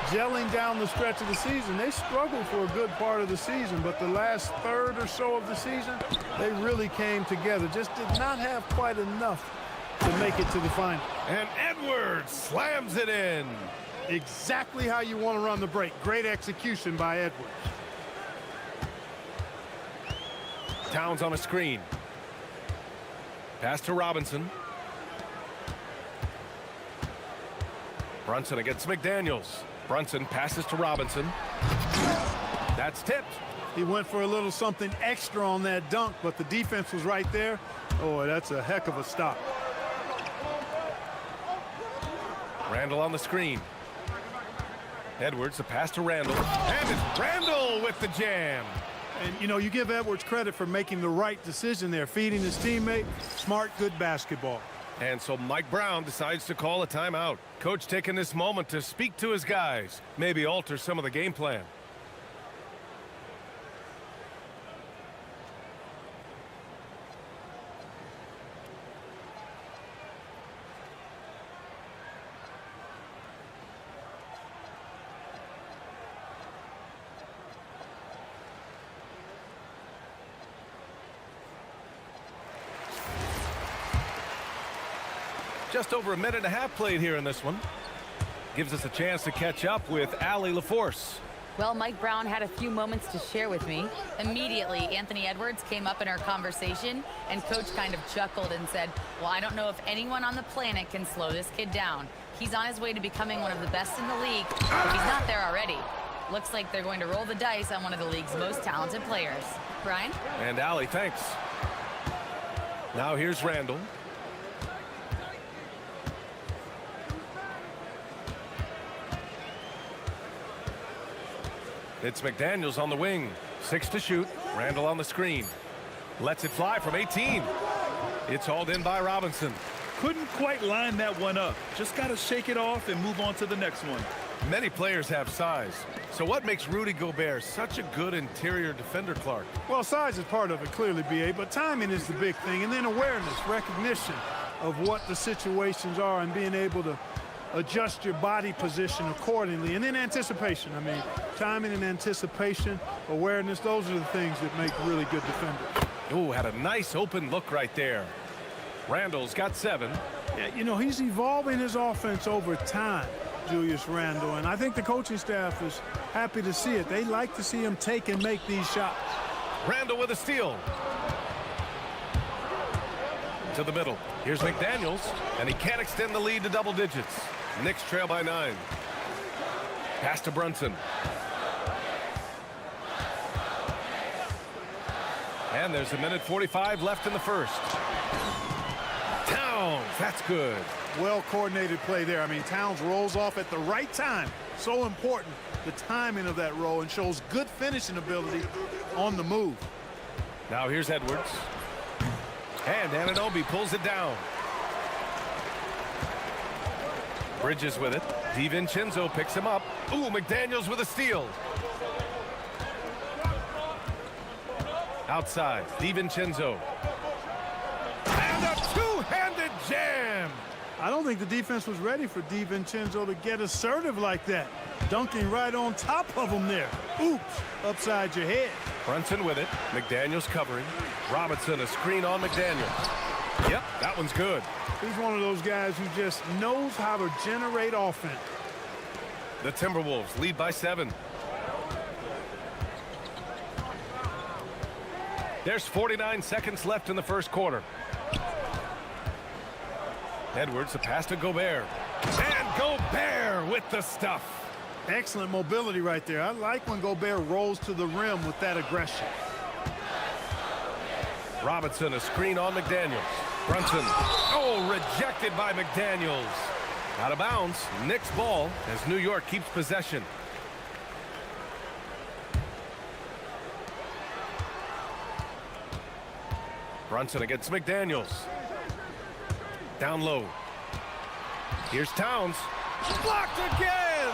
Gelling down the stretch of the season. They struggled for a good part of the season, but the last third or so of the season, they really came together. Just did not have quite enough to make it to the final. And Edwards slams it in. Exactly how you want to run the break. Great execution by Edwards. Towns on a screen. Pass to Robinson. Brunson against McDaniels. Brunson passes to Robinson. That's tipped. He went for a little something extra on that dunk, but the defense was right there. Oh, that's a heck of a stop. Randall on the screen. Edwards, a pass to Randall. And it's Randall with the jam. And, you know, you give Edwards credit for making the right decision there, feeding his teammate. Smart, good basketball. And so Mike Brown decides to call a timeout. Coach taking this moment to speak to his guys, maybe alter some of the game plan. Just over a minute and a half played here in this one. Gives us a chance to catch up with Allie LaForce. Well, Mike Brown had a few moments to share with me. Immediately, Anthony Edwards came up in our conversation, and Coach kind of chuckled and said, well, I don't know if anyone on the planet can slow this kid down. He's on his way to becoming one of the best in the league, if he's not there already. Looks like they're going to roll the dice on one of the league's most talented players. Brian? And Allie, thanks. Now here's Randall. It's McDaniels on the wing. 6 to shoot. Randall on the screen. Lets it fly from 18. It's hauled in by Robinson. Couldn't quite line that one up. Just got to shake it off and move on to the next one. Many players have size. So what makes Rudy Gobert such a good interior defender, Clark? Well, size is part of it, clearly, BA, but timing is the big thing. And then awareness, recognition of what the situations are and being able to adjust your body position accordingly. And then anticipation. I mean, timing and anticipation, awareness, those are the things that make really good defenders. Oh, had a nice open look right there. Randall's got 7. Yeah, you know, he's evolving his offense over time. Julius Randle, and I think the coaching staff is happy to see it. They like to see him take and make these shots. Randle with a steal. To the middle. Here's McDaniels, and he can't extend the lead to double digits. Knicks trail by 9. Pass to Brunson. And there's 1:45 left in the first. Towns, that's good. Well-coordinated play there. I mean, Towns rolls off at the right time. So important, the timing of that roll, and shows good finishing ability on the move. Now here's Edwards. And Anunoby pulls it down. Bridges with it. DiVincenzo picks him up. Ooh, McDaniels with a steal. Outside, DiVincenzo. And a two-handed jam. I don't think the defense was ready for DiVincenzo to get assertive like that. Dunking right on top of him there. Oops, upside your head. Brunson with it. McDaniels covering. Robinson a screen on McDaniels. Yep, that one's good. He's one of those guys who just knows how to generate offense. The Timberwolves lead by 7. There's 49 seconds left in the first quarter. Edwards, the pass to Gobert. And Gobert with the stuff. Excellent mobility right there. I like when Gobert rolls to the rim with that aggression. Robinson, a screen on McDaniels. Brunson. Oh, rejected by McDaniels. Out of bounds. Knicks ball as New York keeps possession. Brunson against McDaniels. Down low. Here's Towns. Blocked again!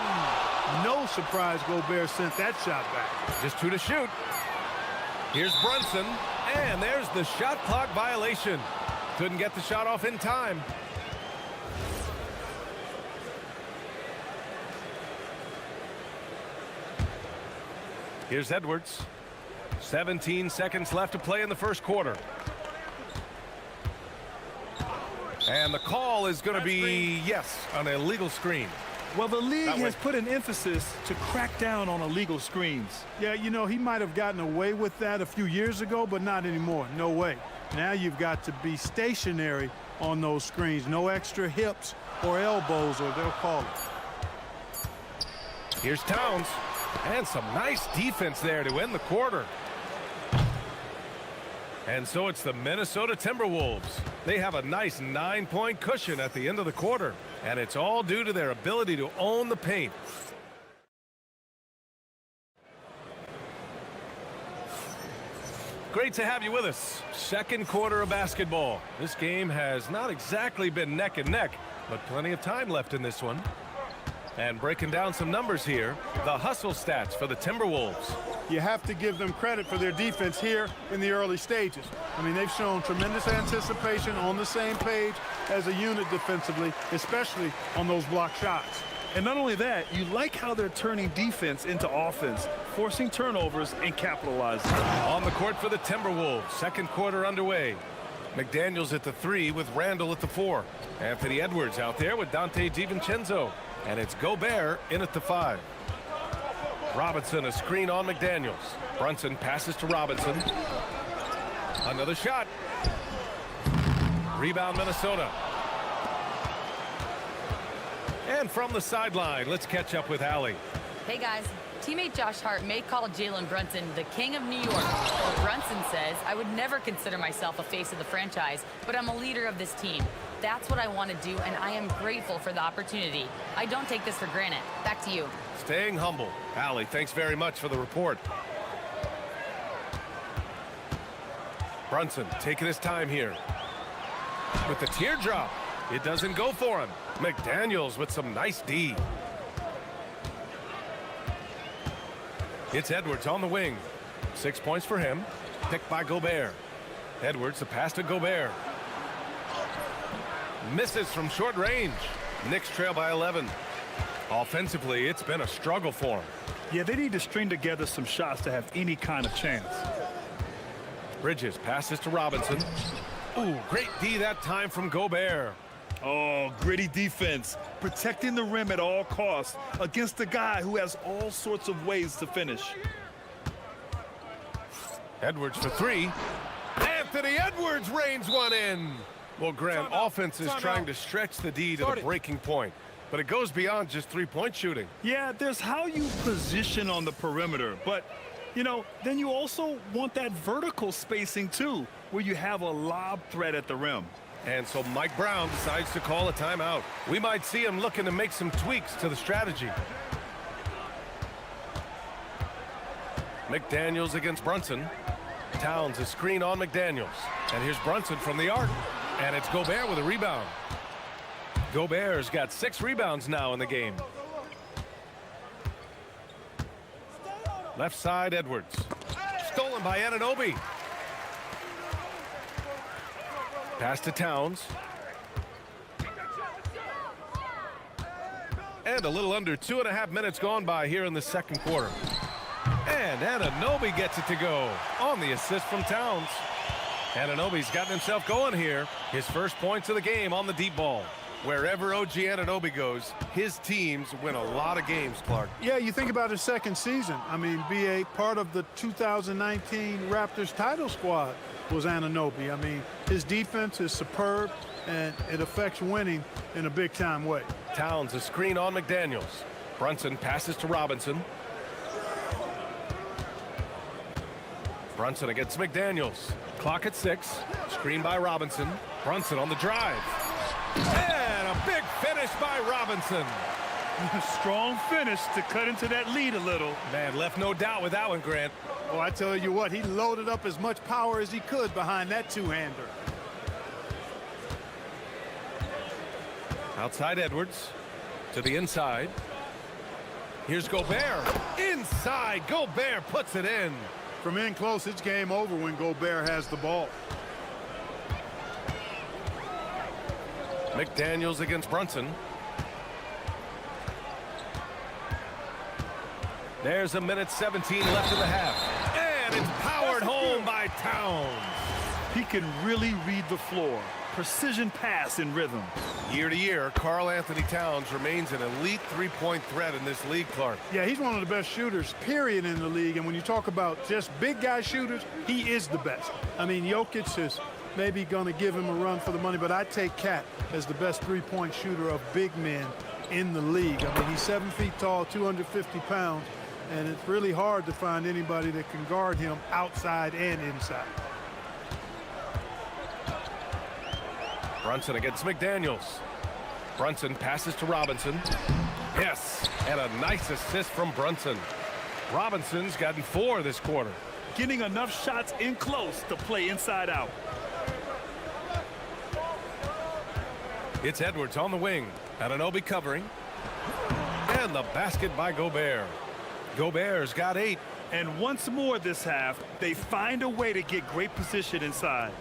No surprise Gobert sent that shot back. Just 2 to shoot. Here's Brunson. And there's the shot clock violation. Couldn't get the shot off in time. Here's Edwards. 17 seconds left to play in the first quarter. And the call is going to be, yes, an illegal screen. Well, the league has put an emphasis to crack down on illegal screens. Yeah, you know, he might have gotten away with that a few years ago, but not anymore. No way. Now you've got to be stationary on those screens. No extra hips or elbows, or they'll call it. Here's Towns. And some nice defense there to end the quarter. And so it's the Minnesota Timberwolves. They have a nice 9-point cushion at the end of the quarter. And it's all due to their ability to own the paint. Great to have you with us. Second quarter of basketball. This game has not exactly been neck and neck, but plenty of time left in this one. And breaking down some numbers here, the hustle stats for the Timberwolves. You have to give them credit for their defense here in the early stages. I mean, they've shown tremendous anticipation, on the same page as a unit defensively, especially on those block shots. And not only that, you like how they're turning defense into offense, forcing turnovers and capitalizing. On the court for the Timberwolves, second quarter underway. McDaniels at the 3 with Randle at the 4. Anthony Edwards out there with Dante DiVincenzo. And it's Gobert in at the 5. Robinson a screen on McDaniels. Brunson passes to Robinson. Another shot. Rebound Minnesota. And from the sideline, let's catch up with Allie. Hey guys, teammate Josh Hart may call Jalen Brunson the king of New York. But Brunson says, I would never consider myself a face of the franchise, but I'm a leader of this team. That's what I want to do, and I am grateful for the opportunity. I don't take this for granted. Back to you. Staying humble. Allie, thanks very much for the report. Brunson taking his time here. With the teardrop. It doesn't go for him. McDaniels with some nice D. It's Edwards on the wing. 6 points for him. Picked by Gobert. Edwards, the pass to Gobert. Misses from short range. Knicks trail by 11. Offensively, it's been a struggle for him. Yeah, they need to string together some shots to have any kind of chance. Bridges passes to Robinson. Ooh, great D that time from Gobert. Oh, gritty defense, protecting the rim at all costs against a guy who has all sorts of ways to finish. Edwards for three. Anthony Edwards reigns one in. Well, Grant, offense is trying to stretch the D to the breaking point, but it goes beyond just three-point shooting. Yeah, there's how you position on the perimeter, but, you know, then you also want that vertical spacing too, where you have a lob threat at the rim. And so Mike Brown decides to call a timeout. We might see him looking to make some tweaks to the strategy. McDaniels against Brunson. Towns a screen on McDaniels. And here's Brunson from the arc. And it's Gobert with a rebound. Gobert's got 6 rebounds now in the game. Left side, Edwards. Stolen by Anunoby. Pass to Towns. And a little under 2.5 minutes gone by here in the second quarter. And Anunoby gets it to go on the assist from Towns. Anunoby's gotten himself going here. His first points of the game on the deep ball. Wherever OG Anunoby goes, his teams win a lot of games, Clark. Yeah, you think about his second season. I mean, BA, part of the 2019 Raptors title squad was Anunoby. I mean, his defense is superb, and it affects winning in a big-time way. Towns a screen on McDaniels. Brunson passes to Robinson. Brunson against McDaniels. Clock at 6. Screen by Robinson. Brunson on the drive. And a big finish by Robinson. Strong finish to cut into that lead a little. Man, left no doubt with that one, Grant. Oh, I tell you what, he loaded up as much power as he could behind that two-hander. Outside Edwards. To the inside. Here's Gobert. Inside, Gobert puts it in. From in close, it's game over when Gobert has the ball. McDaniels against Brunson. There's a minute 17 left in the half. And it's powered home by Towns. He can really read the floor. Precision pass in rhythm. Year to year, Karl Anthony Towns remains an elite three-point threat in this league, Clark. Yeah, he's one of the best shooters, period, in the league. And when you talk about just big guy shooters, he is the best. I mean, Jokic is maybe going to give him a run for the money, but I take Cat as the best three-point shooter of big men in the league. I mean, he's 7 feet tall, 250 pounds, and it's really hard to find anybody that can guard him outside and inside. Brunson against McDaniels. Brunson passes to Robinson. Yes, and a nice assist from Brunson. Robinson's gotten 4 this quarter. Getting enough shots in close to play inside out. It's Edwards on the wing. Anunoby covering. And the basket by Gobert. Gobert's got 8. And once more this half, they find a way to get great position inside.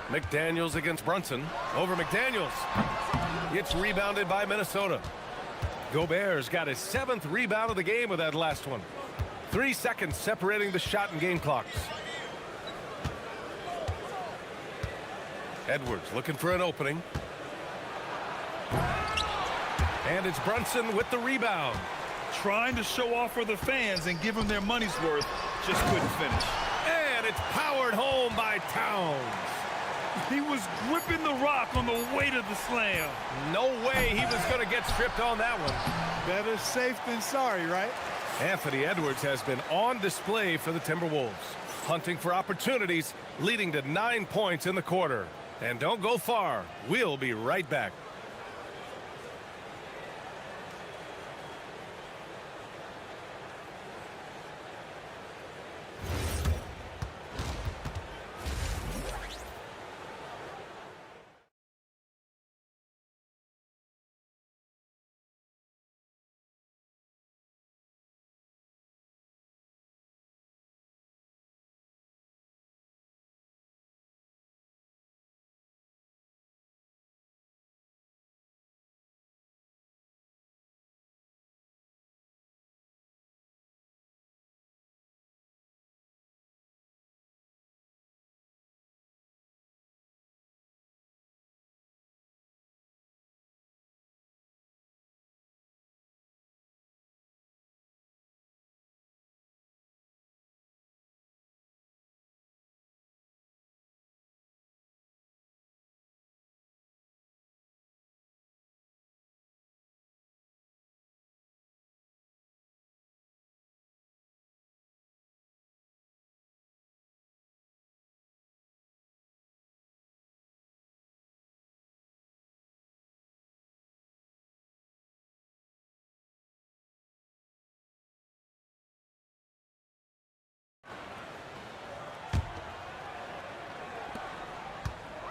McDaniels against Brunson. Over McDaniels. It's rebounded by Minnesota. Gobert's got his 7th rebound of the game with that last one. 3 seconds separating the shot and game clocks. Edwards looking for an opening. And it's Brunson with the rebound. Trying to show off for the fans and give them their money's worth. Just couldn't finish. And it's powered home by Towns. He was gripping the rock on the weight of the slam. No way he was going to get stripped on that one. Better safe than sorry, right? Anthony Edwards has been on display for the Timberwolves, hunting for opportunities, leading to 9 points in the quarter. And don't go far. We'll be right back.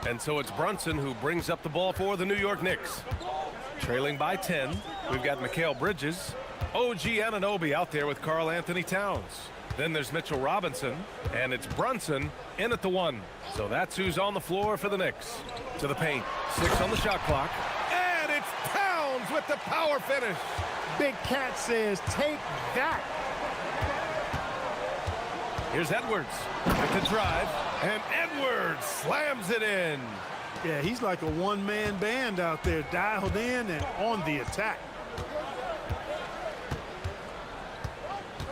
And so it's Brunson who brings up the ball for the New York Knicks. Trailing by 10, we've got Mikal Bridges. OG Anunoby out there with Karl Anthony Towns. Then there's Mitchell Robinson, and it's Brunson in at the 1. So that's who's on the floor for the Knicks. To the paint, 6 on the shot clock, and it's Towns with the power finish. Big Cat says, take that. Here's Edwards with the drive, and Edwards slams it in. Yeah, he's like a one-man band out there, dialed in and on the attack.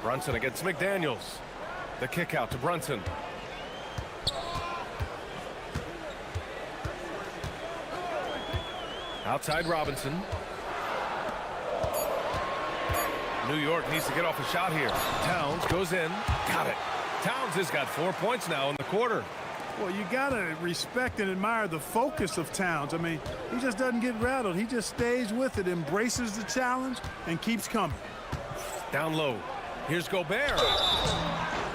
Brunson against McDaniels. The kick out to Brunson. Outside Robinson. New York needs to get off a shot here. Towns goes in. Got it. Towns has got 4 points now in the quarter. Well, you got to respect and admire the focus of Towns. I mean, he just doesn't get rattled. He just stays with it, embraces the challenge, and keeps coming. Down low. Here's Gobert.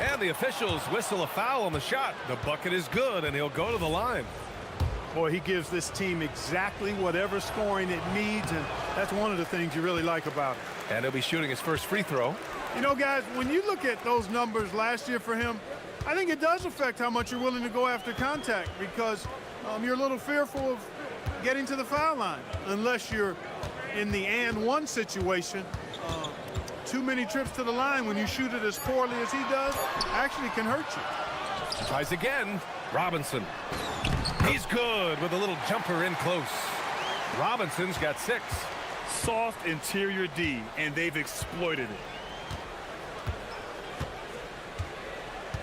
And the officials whistle a foul on the shot. The bucket is good, and he'll go to the line. Boy, he gives this team exactly whatever scoring it needs, and that's one of the things you really like about it. And he'll be shooting his first free throw. You know, guys, when you look at those numbers last year for him, I think it does affect how much you're willing to go after contact, because you're a little fearful of getting to the foul line unless you're in the and one situation. Too many trips to the line when you shoot it as poorly as he does actually can hurt you. Tries again. Robinson. He's good with a little jumper in close. Robinson's got 6. Soft interior D, and they've exploited it.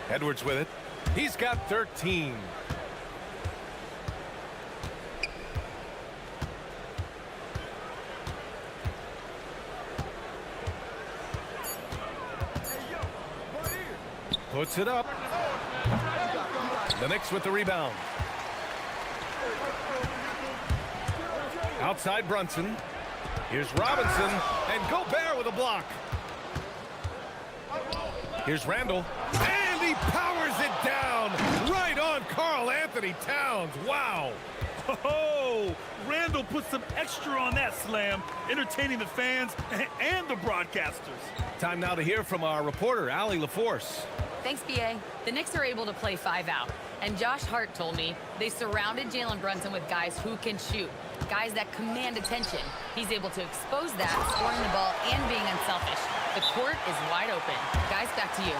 Edwards with it. He's got 13. Puts it up. The Knicks with the rebound. Outside Brunson. Here's Robinson, and Gobert with a block. Here's Randall, and he powers it down right on Karl Anthony Towns. Wow. Oh, Randall put some extra on that slam, entertaining the fans and the broadcasters. Time now to hear from our reporter, Allie LaForce. Thanks, BA. The Knicks are able to play 5 out. And Josh Hart told me they surrounded Jalen Brunson with guys who can shoot, guys that command attention. He's able to expose that, scoring the ball and being unselfish. The court is wide open. Guys, back to you.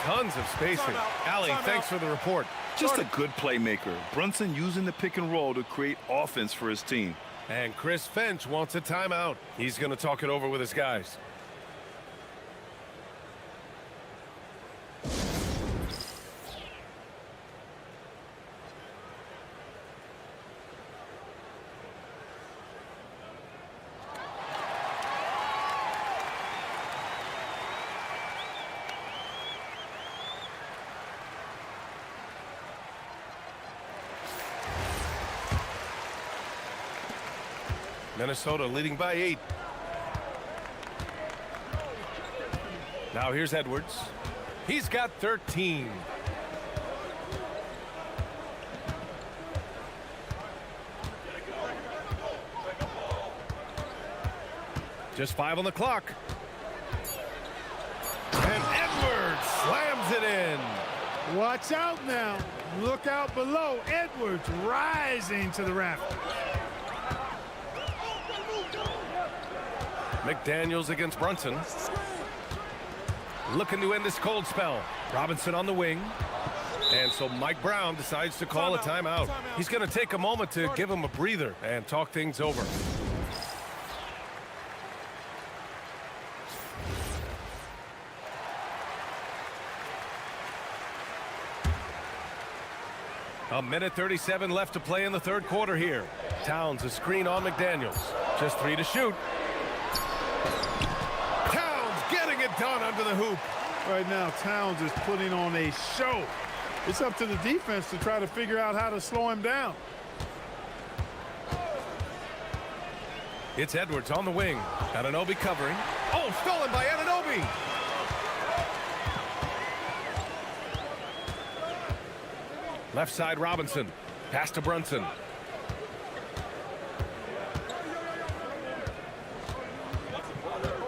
Tons of spacing. Allie, thanks for the report. Just a good playmaker. Brunson using the pick and roll to create offense for his team. And Chris Finch wants a timeout. He's going to talk it over with his guys. Minnesota leading by 8. Now here's Edwards. He's got 13. Just 5 on the clock. And Edwards slams it in. Watch out now. Look out below. Edwards rising to the rafters. McDaniels against Brunson. Looking to end this cold spell. Robinson on the wing. And so Mike Brown decides to call a timeout. He's going to take a moment to give him a breather and talk things over. A minute 37 left to play in the third quarter here. Towns a screen on McDaniels. Just 3 to shoot. Towns getting it done under the hoop. Right now, Towns is putting on a show. It's up to the defense to try to figure out how to slow him down. It's Edwards on the wing. Anunoby covering. Oh, stolen by Anunoby. Left side Robinson. Pass to Brunson.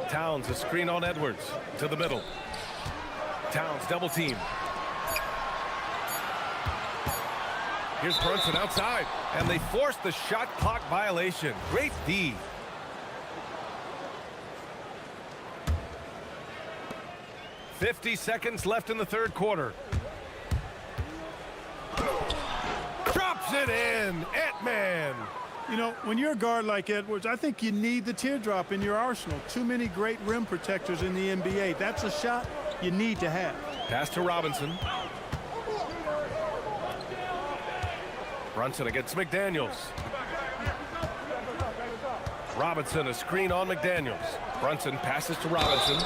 Towns, a screen on Edwards. To the middle. Towns, double team. Here's Brunson outside. And they force the shot clock violation. Great D. .50 seconds left in the third quarter. Drops it in. Ant-Man. You know, when you're a guard like Edwards, I think you need the teardrop in your arsenal. Too many great rim protectors in the NBA. That's a shot you need to have. Pass to Robinson. Brunson against McDaniels. Robinson, a screen on McDaniels. Brunson passes to Robinson.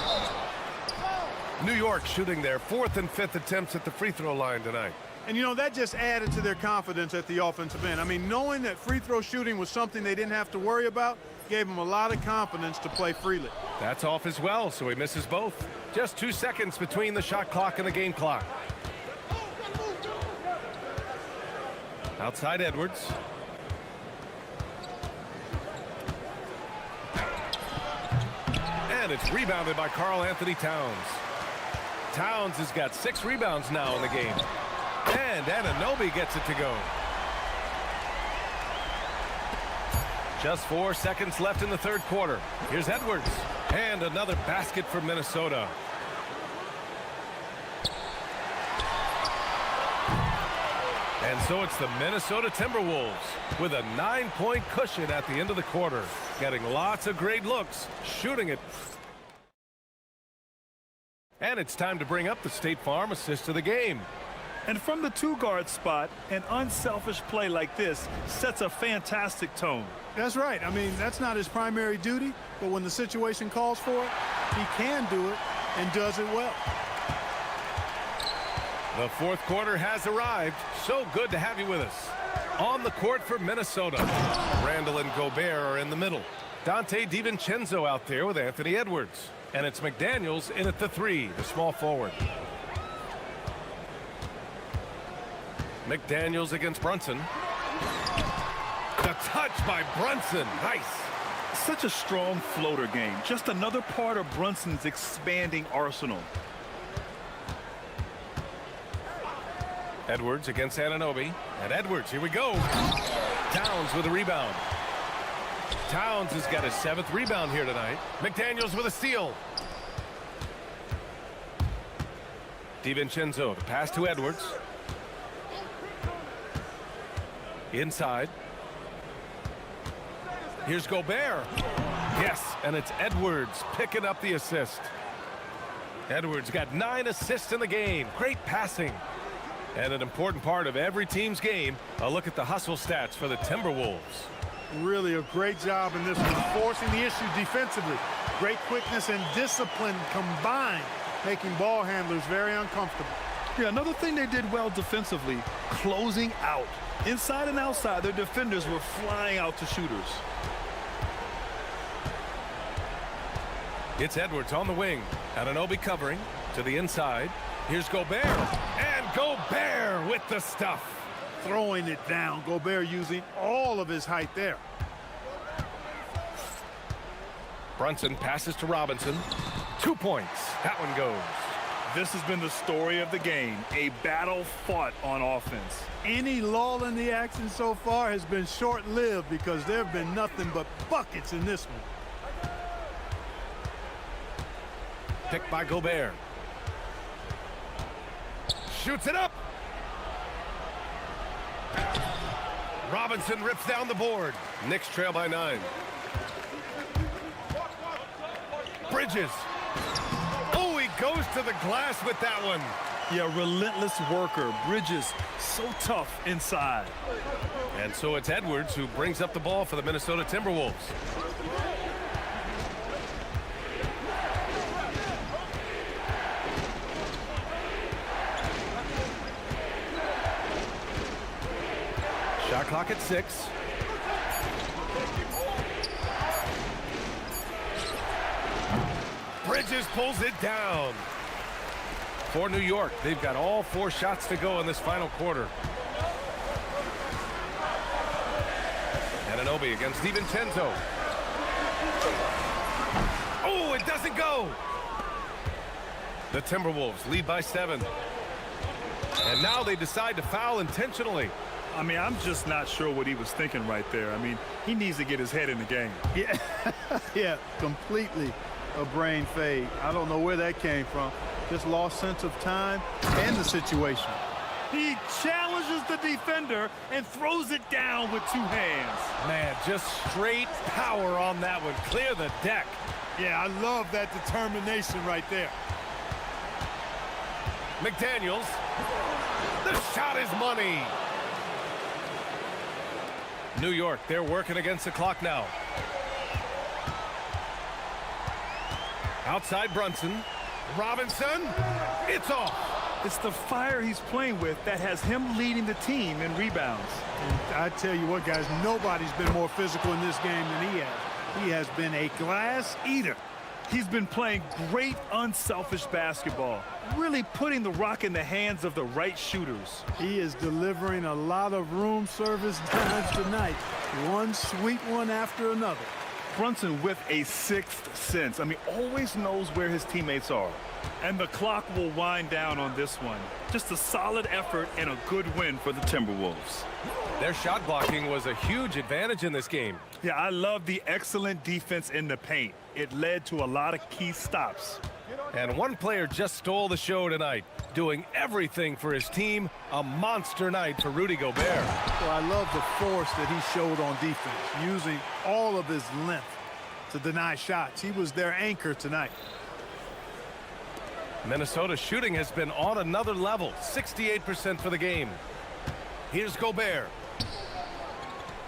New York shooting their 4th and 5th attempts at the free throw line tonight. And, you know, that just added to their confidence at the offensive end. I mean, knowing that free throw shooting was something they didn't have to worry about gave them a lot of confidence to play freely. That's off as well, so he misses both. Just 2 seconds between the shot clock and the game clock. Outside Edwards. And it's rebounded by Karl Anthony Towns. Towns has got 6 rebounds now in the game. And Anunoby gets it to go. Just 4 seconds left in the third quarter. Here's Edwards. And another basket for Minnesota. And so it's the Minnesota Timberwolves with a 9-point cushion at the end of the quarter. Getting lots of great looks, shooting it. And it's time to bring up the State Farm assist of the game. And from the two-guard spot, an unselfish play like this sets a fantastic tone. That's right. I mean, that's not his primary duty, but when the situation calls for it, he can do it and does it well. The fourth quarter has arrived. So good to have you with us. On the court for Minnesota, Randall and Gobert are in the middle. Dante DiVincenzo out there with Anthony Edwards. And it's McDaniels in at the 3, the small forward. McDaniels against Brunson. The touch by Brunson. Nice. Such a strong floater game. Just another part of Brunson's expanding arsenal. Edwards against Anunoby. And Edwards, here we go. Towns with a rebound. Towns has got his 7th rebound here tonight. McDaniels with a steal. DiVincenzo, the pass to Edwards. Inside. Here's Gobert. Yes, and it's Edwards picking up the assist. Edwards got 9 assists in the game. Great passing. And an important part of every team's game, a look at the hustle stats for the Timberwolves. Really a great job in this one, forcing the issue defensively. Great quickness and discipline combined, making ball handlers very uncomfortable. Yeah, another thing they did well defensively, closing out. Inside and outside, their defenders were flying out to shooters. It's Edwards on the wing. Anunoby covering to the inside. Here's Gobert. And Gobert with the stuff. Throwing it down. Gobert using all of his height there. Brunson passes to Robinson. 2 points. That one goes. This has been the story of the game, a battle fought on offense. Any lull in the action so far has been short-lived because there have been nothing but buckets in this one. Picked by Gobert. Shoots it up. Robinson rips down the board. Knicks trail by 9. Bridges. Oh, he goes to the glass with that one. Yeah, relentless worker. Bridges, so tough inside. And so it's Edwards who brings up the ball for the Minnesota Timberwolves. Shot clock at 6. Bridges pulls it down. For New York, they've got all 4 shots to go in this final quarter. Ananobi against DiVincenzo. Oh, it doesn't go. The Timberwolves lead by 7. And now they decide to foul intentionally. I mean, I'm just not sure what he was thinking right there. I mean, he needs to get his head in the game. Yeah, yeah, completely a brain fade. I don't know where that came from. Just lost sense of time and the situation. He challenges the defender and throws it down with 2 hands. Man, just straight power on that one. Clear the deck. Yeah, I love that determination right there. McDaniels. The shot is money. New York, they're working against the clock now. Outside Brunson. Robinson. It's off. It's the fire he's playing with that has him leading the team in rebounds. And I tell you what, guys, nobody's been more physical in this game than he has. He has been a glass eater. He's been playing great, unselfish basketball, really putting the rock in the hands of the right shooters. He is delivering a lot of room service times tonight. One sweet one after another. Brunson with a 6th sense. I mean, always knows where his teammates are. And the clock will wind down on this one. Just a solid effort and a good win for the Timberwolves. Their shot blocking was a huge advantage in this game. Yeah, I love the excellent defense in the paint. It led to a lot of key stops. And one player just stole the show tonight, doing everything for his team. A monster night for Rudy Gobert. Well, I love the force that he showed on defense, using all of his length to deny shots. He was their anchor tonight. Minnesota's shooting has been on another level, 68% for the game. Here's Gobert.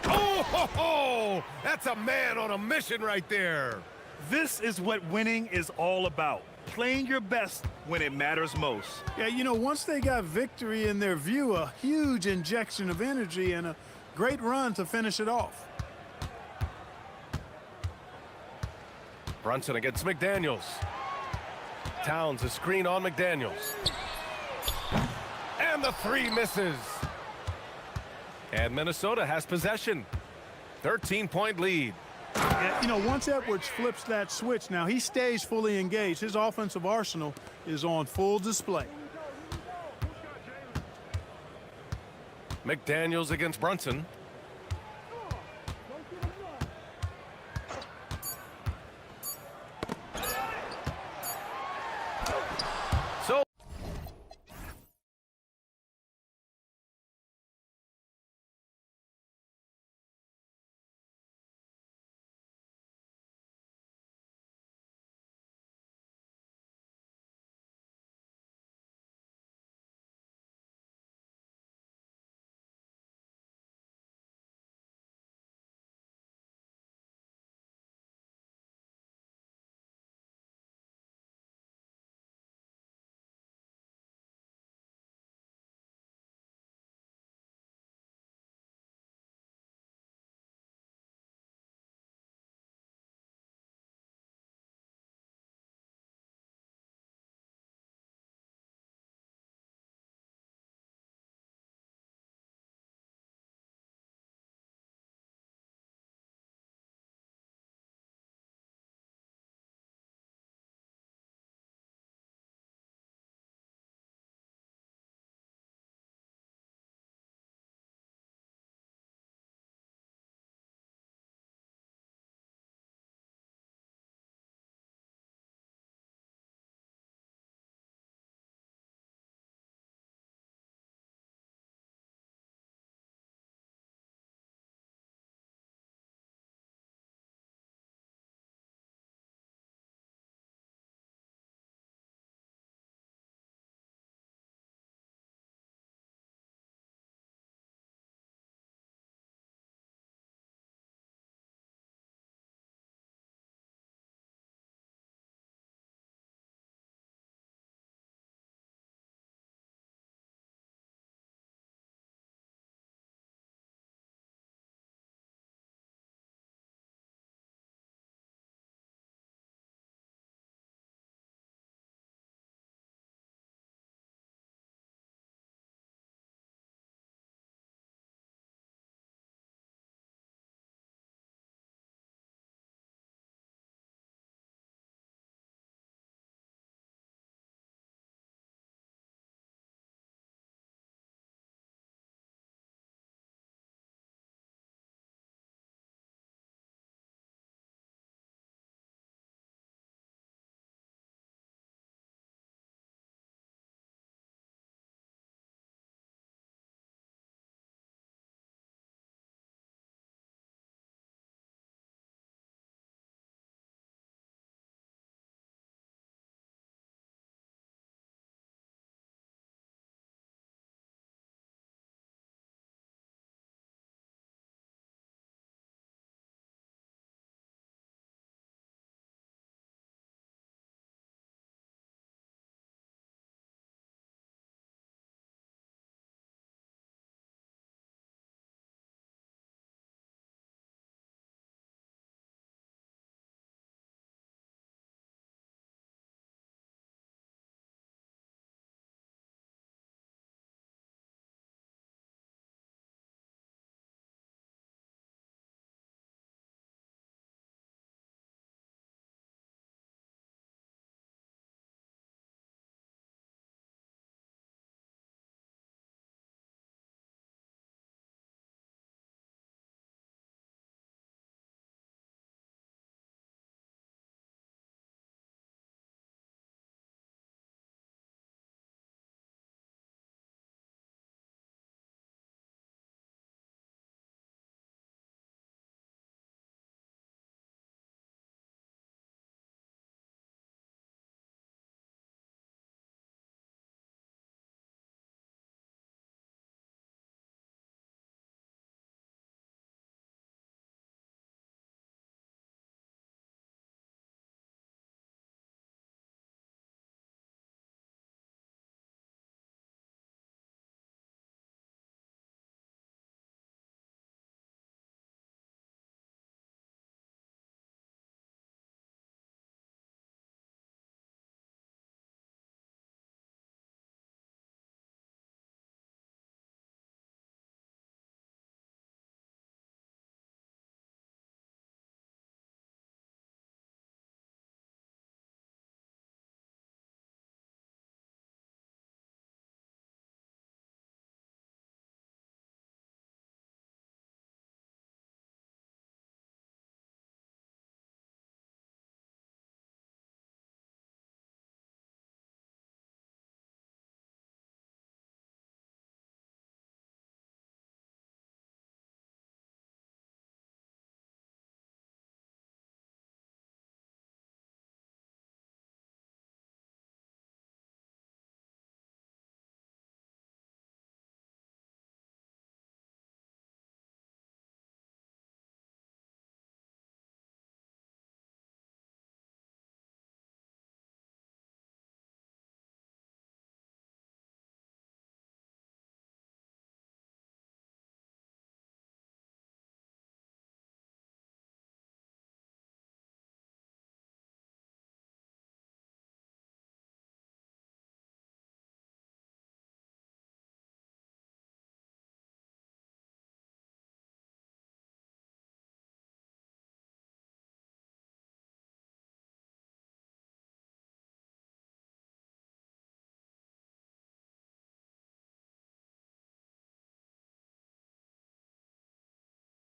Oh, ho, ho! That's a man on a mission right there. This is what winning is all about. Playing your best when it matters most. Yeah, you know, once they got victory in their view, a huge injection of energy and a great run to finish it off. Brunson against McDaniels. Towns a screen on McDaniels. And the 3 misses. And Minnesota has possession. 13-point lead. Yeah, you know, once Edwards flips that switch, now he stays fully engaged. His offensive arsenal is on full display. McDaniels against Brunson.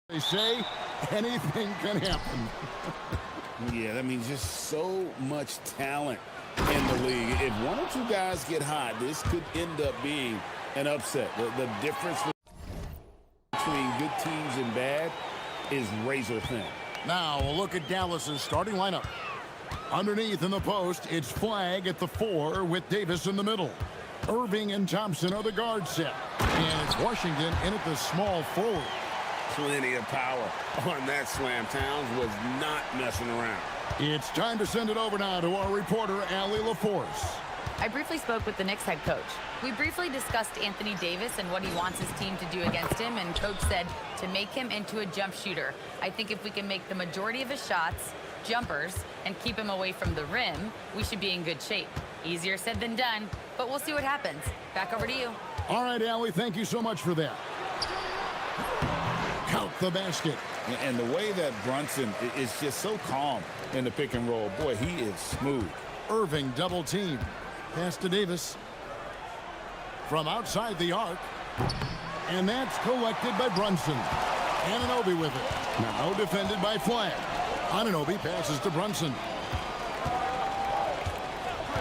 They say anything can happen. Yeah, I mean, just so much talent in the league. If one or two guys get hot, this could end up being an upset. The difference between good teams and bad is razor thin. Now we'll look at Dallas's starting lineup. Underneath in the post, it's Flag at the 4 with Davis in the middle. Irving and Thompson are the guard set. And it's Washington in at the small forward. Plenty of power on that slam. Towns was not messing around. It's time to send it over now to our reporter, Allie LaForce. I briefly spoke with the Knicks head coach. We briefly discussed Anthony Davis and what he wants his team to do against him, and coach said to make him into a jump shooter. I think if we can make the majority of his shots jumpers and keep him away from the rim, we should be in good shape. Easier said than done, but we'll see what happens. Back over to you. All right, Allie, thank you so much for that. Count the basket. And the way that Brunson is just so calm in the pick and roll, boy, he is smooth. Irving double team. Pass to Davis. From outside the arc. And that's collected by Brunson. Anunoby with it. Now defended by Flag. Anunoby passes to Brunson.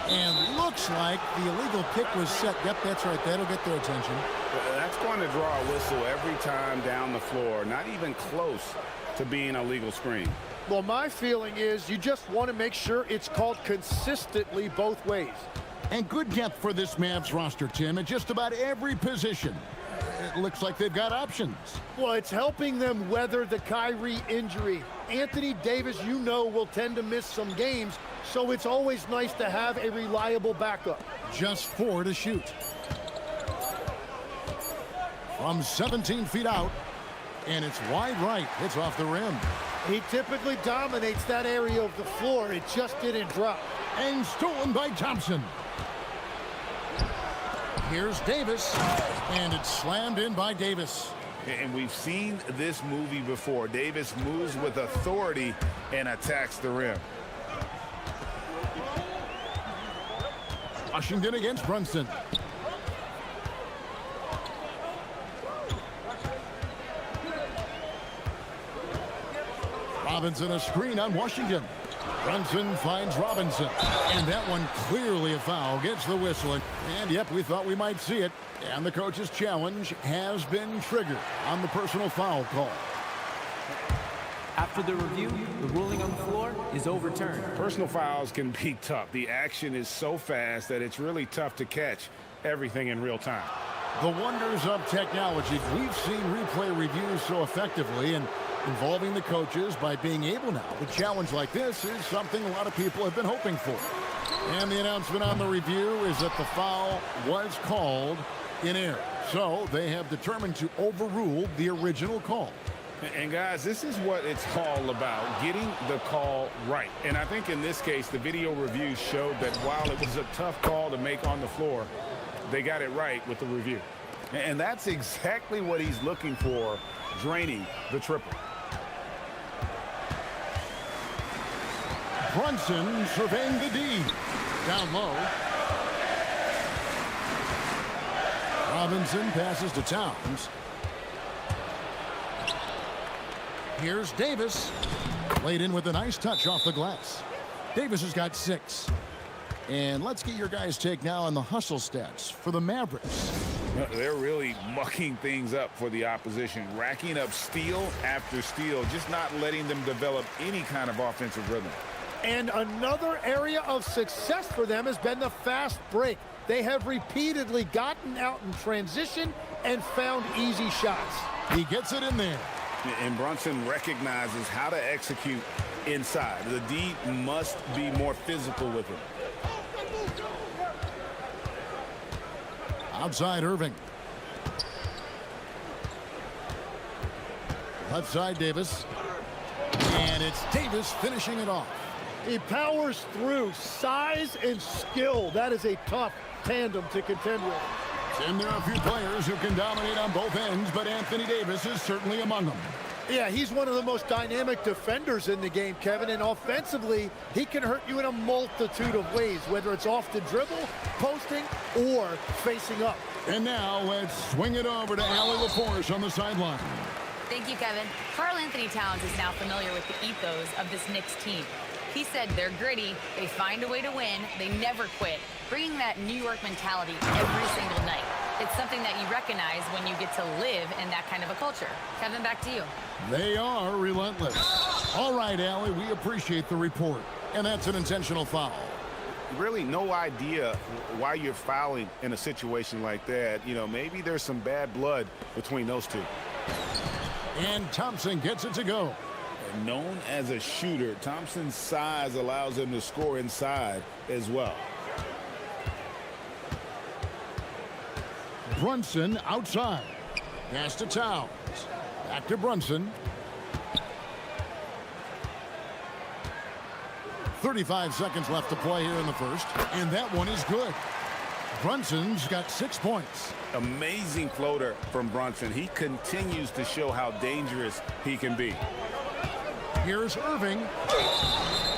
And looks like the illegal kick was set. Yep, that's right. That'll get their attention. That's going to draw a whistle every time down the floor. Not even close to being a legal screen. Well, my feeling is you just want to make sure it's called consistently both ways. And good depth for this Mavs roster, Tim, at just about every position. It looks like they've got options. Well, it's helping them weather the Kyrie injury. Anthony Davis, you know, will tend to miss some games, so it's always nice to have a reliable backup. Just 4 to shoot. From 17 feet out, and it's wide right. It's off the rim. He typically dominates that area of the floor. It just didn't drop. And stolen by Thompson. Here's Davis, and it's slammed in by Davis. And we've seen this movie before. Davis moves with authority and attacks the rim. Washington against Brunson. Robinson a screen on Washington. Brunson finds Robinson. And that one clearly a foul. Gets the whistle. And yep, we thought we might see it. And the coach's challenge has been triggered on the personal foul call. After the review, the ruling on the floor is overturned. Personal fouls can be tough. The action is so fast that it's really tough to catch everything in real time. The wonders of technology. We've seen replay reviews so effectively, and involving the coaches by being able now to challenge like this is something a lot of people have been hoping for. And the announcement on the review is that the foul was called in error. So they have determined to overrule the original call. And guys, this is what it's all about, getting the call right. And I think in this case, the video review showed that while it was a tough call to make on the floor, they got it right with the review. And that's exactly what he's looking for, draining the triple. Brunson surveying the D. Down low. Robinson passes to Towns. Here's Davis. Laid in with a nice touch off the glass. Davis has got 6. And let's get your guys' take now on the hustle stats for the Mavericks. They're really mucking things up for the opposition, racking up steal after steal, just not letting them develop any kind of offensive rhythm. And another area of success for them has been the fast break. They have repeatedly gotten out in transition and found easy shots. He gets it in there. And Brunson recognizes how to execute inside. The D must be more physical with him. Outside Irving. Left side Davis. And it's Davis finishing it off. He powers through. Size and skill. That is a tough tandem to contend with. And there are a few players who can dominate on both ends, but Anthony Davis is certainly among them. Yeah, he's one of the most dynamic defenders in the game, Kevin, and offensively, he can hurt you in a multitude of ways, whether it's off the dribble, posting, or facing up. And now let's swing it over to Allie LaForce on the sideline. Thank you, Kevin. Karl Anthony Towns is now familiar with the ethos of this Knicks team. He said they're gritty, they find a way to win, they never quit, bringing that New York mentality every single night. It's something that you recognize when you get to live in that kind of a culture. Kevin, back to you. They are relentless. All right, Allie, we appreciate the report. And that's an intentional foul. Really no idea why you're fouling in a situation like that. You know, maybe there's some bad blood between those two. And Thompson gets it to go. Known as a shooter, Thompson's size allows him to score inside as well. Brunson outside. Pass to Towns. Back to Brunson. 35 seconds left to play here in the first, and that one is good. Brunson's got 6 points. Amazing floater from Brunson. He continues to show how dangerous he can be. Here's Irving.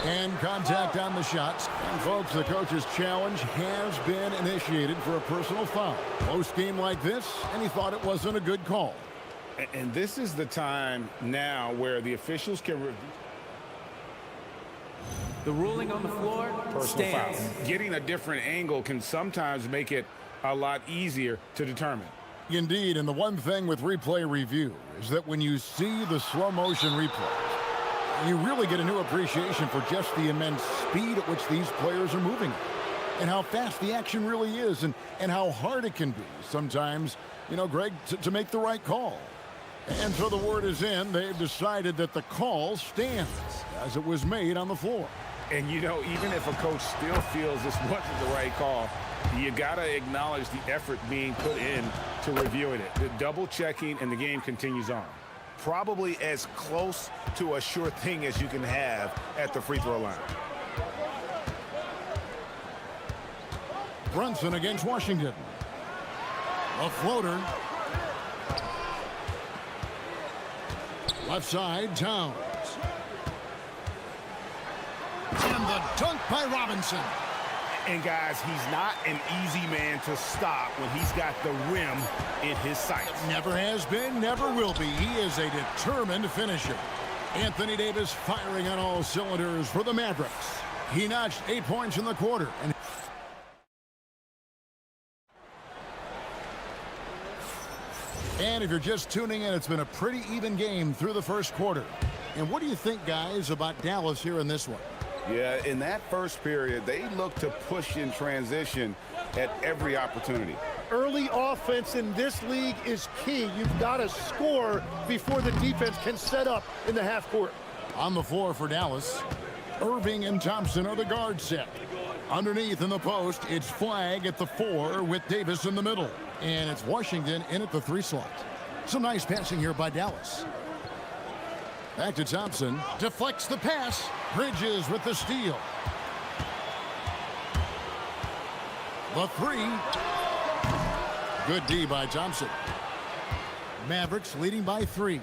And contact on the shots. And folks, the coach's challenge has been initiated for a personal foul. Close game like this, and he thought it wasn't a good call. And this is the time now where the officials can review. The ruling on the floor stands. Foul. Getting a different angle can sometimes make it a lot easier to determine. Indeed, and the one thing with replay review is that when you see the slow motion replays, you really get a new appreciation for just the immense speed at which these players are moving and how fast the action really is and how hard it can be sometimes, you know, Greg, to make the right call. And so the word is in. They've decided that the call stands as it was made on the floor. And, you know, even if a coach still feels this wasn't the right call, you got to acknowledge the effort being put in to reviewing it. The double checking, and the game continues on. Probably as close to a sure thing as you can have at the free throw line. Brunson against Washington. A floater. Left side, Towns. And the dunk by Robinson. And guys, he's not an easy man to stop when he's got the rim in his sights. Never has been, never will be. He is a determined finisher. Anthony Davis firing on all cylinders for the Mavericks. He notched 8 points in the quarter. And if you're just tuning in, it's been a pretty even game through the first quarter. And what do you think, guys, about Dallas here in this one? Yeah, in that first period, they look to push in transition at every opportunity. Early offense in this league is key. You've got to score before the defense can set up in the half court. On the floor for Dallas, Irving and Thompson are the guard set. Underneath in the post, it's Flag at the 4 with Davis in the middle. And it's Washington in at the 3 slot. Some nice passing here by Dallas. Back to Thompson. Deflects the pass. Bridges with the steal. The 3. Good D by Thompson. Mavericks leading by 3.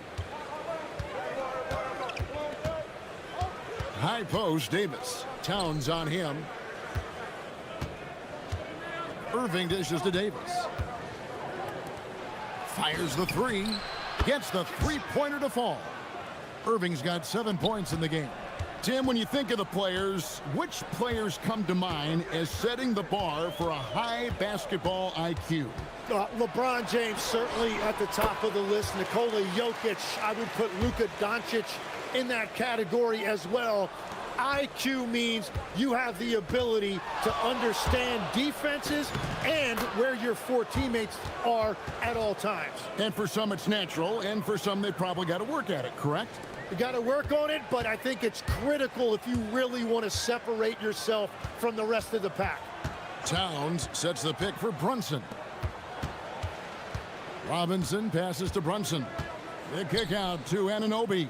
High post, Davis. Towns on him. Irving dishes to Davis. Fires the 3. Gets the three-pointer to fall. Irving's got 7 points in the game. Tim, when you think of the players, which players come to mind as setting the bar for a high basketball IQ? LeBron James certainly at the top of the list. Nikola Jokic, I would put Luka Doncic in that category as well. IQ means you have the ability to understand defenses and where your 4 teammates are at all times. And for some it's natural, and for some they probably got to work at it, correct? You got to work on it, but I think it's critical if you really want to separate yourself from the rest of the pack. Towns sets the pick for Brunson. Robinson passes to Brunson. The kick out to Anunoby.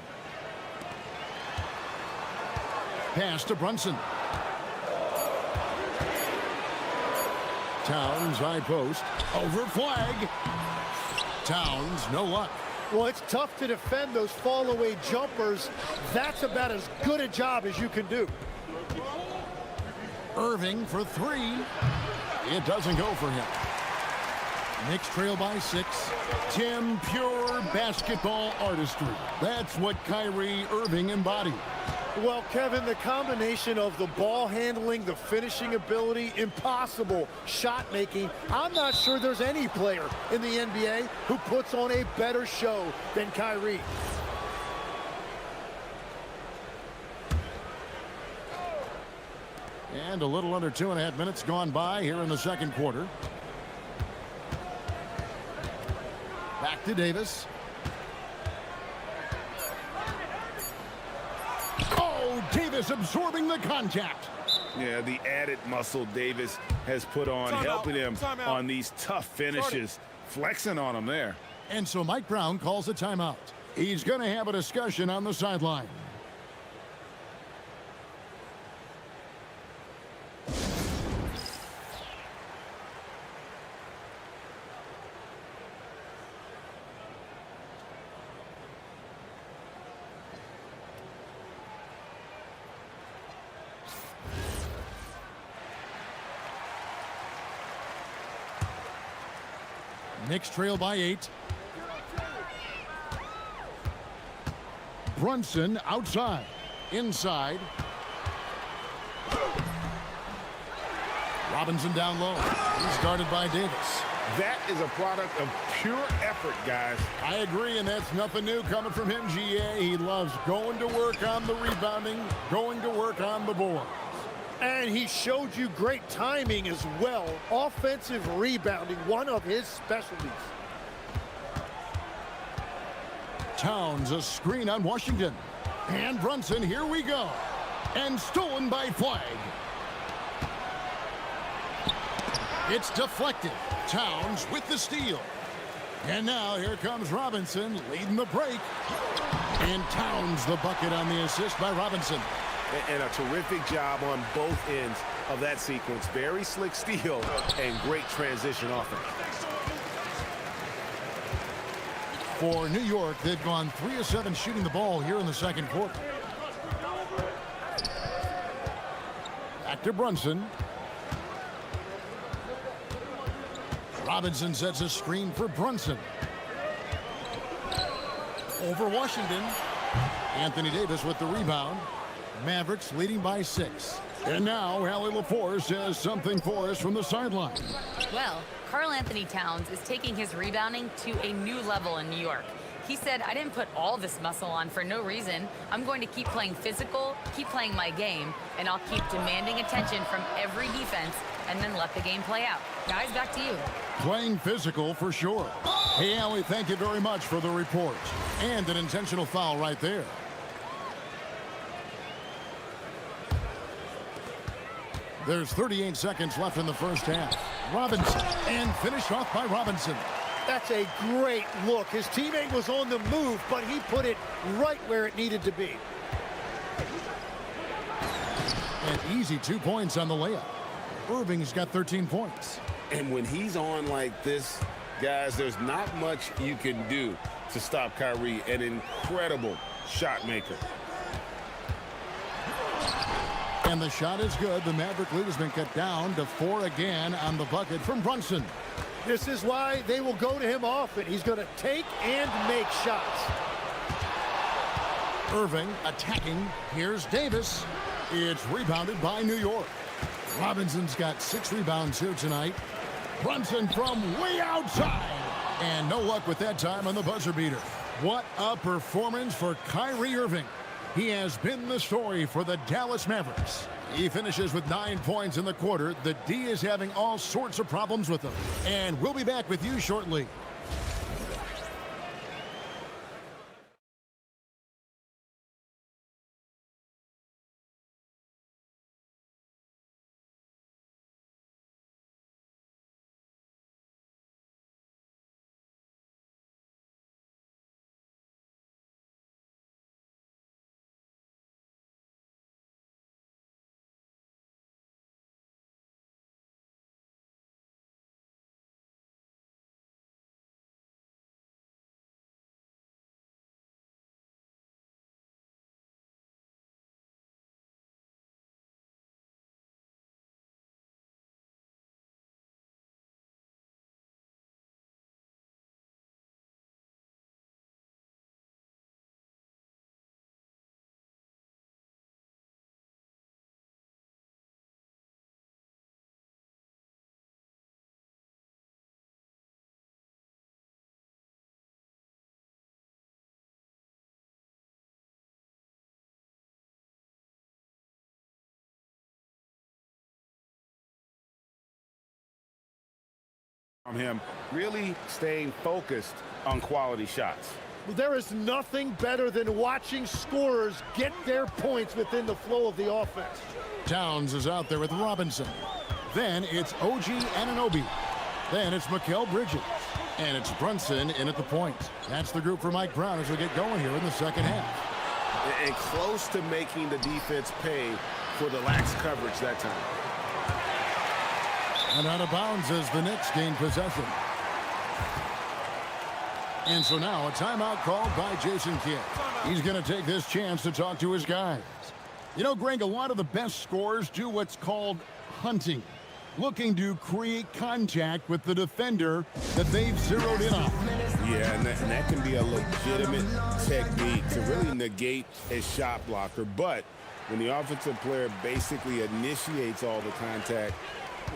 Pass to Brunson. Towns high post. Over Flag. Towns, no luck. Well, it's tough to defend those fall-away jumpers. That's about as good a job as you can do. Irving for 3. It doesn't go for him. Knicks trail by 6. Tim, pure basketball artistry. That's what Kyrie Irving embodied. Well, Kevin, the combination of the ball handling, the finishing ability, impossible shot making. I'm not sure there's any player in the NBA who puts on a better show than Kyrie. And a little under 2.5 minutes gone by here in the second quarter. Back to Davis. Oh, Davis absorbing the contact. Yeah, the added muscle Davis has put on, helping him on these tough finishes, flexing on him there. And so Mike Brown calls a timeout. He's going to have a discussion on the sideline. Knicks trail by 8. Brunson outside. Inside. Robinson down low. He's guarded by Davis. That is a product of pure effort, guys. I agree, and that's nothing new coming from him, GA. He loves going to work on the rebounding, going to work on the board. And he showed you great timing as well. Offensive rebounding, one of his specialties. Towns, a screen on Washington. And Brunson, here we go. And stolen by Flag. It's deflected. Towns with the steal. And now here comes Robinson leading the break. And Towns the bucket on the assist by Robinson. And a terrific job on both ends of that sequence. Very slick steal and great transition offense. For New York, they've gone 3 of 7 shooting the ball here in the second quarter. Back to Brunson. Robinson sets a screen for Brunson. Over Washington. Anthony Davis with the rebound. Mavericks leading by 6. And now Allie LaForce has something for us from the sideline. Well, Karl Anthony Towns is taking his rebounding to a new level in New York. He said, I didn't put all this muscle on for no reason. I'm going to keep playing physical, keep playing my game, and I'll keep demanding attention from every defense and then let the game play out. Guys, back to you. Playing physical for sure. Hey, Allie, thank you very much for the report. And an intentional foul right there. There's 38 seconds left in the first half. Robinson, and finished off by Robinson. That's a great look. His teammate was on the move, but he put it right where it needed to be. An easy 2 points on the layup. Irving's got 13 points. And when he's on like this, guys, there's not much you can do to stop Kyrie. An incredible shot maker. And the shot is good. The Maverick lead has been cut down to 4 again on the bucket from Brunson. This is why they will go to him often. He's going to take and make shots. Irving attacking. Here's Davis. It's rebounded by New York. Robinson's got 6 rebounds here tonight. Brunson from way outside. And no luck with that time on the buzzer beater. What a performance for Kyrie Irving. He has been the story for the Dallas Mavericks. He finishes with 9 points in the quarter. The D is having all sorts of problems with him. And we'll be back with you shortly. Him really staying focused on quality shots. There is nothing better than watching scorers get their points within the flow of the offense. Towns is out there with Robinson. Then it's OG Anunoby. Then it's Mikal Bridges. And it's Brunson in at the point. That's the group for Mike Brown as we get going here in the second half. And close to making the defense pay for the lax coverage that time. And out of bounds as the Knicks gain possession. And so now a timeout called by Jason Kidd. He's going to take this chance to talk to his guys. You know, Greg, a lot of the best scorers do what's called hunting, looking to create contact with the defender that they've zeroed in on. Yeah, and that can be a legitimate technique to really negate a shot blocker. But when the offensive player basically initiates all the contact,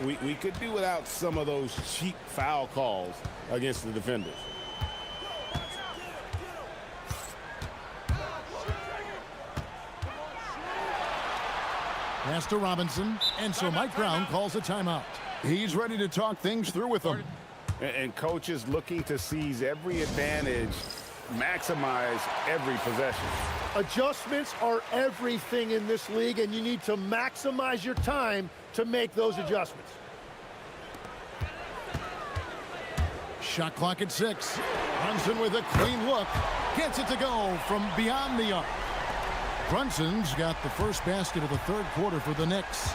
we could do without some of those cheap foul calls against the defenders. Pass to Robinson, and so Mike Brown calls a timeout. He's ready to talk things through with them. And coaches looking to seize every advantage, maximize every possession. Adjustments are everything in this league, and you need to maximize your time to make those adjustments. Shot clock at 6. Brunson with a clean look. Gets it to go from beyond the arc. Brunson's got the first basket of the third quarter for the Knicks.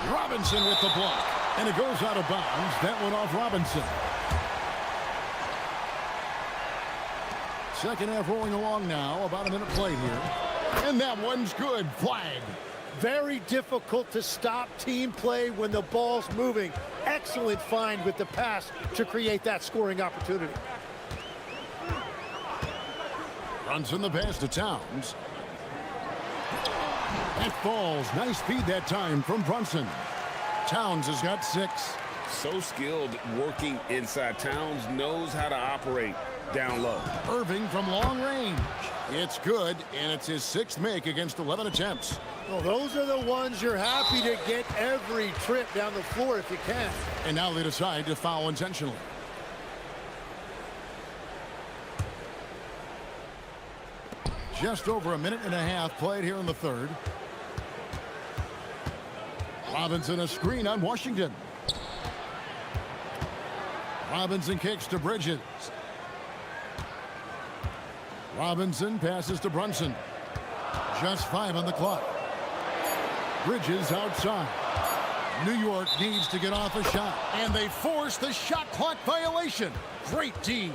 Robinson with the block. And it goes out of bounds. That one off Robinson. Second half rolling along now. About a minute played here. And that one's good. Flag. Very difficult to stop team play when the ball's moving. Excellent find with the pass to create that scoring opportunity. Brunson the pass to Towns. That falls. Nice feed that time from Brunson. Towns has got 6. So skilled working inside. Towns knows how to operate down low. Irving from long range. It's good, and it's his 6th make against 11 attempts. Well, those are the ones you're happy to get every trip down the floor if you can. And now they decide to foul intentionally. Just over a minute and a half played here in the third. Robinson a screen on Washington. Robinson kicks to Bridges. Robinson passes to Brunson. Just 5 on the clock. Bridges outside. New York needs to get off a shot. And they force the shot clock violation. Great D.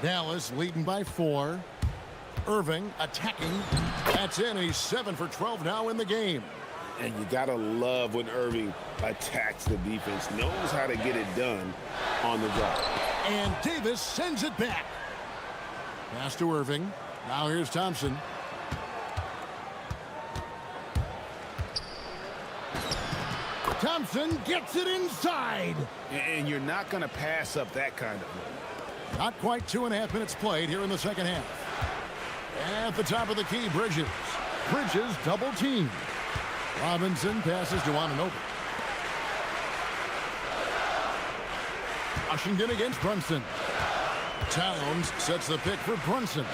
Dallas leading by 4. Irving attacking. That's in. He's 7 for 12 now in the game. And you gotta love when Irving attacks the defense, knows how to get it done on the drive. And Davis sends it back. Pass to Irving. Now here's Thompson. Thompson gets it inside. And you're not gonna pass up that kind of move. Not quite 2.5 minutes played here in the second half. At the top of the key, Bridges. Bridges double team. Robinson passes to Anunoby. Washington against Brunson. Towns sets the pick for Brunson.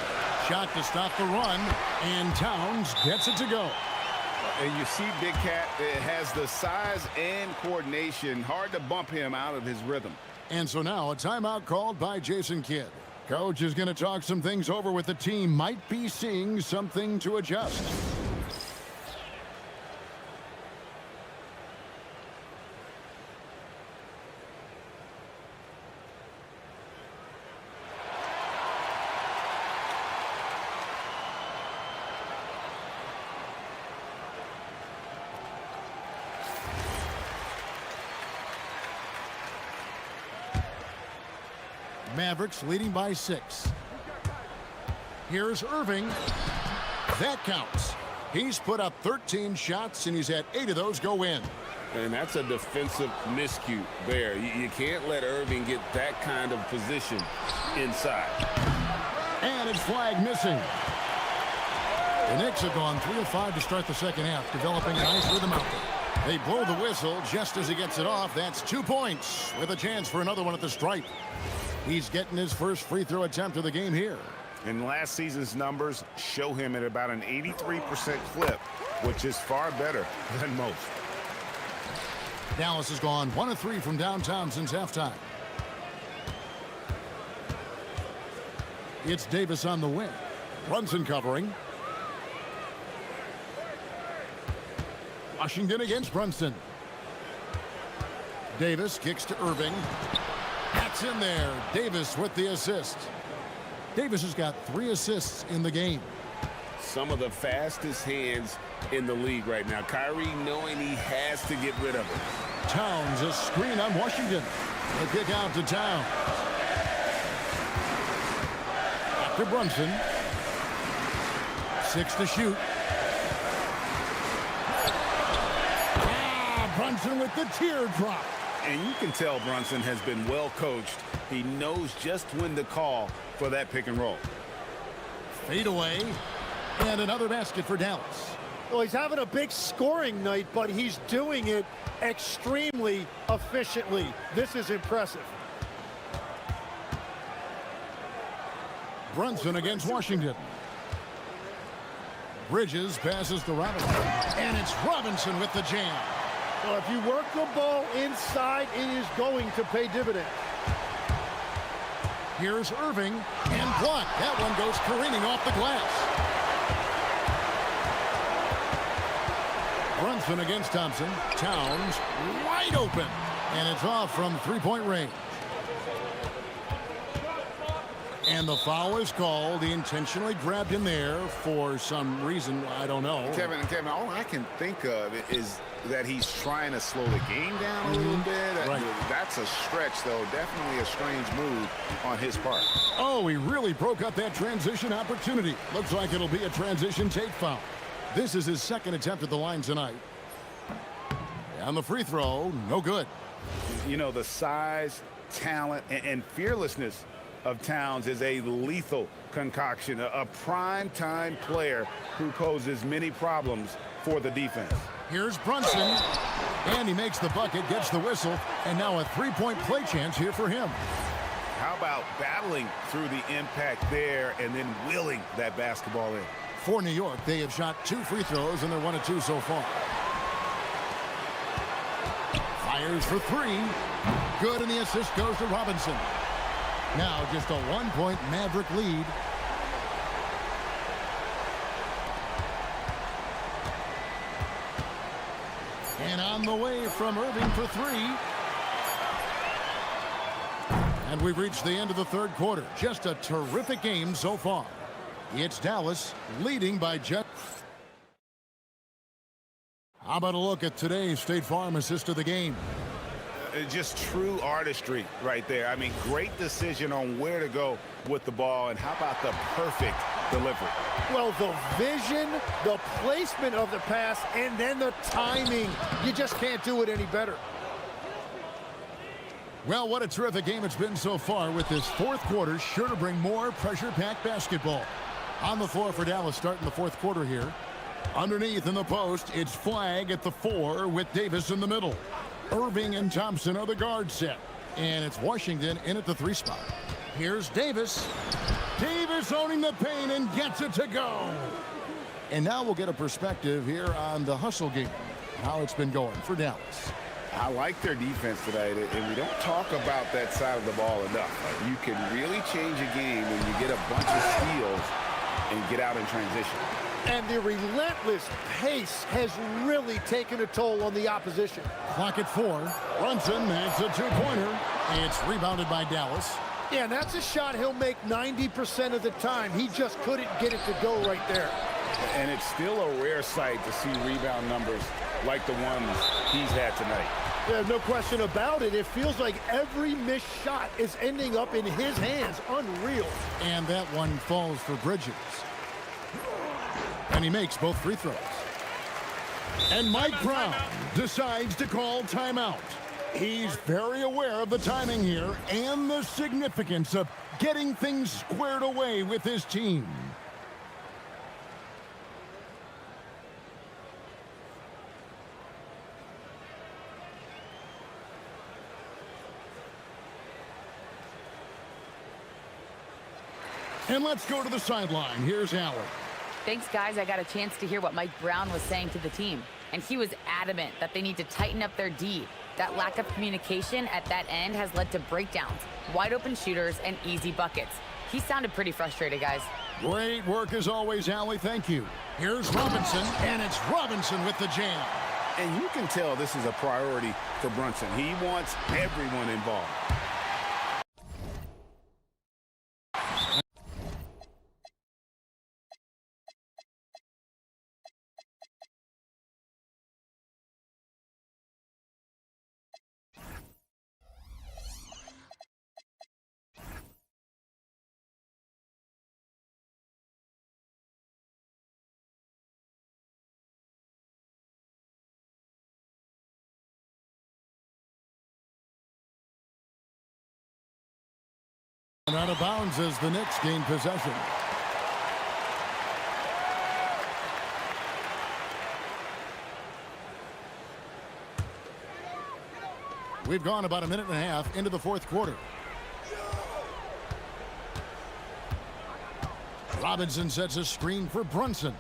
Shot to stop the run, and Towns gets it to go. And you see Big Cat has the size and coordination. Hard to bump him out of his rhythm. And so now a timeout called by Jason Kidd. Coach is going to talk some things over with the team. Might be seeing something to adjust. Mavericks leading by 6. Here's Irving. That counts. He's put up 13 shots, and he's had 8 of those go in. And that's a defensive miscue there. You can't let Irving get that kind of position inside. And it's flag missing. The Knicks have gone 3 of 5 to start the second half, developing a nice rhythm out there. They blow the whistle just as he gets it off. That's 2 points with a chance for another one at the stripe. He's getting his first free throw attempt of the game here. And last season's numbers show him at about an 83% clip, which is far better than most. Dallas has gone 1 of 3 from downtown since halftime. It's Davis on the wing. Brunson covering. Washington against Brunson. Davis kicks to Irving. That's in there. Davis with the assist. Davis has got 3 assists in the game. Some of the fastest hands in the league right now. Kyrie knowing he has to get rid of it. Towns, a screen on Washington. The kick out to Towns. After Brunson. 6 to shoot. Brunson with the teardrop. And you can tell Brunson has been well coached. He knows just when to call for that pick and roll. Fade away. And another basket for Dallas. Well, he's having a big scoring night, but he's doing it extremely efficiently. This is impressive. Brunson against Washington. Bridges passes to Robinson. And it's Robinson with the jam. Well, if you work the ball inside, it is going to pay dividends. Here's Irving, and blocked. That one goes careening off the glass. Brunson against Thompson. Towns wide open, and it's off from three-point range. And the foul is called. He intentionally grabbed him there for some reason. I don't know. Kevin, all I can think of is that he's trying to slow the game down a little bit. Right. That's a stretch, though. Definitely a strange move on his part. Oh, he really broke up that transition opportunity. Looks like it'll be a transition take foul. This is his second attempt at the line tonight. And the free throw, no good. You know, the size, talent, and fearlessness of Towns is a lethal concoction, a prime-time player who poses many problems for the defense. Here's Brunson, and he makes the bucket, gets the whistle, and now a three-point play chance here for him. How about battling through the impact there and then willing that basketball in? For New York, they have shot 2 free throws, and they're 1 of 2 so far. Fires for 3. Good, and the assist goes to Robinson. Now just a 1-point Maverick lead. And on the way from Irving for 3. And we've reached the end of the third quarter. Just a terrific game so far. It's Dallas leading by just. How about a look at today's State Farm assist of the game? Just true artistry right there. I mean, great decision on where to go with the ball, and how about the perfect delivery? Well, the vision, the placement of the pass, and then the timing. You just can't do it any better. Well, what a terrific game it's been so far, with this fourth quarter sure to bring more pressure-packed basketball. On the floor for Dallas starting the fourth quarter here. Underneath in the post, it's Flag at the 4 with Davis in the middle. Irving and Thompson are the guard set. And it's Washington in at the 3 spot. Here's Davis. Davis owning the paint and gets it to go. And now we'll get a perspective here on the hustle game, how it's been going for Dallas. I like their defense today, and we don't talk about that side of the ball enough. You can really change a game when you get a bunch of steals and get out in transition. And the relentless pace has really taken a toll on the opposition. Clock at 4. Brunson, it's a 2-pointer. It's rebounded by Dallas. Yeah, and that's a shot he'll make 90% of the time. He just couldn't get it to go right there. And it's still a rare sight to see rebound numbers like the ones he's had tonight. Yeah, no question about it. It feels like every missed shot is ending up in his hands. Unreal. And that one falls for Bridges. And he makes both free throws. And Mike Brown decides to call timeout. He's very aware of the timing here and the significance of getting things squared away with his team. And let's go to the sideline. Here's Allen. Thanks, guys. I got a chance to hear what Mike Brown was saying to the team. And he was adamant that they need to tighten up their D. That lack of communication at that end has led to breakdowns, wide open shooters, and easy buckets. He sounded pretty frustrated, guys. Great work as always, Allie. Thank you. Here's Robinson, and it's Robinson with the jam. And you can tell this is a priority for Brunson. He wants everyone involved. And out of bounds as the Knicks gain possession. We've gone about a minute and a half into the fourth quarter. Robinson sets a screen for Brunson.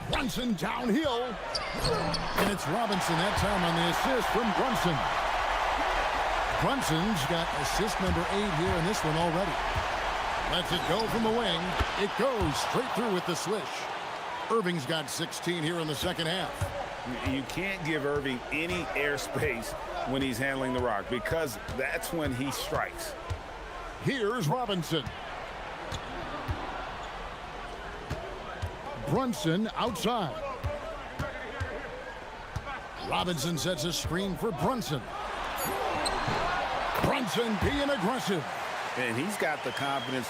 Brunson downhill. And it's Robinson that time on the assist from Brunson. Brunson's got assist number 8 here in this one already. Lets it go from the wing. It goes straight through with the swish. Irving's got 16 here in the second half. You can't give Irving any airspace when he's handling the rock because that's when he strikes. Here's Robinson. Brunson outside. Robinson sets a screen for Brunson. Brunson being aggressive. And he's got the confidence.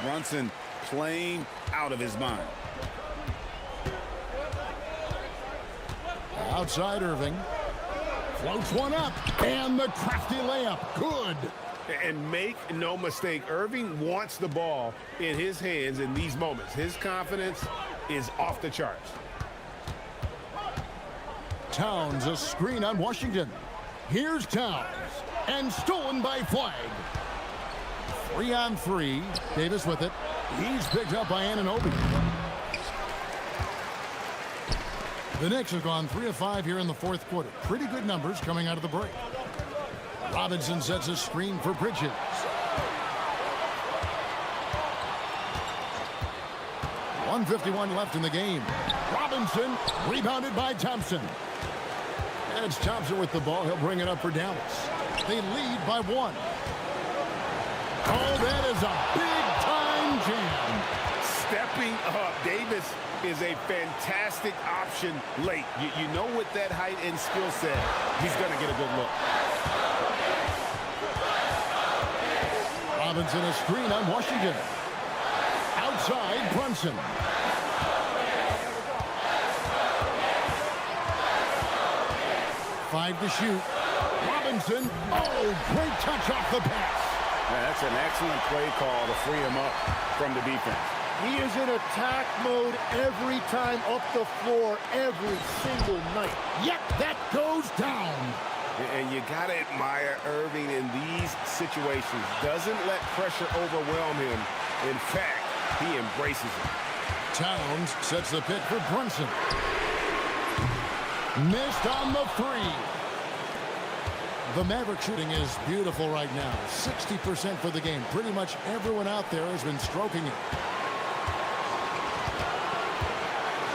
Brunson playing out of his mind. Outside Irving. Floats one up. And the crafty layup. Good. And make no mistake, Irving wants the ball in his hands in these moments. His confidence is off the charts. Towns a screen on Washington. Here's Towns. And stolen by Flag. 3-on-3. Davis with it. He's picked up by Anunoby. The Knicks have gone 3 of 5 here in the fourth quarter. Pretty good numbers coming out of the break. Robinson sets a screen for Bridges. .151 left in the game. Robinson rebounded by Thompson. And it's Thompson with the ball. He'll bring it up for Dallas. They lead by 1. Oh, that is a big-time jam. Stepping up, Davis is a fantastic option late. You know with that height and skill set, he's going to get a good look. Robinson a screen on Washington. Outside Brunson. Five to shoot. Robinson. Oh, great touch off the pass. Yeah, that's an excellent play call to free him up from the defense. He is in attack mode every time up the floor, every single night. Yep, that goes down. And you got to admire Irving in these situations. Doesn't let pressure overwhelm him. In fact, he embraces it. Towns sets the pick for Brunson. Missed on the 3. The Maverick shooting is beautiful right now. 60% for the game. Pretty much everyone out there has been stroking it.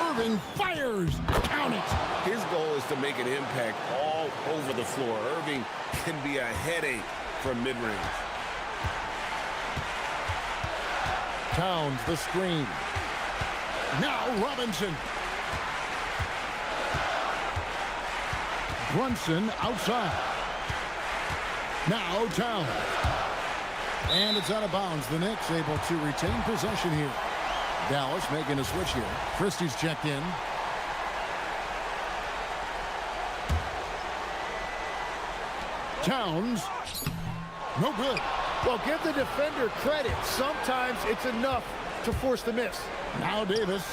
Irving fires. Count it. His goal is to make an impact all over the floor. Irving can be a headache from mid-range. Towns the screen. Now Robinson. Brunson outside. Now Towns. And it's out of bounds. The Knicks able to retain possession here. Dallas making a switch here. Christie's checked in. Towns. No good. Well, give the defender credit. Sometimes it's enough to force the miss. Now Davis.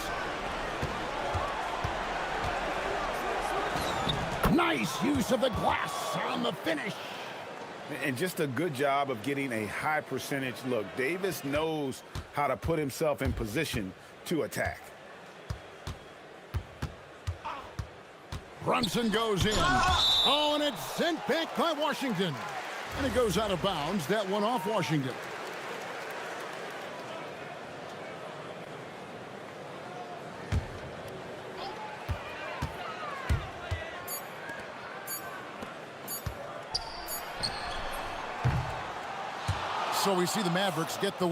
Nice use of the glass on the finish. And just a good job of getting a high percentage look. Davis knows how to put himself in position to attack. Brunson goes in. Oh, and it's sent back by Washington. And it goes out of bounds. That one off Washington. So we see the Mavericks get the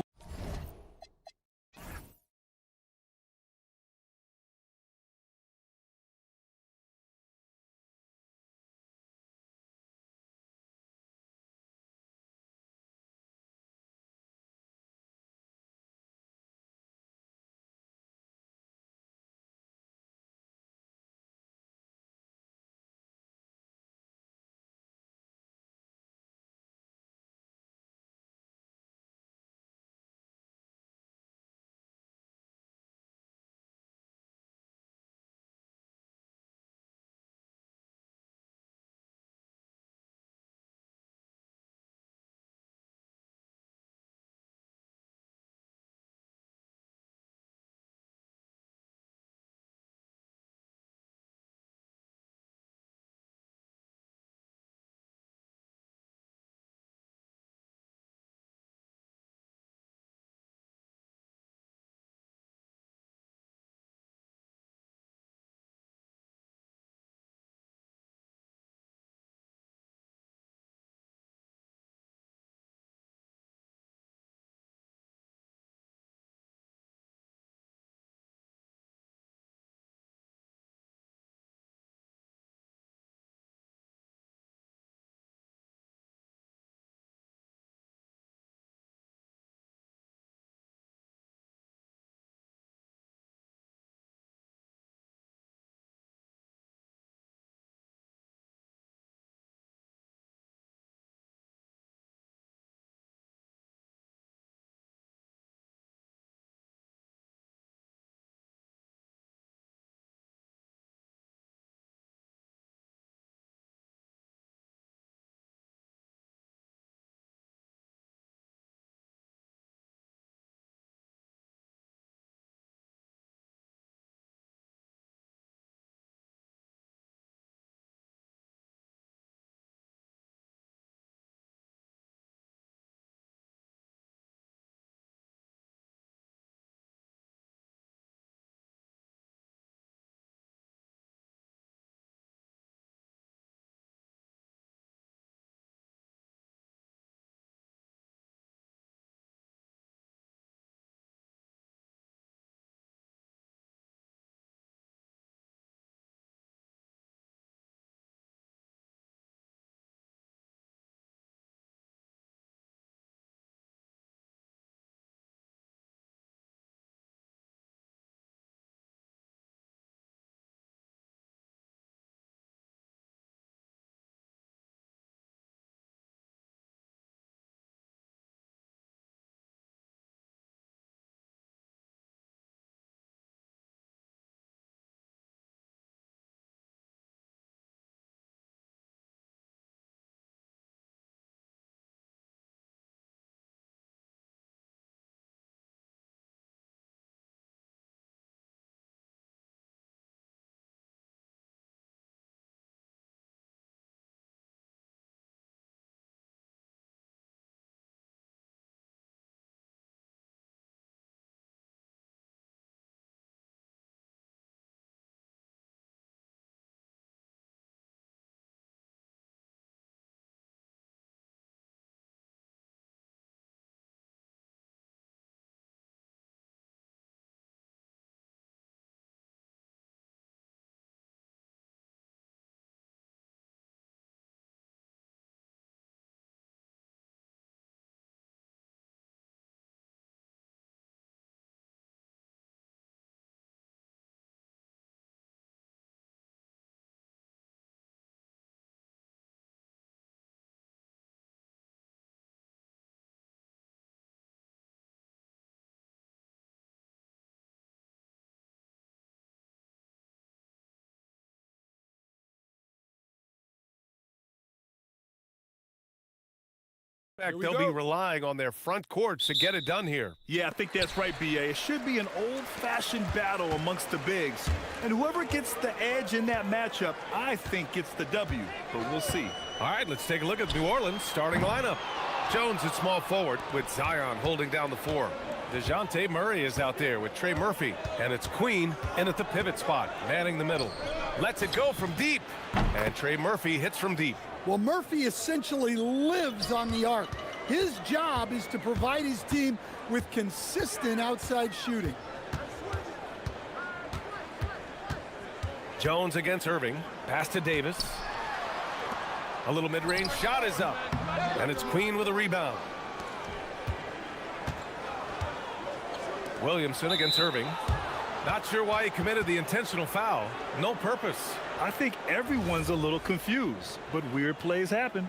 They'll be relying on their front courts to get it done here. Yeah, I think that's right, B.A. It should be an old-fashioned battle amongst the bigs. And whoever gets the edge in that matchup, I think gets the W. But we'll see. All right, let's take a look at New Orleans' starting lineup. Jones at small forward with Zion holding down the 4. DeJounte Murray is out there with Trey Murphy. And it's Queen in at the pivot spot, manning the middle. Lets it go from deep. And Trey Murphy hits from deep. Well, Murphy essentially lives on the arc. His job is to provide his team with consistent outside shooting. Jones against Irving. Pass to Davis. A little mid-range shot is up. And it's Queen with a rebound. Williamson against Irving. Not sure why he committed the intentional foul. No purpose. I think everyone's a little confused, but weird plays happen.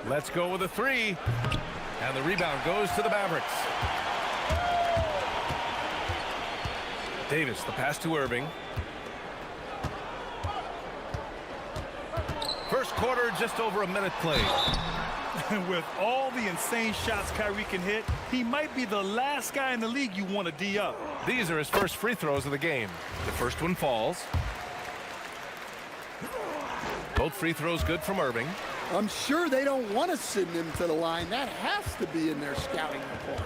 Let's go with a 3. And the rebound goes to the Mavericks. Davis, the pass to Irving. First quarter, just over a minute played. And with all the insane shots Kyrie can hit, he might be the last guy in the league you want to D up. These are his first free throws of the game. The first one falls. Both free throws good from Irving. I'm sure they don't want to send him to the line. That has to be in their scouting report.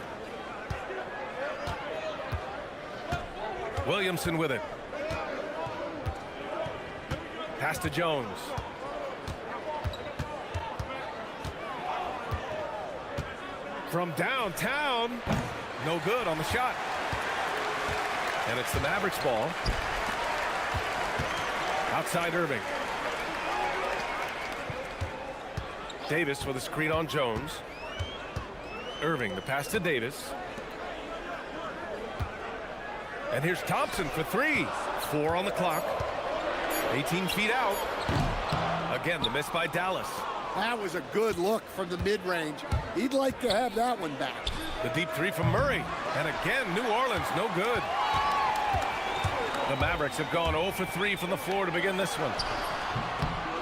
Williamson with it. Pass to Jones. From downtown, no good on the shot. And it's the Mavericks ball. Outside Irving. Davis with a screen on Jones. Irving, the pass to Davis. And here's Thompson for 3. 4 on the clock. 18 feet out. Again, the miss by Dallas. That was a good look from the mid-range. He'd like to have that one back. The deep 3 from Murray. And again, New Orleans, no good. The Mavericks have gone 0 for 3 from the floor to begin this one.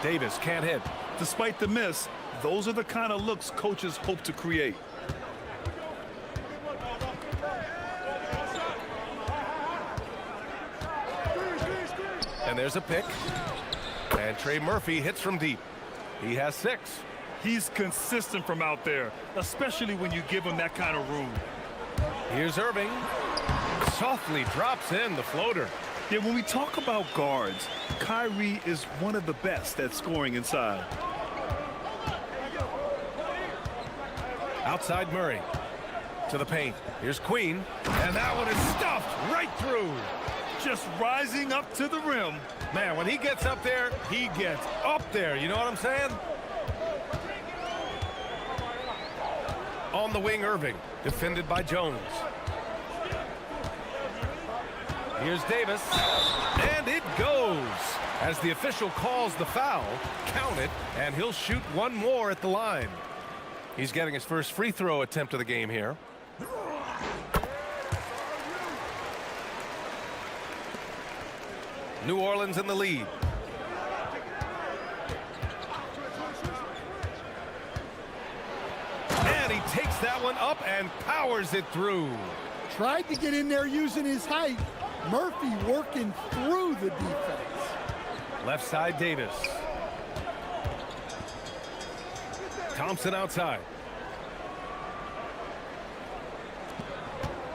Davis can't hit. Despite the miss, those are the kind of looks coaches hope to create. And there's a pick. And Trey Murphy hits from deep. He has 6. He's consistent from out there, especially when you give him that kind of room. Here's Irving. Softly drops in the floater. Yeah, when we talk about guards, Kyrie is one of the best at scoring inside. Outside Murray. To the paint. Here's Queen. And that one is stuffed right through. Just rising up to the rim. Man, when he gets up there, he gets up there. You know what I'm saying? On the wing, Irving. Defended by Jones. Here's Davis. And it goes. As the official calls the foul, count it, and he'll shoot one more at the line. He's getting his first free throw attempt of the game here. New Orleans in the lead. And he takes that one up and powers it through. Tried to get in there using his height. Murphy working through the defense. Left side, Davis. Thompson outside.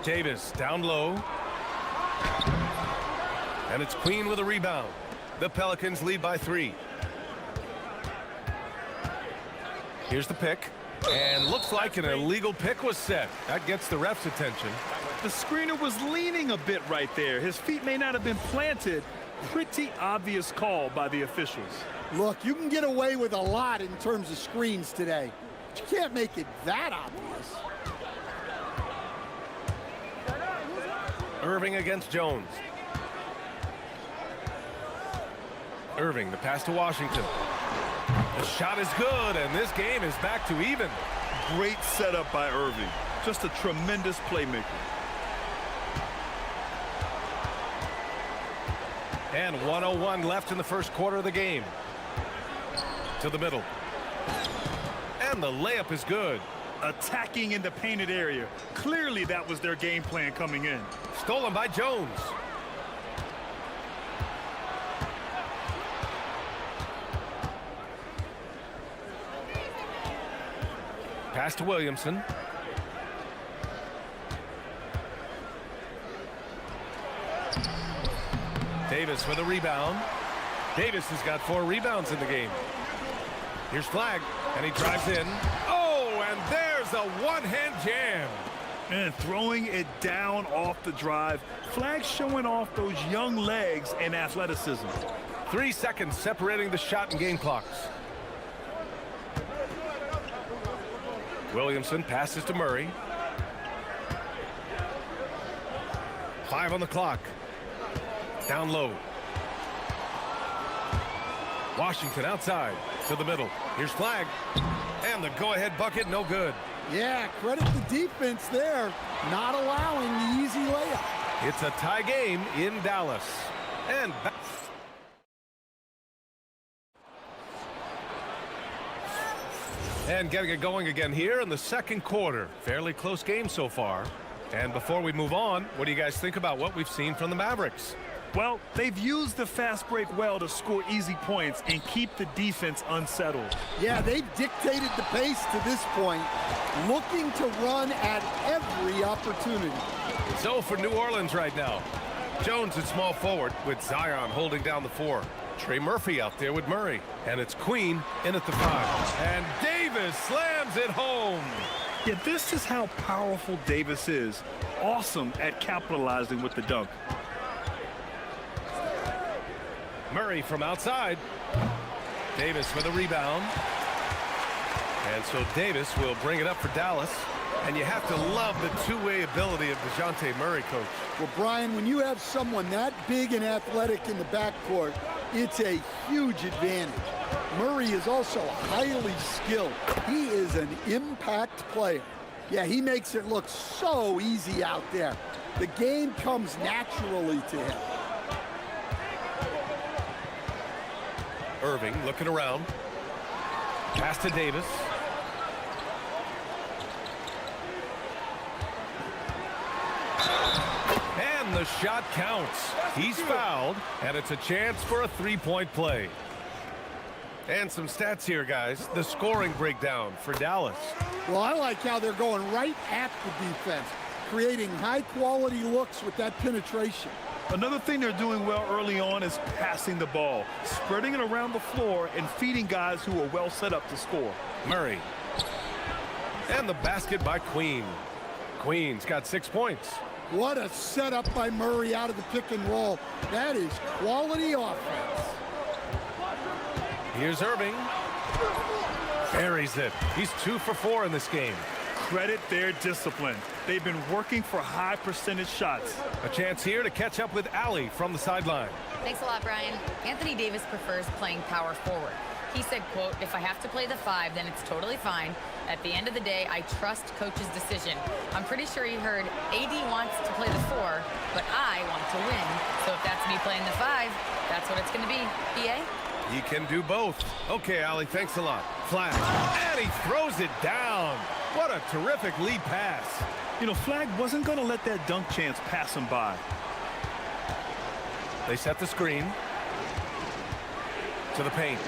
Davis down low. And it's Queen with a rebound. The Pelicans lead by 3. Here's the pick. And looks like an illegal pick was set. That gets the ref's attention. The screener was leaning a bit right there. His feet may not have been planted. Pretty obvious call by the officials. Look, you can get away with a lot in terms of screens today. But you can't make it that obvious. Irving against Jones. Irving, the pass to Washington. The shot is good, and this game is back to even. Great setup by Irving. Just a tremendous playmaker. And 1:01 left in the first quarter of the game. To the middle. And the layup is good. Attacking in the painted area. Clearly that was their game plan coming in. Stolen by Jones. Pass to Williamson. Davis with a rebound. Davis has got 4 rebounds in the game. Here's Flag, and he drives in. Oh, and there's a one-hand jam. And throwing it down off the drive. Flag showing off those young legs and athleticism. 3 seconds separating the shot and game clocks. Williamson passes to Murray. 5 on the clock. Down low. Washington outside to the middle. Here's Flag. And the go-ahead bucket, no good. Yeah, credit the defense there, not allowing the easy layup. It's a tie game in Dallas. And back. And getting it going again here in the second quarter. Fairly close game so far. And before we move on, what do you guys think about what we've seen from the Mavericks? Well, they've used the fast break well to score easy points and keep the defense unsettled. Yeah, they've dictated the pace to this point, looking to run at every opportunity. So for New Orleans right now, Jones at small forward with Zion holding down the 4. Trey Murphy out there with Murray. And it's Queen in at the 5. And Davis slams it home. Yeah, this is how powerful Davis is. Awesome at capitalizing with the dunk. Murray from outside. Davis with a rebound. And so Davis will bring it up for Dallas. And you have to love the two-way ability of DeJounte Murray, Coach. Well, Brian, when you have someone that big and athletic in the backcourt, it's a huge advantage. Murray is also highly skilled. He is an impact player. Yeah, he makes it look so easy out there. The game comes naturally to him. Irving looking around. Pass to Davis. And the shot counts. He's fouled, and it's a chance for a three-point play. And some stats here, guys. The scoring breakdown for Dallas. Well, I like how they're going right at the defense, creating high-quality looks with that penetration. Another thing they're doing well early on is passing the ball, spreading it around the floor and feeding guys who are well set up to score. Murray. And the basket by Queen. Queen's got 6 points. What a setup by Murray out of the pick and roll. That is quality offense. Here's Irving. Buries it. He's 2 for 4 in this game. Credit their discipline. They've been working for high percentage shots. A chance here to catch up with Allie from the sideline. Thanks a lot, Brian. Anthony Davis prefers playing power forward. He said, quote, "If I have to play the 5, then it's totally fine. At the end of the day, I trust coach's decision." I'm pretty sure he heard AD wants to play the 4, but I want to win. So if that's me playing the 5, that's what it's going to be. BA? He can do both. Okay, Allie, thanks a lot. Flag. And he throws it down. What a terrific lead pass. You know, Flag wasn't going to let that dunk chance pass him by. They set the screen. To the paint.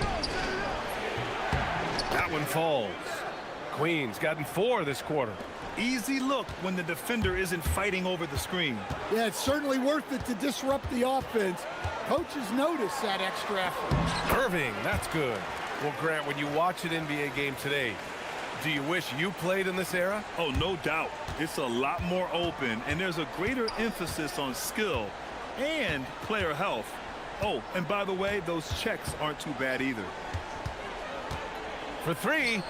That one falls. Queen's gotten 4 this quarter. Easy look when the defender isn't fighting over the screen. Yeah, it's certainly worth it to disrupt the offense. Coaches notice that extra effort. Irving, that's good. Well, Grant, when you watch an NBA game today, do you wish you played in this era? Oh, no doubt. It's a lot more open, and there's a greater emphasis on skill and player health. Oh, and by the way, those checks aren't too bad either. For 3.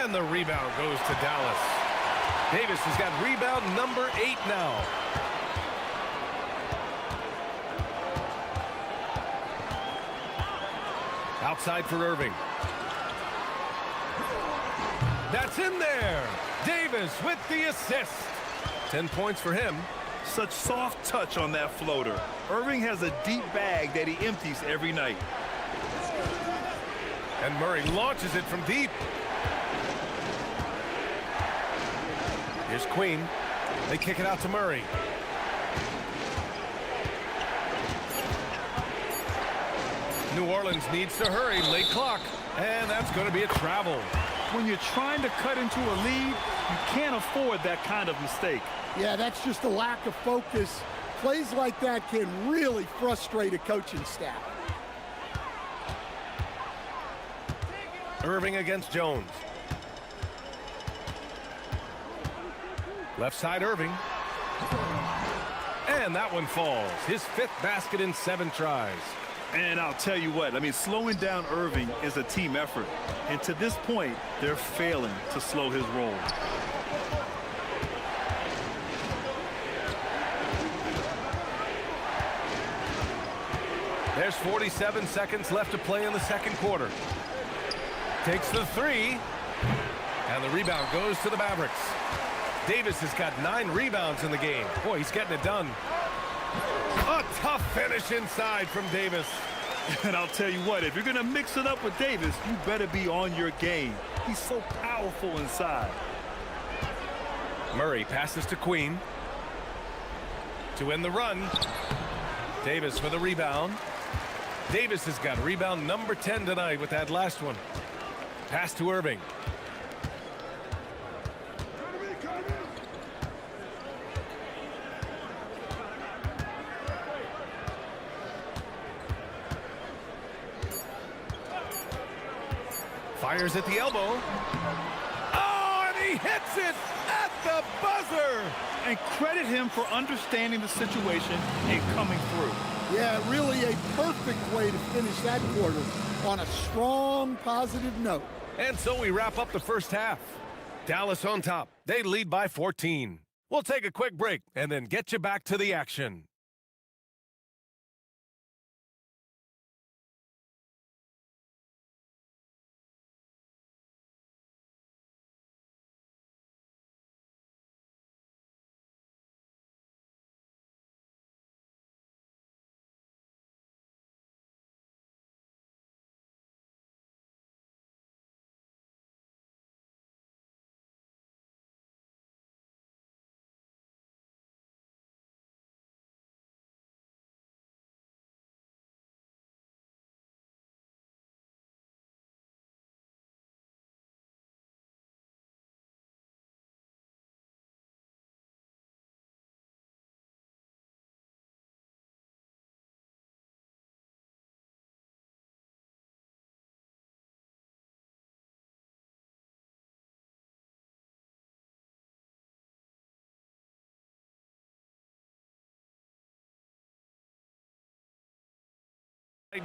And the rebound goes to Dallas. Davis has got rebound number 8 now. Outside for Irving. That's in there. Davis with the assist. 10 points for him. Such soft touch on that floater. Irving has a deep bag that he empties every night. And Murray launches it from deep. Here's Queen. They kick it out to Murray. New Orleans needs to hurry. Late clock. And that's going to be a travel. When you're trying to cut into a lead, you can't afford that kind of mistake. Yeah, that's just a lack of focus. Plays like that can really frustrate a coaching staff. Irving against Jones. Left side Irving. And that one falls. His 5th basket in 7 tries. And I'll tell you what, I mean, slowing down Irving is a team effort. And to this point, they're failing to slow his roll. There's 47 seconds left to play in the second quarter. Takes the 3. And the rebound goes to the Mavericks. Davis has got 9 rebounds in the game. Boy, he's getting it done. A tough finish inside from Davis. And I'll tell you what, if you're going to mix it up with Davis, you better be on your game. He's so powerful inside. Murray passes to Queen. To end the run. Davis for the rebound. Davis has got rebound number 10 tonight with that last one. Pass to Irving. Fires at the elbow. Oh, and he hits it at the buzzer. And credit him for understanding the situation and coming through. Yeah, really a perfect way to finish that quarter on a strong, positive note. And so we wrap up the first half. Dallas on top. They lead by 14. We'll take a quick break and then get you back to the action.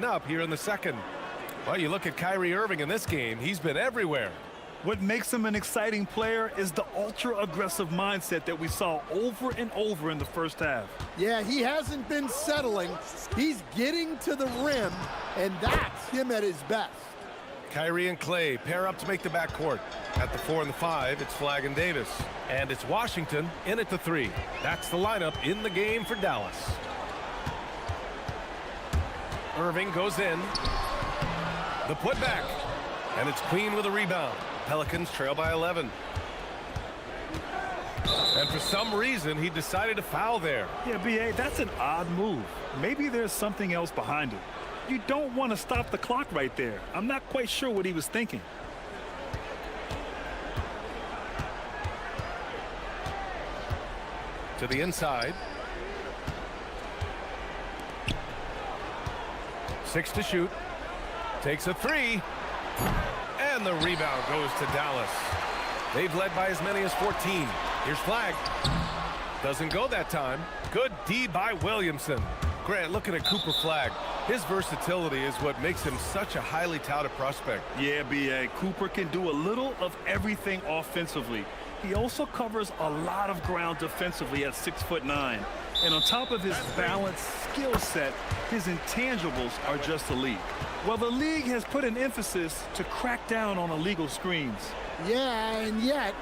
Up here in the second. Well, you look at Kyrie Irving in this game, he's been everywhere. What makes him an exciting player is the ultra-aggressive mindset that we saw over and over in the first half. Yeah, he hasn't been settling. He's getting to the rim, and that's him at his best. Kyrie and Clay pair up to make the backcourt. At the 4 and the 5, it's Flagg and Davis. And it's Washington in at the 3. That's the lineup in the game for Dallas. Irving goes in. The putback. And it's Queen with a rebound. Pelicans trail by 11. And for some reason, he decided to foul there. Yeah, B.A., that's an odd move. Maybe there's something else behind it. You don't want to stop the clock right there. I'm not quite sure what he was thinking. To the inside. 6 to shoot. Takes a 3. And the rebound goes to Dallas. They've led by as many as 14. Here's Flagg. Doesn't go that time. Good D by Williamson. Grant, looking at Cooper Flagg. His versatility is what makes him such a highly touted prospect. Yeah, B.A. Cooper can do a little of everything offensively. He also covers a lot of ground defensively at 6'9". And on top of his balanced skill set, his intangibles are just elite. Well, the league has put an emphasis to crack down on illegal screens. Yeah, and yet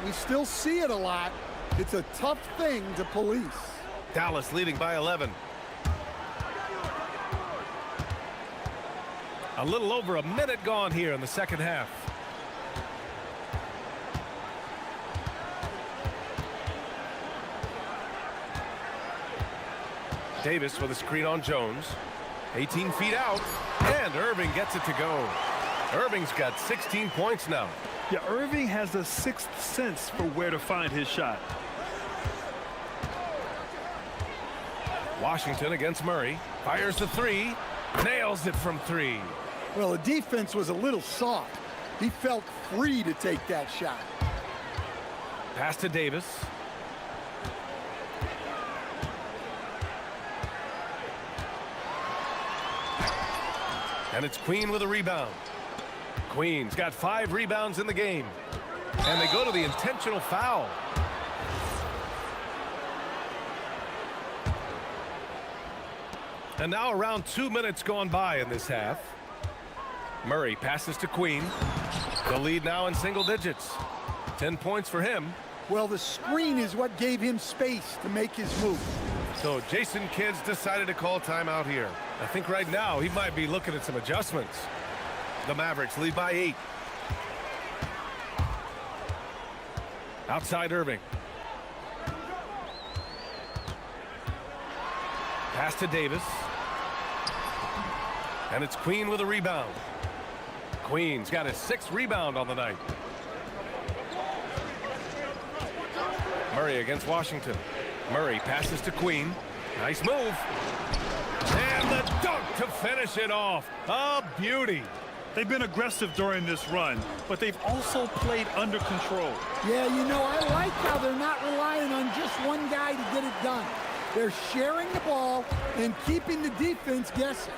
we still see it a lot. It's a tough thing to police. Dallas leading by 11. A little over a minute gone here in the second half. Davis with a screen on Jones. 18 feet out, and Irving gets it to go. Irving's got 16 points now. Yeah, Irving has a sixth sense for where to find his shot. Washington against Murray. Fires the three. Nails it from three. Well, the defense was a little soft. He felt free to take that shot. Pass to Davis. And it's Queen with a rebound. Queen's got 5 rebounds in the game. And they go to the intentional foul. And now around 2 minutes gone by in this half. Murray passes to Queen. The lead now in single digits. 10 points for him. Well, the screen is what gave him space to make his move. So Jason Kidd's decided to call timeout here. I think right now he might be looking at some adjustments. The Mavericks lead by 8. Outside Irving. Pass to Davis. And it's Queen with a rebound. Queen's got his 6th rebound on the night. Murray against Washington. Murray passes to Queen. Nice move. And the dunk to finish it off. A beauty. They've been aggressive during this run, but they've also played under control. Yeah, you know, I like how they're not relying on just one guy to get it done. They're sharing the ball and keeping the defense guessing.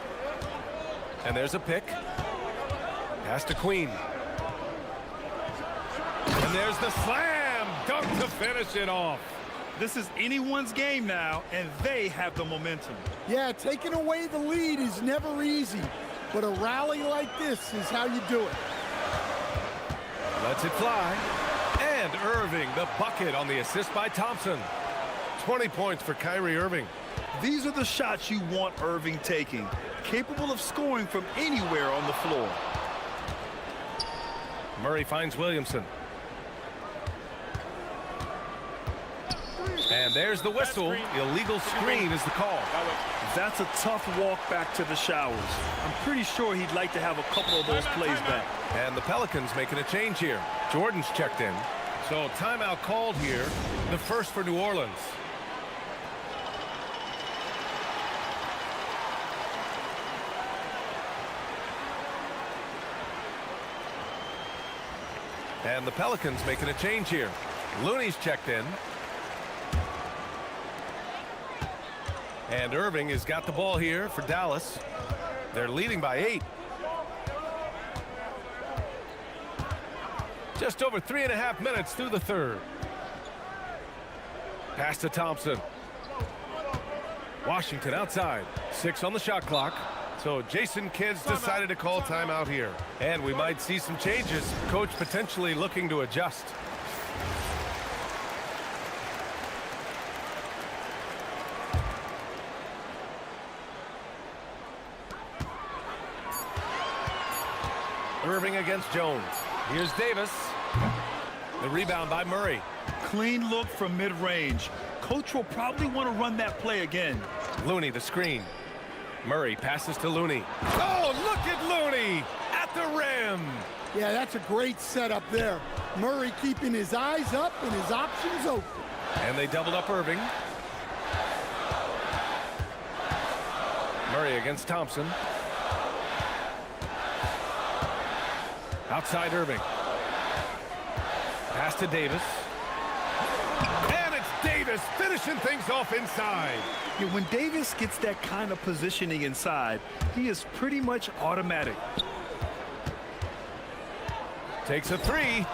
And there's a pick. Pass to Queen. And there's the slam dunk to finish it off. This is anyone's game now, and they have the momentum. Yeah, taking away the lead is never easy, but a rally like this is how you do it. Lets it fly. And Irving, the bucket on the assist by Thompson. 20 points for Kyrie Irving. These are the shots you want Irving taking, capable of scoring from anywhere on the floor. Murray finds Williamson. And there's the whistle. Illegal screen is the call. That's a tough walk back to the showers. I'm pretty sure he'd like to have a couple of those plays back. And the Pelicans making a change here. Jordan's checked in. So timeout called here. The first for New Orleans. And the Pelicans making a change here. Looney's checked in. And Irving has got the ball here for Dallas. They're leading by 8. Just over 3.5 minutes through the third. Pass to Thompson. Washington outside. 6 on the shot clock. So Jason Kidd's decided to call timeout here. And we might see some changes. Coach potentially looking to adjust. Irving against Jones. Here's Davis. The rebound by Murray. Clean look from mid-range. Coach will probably want to run that play again. Looney the screen. Murray passes to Looney. Oh, look at Looney at the rim. Yeah, that's a great setup there. Murray keeping his eyes up and his options open. And they doubled up Irving. Murray against Thompson. Outside Irving. Pass to Davis. And it's Davis finishing things off inside. Yeah, when Davis gets that kind of positioning inside, he is pretty much automatic. Takes a 3.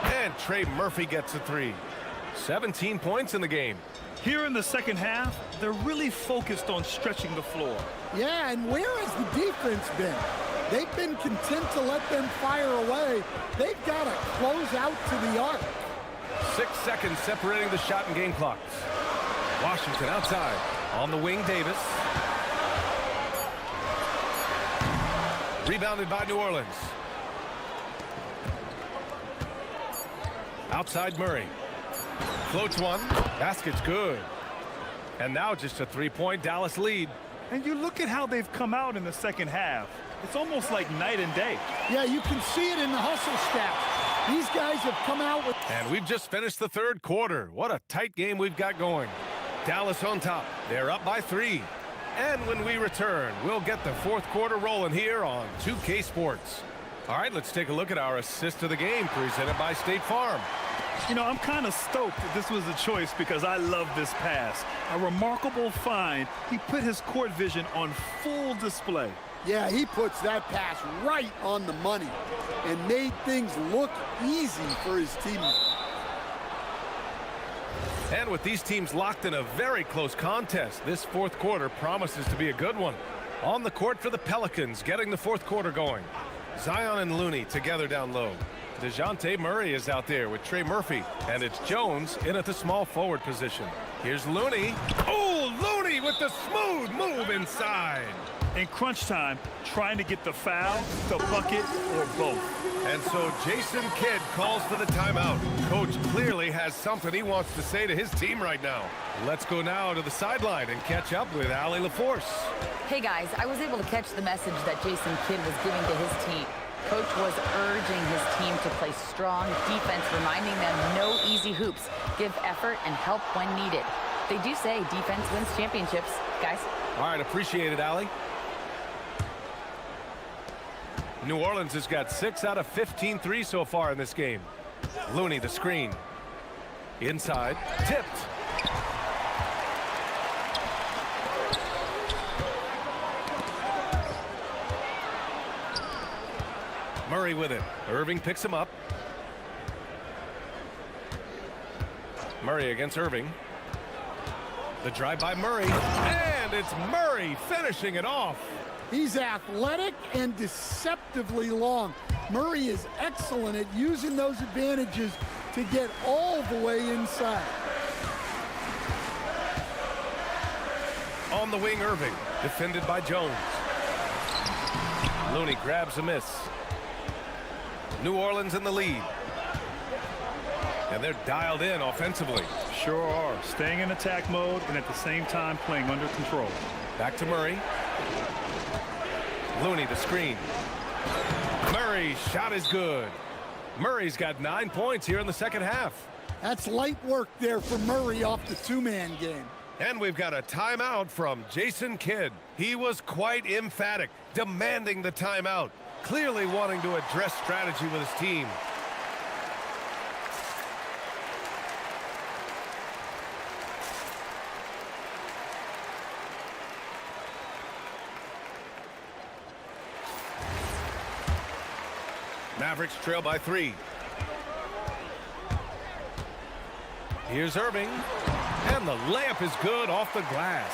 And Trey Murphy gets a 3. 17 points in the game. Here in the second half, they're really focused on stretching the floor. Yeah, and where has the defense been? They've been content to let them fire away. They've got to close out to the arc. 6 seconds separating the shot and game clocks. Washington outside. On the wing, Davis. Rebounded by New Orleans. Outside Murray. Floats one. Basket's good. And now just a three-point Dallas lead. And you look at how they've come out in the second half. It's almost like night and day. Yeah, you can see it in the hustle stats. These guys have come out with... And we've just finished the third quarter. What a tight game we've got going. Dallas on top. They're up by 3. And when we return, we'll get the fourth quarter rolling here on 2K Sports. All right, let's take a look at our assist of the game presented by State Farm. You know, I'm kind of stoked that this was a choice because I love this pass. A remarkable find. He put his court vision on full display. Yeah, he puts that pass right on the money and made things look easy for his teammates. And with these teams locked in a very close contest, this fourth quarter promises to be a good one. On the court for the Pelicans, getting the fourth quarter going. Zion and Looney together down low. DeJounte Murray is out there with Trey Murphy, and it's Jones in at the small forward position. Here's Looney. Oh, Looney with the smooth move inside. In crunch time, trying to get the foul, the bucket, or both. And so Jason Kidd calls for the timeout. Coach clearly has something he wants to say to his team right now. Let's go now to the sideline and catch up with Allie LaForce. Hey guys, I was able to catch the message that Jason Kidd was giving to his team. Coach was urging his team to play strong defense, reminding them no easy hoops, give effort and help when needed. They do say defense wins championships, guys. All right, appreciate it, Allie. New Orleans has got 6 out of 15 threes so far in this game. Looney, the screen. Inside, tipped. Murray with it. Irving picks him up. Murray against Irving. The drive by Murray. And it's Murray finishing it off. He's athletic and deceptively long. Murray is excellent at using those advantages to get all the way inside. On the wing, Irving. Defended by Jones. Looney grabs a miss. New Orleans in the lead. And they're dialed in offensively. Sure are. Staying in attack mode and at the same time playing under control. Back to Murray. Looney, the screen. Murray's shot is good. Murray's got 9 points here in the second half. That's light work there for Murray off the two-man game. And we've got a timeout from Jason Kidd. He was quite emphatic, demanding the timeout, clearly wanting to address strategy with his team. Mavericks trail by 3. Here's Irving. And the layup is good off the glass.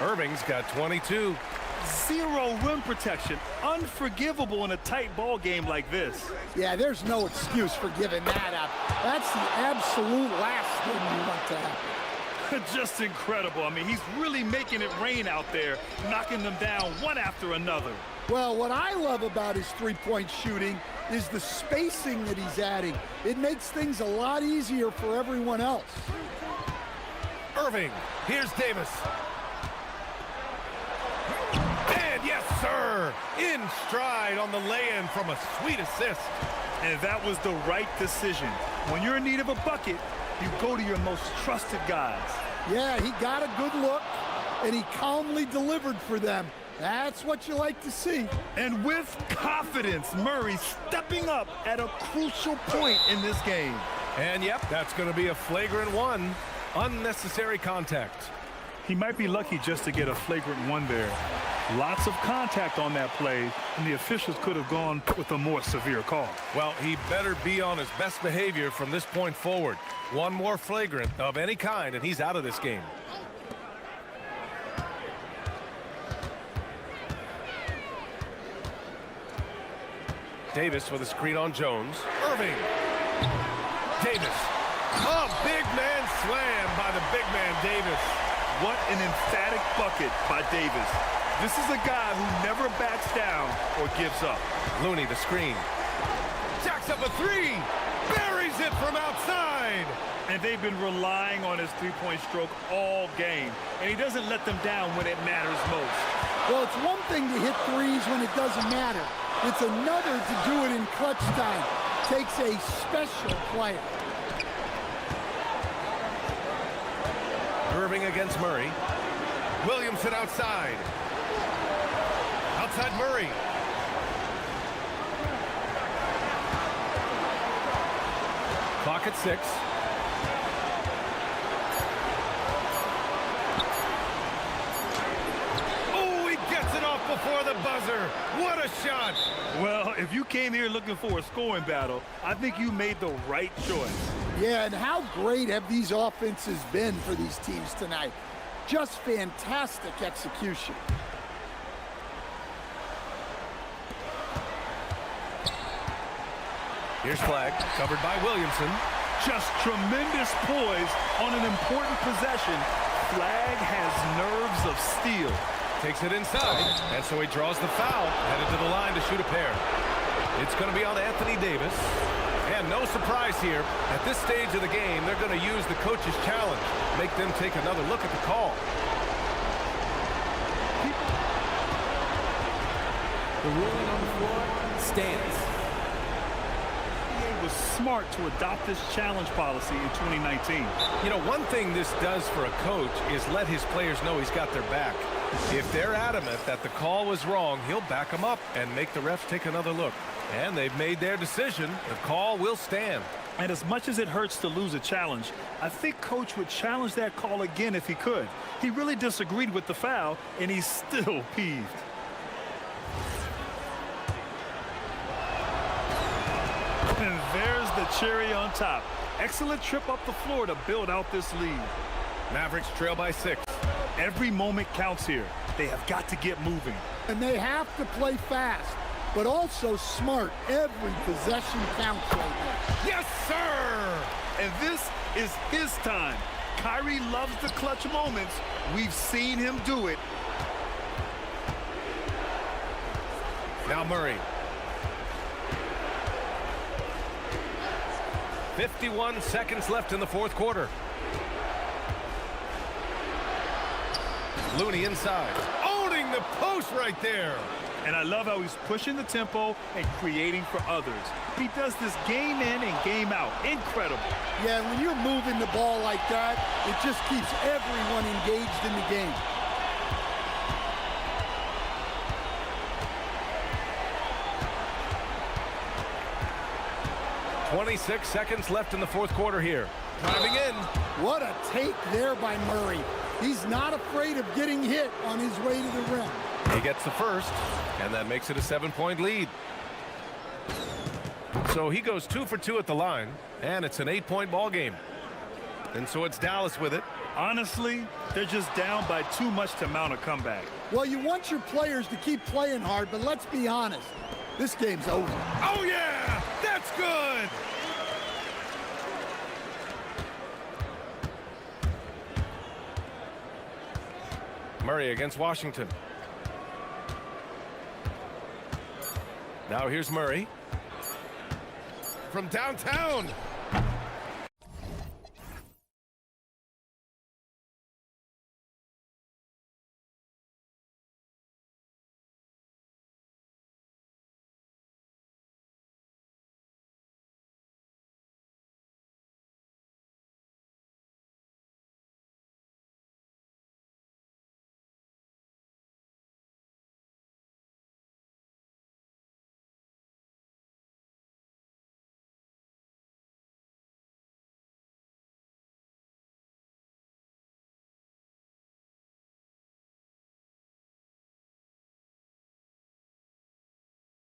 Irving's got 22. Zero rim protection. Unforgivable in a tight ball game like this. Yeah, there's no excuse for giving that up. That's the absolute last thing you want to happen. Just incredible. I mean, he's really making it rain out there, knocking them down one after another. Well, what I love about his three-point shooting is the spacing that he's adding. It makes things a lot easier for everyone else. Irving, here's Davis. And yes, sir, in stride on the lay-in from a sweet assist. And that was the right decision. When you're in need of a bucket, you go to your most trusted guys. Yeah, he got a good look, and he calmly delivered for them. That's what you like to see. And with confidence, Murray stepping up at a crucial point in this game. And yep, that's going to be a flagrant one. Unnecessary contact. He might be lucky just to get a flagrant one there. Lots of contact on that play, and the officials could have gone with a more severe call. Well, he better be on his best behavior from this point forward. One more flagrant of any kind, and he's out of this game. Davis with a screen on Jones. Irving. Davis. A big man slam by the big man Davis. What an emphatic bucket by Davis. This is a guy who never backs down or gives up. Looney the screen. Jacks up a three. Buries it from outside. And they've been relying on his three-point stroke all game. And he doesn't let them down when it matters most. Well, it's one thing to hit threes when it doesn't matter. It's another to do it in clutch time. Takes a special player. Irving against Murray. Williamson outside. Outside Murray. Clock at 6. Oh, he gets it off before the buzzer. What a shot. Well, if you came here looking for a scoring battle, I think you made the right choice. Yeah, and how great have these offenses been for these teams tonight? Just fantastic execution. Here's flag, covered by Williamson. Just tremendous poise on an important possession. Flag has nerves of steel. Takes it inside, and so he draws the foul, headed to the line to shoot a pair. It's going to be on Anthony Davis. And no surprise here, at this stage of the game, they're going to use the coach's challenge, make them take another look at the call. The ruling on the floor stands. He was smart to adopt this challenge policy in 2019. You know, one thing this does for a coach is let his players know he's got their back. If they're adamant that the call was wrong, he'll back them up and make the refs take another look. And they've made their decision. The call will stand. And as much as it hurts to lose a challenge, I think Coach would challenge that call again if he could. He really disagreed with the foul, and he's still peeved. And there's the cherry on top. Excellent trip up the floor to build out this lead. Mavericks trail by 6. Every moment counts here. They have got to get moving. And they have to play fast, but also smart. Every possession counts right now. Yes, sir! And this is his time. Kyrie loves the clutch moments. We've seen him do it. Now Murray. 51 seconds left in the fourth quarter. Looney inside. Owning the post right there. And I love how he's pushing the tempo and creating for others. He does this game in and game out. Incredible. Yeah, when you're moving the ball like that, it just keeps everyone engaged in the game. .26 seconds left in the fourth quarter here. Driving in. What a take there by Murray. He's not afraid of getting hit on his way to the rim. He gets the first, and that makes it a 7-point lead. So he goes 2 for 2 at the line, and it's an 8-point ball game. And so it's Dallas with it. Honestly, they're just down by too much to mount a comeback. Well, you want your players to keep playing hard, but let's be honest. This game's over. Oh, yeah! That's good! Murray against Washington. Now here's Murray. From downtown.